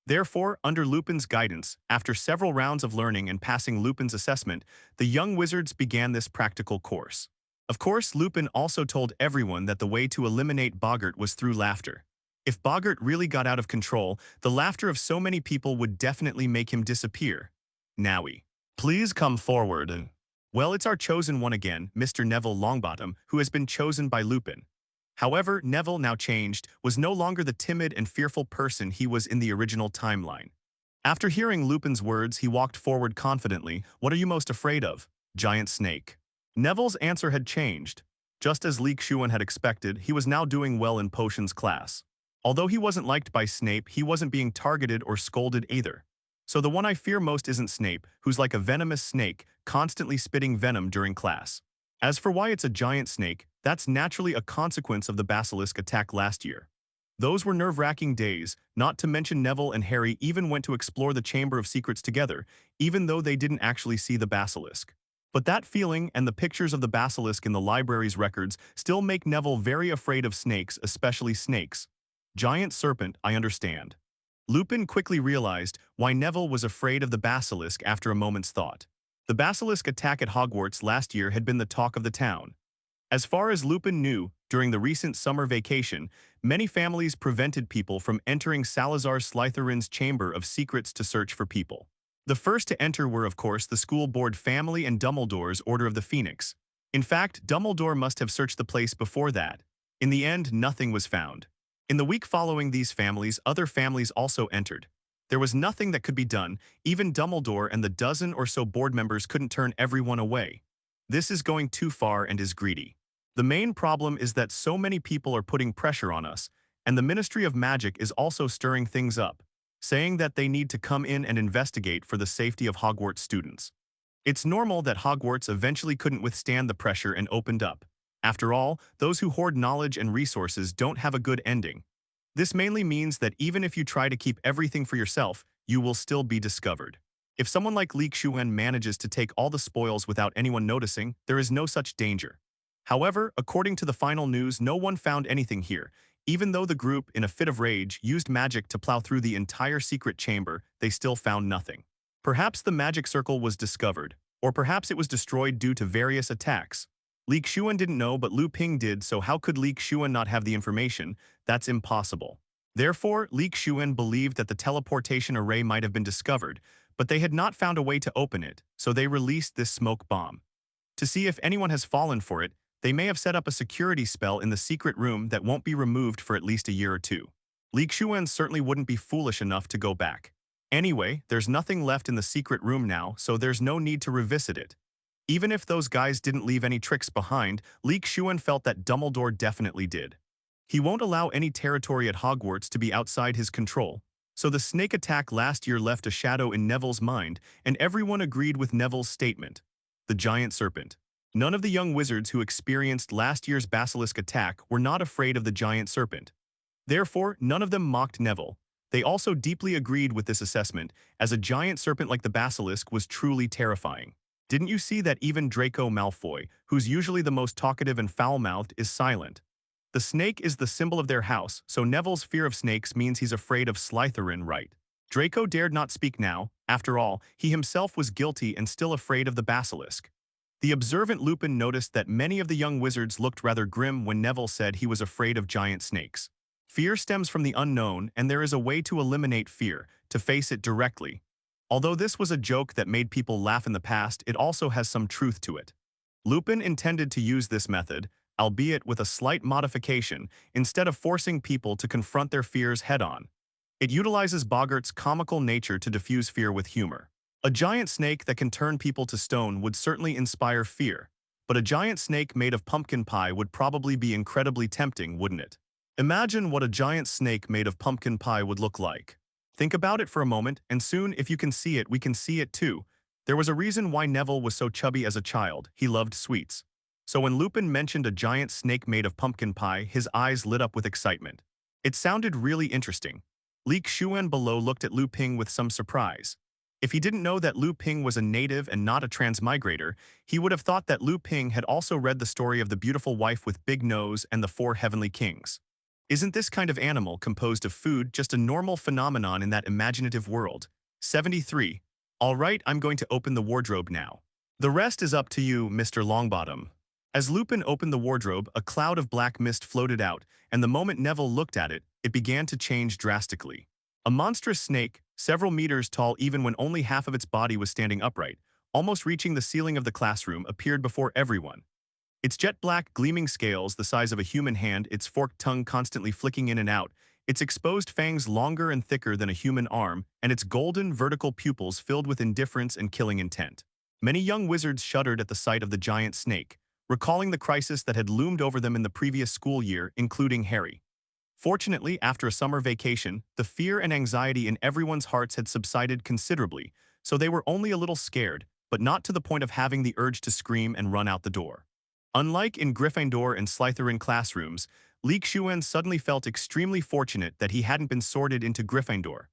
Therefore, under Lupin's guidance, after several rounds of learning and passing Lupin's assessment, the young wizards began this practical course. Of course, Lupin also told everyone that the way to eliminate boggart was through laughter. If boggart really got out of control, the laughter of so many people would definitely make him disappear. Nowie, please come forward. Well, it's our chosen one again, Mr. Neville Longbottom, who has been chosen by Lupin. However, Neville, now changed, was no longer the timid and fearful person he was in the original timeline. After hearing Lupin's words, he walked forward confidently. What are you most afraid of? Giant snake. Neville's answer had changed. Just as Lee Shuan had expected, he was now doing well in potions class. Although he wasn't liked by Snape, he wasn't being targeted or scolded either. So the one I fear most isn't Snape, who's like a venomous snake, constantly spitting venom during class. As for why it's a giant snake, that's naturally a consequence of the Basilisk attack last year. Those were nerve-wracking days, not to mention Neville and Harry even went to explore the Chamber of Secrets together, even though they didn't actually see the Basilisk. But that feeling and the pictures of the basilisk in the library's records still make Neville very afraid of snakes, especially snakes. Giant serpent, I understand. Lupin quickly realized why Neville was afraid of the basilisk after a moment's thought. The basilisk attack at Hogwarts last year had been the talk of the town. As far as Lupin knew, during the recent summer vacation, many families prevented people from entering Salazar Slytherin's Chamber of Secrets to search for people. The first to enter were, of course, the school board family and Dumbledore's Order of the Phoenix. In fact, Dumbledore must have searched the place before that. In the end, nothing was found. In the week following these families, other families also entered. There was nothing that could be done. Even Dumbledore and the dozen or so board members couldn't turn everyone away. This is going too far and is greedy. The main problem is that so many people are putting pressure on us, and the Ministry of Magic is also stirring things up, saying that they need to come in and investigate for the safety of Hogwarts students. It's normal that Hogwarts eventually couldn't withstand the pressure and opened up. After all, those who hoard knowledge and resources don't have a good ending. This mainly means that even if you try to keep everything for yourself, you will still be discovered. If someone like Lee Shuan manages to take all the spoils without anyone noticing, there is no such danger. However, according to the final news, no one found anything here. Even though the group, in a fit of rage, used magic to plow through the entire secret chamber, they still found nothing. Perhaps the magic circle was discovered, or perhaps it was destroyed due to various attacks. Lee Shuan didn't know, but Lu Ping did, so how could Lee Shuan not have the information? That's impossible. Therefore, Lee Shuan believed that the teleportation array might have been discovered, but they had not found a way to open it, so they released this smoke bomb. To see if anyone has fallen for it, they may have set up a security spell in the secret room that won't be removed for at least a year or two. Lee Shuan certainly wouldn't be foolish enough to go back. Anyway, there's nothing left in the secret room now, so there's no need to revisit it. Even if those guys didn't leave any tricks behind, Lee Shuan felt that Dumbledore definitely did. He won't allow any territory at Hogwarts to be outside his control, so the snake attack last year left a shadow in Neville's mind, and everyone agreed with Neville's statement. The giant serpent. None of the young wizards who experienced last year's basilisk attack were not afraid of the giant serpent. Therefore, none of them mocked Neville. They also deeply agreed with this assessment, as a giant serpent like the basilisk was truly terrifying. Didn't you see that even Draco Malfoy, who's usually the most talkative and foul-mouthed, is silent? The snake is the symbol of their house, so Neville's fear of snakes means he's afraid of Slytherin, right? Draco dared not speak now. After all, he himself was guilty and still afraid of the basilisk. The observant Lupin noticed that many of the young wizards looked rather grim when Neville said he was afraid of giant snakes. Fear stems from the unknown, and there is a way to eliminate fear, to face it directly. Although this was a joke that made people laugh in the past, it also has some truth to it. Lupin intended to use this method, albeit with a slight modification, instead of forcing people to confront their fears head-on. It utilizes Boggart's comical nature to diffuse fear with humor. A giant snake that can turn people to stone would certainly inspire fear, but a giant snake made of pumpkin pie would probably be incredibly tempting, wouldn't it? Imagine what a giant snake made of pumpkin pie would look like. Think about it for a moment, and soon, if you can see it, we can see it too. There was a reason why Neville was so chubby as a child. He loved sweets. So when Lupin mentioned a giant snake made of pumpkin pie, his eyes lit up with excitement. It sounded really interesting. Lee Shuan below looked at Lu Ping with some surprise. If he didn't know that Lu Ping was a native and not a transmigrator, he would have thought that Lu Ping had also read the story of the beautiful wife with big nose and the 4 heavenly kings. Isn't this kind of animal composed of food just a normal phenomenon in that imaginative world? 73. All right, I'm going to open the wardrobe now. The rest is up to you, Mr. Longbottom. As Lupin opened the wardrobe, a cloud of black mist floated out, and the moment Neville looked at it, it began to change drastically. A monstrous snake, several meters tall even when only half of its body was standing upright, almost reaching the ceiling of the classroom, appeared before everyone. Its jet-black, gleaming scales the size of a human hand, its forked tongue constantly flicking in and out, its exposed fangs longer and thicker than a human arm, and its golden, vertical pupils filled with indifference and killing intent. Many young wizards shuddered at the sight of the giant snake, recalling the crisis that had loomed over them in the previous school year, including Harry. Fortunately, after a summer vacation, the fear and anxiety in everyone's hearts had subsided considerably, so they were only a little scared, but not to the point of having the urge to scream and run out the door. Unlike in Gryffindor and Slytherin classrooms, Lee Shuan suddenly felt extremely fortunate that he hadn't been sorted into Gryffindor.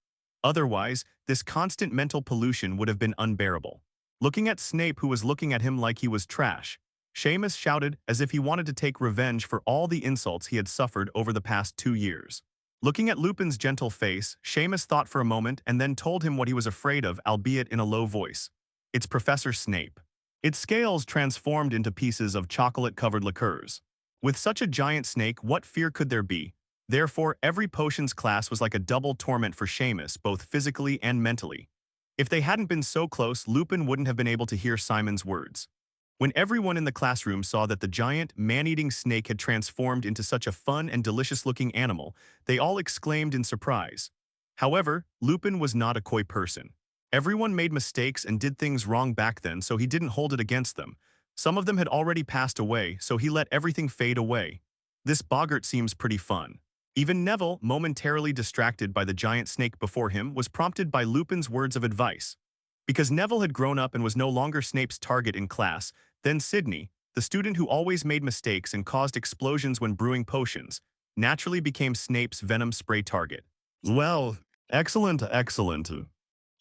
Otherwise, this constant mental pollution would have been unbearable. Looking at Snape, who was looking at him like he was trash, Seamus shouted as if he wanted to take revenge for all the insults he had suffered over the past 2 years. Looking at Lupin's gentle face, Seamus thought for a moment and then told him what he was afraid of, albeit in a low voice. It's Professor Snape. Its scales transformed into pieces of chocolate-covered liqueurs. With such a giant snake, what fear could there be? Therefore, every potions class was like a double torment for Seamus, both physically and mentally. If they hadn't been so close, Lupin wouldn't have been able to hear Simon's words. When everyone in the classroom saw that the giant, man-eating snake had transformed into such a fun and delicious-looking animal, they all exclaimed in surprise. However, Lupin was not a coy person. Everyone made mistakes and did things wrong back then, so he didn't hold it against them. Some of them had already passed away, so he let everything fade away. This boggart seems pretty fun. Even Neville, momentarily distracted by the giant snake before him, was prompted by Lupin's words of advice. Because Neville had grown up and was no longer Snape's target in class, then Sydney, the student who always made mistakes and caused explosions when brewing potions, naturally became Snape's venom spray target. Well, excellent.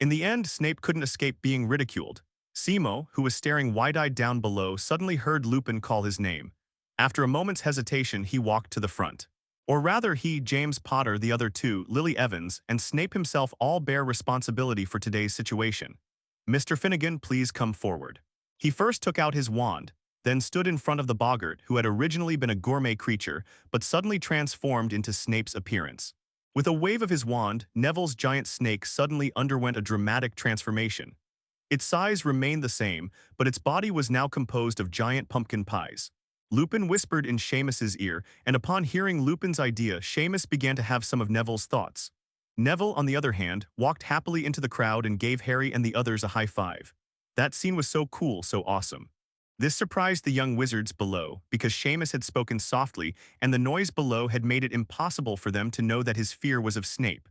In the end, Snape couldn't escape being ridiculed. Simo, who was staring wide-eyed down below, suddenly heard Lupin call his name. After a moment's hesitation, he walked to the front. Or rather, he, James Potter, the other two, Lily Evans, and Snape himself all bear responsibility for today's situation. Mr. Finnegan, please come forward. He first took out his wand, then stood in front of the boggart, who had originally been a gourmet creature, but suddenly transformed into Snape's appearance. With a wave of his wand, Neville's giant snake suddenly underwent a dramatic transformation. Its size remained the same, but its body was now composed of giant pumpkin pies. Lupin whispered in Seamus's ear, and upon hearing Lupin's idea, Seamus began to have some of Neville's thoughts. Neville, on the other hand, walked happily into the crowd and gave Harry and the others a high five. That scene was so cool, so awesome. This surprised the young wizards below, because Seamus had spoken softly, and the noise below had made it impossible for them to know that his fear was of Snape.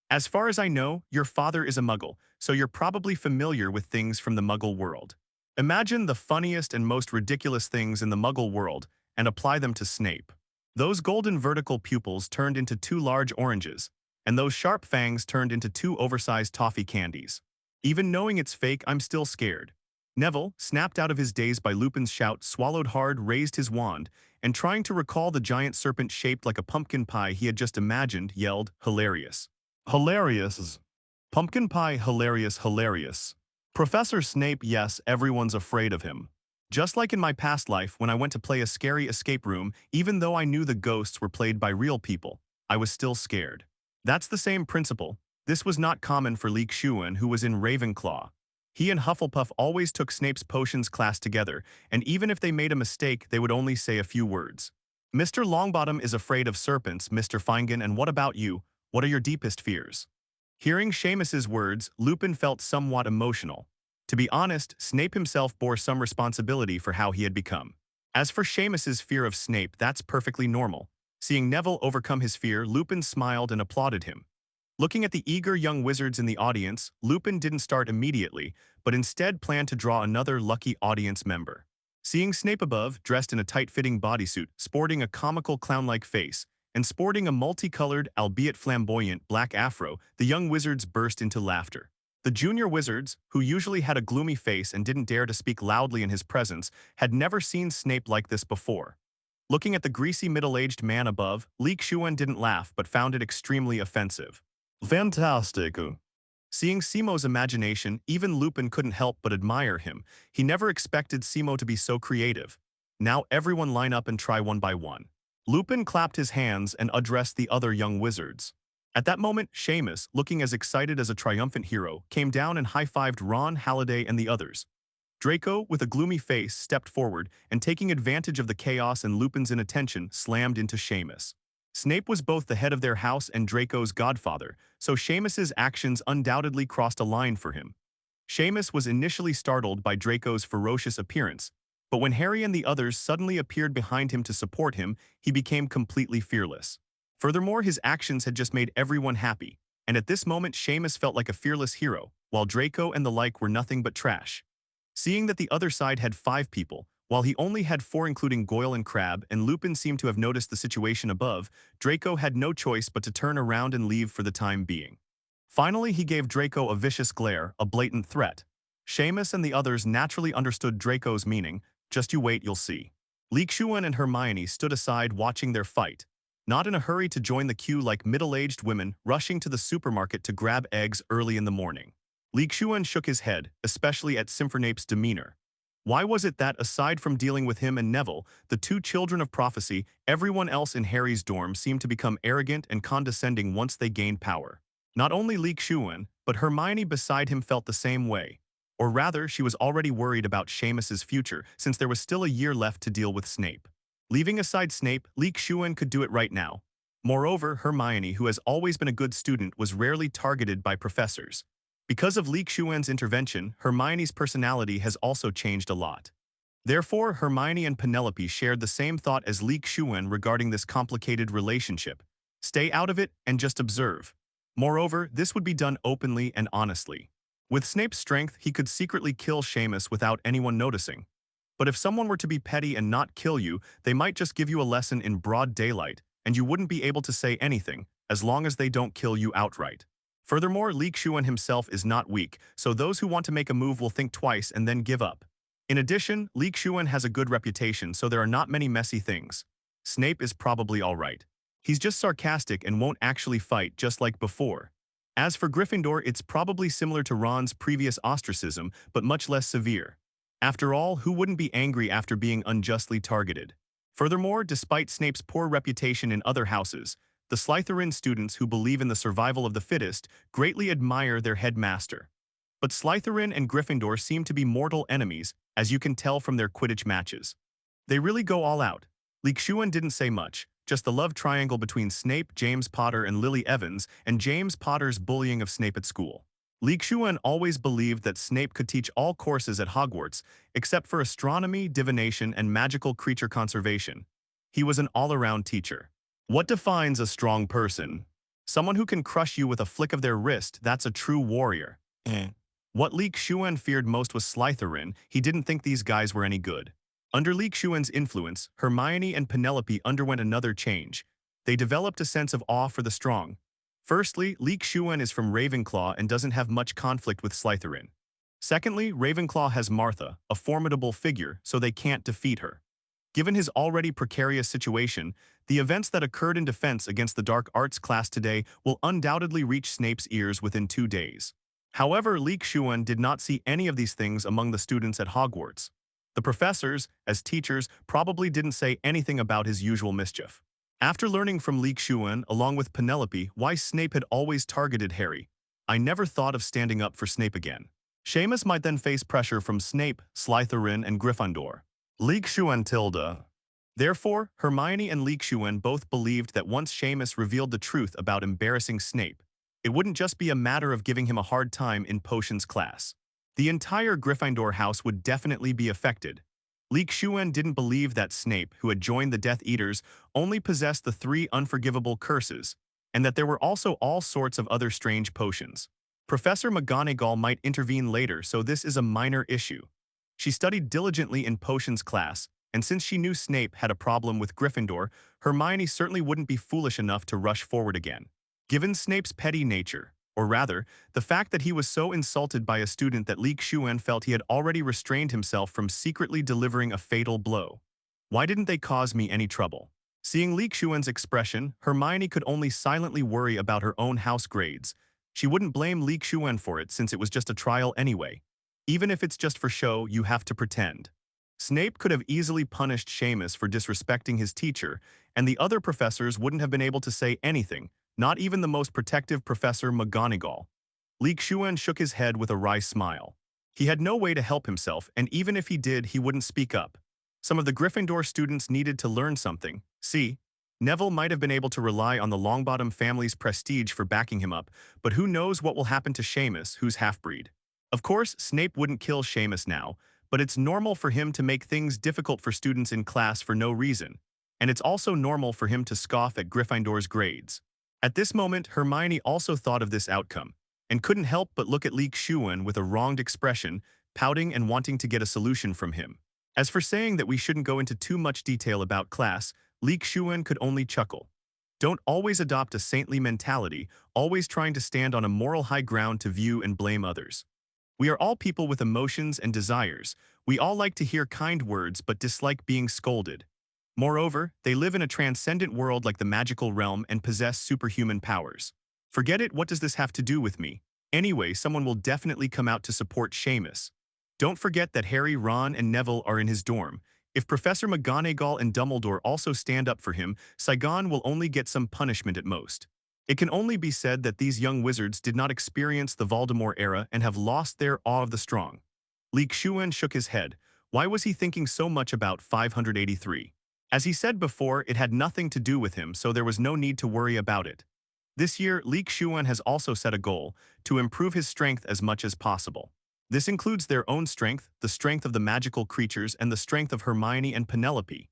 As far as I know, your father is a muggle, so you're probably familiar with things from the muggle world. Imagine the funniest and most ridiculous things in the muggle world, and apply them to Snape. Those golden vertical pupils turned into 2 large oranges, and those sharp fangs turned into 2 oversized toffee candies. Even knowing it's fake, I'm still scared. Neville, snapped out of his daze by Lupin's shout, swallowed hard, raised his wand, and trying to recall the giant serpent shaped like a pumpkin pie he had just imagined, yelled, "Hilarious. Hilarious. Pumpkin pie, hilarious. Professor Snape, yes, everyone's afraid of him. Just like in my past life when I went to play a scary escape room, even though I knew the ghosts were played by real people, I was still scared. That's the same principle. This was not common for Lee Shuan, who was in Ravenclaw. He and Hufflepuff always took Snape's potions class together, and even if they made a mistake, they would only say a few words. Mr. Longbottom is afraid of serpents, Mr. Finnegan, and what about you? What are your deepest fears? Hearing Seamus's words, Lupin felt somewhat emotional. To be honest, Snape himself bore some responsibility for how he had become. As for Seamus's fear of Snape, that's perfectly normal. Seeing Neville overcome his fear, Lupin smiled and applauded him. Looking at the eager young wizards in the audience, Lupin didn't start immediately, but instead planned to draw another lucky audience member. Seeing Snape above, dressed in a tight-fitting bodysuit, sporting a comical clown-like face, and sporting a multicolored, albeit flamboyant, black afro, the young wizards burst into laughter. The junior wizards, who usually had a gloomy face and didn't dare to speak loudly in his presence, had never seen Snape like this before. Looking at the greasy middle-aged man above, Lee Shuan didn't laugh but found it extremely offensive. Fantastic. Seeing Simo's imagination, even Lupin couldn't help but admire him. He never expected Simo to be so creative. Now everyone line up and try one by one. Lupin clapped his hands and addressed the other young wizards. At that moment, Seamus, looking as excited as a triumphant hero, came down and high-fived Ron, Halliday, and the others. Draco, with a gloomy face, stepped forward and, taking advantage of the chaos and Lupin's inattention, slammed into Seamus. Snape was both the head of their house and Draco's godfather, so Seamus's actions undoubtedly crossed a line for him. Seamus was initially startled by Draco's ferocious appearance, but when Harry and the others suddenly appeared behind him to support him, he became completely fearless. Furthermore, his actions had just made everyone happy, and at this moment Seamus felt like a fearless hero, while Draco and the like were nothing but trash. Seeing that the other side had 5 people, while he only had 4 including Goyle and Crabbe, and Lupin seemed to have noticed the situation above, Draco had no choice but to turn around and leave for the time being. Finally, he gave Draco a vicious glare, a blatant threat. Seamus and the others naturally understood Draco's meaning. Just you wait, you'll see. Lee Shuan and Hermione stood aside watching their fight, not in a hurry to join the queue like middle-aged women rushing to the supermarket to grab eggs early in the morning. Lee Shuan shook his head, especially at Simfernape's demeanor. Why was it that, aside from dealing with him and Neville, the two children of prophecy, everyone else in Harry's dorm seemed to become arrogant and condescending once they gained power? Not only Lee Shuan, but Hermione beside him felt the same way. Or rather, she was already worried about Seamus's future, since there was still a year left to deal with Snape. Leaving aside Snape, Lee Shuan could do it right now. Moreover, Hermione, who has always been a good student, was rarely targeted by professors. Because of Lee Shuan's intervention, Hermione's personality has also changed a lot. Therefore, Hermione and Penelope shared the same thought as Lee Shuan regarding this complicated relationship. Stay out of it and just observe. Moreover, this would be done openly and honestly. With Snape's strength, he could secretly kill Seamus without anyone noticing. But if someone were to be petty and not kill you, they might just give you a lesson in broad daylight, and you wouldn't be able to say anything, as long as they don't kill you outright. Furthermore, Lee Shuan himself is not weak, so those who want to make a move will think twice and then give up. In addition, Lee Shuan has a good reputation, so there are not many messy things. Snape is probably alright. He's just sarcastic and won't actually fight just like before. As for Gryffindor, it's probably similar to Ron's previous ostracism, but much less severe. After all, who wouldn't be angry after being unjustly targeted? Furthermore, despite Snape's poor reputation in other houses, the Slytherin students who believe in the survival of the fittest greatly admire their headmaster. But Slytherin and Gryffindor seem to be mortal enemies, as you can tell from their Quidditch matches. They really go all out. Lee Shuan didn't say much, just the love triangle between Snape, James Potter, and Lily Evans, and James Potter's bullying of Snape at school. Lee Shuan always believed that Snape could teach all courses at Hogwarts, except for astronomy, divination, and magical creature conservation. He was an all-around teacher. What defines a strong person? Someone who can crush you with a flick of their wrist, that's a true warrior. What Lee Shuan feared most was Slytherin. He didn't think these guys were any good. Under Lee Shuan's influence, Hermione and Penelope underwent another change. They developed a sense of awe for the strong. Firstly, Lee Shuan is from Ravenclaw and doesn't have much conflict with Slytherin. Secondly, Ravenclaw has Martha, a formidable figure, so they can't defeat her. Given his already precarious situation, the events that occurred in defense against the dark arts class today will undoubtedly reach Snape's ears within 2 days. However, Lee Shuan did not see any of these things among the students at Hogwarts. The professors, as teachers, probably didn't say anything about his usual mischief. After learning from Lee Shuan, along with Penelope, why Snape had always targeted Harry, I never thought of standing up for Snape again. Seamus might then face pressure from Snape, Slytherin, and Gryffindor. Lee Shuan tilde. Therefore, Hermione and Lee Shuan both believed that once Seamus revealed the truth about embarrassing Snape, it wouldn't just be a matter of giving him a hard time in potions class. The entire Gryffindor house would definitely be affected. Lee Shuan didn't believe that Snape, who had joined the Death Eaters, only possessed the 3 unforgivable curses, and that there were also all sorts of other strange potions. Professor McGonagall might intervene later, so this is a minor issue. She studied diligently in potions class, and since she knew Snape had a problem with Gryffindor, Hermione certainly wouldn't be foolish enough to rush forward again. Given Snape's petty nature, or rather, the fact that he was so insulted by a student that Lee Shuan felt he had already restrained himself from secretly delivering a fatal blow. Why didn't they cause me any trouble? Seeing Lee Shuan's expression, Hermione could only silently worry about her own house grades. She wouldn't blame Lee Shuan for it since it was just a trial anyway. Even if it's just for show, you have to pretend. Snape could have easily punished Seamus for disrespecting his teacher, and the other professors wouldn't have been able to say anything, not even the most protective Professor McGonagall. Lee Shuan shook his head with a wry smile. He had no way to help himself, and even if he did, he wouldn't speak up. Some of the Gryffindor students needed to learn something. See, Neville might have been able to rely on the Longbottom family's prestige for backing him up, but who knows what will happen to Seamus, who's half-breed. Of course, Snape wouldn't kill Seamus now, but it's normal for him to make things difficult for students in class for no reason, and it's also normal for him to scoff at Gryffindor's grades. At this moment, Hermione also thought of this outcome, and couldn't help but look at Lee Shuan with a wronged expression, pouting and wanting to get a solution from him. As for saying that we shouldn't go into too much detail about class, Lee Shuan could only chuckle. Don't always adopt a saintly mentality, always trying to stand on a moral high ground to view and blame others. We are all people with emotions and desires. We all like to hear kind words but dislike being scolded. Moreover, they live in a transcendent world like the magical realm and possess superhuman powers. Forget it, what does this have to do with me? Anyway, someone will definitely come out to support Seamus. Don't forget that Harry, Ron, and Neville are in his dorm. If Professor McGonagall and Dumbledore also stand up for him, Saigon will only get some punishment at most. It can only be said that these young wizards did not experience the Voldemort era and have lost their awe of the strong. Lee Shuan shook his head. Why was he thinking so much about 583? As he said before, it had nothing to do with him, so there was no need to worry about it. This year, Lee Shuan has also set a goal to improve his strength as much as possible. This includes their own strength, the strength of the magical creatures, and the strength of Hermione and Penelope.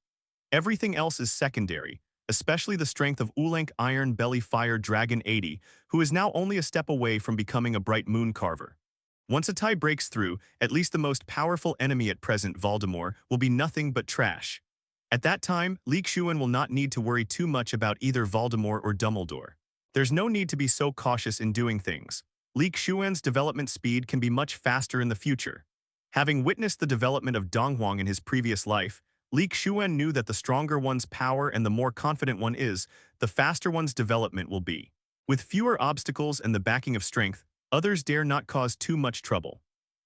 Everything else is secondary, especially the strength of Ulank Iron Belly Fire Dragon 80, who is now only a step away from becoming a bright moon carver. Once a tie breaks through, at least the most powerful enemy at present, Voldemort, will be nothing but trash. At that time, Lee Shuan will not need to worry too much about either Voldemort or Dumbledore. There's no need to be so cautious in doing things. Lee Shuan's development speed can be much faster in the future. Having witnessed the development of Donghuang in his previous life, Lee Shuan knew that the stronger one's power and the more confident one is, the faster one's development will be. With fewer obstacles and the backing of strength, others dare not cause too much trouble.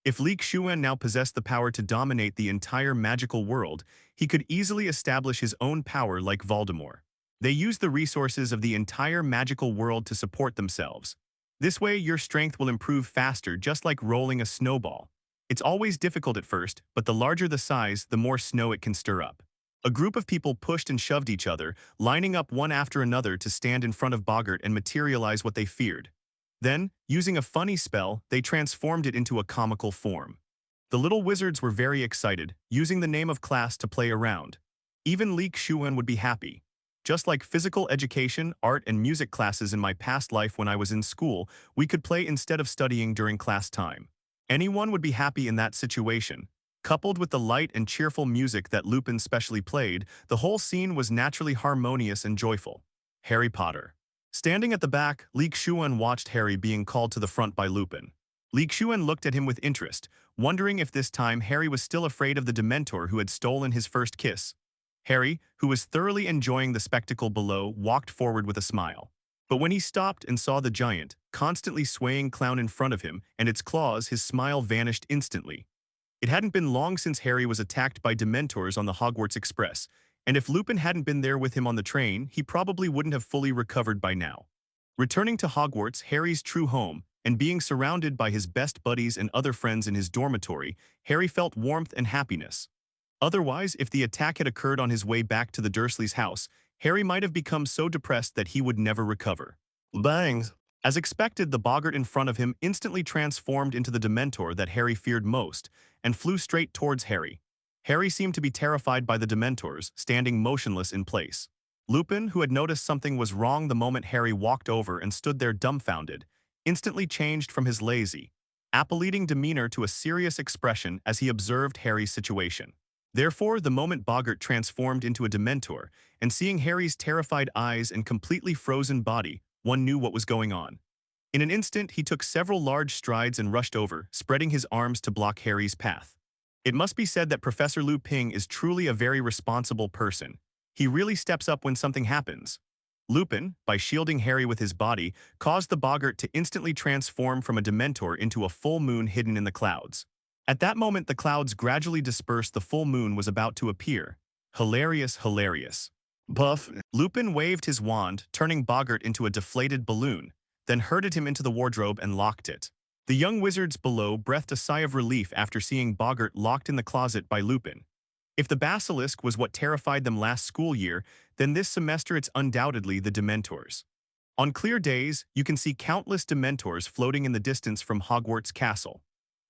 If Lee Shuan now possessed the power to dominate the entire magical world, he could easily establish his own power like Voldemort. They use the resources of the entire magical world to support themselves. This way, your strength will improve faster, just like rolling a snowball. It's always difficult at first, but the larger the size, the more snow it can stir up. A group of people pushed and shoved each other, lining up one after another to stand in front of Boggart and materialize what they feared. Then, using a funny spell, they transformed it into a comical form. The little wizards were very excited, using the name of class to play around. Even Lee Shuan would be happy. Just like physical education, art, and music classes in my past life when I was in school, we could play instead of studying during class time. Anyone would be happy in that situation. Coupled with the light and cheerful music that Lupin specially played, the whole scene was naturally harmonious and joyful. Harry Potter. Standing at the back, Lee Shuan watched Harry being called to the front by Lupin. Lee Shuan looked at him with interest, wondering if this time Harry was still afraid of the Dementor who had stolen his first kiss. Harry, who was thoroughly enjoying the spectacle below, walked forward with a smile. But when he stopped and saw the giant, constantly swaying clown in front of him and its claws, his smile vanished instantly. It hadn't been long since Harry was attacked by Dementors on the Hogwarts Express, and if Lupin hadn't been there with him on the train, he probably wouldn't have fully recovered by now. Returning to Hogwarts, Harry's true home, and being surrounded by his best buddies and other friends in his dormitory, Harry felt warmth and happiness. Otherwise, if the attack had occurred on his way back to the Dursleys' house, Harry might have become so depressed that he would never recover. Bangs! As expected, the boggart in front of him instantly transformed into the Dementor that Harry feared most, and flew straight towards Harry. Harry seemed to be terrified by the Dementors, standing motionless in place. Lupin, who had noticed something was wrong the moment Harry walked over and stood there dumbfounded, instantly changed from his lazy, appealing demeanor to a serious expression as he observed Harry's situation. Therefore, the moment Boggart transformed into a Dementor, and seeing Harry's terrified eyes and completely frozen body, one knew what was going on. In an instant, he took several large strides and rushed over, spreading his arms to block Harry's path. It must be said that Professor Lupin is truly a very responsible person. He really steps up when something happens. Lupin, by shielding Harry with his body, caused the Boggart to instantly transform from a Dementor into a full moon hidden in the clouds. At that moment, the clouds gradually dispersed. The full moon was about to appear. Hilarious, hilarious. Puff! Lupin waved his wand, turning Boggart into a deflated balloon, then herded him into the wardrobe and locked it. The young wizards below breathed a sigh of relief after seeing Boggart locked in the closet by Lupin. If the Basilisk was what terrified them last school year, then this semester it's undoubtedly the Dementors. On clear days, you can see countless Dementors floating in the distance from Hogwarts Castle.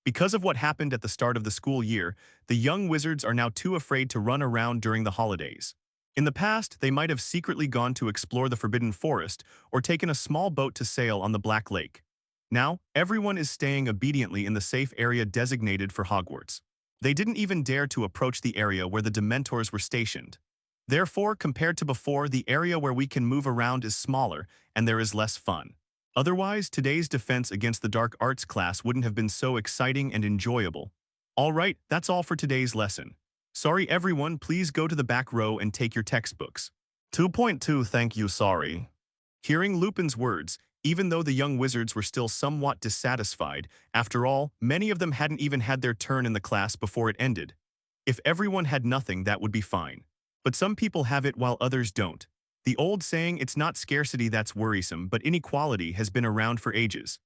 Because of what happened at the start of the school year, the young wizards are now too afraid to run around during the holidays. In the past, they might have secretly gone to explore the Forbidden Forest or taken a small boat to sail on the Black Lake. Now, everyone is staying obediently in the safe area designated for Hogwarts. They didn't even dare to approach the area where the Dementors were stationed. Therefore, compared to before, the area where we can move around is smaller and there is less fun. Otherwise, today's defense against the dark arts class wouldn't have been so exciting and enjoyable. Alright, that's all for today's lesson. Sorry everyone, please go to the back row and take your textbooks. 2.2 Thank you, sorry. Hearing Lupin's words, even though the young wizards were still somewhat dissatisfied, after all, many of them hadn't even had their turn in the class before it ended. If everyone had nothing, that would be fine. But some people have it while others don't. The old saying, it's not scarcity that's worrisome, but inequality, has been around for ages.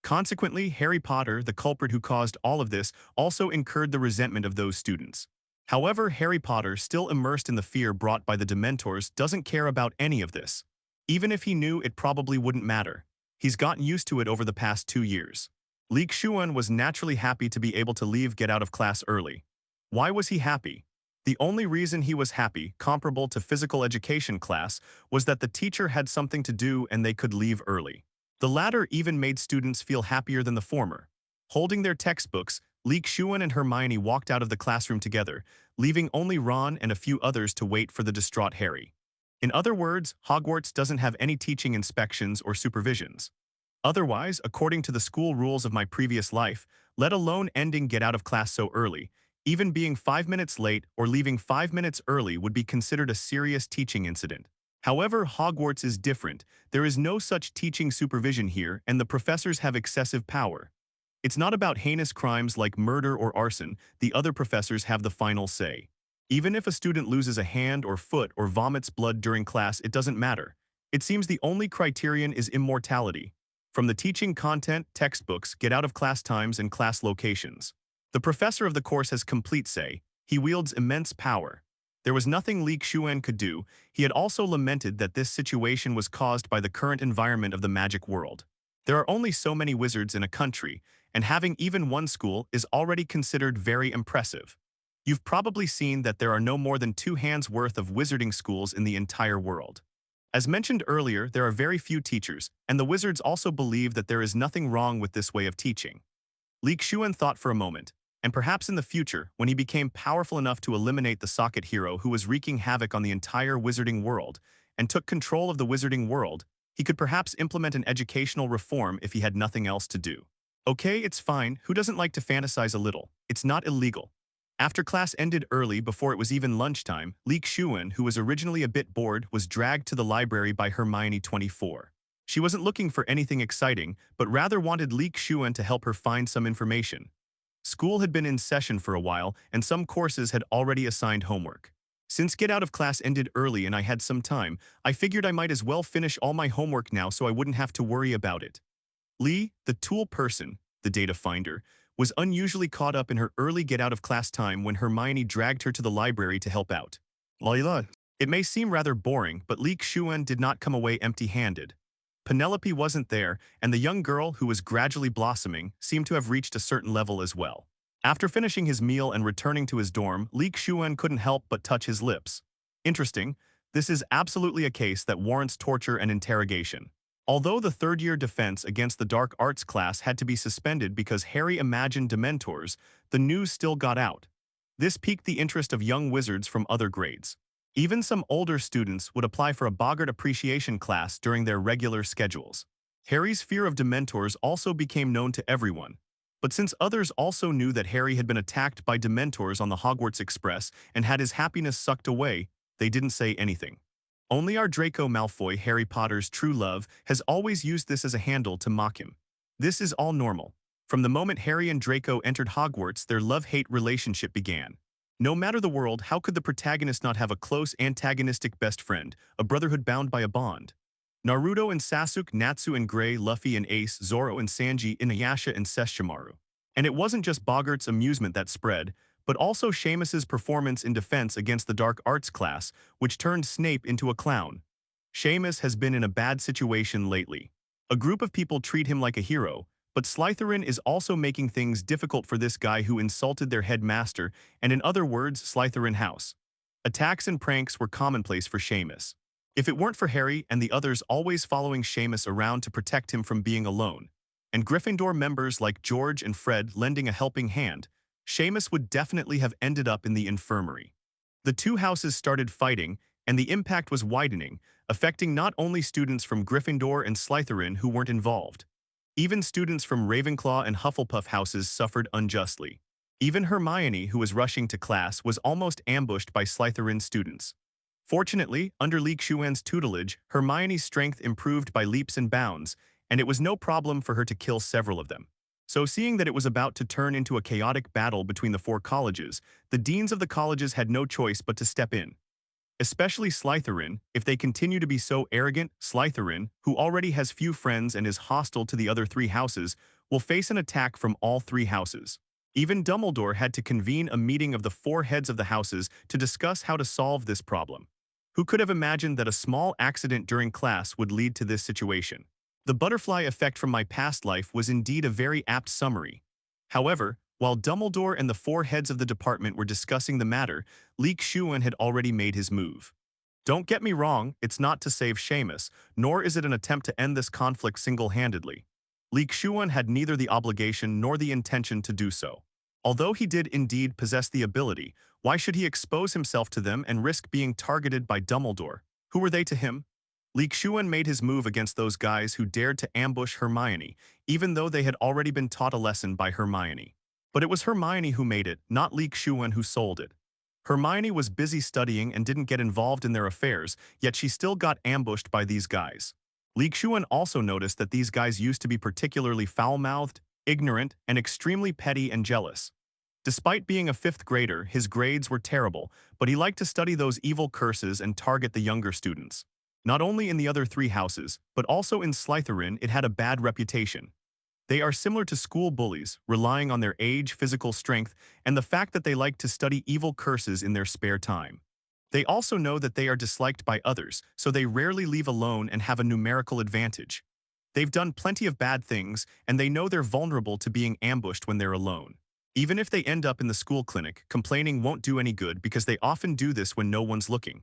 Consequently, Harry Potter, the culprit who caused all of this, also incurred the resentment of those students. However, Harry Potter, still immersed in the fear brought by the Dementors, doesn't care about any of this. Even if he knew, it probably wouldn't matter. He's gotten used to it over the past 2 years. Lee Shuan was naturally happy to be able to leave get out of class early. Why was he happy? The only reason he was happy, comparable to physical education class, was that the teacher had something to do and they could leave early. The latter even made students feel happier than the former. Holding their textbooks, Lee Shuan and Hermione walked out of the classroom together, leaving only Ron and a few others to wait for the distraught Harry. In other words, Hogwarts doesn't have any teaching inspections or supervisions. Otherwise, according to the school rules of my previous life, let alone ending get out of class so early, even being 5 minutes late or leaving 5 minutes early would be considered a serious teaching incident. However, Hogwarts is different. There is no such teaching supervision here, and the professors have excessive power. It's not about heinous crimes like murder or arson. The other professors have the final say. Even if a student loses a hand or foot or vomits blood during class, it doesn't matter. It seems the only criterion is immortality. From the teaching content, textbooks, get out of class times, and class locations. The professor of the course has complete say. He wields immense power. There was nothing Lee Shuan could do. He had also lamented that this situation was caused by the current environment of the magic world. There are only so many wizards in a country, and having even one school is already considered very impressive. You've probably seen that there are no more than 2 hands worth of wizarding schools in the entire world. As mentioned earlier, there are very few teachers, and the wizards also believe that there is nothing wrong with this way of teaching. Lee Shuan thought for a moment, and perhaps in the future, when he became powerful enough to eliminate the socket hero who was wreaking havoc on the entire wizarding world, and took control of the wizarding world, he could perhaps implement an educational reform if he had nothing else to do. Okay, it's fine. Who doesn't like to fantasize a little? It's not illegal. After class ended early, before it was even lunchtime, Lee Shuan, who was originally a bit bored, was dragged to the library by Hermione 24. She wasn't looking for anything exciting, but rather wanted Lee Shuan to help her find some information. School had been in session for a while, and some courses had already assigned homework. Since get out of class ended early and I had some time, I figured I might as well finish all my homework now so I wouldn't have to worry about it. Lee, the tool person, the data finder, was unusually caught up in her early get-out-of-class time when Hermione dragged her to the library to help out. Layla. It may seem rather boring, but Lee Shuan did not come away empty-handed. Penelope wasn't there, and the young girl, who was gradually blossoming, seemed to have reached a certain level as well. After finishing his meal and returning to his dorm, Lee Shuan couldn't help but touch his lips. Interesting, this is absolutely a case that warrants torture and interrogation. Although the third-year defense against the dark arts class had to be suspended because Harry imagined Dementors, the news still got out. This piqued the interest of young wizards from other grades. Even some older students would apply for a Boggart appreciation class during their regular schedules. Harry's fear of Dementors also became known to everyone. But since others also knew that Harry had been attacked by Dementors on the Hogwarts Express and had his happiness sucked away, they didn't say anything. Only our Draco Malfoy, Harry Potter's true love, has always used this as a handle to mock him. This is all normal. From the moment Harry and Draco entered Hogwarts, their love-hate relationship began. No matter the world, how could the protagonist not have a close antagonistic best friend, a brotherhood bound by a bond? Naruto and Sasuke, Natsu and Gray, Luffy and Ace, Zoro and Sanji, Inuyasha and Sesshomaru. And it wasn't just Boggart's amusement that spread, but also Seamus's performance in defense against the dark arts class, which turned Snape into a clown. Seamus has been in a bad situation lately. A group of people treat him like a hero, but Slytherin is also making things difficult for this guy who insulted their headmaster, and in other words, Slytherin House. Attacks and pranks were commonplace for Seamus. If it weren't for Harry and the others always following Seamus around to protect him from being alone, and Gryffindor members like George and Fred lending a helping hand, Seamus would definitely have ended up in the infirmary. The two houses started fighting, and the impact was widening, affecting not only students from Gryffindor and Slytherin who weren't involved. Even students from Ravenclaw and Hufflepuff houses suffered unjustly. Even Hermione, who was rushing to class, was almost ambushed by Slytherin students. Fortunately, under Lee Shuan's tutelage, Hermione's strength improved by leaps and bounds, and it was no problem for her to kill several of them. So seeing that it was about to turn into a chaotic battle between the four colleges, the deans of the colleges had no choice but to step in. Especially Slytherin, if they continue to be so arrogant, Slytherin, who already has few friends and is hostile to the other three houses, will face an attack from all three houses. Even Dumbledore had to convene a meeting of the four heads of the houses to discuss how to solve this problem. Who could have imagined that a small accident during class would lead to this situation? The butterfly effect from my past life was indeed a very apt summary. However, while Dumbledore and the four heads of the department were discussing the matter, Lee Shuan had already made his move. Don't get me wrong, it's not to save Seamus, nor is it an attempt to end this conflict single-handedly. Lee Shuan had neither the obligation nor the intention to do so. Although he did indeed possess the ability, why should he expose himself to them and risk being targeted by Dumbledore? Who were they to him? Lee Shuan made his move against those guys who dared to ambush Hermione, even though they had already been taught a lesson by Hermione. But it was Hermione who made it, not Lee Shuan who sold it. Hermione was busy studying and didn't get involved in their affairs, yet she still got ambushed by these guys. Lee Shuan also noticed that these guys used to be particularly foul-mouthed, ignorant, and extremely petty and jealous. Despite being a fifth grader, his grades were terrible, but he liked to study those evil curses and target the younger students. Not only in the other three houses, but also in Slytherin, it had a bad reputation. They are similar to school bullies, relying on their age, physical strength, and the fact that they like to study evil curses in their spare time. They also know that they are disliked by others, so they rarely leave alone and have a numerical advantage. They've done plenty of bad things, and they know they're vulnerable to being ambushed when they're alone. Even if they end up in the school clinic, complaining won't do any good because they often do this when no one's looking.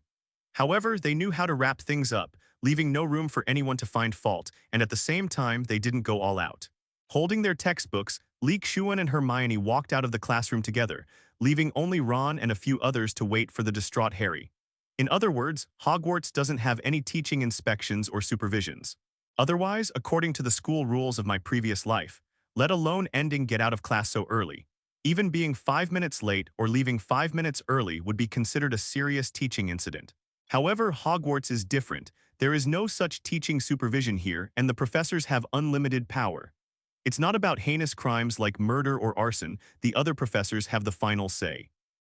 However, they knew how to wrap things up, leaving no room for anyone to find fault, and at the same time, they didn't go all out. Holding their textbooks, Lee Shuan and Hermione walked out of the classroom together, leaving only Ron and a few others to wait for the distraught Harry. In other words, Hogwarts doesn't have any teaching inspections or supervisions. Otherwise, according to the school rules of my previous life, let alone ending get out of class so early, even being 5 minutes late or leaving 5 minutes early would be considered a serious teaching incident. However, Hogwarts is different. There is no such teaching supervision here, and the professors have unlimited power. It's not about heinous crimes like murder or arson. The other professors have the final say.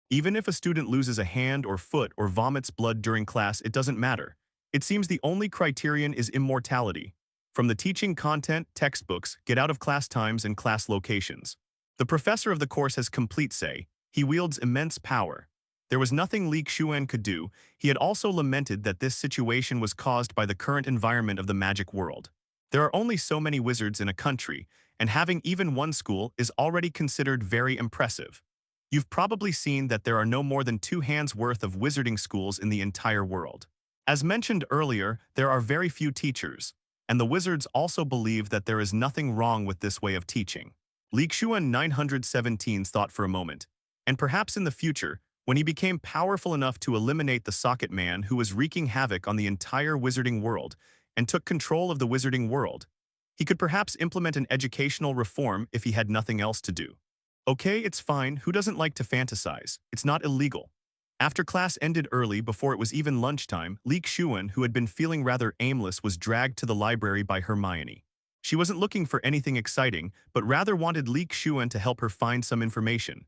Even if a student loses a hand or foot or vomits blood during class, it doesn't matter. It seems the only criterion is immortality. From the teaching content, textbooks, get out of class times, and class locations. The professor of the course has complete say. He wields immense power. There was nothing Lee Shuan could do. He had also lamented that this situation was caused by the current environment of the magic world. There are only so many wizards in a country, and having even one school is already considered very impressive. You've probably seen that there are no more than 2 hands worth of wizarding schools in the entire world. As mentioned earlier, there are very few teachers, and the wizards also believe that there is nothing wrong with this way of teaching. Lee Shuan 917 thought for a moment, and perhaps in the future, when he became powerful enough to eliminate the socket man who was wreaking havoc on the entire wizarding world and took control of the wizarding world, he could perhaps implement an educational reform if he had nothing else to do. Okay, it's fine, who doesn't like to fantasize? It's not illegal. After class ended early, before it was even lunchtime, Lee Shuan, who had been feeling rather aimless, was dragged to the library by Hermione. She wasn't looking for anything exciting, but rather wanted Lee Shuan to help her find some information.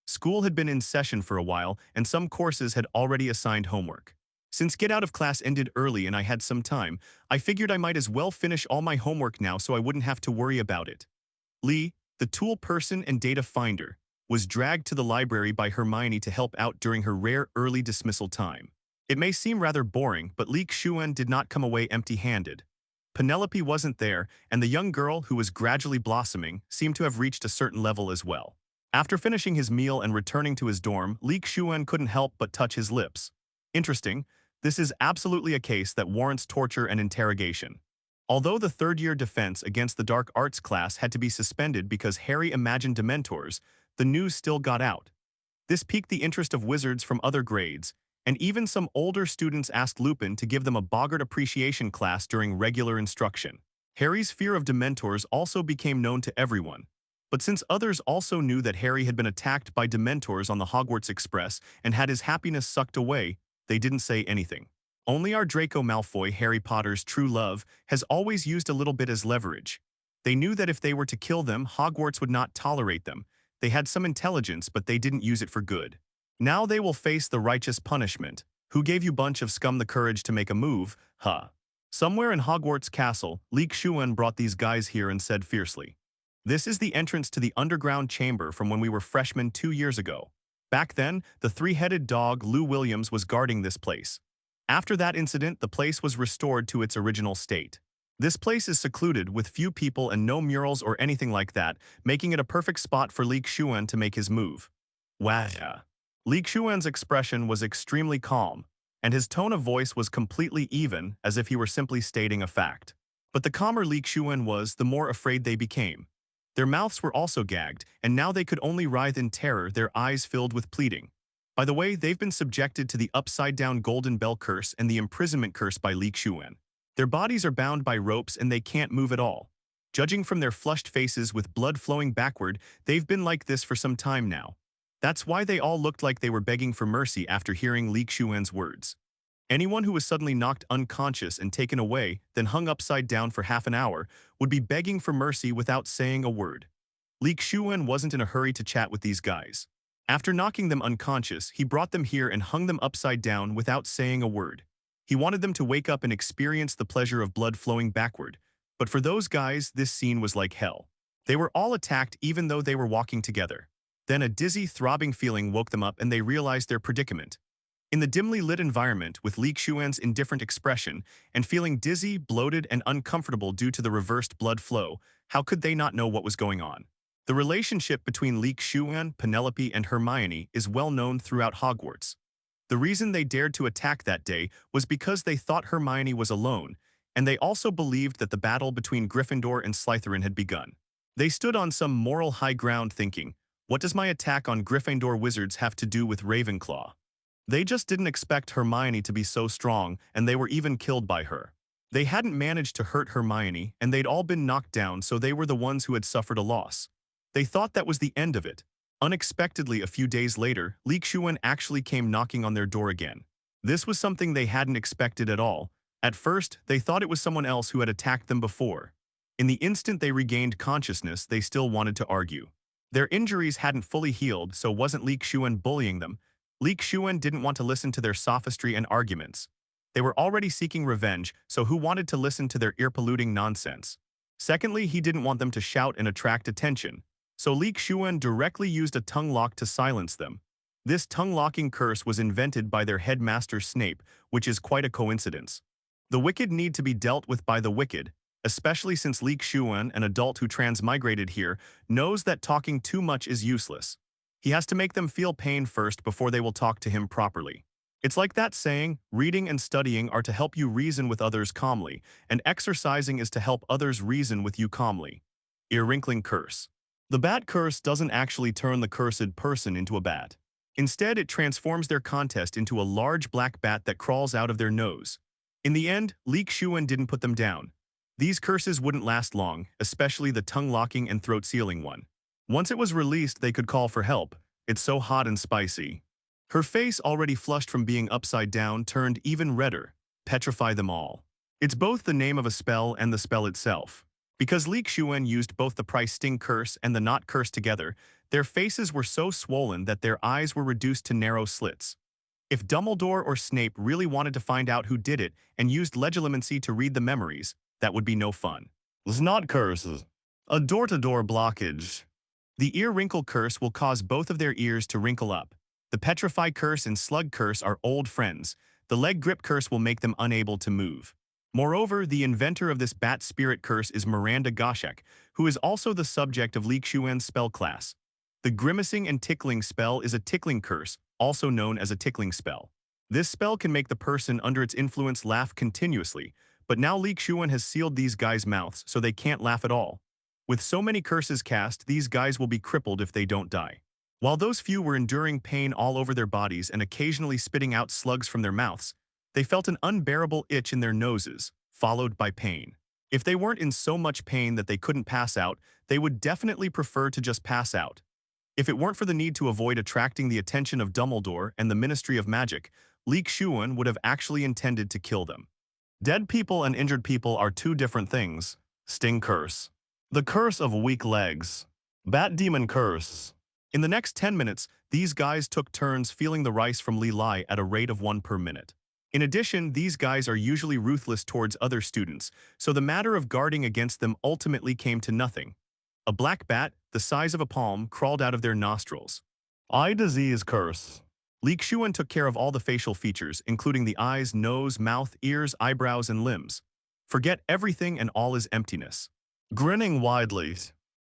School had been in session for a while, and some courses had already assigned homework. Since get out of class ended early and I had some time, I figured I might as well finish all my homework now so I wouldn't have to worry about it. Lee, the tool person and data finder, was dragged to the library by Hermione to help out during her rare early dismissal time. It may seem rather boring, but Lee Shuan did not come away empty-handed. Penelope wasn't there, and the young girl who was gradually blossoming seemed to have reached a certain level as well. After finishing his meal and returning to his dorm, Lee Shuan couldn't help but touch his lips. Interesting, this is absolutely a case that warrants torture and interrogation. Although the third-year defense against the dark arts class had to be suspended because Harry imagined Dementors, the news still got out. This piqued the interest of wizards from other grades, And even some older students asked Lupin to give them a boggart appreciation class during regular instruction. Harry's fear of Dementors also became known to everyone. But since others also knew that Harry had been attacked by Dementors on the Hogwarts Express and had his happiness sucked away, they didn't say anything. Only our Draco Malfoy, Harry Potter's true love, has always used a little bit as leverage. They knew that if they were to kill them, Hogwarts would not tolerate them. They had some intelligence, but they didn't use it for good. Now they will face the righteous punishment. Who gave you bunch of scum the courage to make a move, huh? Somewhere in Hogwarts Castle, Lee Shuan brought these guys here and said fiercely, "This is the entrance to the underground chamber from when we were freshmen 2 years ago. Back then, the three-headed dog Lou Williams was guarding this place. After that incident, the place was restored to its original state. This place is secluded with few people and no murals or anything like that, making it a perfect spot for Lee Shuan to make his move." Wow. Lee Shuan's expression was extremely calm, and his tone of voice was completely even, as if he were simply stating a fact. But the calmer Lee Shuan was, the more afraid they became. Their mouths were also gagged, and now they could only writhe in terror, their eyes filled with pleading. By the way, they've been subjected to the upside-down Golden Bell Curse and the imprisonment curse by Lee Shuan. Their bodies are bound by ropes and they can't move at all. Judging from their flushed faces with blood flowing backward, they've been like this for some time now. That's why they all looked like they were begging for mercy after hearing Lee Shuan's words. Anyone who was suddenly knocked unconscious and taken away, then hung upside down for half an hour, would be begging for mercy without saying a word. Lee Shuan wasn't in a hurry to chat with these guys. After knocking them unconscious, he brought them here and hung them upside down without saying a word. He wanted them to wake up and experience the pleasure of blood flowing backward. But for those guys, this scene was like hell. They were all attacked even though they were walking together. Then a dizzy, throbbing feeling woke them up and they realized their predicament. In the dimly lit environment, with Lee Shuan's indifferent expression, and feeling dizzy, bloated, and uncomfortable due to the reversed blood flow, how could they not know what was going on? The relationship between Lee Shuan, Penelope, and Hermione is well known throughout Hogwarts. The reason they dared to attack that day was because they thought Hermione was alone, and they also believed that the battle between Gryffindor and Slytherin had begun. They stood on some moral high ground thinking, what does my attack on Gryffindor wizards have to do with Ravenclaw? They just didn't expect Hermione to be so strong, and they were even killed by her. They hadn't managed to hurt Hermione, and they'd all been knocked down, so they were the ones who had suffered a loss. They thought that was the end of it. Unexpectedly, a few days later, Lee Shuan actually came knocking on their door again. This was something they hadn't expected at all. At first, they thought it was someone else who had attacked them before. In the instant they regained consciousness, they still wanted to argue. Their injuries hadn't fully healed, so wasn't Lee Shuan bullying them. Lee Shuan didn't want to listen to their sophistry and arguments. They were already seeking revenge, so who wanted to listen to their ear-polluting nonsense? Secondly, he didn't want them to shout and attract attention. So Lee Shuan directly used a tongue lock to silence them. This tongue-locking curse was invented by their headmaster Snape, which is quite a coincidence. The wicked need to be dealt with by the wicked, especially since Lee Shuan, an adult who transmigrated here, knows that talking too much is useless. He has to make them feel pain first before they will talk to him properly. It's like that saying, reading and studying are to help you reason with others calmly, and exercising is to help others reason with you calmly. Ear-wrinkling curse. The bat curse doesn't actually turn the cursed person into a bat. Instead, it transforms their contest into a large black bat that crawls out of their nose. In the end, Lee Shuan didn't put them down. These curses wouldn't last long, especially the tongue-locking and throat-sealing one. Once it was released, they could call for help. It's so hot and spicy. Her face, already flushed from being upside down, turned even redder. Petrify them all. It's both the name of a spell and the spell itself. Because Lee Shuan used both the Price Sting curse and the Knot curse together, their faces were so swollen that their eyes were reduced to narrow slits. If Dumbledore or Snape really wanted to find out who did it and used legilimency to read the memories, that would be no fun. Knot curses. A door-to-door blockage. The ear wrinkle curse will cause both of their ears to wrinkle up. The petrify curse and slug curse are old friends. The leg grip curse will make them unable to move. Moreover, the inventor of this bat spirit curse is Miranda Goshek, who is also the subject of Lee Shuan's spell class. The grimacing and tickling spell is a tickling curse, also known as a tickling spell. This spell can make the person under its influence laugh continuously, but now Lee Shuan has sealed these guys' mouths so they can't laugh at all. With so many curses cast, these guys will be crippled if they don't die. While those few were enduring pain all over their bodies and occasionally spitting out slugs from their mouths, they felt an unbearable itch in their noses, followed by pain. If they weren't in so much pain that they couldn't pass out, they would definitely prefer to just pass out. If it weren't for the need to avoid attracting the attention of Dumbledore and the Ministry of Magic, Lee Shuan would have actually intended to kill them. Dead people and injured people are two different things. Sting curse. The curse of weak legs. Bat demon curse. In the next 10 minutes, these guys took turns feeling the rice from Lee Lai at a rate of 1 per minute. In addition, these guys are usually ruthless towards other students, so the matter of guarding against them ultimately came to nothing. A black bat, the size of a palm, crawled out of their nostrils. Eye disease curse. Lee Shuan took care of all the facial features, including the eyes, nose, mouth, ears, eyebrows, and limbs. Forget everything and all is emptiness. Grinning widely.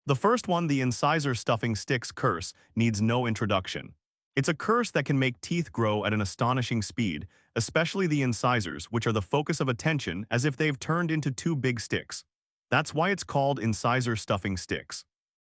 The first one, the incisor stuffing sticks curse, needs no introduction. It's a curse that can make teeth grow at an astonishing speed, especially the incisors, which are the focus of attention as if they've turned into two big sticks. That's why it's called incisor stuffing sticks.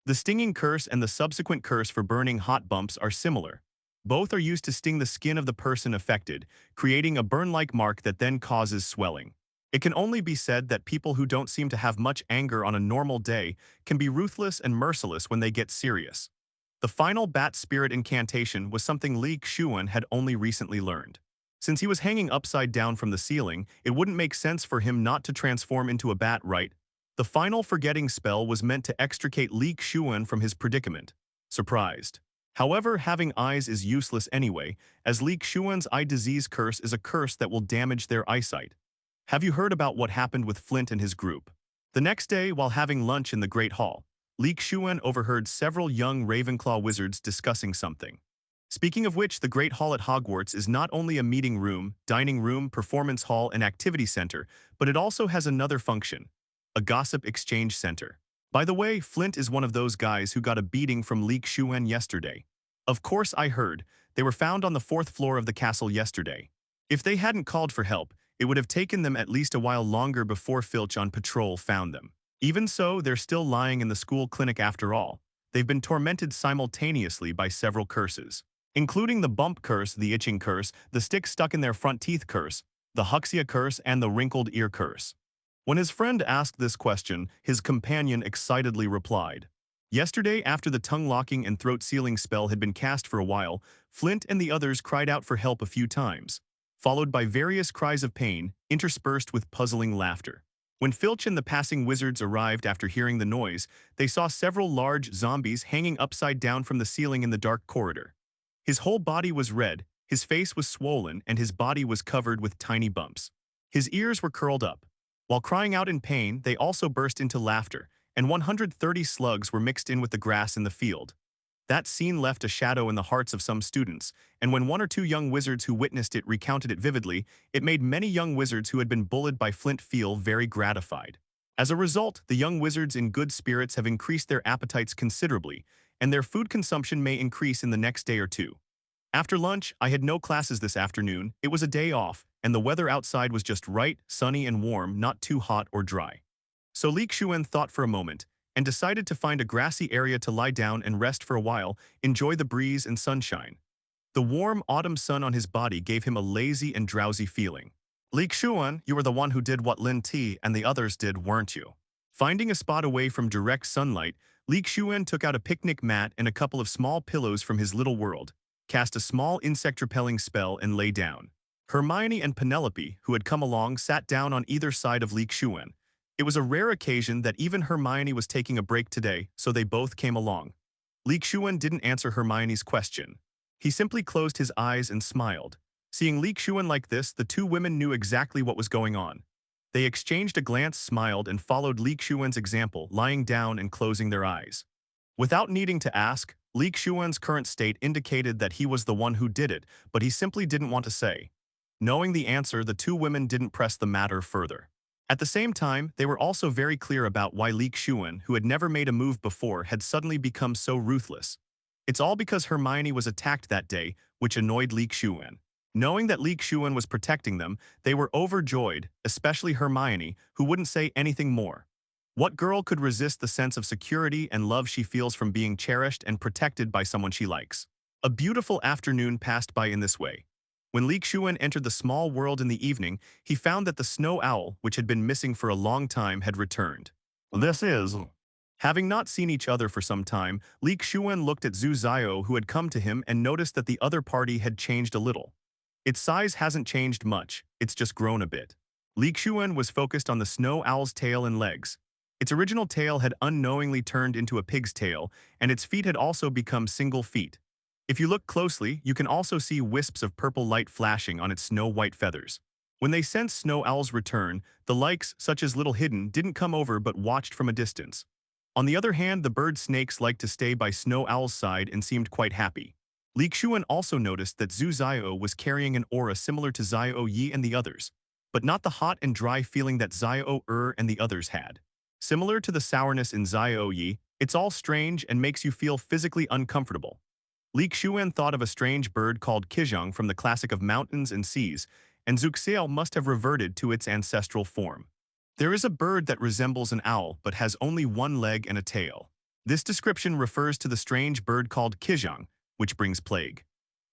The stinging curse and the subsequent curse for burning hot bumps are similar. Both are used to sting the skin of the person affected, creating a burn-like mark that then causes swelling. It can only be said that people who don't seem to have much anger on a normal day can be ruthless and merciless when they get serious. The final bat spirit incantation was something Lee Shuan had only recently learned. Since he was hanging upside down from the ceiling, it wouldn't make sense for him not to transform into a bat, right? The final forgetting spell was meant to extricate Lee Shuan from his predicament. Surprised. However, having eyes is useless anyway, as Lee Shuan's eye disease curse is a curse that will damage their eyesight. Have you heard about what happened with Flint and his group? The next day, while having lunch in the Great Hall, Lee Shuan overheard several young Ravenclaw wizards discussing something. Speaking of which, the Great Hall at Hogwarts is not only a meeting room, dining room, performance hall, and activity center, but it also has another function, a gossip exchange center. By the way, Flint is one of those guys who got a beating from Lee Shuan yesterday. Of course I heard. They were found on the 4th floor of the castle yesterday. If they hadn't called for help, it would have taken them at least a while longer before Filch on patrol found them. Even so, they're still lying in the school clinic after all. They've been tormented simultaneously by several curses, including the bump curse, the itching curse, the stick stuck in their front teeth curse, the Huxia curse, and the wrinkled ear curse. When his friend asked this question, his companion excitedly replied. Yesterday, after the tongue-locking and throat-sealing spell had been cast for a while, Flint and the others cried out for help a few times, followed by various cries of pain, interspersed with puzzling laughter. When Filch and the passing wizards arrived after hearing the noise, they saw several large zombies hanging upside down from the ceiling in the dark corridor. His whole body was red, his face was swollen, and his body was covered with tiny bumps. His ears were curled up. While crying out in pain, they also burst into laughter, and 130 slugs were mixed in with the grass in the field. That scene left a shadow in the hearts of some students, and when 1 or 2 young wizards who witnessed it recounted it vividly, it made many young wizards who had been bullied by Flint feel very gratified. As a result, the young wizards in good spirits have increased their appetites considerably, and their food consumption may increase in the next day or two. After lunch, I had no classes this afternoon. It was a day off, and the weather outside was just right, sunny and warm, not too hot or dry. So Lee Shuan thought for a moment, and decided to find a grassy area to lie down and rest for a while, enjoy the breeze and sunshine. The warm autumn sun on his body gave him a lazy and drowsy feeling. Lee Shuan, you were the one who did what Lin T and the others did, weren't you? Finding a spot away from direct sunlight, Lee Shuan took out a picnic mat and a couple of small pillows from his little world, cast a small insect-repelling spell, and lay down. Hermione and Penelope, who had come along, sat down on either side of Lee Shuan. It was a rare occasion that even Hermione was taking a break today, so they both came along. Lee Shuan didn't answer Hermione's question. He simply closed his eyes and smiled. Seeing Lee Shuan like this, the two women knew exactly what was going on. They exchanged a glance, smiled, and followed Lee Shuan's example, lying down and closing their eyes. Without needing to ask, Lee Shuan's current state indicated that he was the one who did it, but he simply didn't want to say. Knowing the answer, the two women didn't press the matter further. At the same time, they were also very clear about why Lee Shuan, who had never made a move before, had suddenly become so ruthless. It's all because Hermione was attacked that day, which annoyed Lee Shuan. Knowing that Lee Shuan was protecting them, they were overjoyed, especially Hermione, who wouldn't say anything more. What girl could resist the sense of security and love she feels from being cherished and protected by someone she likes? A beautiful afternoon passed by in this way. When Lee Shuan entered the small world in the evening, he found that the snow owl, which had been missing for a long time, had returned. This is... Having not seen each other for some time, Lee Shuan looked at Zhu Zio, who had come to him, and noticed that the other party had changed a little. Its size hasn't changed much, it's just grown a bit. Lee Shuan was focused on the snow owl's tail and legs. Its original tail had unknowingly turned into a pig's tail, and its feet had also become single feet. If you look closely, you can also see wisps of purple light flashing on its snow-white feathers. When they sensed Snow Owl's return, the likes, such as Little Hidden, didn't come over but watched from a distance. On the other hand, the bird snakes liked to stay by Snow Owl's side and seemed quite happy. Lee Shuan also noticed that Zhu Zio was carrying an aura similar to Zio Yi and the others, but not the hot and dry feeling that Zio and the others had. Similar to the sourness in Zio Yi, it's all strange and makes you feel physically uncomfortable. Lee Shuan thought of a strange bird called Qizhang from the classic of mountains and seas, and Zuxiao must have reverted to its ancestral form. There is a bird that resembles an owl but has only one leg and a tail. This description refers to the strange bird called Qizhang, which brings plague.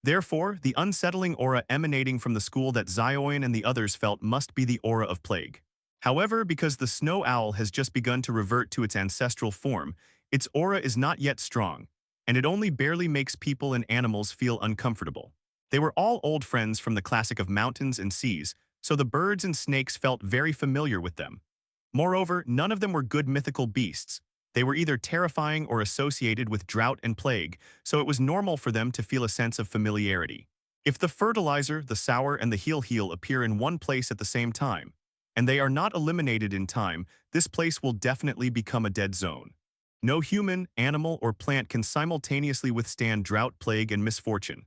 Therefore, the unsettling aura emanating from the school that Zioin and the others felt must be the aura of plague. However, because the snow owl has just begun to revert to its ancestral form, its aura is not yet strong, and it only barely makes people and animals feel uncomfortable. They were all old friends from the classic of mountains and seas, so the birds and snakes felt very familiar with them. Moreover, none of them were good mythical beasts. They were either terrifying or associated with drought and plague, so it was normal for them to feel a sense of familiarity. If the fertilizer, the sour, and the heel appear in one place at the same time, and they are not eliminated in time, this place will definitely become a dead zone. No human, animal, or plant can simultaneously withstand drought, plague, and misfortune.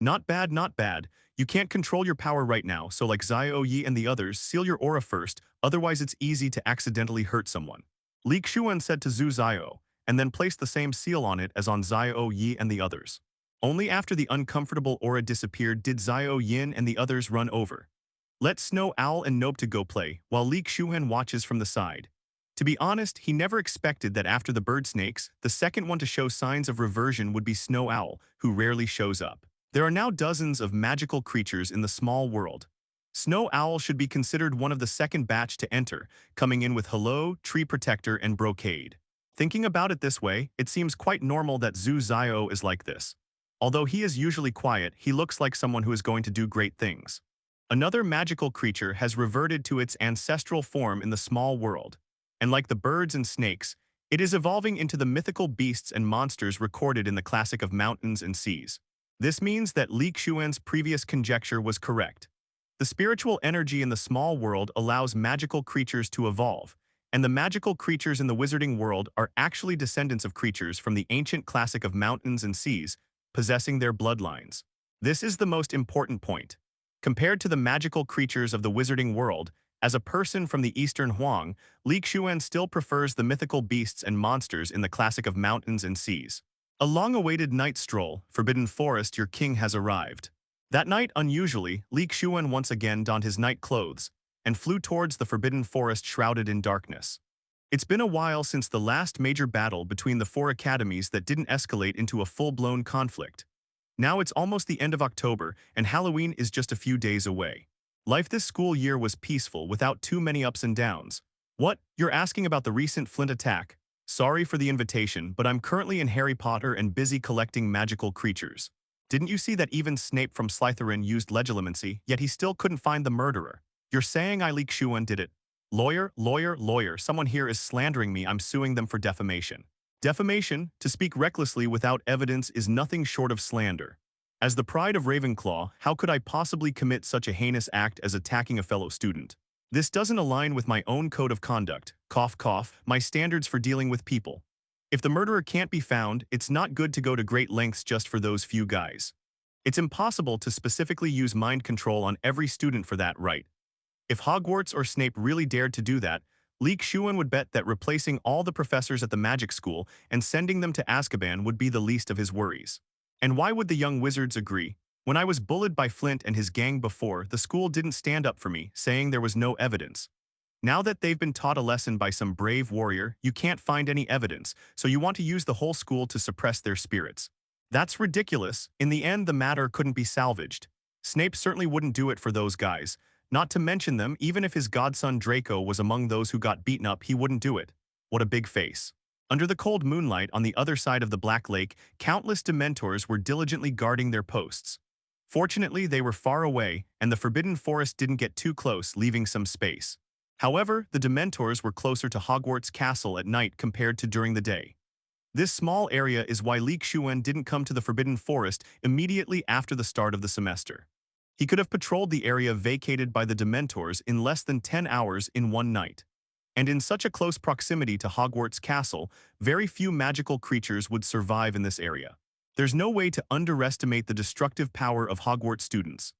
Not bad, not bad. You can't control your power right now, so like Zio Yi and the others, seal your aura first, otherwise it's easy to accidentally hurt someone. Lee Shuan said to Zhu Zio, and then placed the same seal on it as on Zio Yi and the others. Only after the uncomfortable aura disappeared did Zio Yin and the others run over. Let Snow Owl and Nope go play, while Lee Shuan watches from the side. To be honest, he never expected that after the bird snakes, the second one to show signs of reversion would be Snow Owl, who rarely shows up. There are now dozens of magical creatures in the small world. Snow Owl should be considered one of the second batch to enter, coming in with Hello, Tree Protector, and Brocade. Thinking about it this way, it seems quite normal that Zhu Zio is like this. Although he is usually quiet, he looks like someone who is going to do great things. Another magical creature has reverted to its ancestral form in the small world, and like the birds and snakes, it is evolving into the mythical beasts and monsters recorded in the classic of mountains and seas. This means that Lee Shuan's previous conjecture was correct. The spiritual energy in the small world allows magical creatures to evolve, and the magical creatures in the wizarding world are actually descendants of creatures from the ancient classic of mountains and seas, possessing their bloodlines. This is the most important point. Compared to the magical creatures of the wizarding world, as a person from the Eastern Huang, Lee Shuan still prefers the mythical beasts and monsters in the classic of mountains and seas. A long-awaited night stroll, Forbidden Forest, your king has arrived. That night, unusually, Lee Shuan once again donned his night clothes and flew towards the Forbidden Forest shrouded in darkness. It's been a while since the last major battle between the four academies that didn't escalate into a full-blown conflict. Now it's almost the end of October, and Halloween is just a few days away. Life this school year was peaceful without too many ups and downs. What? You're asking about the recent Flint attack? Sorry for the invitation, but I'm currently in Harry Potter and busy collecting magical creatures. Didn't you see that even Snape from Slytherin used legilimency, yet he still couldn't find the murderer? You're saying I Lee Shuan did it? Lawyer, someone here is slandering me. I'm suing them for defamation. Defamation, to speak recklessly without evidence, is nothing short of slander. As the pride of Ravenclaw, how could I possibly commit such a heinous act as attacking a fellow student? This doesn't align with my own code of conduct, cough cough, my standards for dealing with people. If the murderer can't be found, it's not good to go to great lengths just for those few guys. It's impossible to specifically use mind control on every student for that, right? If Hogwarts or Snape really dared to do that, Lee Shuan would bet that replacing all the professors at the magic school and sending them to Azkaban would be the least of his worries. And why would the young wizards agree? When I was bullied by Flint and his gang before, the school didn't stand up for me, saying there was no evidence. Now that they've been taught a lesson by some brave warrior, you can't find any evidence, so you want to use the whole school to suppress their spirits. That's ridiculous. In the end, the matter couldn't be salvaged. Snape certainly wouldn't do it for those guys. Not to mention them, even if his godson Draco was among those who got beaten up, he wouldn't do it. What a big face. Under the cold moonlight on the other side of the Black Lake, countless Dementors were diligently guarding their posts. Fortunately, they were far away, and the Forbidden Forest didn't get too close, leaving some space. However, the Dementors were closer to Hogwarts Castle at night compared to during the day. This small area is why Lee Shuan didn't come to the Forbidden Forest immediately after the start of the semester. He could have patrolled the area vacated by the Dementors in less than 10 hours in one night. And in such a close proximity to Hogwarts Castle, very few magical creatures would survive in this area. There's no way to underestimate the destructive power of Hogwarts students.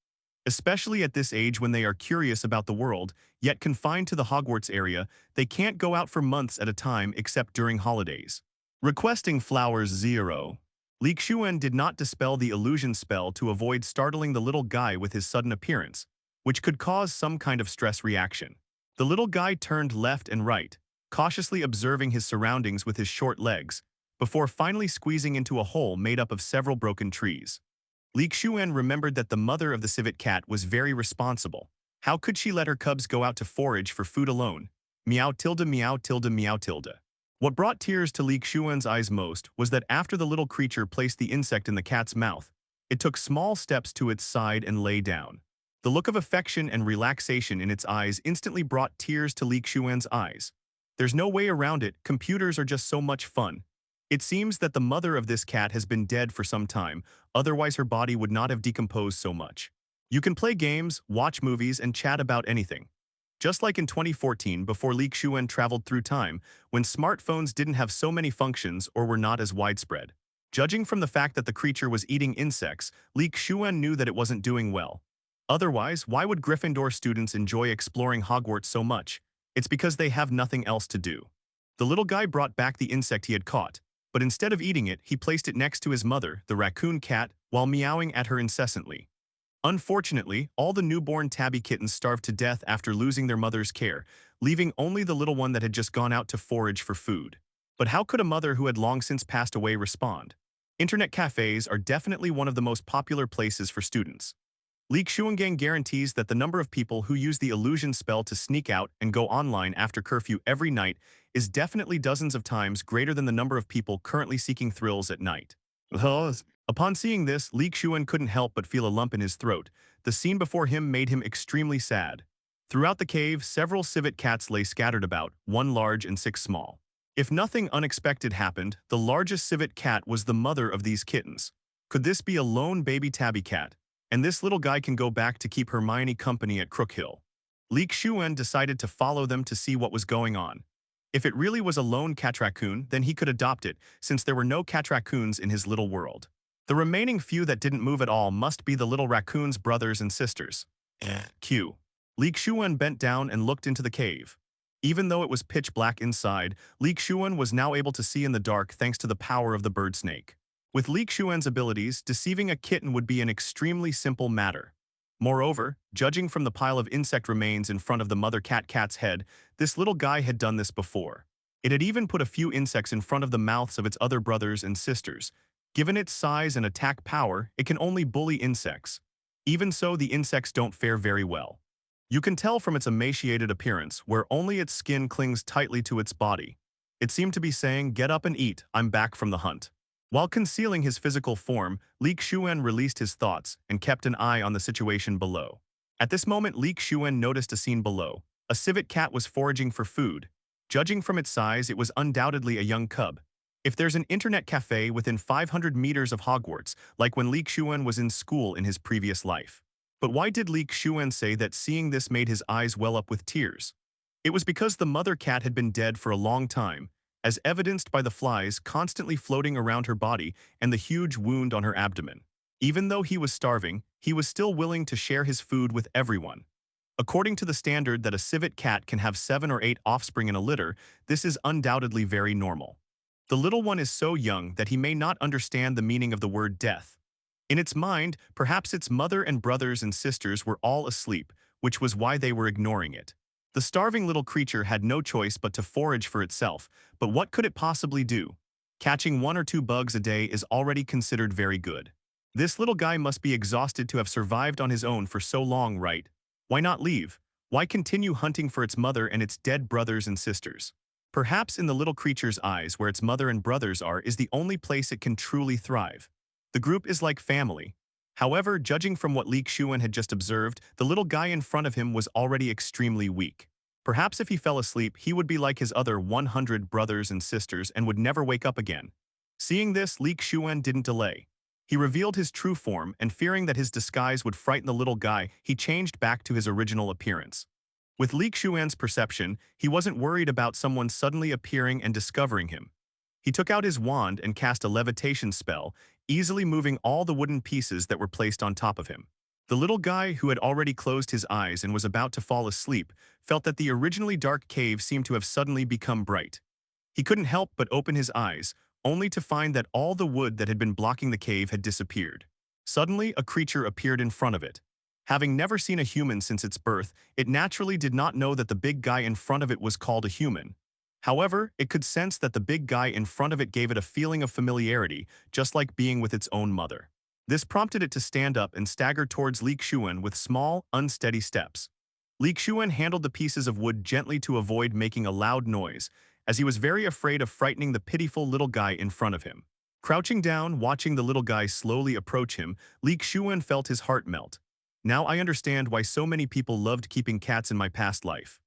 Especially at this age when they are curious about the world, yet confined to the Hogwarts area, they can't go out for months at a time except during holidays. Requesting flowers 0. Lee Shuan did not dispel the illusion spell to avoid startling the little guy with his sudden appearance, which could cause some kind of stress reaction. The little guy turned left and right, cautiously observing his surroundings with his short legs, before finally squeezing into a hole made up of several broken trees. Lee Shuan remembered that the mother of the civet cat was very responsible. How could she let her cubs go out to forage for food alone? Meow tilde meow tilde meow tilde. What brought tears to Lee Shuan's eyes most was that after the little creature placed the insect in the cat's mouth, it took small steps to its side and lay down. The look of affection and relaxation in its eyes instantly brought tears to Lee Shuan's eyes. There's no way around it, computers are just so much fun. It seems that the mother of this cat has been dead for some time, otherwise her body would not have decomposed so much. You can play games, watch movies, and chat about anything. Just like in 2014 before Lee Shuan traveled through time, when smartphones didn't have so many functions or were not as widespread. Judging from the fact that the creature was eating insects, Lee Shuan knew that it wasn't doing well. Otherwise, why would Gryffindor students enjoy exploring Hogwarts so much? It's because they have nothing else to do. The little guy brought back the insect he had caught, but instead of eating it, he placed it next to his mother, the raccoon cat, while meowing at her incessantly. Unfortunately, all the newborn tabby kittens starved to death after losing their mother's care, leaving only the little one that had just gone out to forage for food. But how could a mother who had long since passed away respond? Internet cafes are definitely one of the most popular places for students. Lee Shuan guarantees that the number of people who use the illusion spell to sneak out and go online after curfew every night is definitely dozens of times greater than the number of people currently seeking thrills at night. Upon seeing this, Lee Shuan couldn't help but feel a lump in his throat. The scene before him made him extremely sad. Throughout the cave, several civet cats lay scattered about, 1 large and 6 small. If nothing unexpected happened, the largest civet cat was the mother of these kittens. Could this be a lone baby tabby cat? And this little guy can go back to keep Hermione company at Crook Hill. Lee Shuan decided to follow them to see what was going on. If it really was a lone cat raccoon, then he could adopt it, since there were no cat raccoons in his little world. The remaining few that didn't move at all must be the little raccoon's brothers and sisters. Q. Lee Shuan bent down and looked into the cave. Even though it was pitch black inside, Lee Shuan was now able to see in the dark thanks to the power of the bird snake. With Lee Shuan's abilities, deceiving a kitten would be an extremely simple matter. Moreover, judging from the pile of insect remains in front of the mother cat's head, this little guy had done this before. It had even put a few insects in front of the mouths of its other brothers and sisters. Given its size and attack power, it can only bully insects. Even so, the insects don't fare very well. You can tell from its emaciated appearance, where only its skin clings tightly to its body. It seemed to be saying, "Get up and eat, I'm back from the hunt." While concealing his physical form, Lee Shuan released his thoughts and kept an eye on the situation below. At this moment, Lee Shuan noticed a scene below. A civet cat was foraging for food. Judging from its size, it was undoubtedly a young cub. If there's an internet cafe within 500 meters of Hogwarts, like when Lee Shuan was in school in his previous life. But why did Lee Shuan say that seeing this made his eyes well up with tears? It was because the mother cat had been dead for a long time, as evidenced by the flies constantly floating around her body and the huge wound on her abdomen. Even though he was starving, he was still willing to share his food with everyone. According to the standard that a civet cat can have 7 or 8 offspring in a litter, this is undoubtedly very normal. The little one is so young that he may not understand the meaning of the word death. In its mind, perhaps its mother and brothers and sisters were all asleep, which was why they were ignoring it. The starving little creature had no choice but to forage for itself, but what could it possibly do? Catching 1 or 2 bugs a day is already considered very good. This little guy must be exhausted to have survived on his own for so long, right? Why not leave? Why continue hunting for its mother and its dead brothers and sisters? Perhaps in the little creature's eyes where its mother and brothers are is the only place it can truly thrive. The group is like family. However, judging from what Lee Shuan had just observed, the little guy in front of him was already extremely weak. Perhaps if he fell asleep, he would be like his other 100 brothers and sisters and would never wake up again. Seeing this, Lee Shuan didn't delay. He revealed his true form, and fearing that his disguise would frighten the little guy, he changed back to his original appearance. With Lee Shuan's perception, he wasn't worried about someone suddenly appearing and discovering him. He took out his wand and cast a levitation spell, easily moving all the wooden pieces that were placed on top of him. The little guy, who had already closed his eyes and was about to fall asleep, felt that the originally dark cave seemed to have suddenly become bright. He couldn't help but open his eyes, only to find that all the wood that had been blocking the cave had disappeared. Suddenly, a creature appeared in front of it. Having never seen a human since its birth, it naturally did not know that the big guy in front of it was called a human. However, it could sense that the big guy in front of it gave it a feeling of familiarity, just like being with its own mother. This prompted it to stand up and stagger towards Lee Shuan with small, unsteady steps. Lee Shuan handled the pieces of wood gently to avoid making a loud noise, as he was very afraid of frightening the pitiful little guy in front of him. Crouching down, watching the little guy slowly approach him, Lee Shuan felt his heart melt. Now I understand why so many people loved keeping cats in my past life.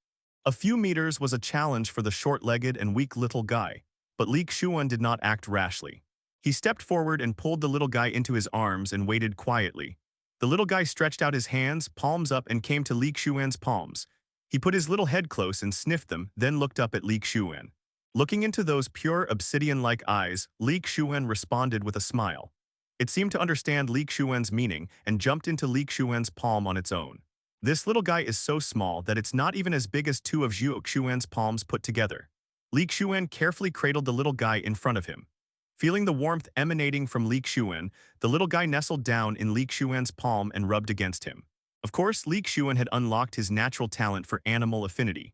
A few meters was a challenge for the short-legged and weak little guy, but Lee Shuan did not act rashly. He stepped forward and pulled the little guy into his arms and waited quietly. The little guy stretched out his hands, palms up, and came to Lee Shuan's palms. He put his little head close and sniffed them, then looked up at Lee Shuan. Looking into those pure obsidian-like eyes, Lee Shuan responded with a smile. It seemed to understand Lee Shuan's meaning and jumped into Lee Shuan's palm on its own. This little guy is so small that it's not even as big as 2 of Xuan's palms put together. Lee Shuan carefully cradled the little guy in front of him. Feeling the warmth emanating from Lee Shuan, the little guy nestled down in Lee Shuan's palm and rubbed against him. Of course, Lee Shuan had unlocked his natural talent for animal affinity.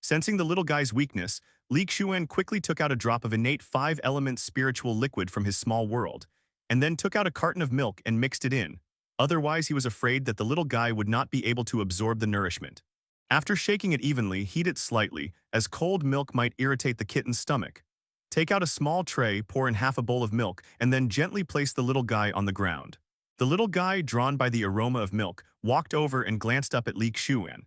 Sensing the little guy's weakness, Lee Shuan quickly took out a drop of innate 5-element spiritual liquid from his small world, and then took out a carton of milk and mixed it in. Otherwise, he was afraid that the little guy would not be able to absorb the nourishment. After shaking it evenly, heat it slightly, as cold milk might irritate the kitten's stomach. Take out a small tray, pour in half a bowl of milk, and then gently place the little guy on the ground. The little guy, drawn by the aroma of milk, walked over and glanced up at Lee Shuan.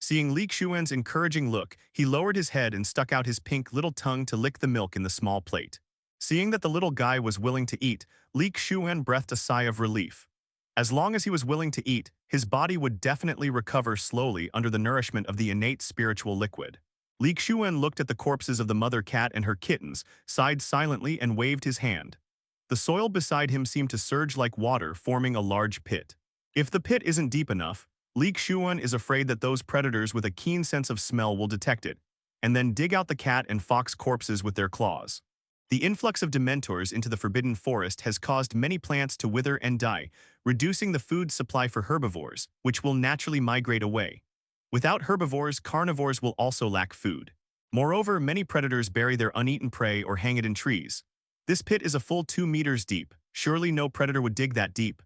Seeing Lee Shuan's encouraging look, he lowered his head and stuck out his pink little tongue to lick the milk in the small plate. Seeing that the little guy was willing to eat, Lee Shuan breathed a sigh of relief. As long as he was willing to eat, his body would definitely recover slowly under the nourishment of the innate spiritual liquid. Lee Shuan looked at the corpses of the mother cat and her kittens, sighed silently, and waved his hand. The soil beside him seemed to surge like water, forming a large pit. If the pit isn't deep enough, Lee Shuan is afraid that those predators with a keen sense of smell will detect it, and then dig out the cat and fox corpses with their claws. The influx of Dementors into the Forbidden Forest has caused many plants to wither and die, reducing the food supply for herbivores, which will naturally migrate away. Without herbivores, carnivores will also lack food. Moreover, many predators bury their uneaten prey or hang it in trees. This pit is a full 2 meters deep. Surely no predator would dig that deep.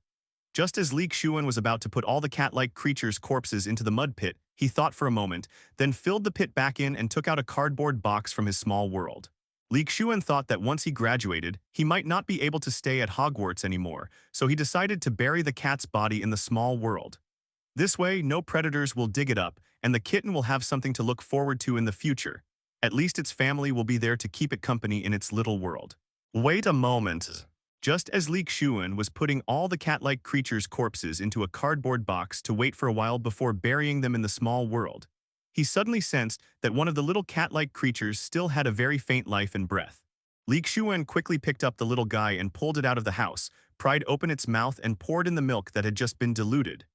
Just as Lee Shuan was about to put all the cat-like creatures' corpses into the mud pit, he thought for a moment, then filled the pit back in and took out a cardboard box from his small world. Lee Shuan thought that once he graduated, he might not be able to stay at Hogwarts anymore, so he decided to bury the cat's body in the small world. This way, no predators will dig it up, and the kitten will have something to look forward to in the future. At least its family will be there to keep it company in its little world. Wait a moment. Just as Lee Shuan was putting all the cat-like creatures' corpses into a cardboard box to wait for a while before burying them in the small world, he suddenly sensed that one of the little cat-like creatures still had a very faint life and breath. Lee Shuan quickly picked up the little guy and pulled it out of the house, pried open its mouth, and poured in the milk that had just been diluted.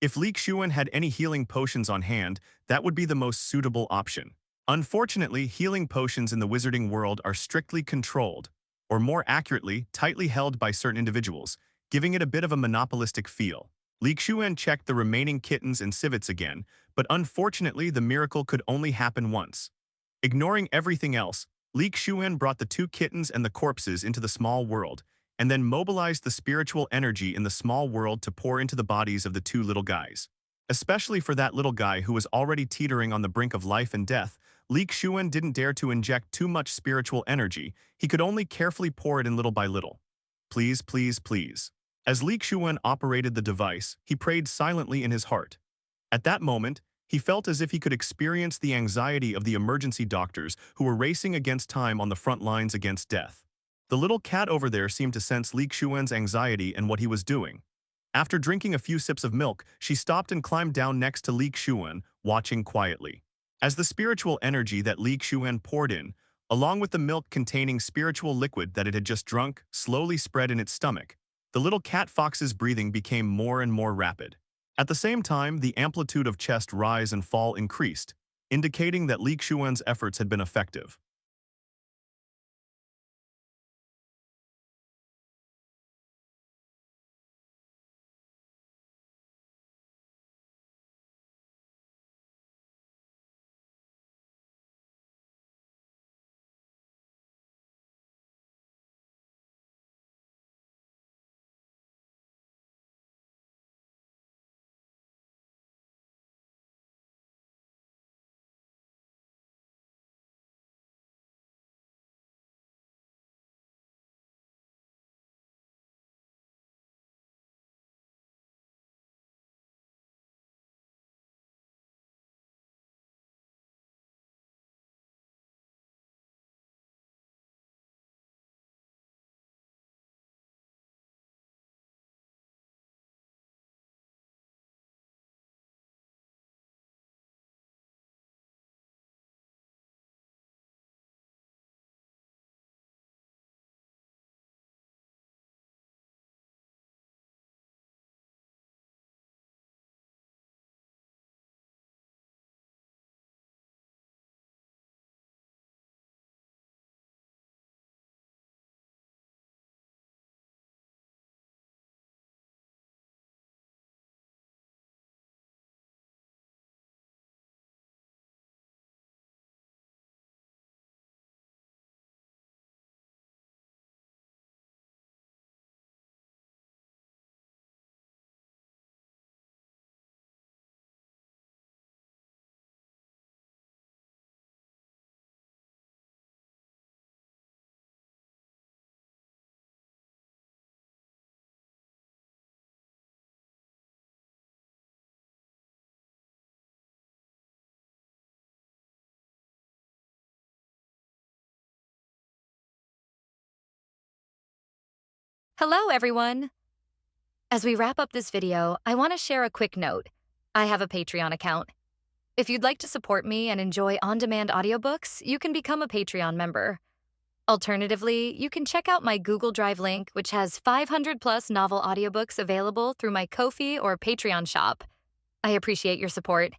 If Lee Shuan had any healing potions on hand, that would be the most suitable option. Unfortunately, healing potions in the wizarding world are strictly controlled, or more accurately, tightly held by certain individuals, giving it a bit of a monopolistic feel. Lee Shuan checked the remaining kittens and civets again, but unfortunately the miracle could only happen once. Ignoring everything else, Lee Shuan brought the two kittens and the corpses into the small world, and then mobilized the spiritual energy in the small world to pour into the bodies of the two little guys. Especially for that little guy who was already teetering on the brink of life and death, Lee Shuan didn't dare to inject too much spiritual energy. He could only carefully pour it in little by little. Please, please, please. As Lee Shuan operated the device, he prayed silently in his heart. At that moment, he felt as if he could experience the anxiety of the emergency doctors who were racing against time on the front lines against death. The little cat over there seemed to sense Lee Shuan's anxiety and what he was doing. After drinking a few sips of milk, she stopped and climbed down next to Lee Shuan, watching quietly. As the spiritual energy that Lee Shuan poured in, along with the milk containing spiritual liquid that it had just drunk, slowly spread in its stomach, the little cat fox's breathing became more and more rapid. At the same time, the amplitude of chest rise and fall increased, indicating that Lee Shuan's efforts had been effective. Hello, everyone! As we wrap up this video, I want to share a quick note. I have a Patreon account. If you'd like to support me and enjoy on-demand audiobooks, you can become a Patreon member. Alternatively, you can check out my Google Drive link, which has 500-plus novel audiobooks available through my Ko-fi or Patreon shop. I appreciate your support.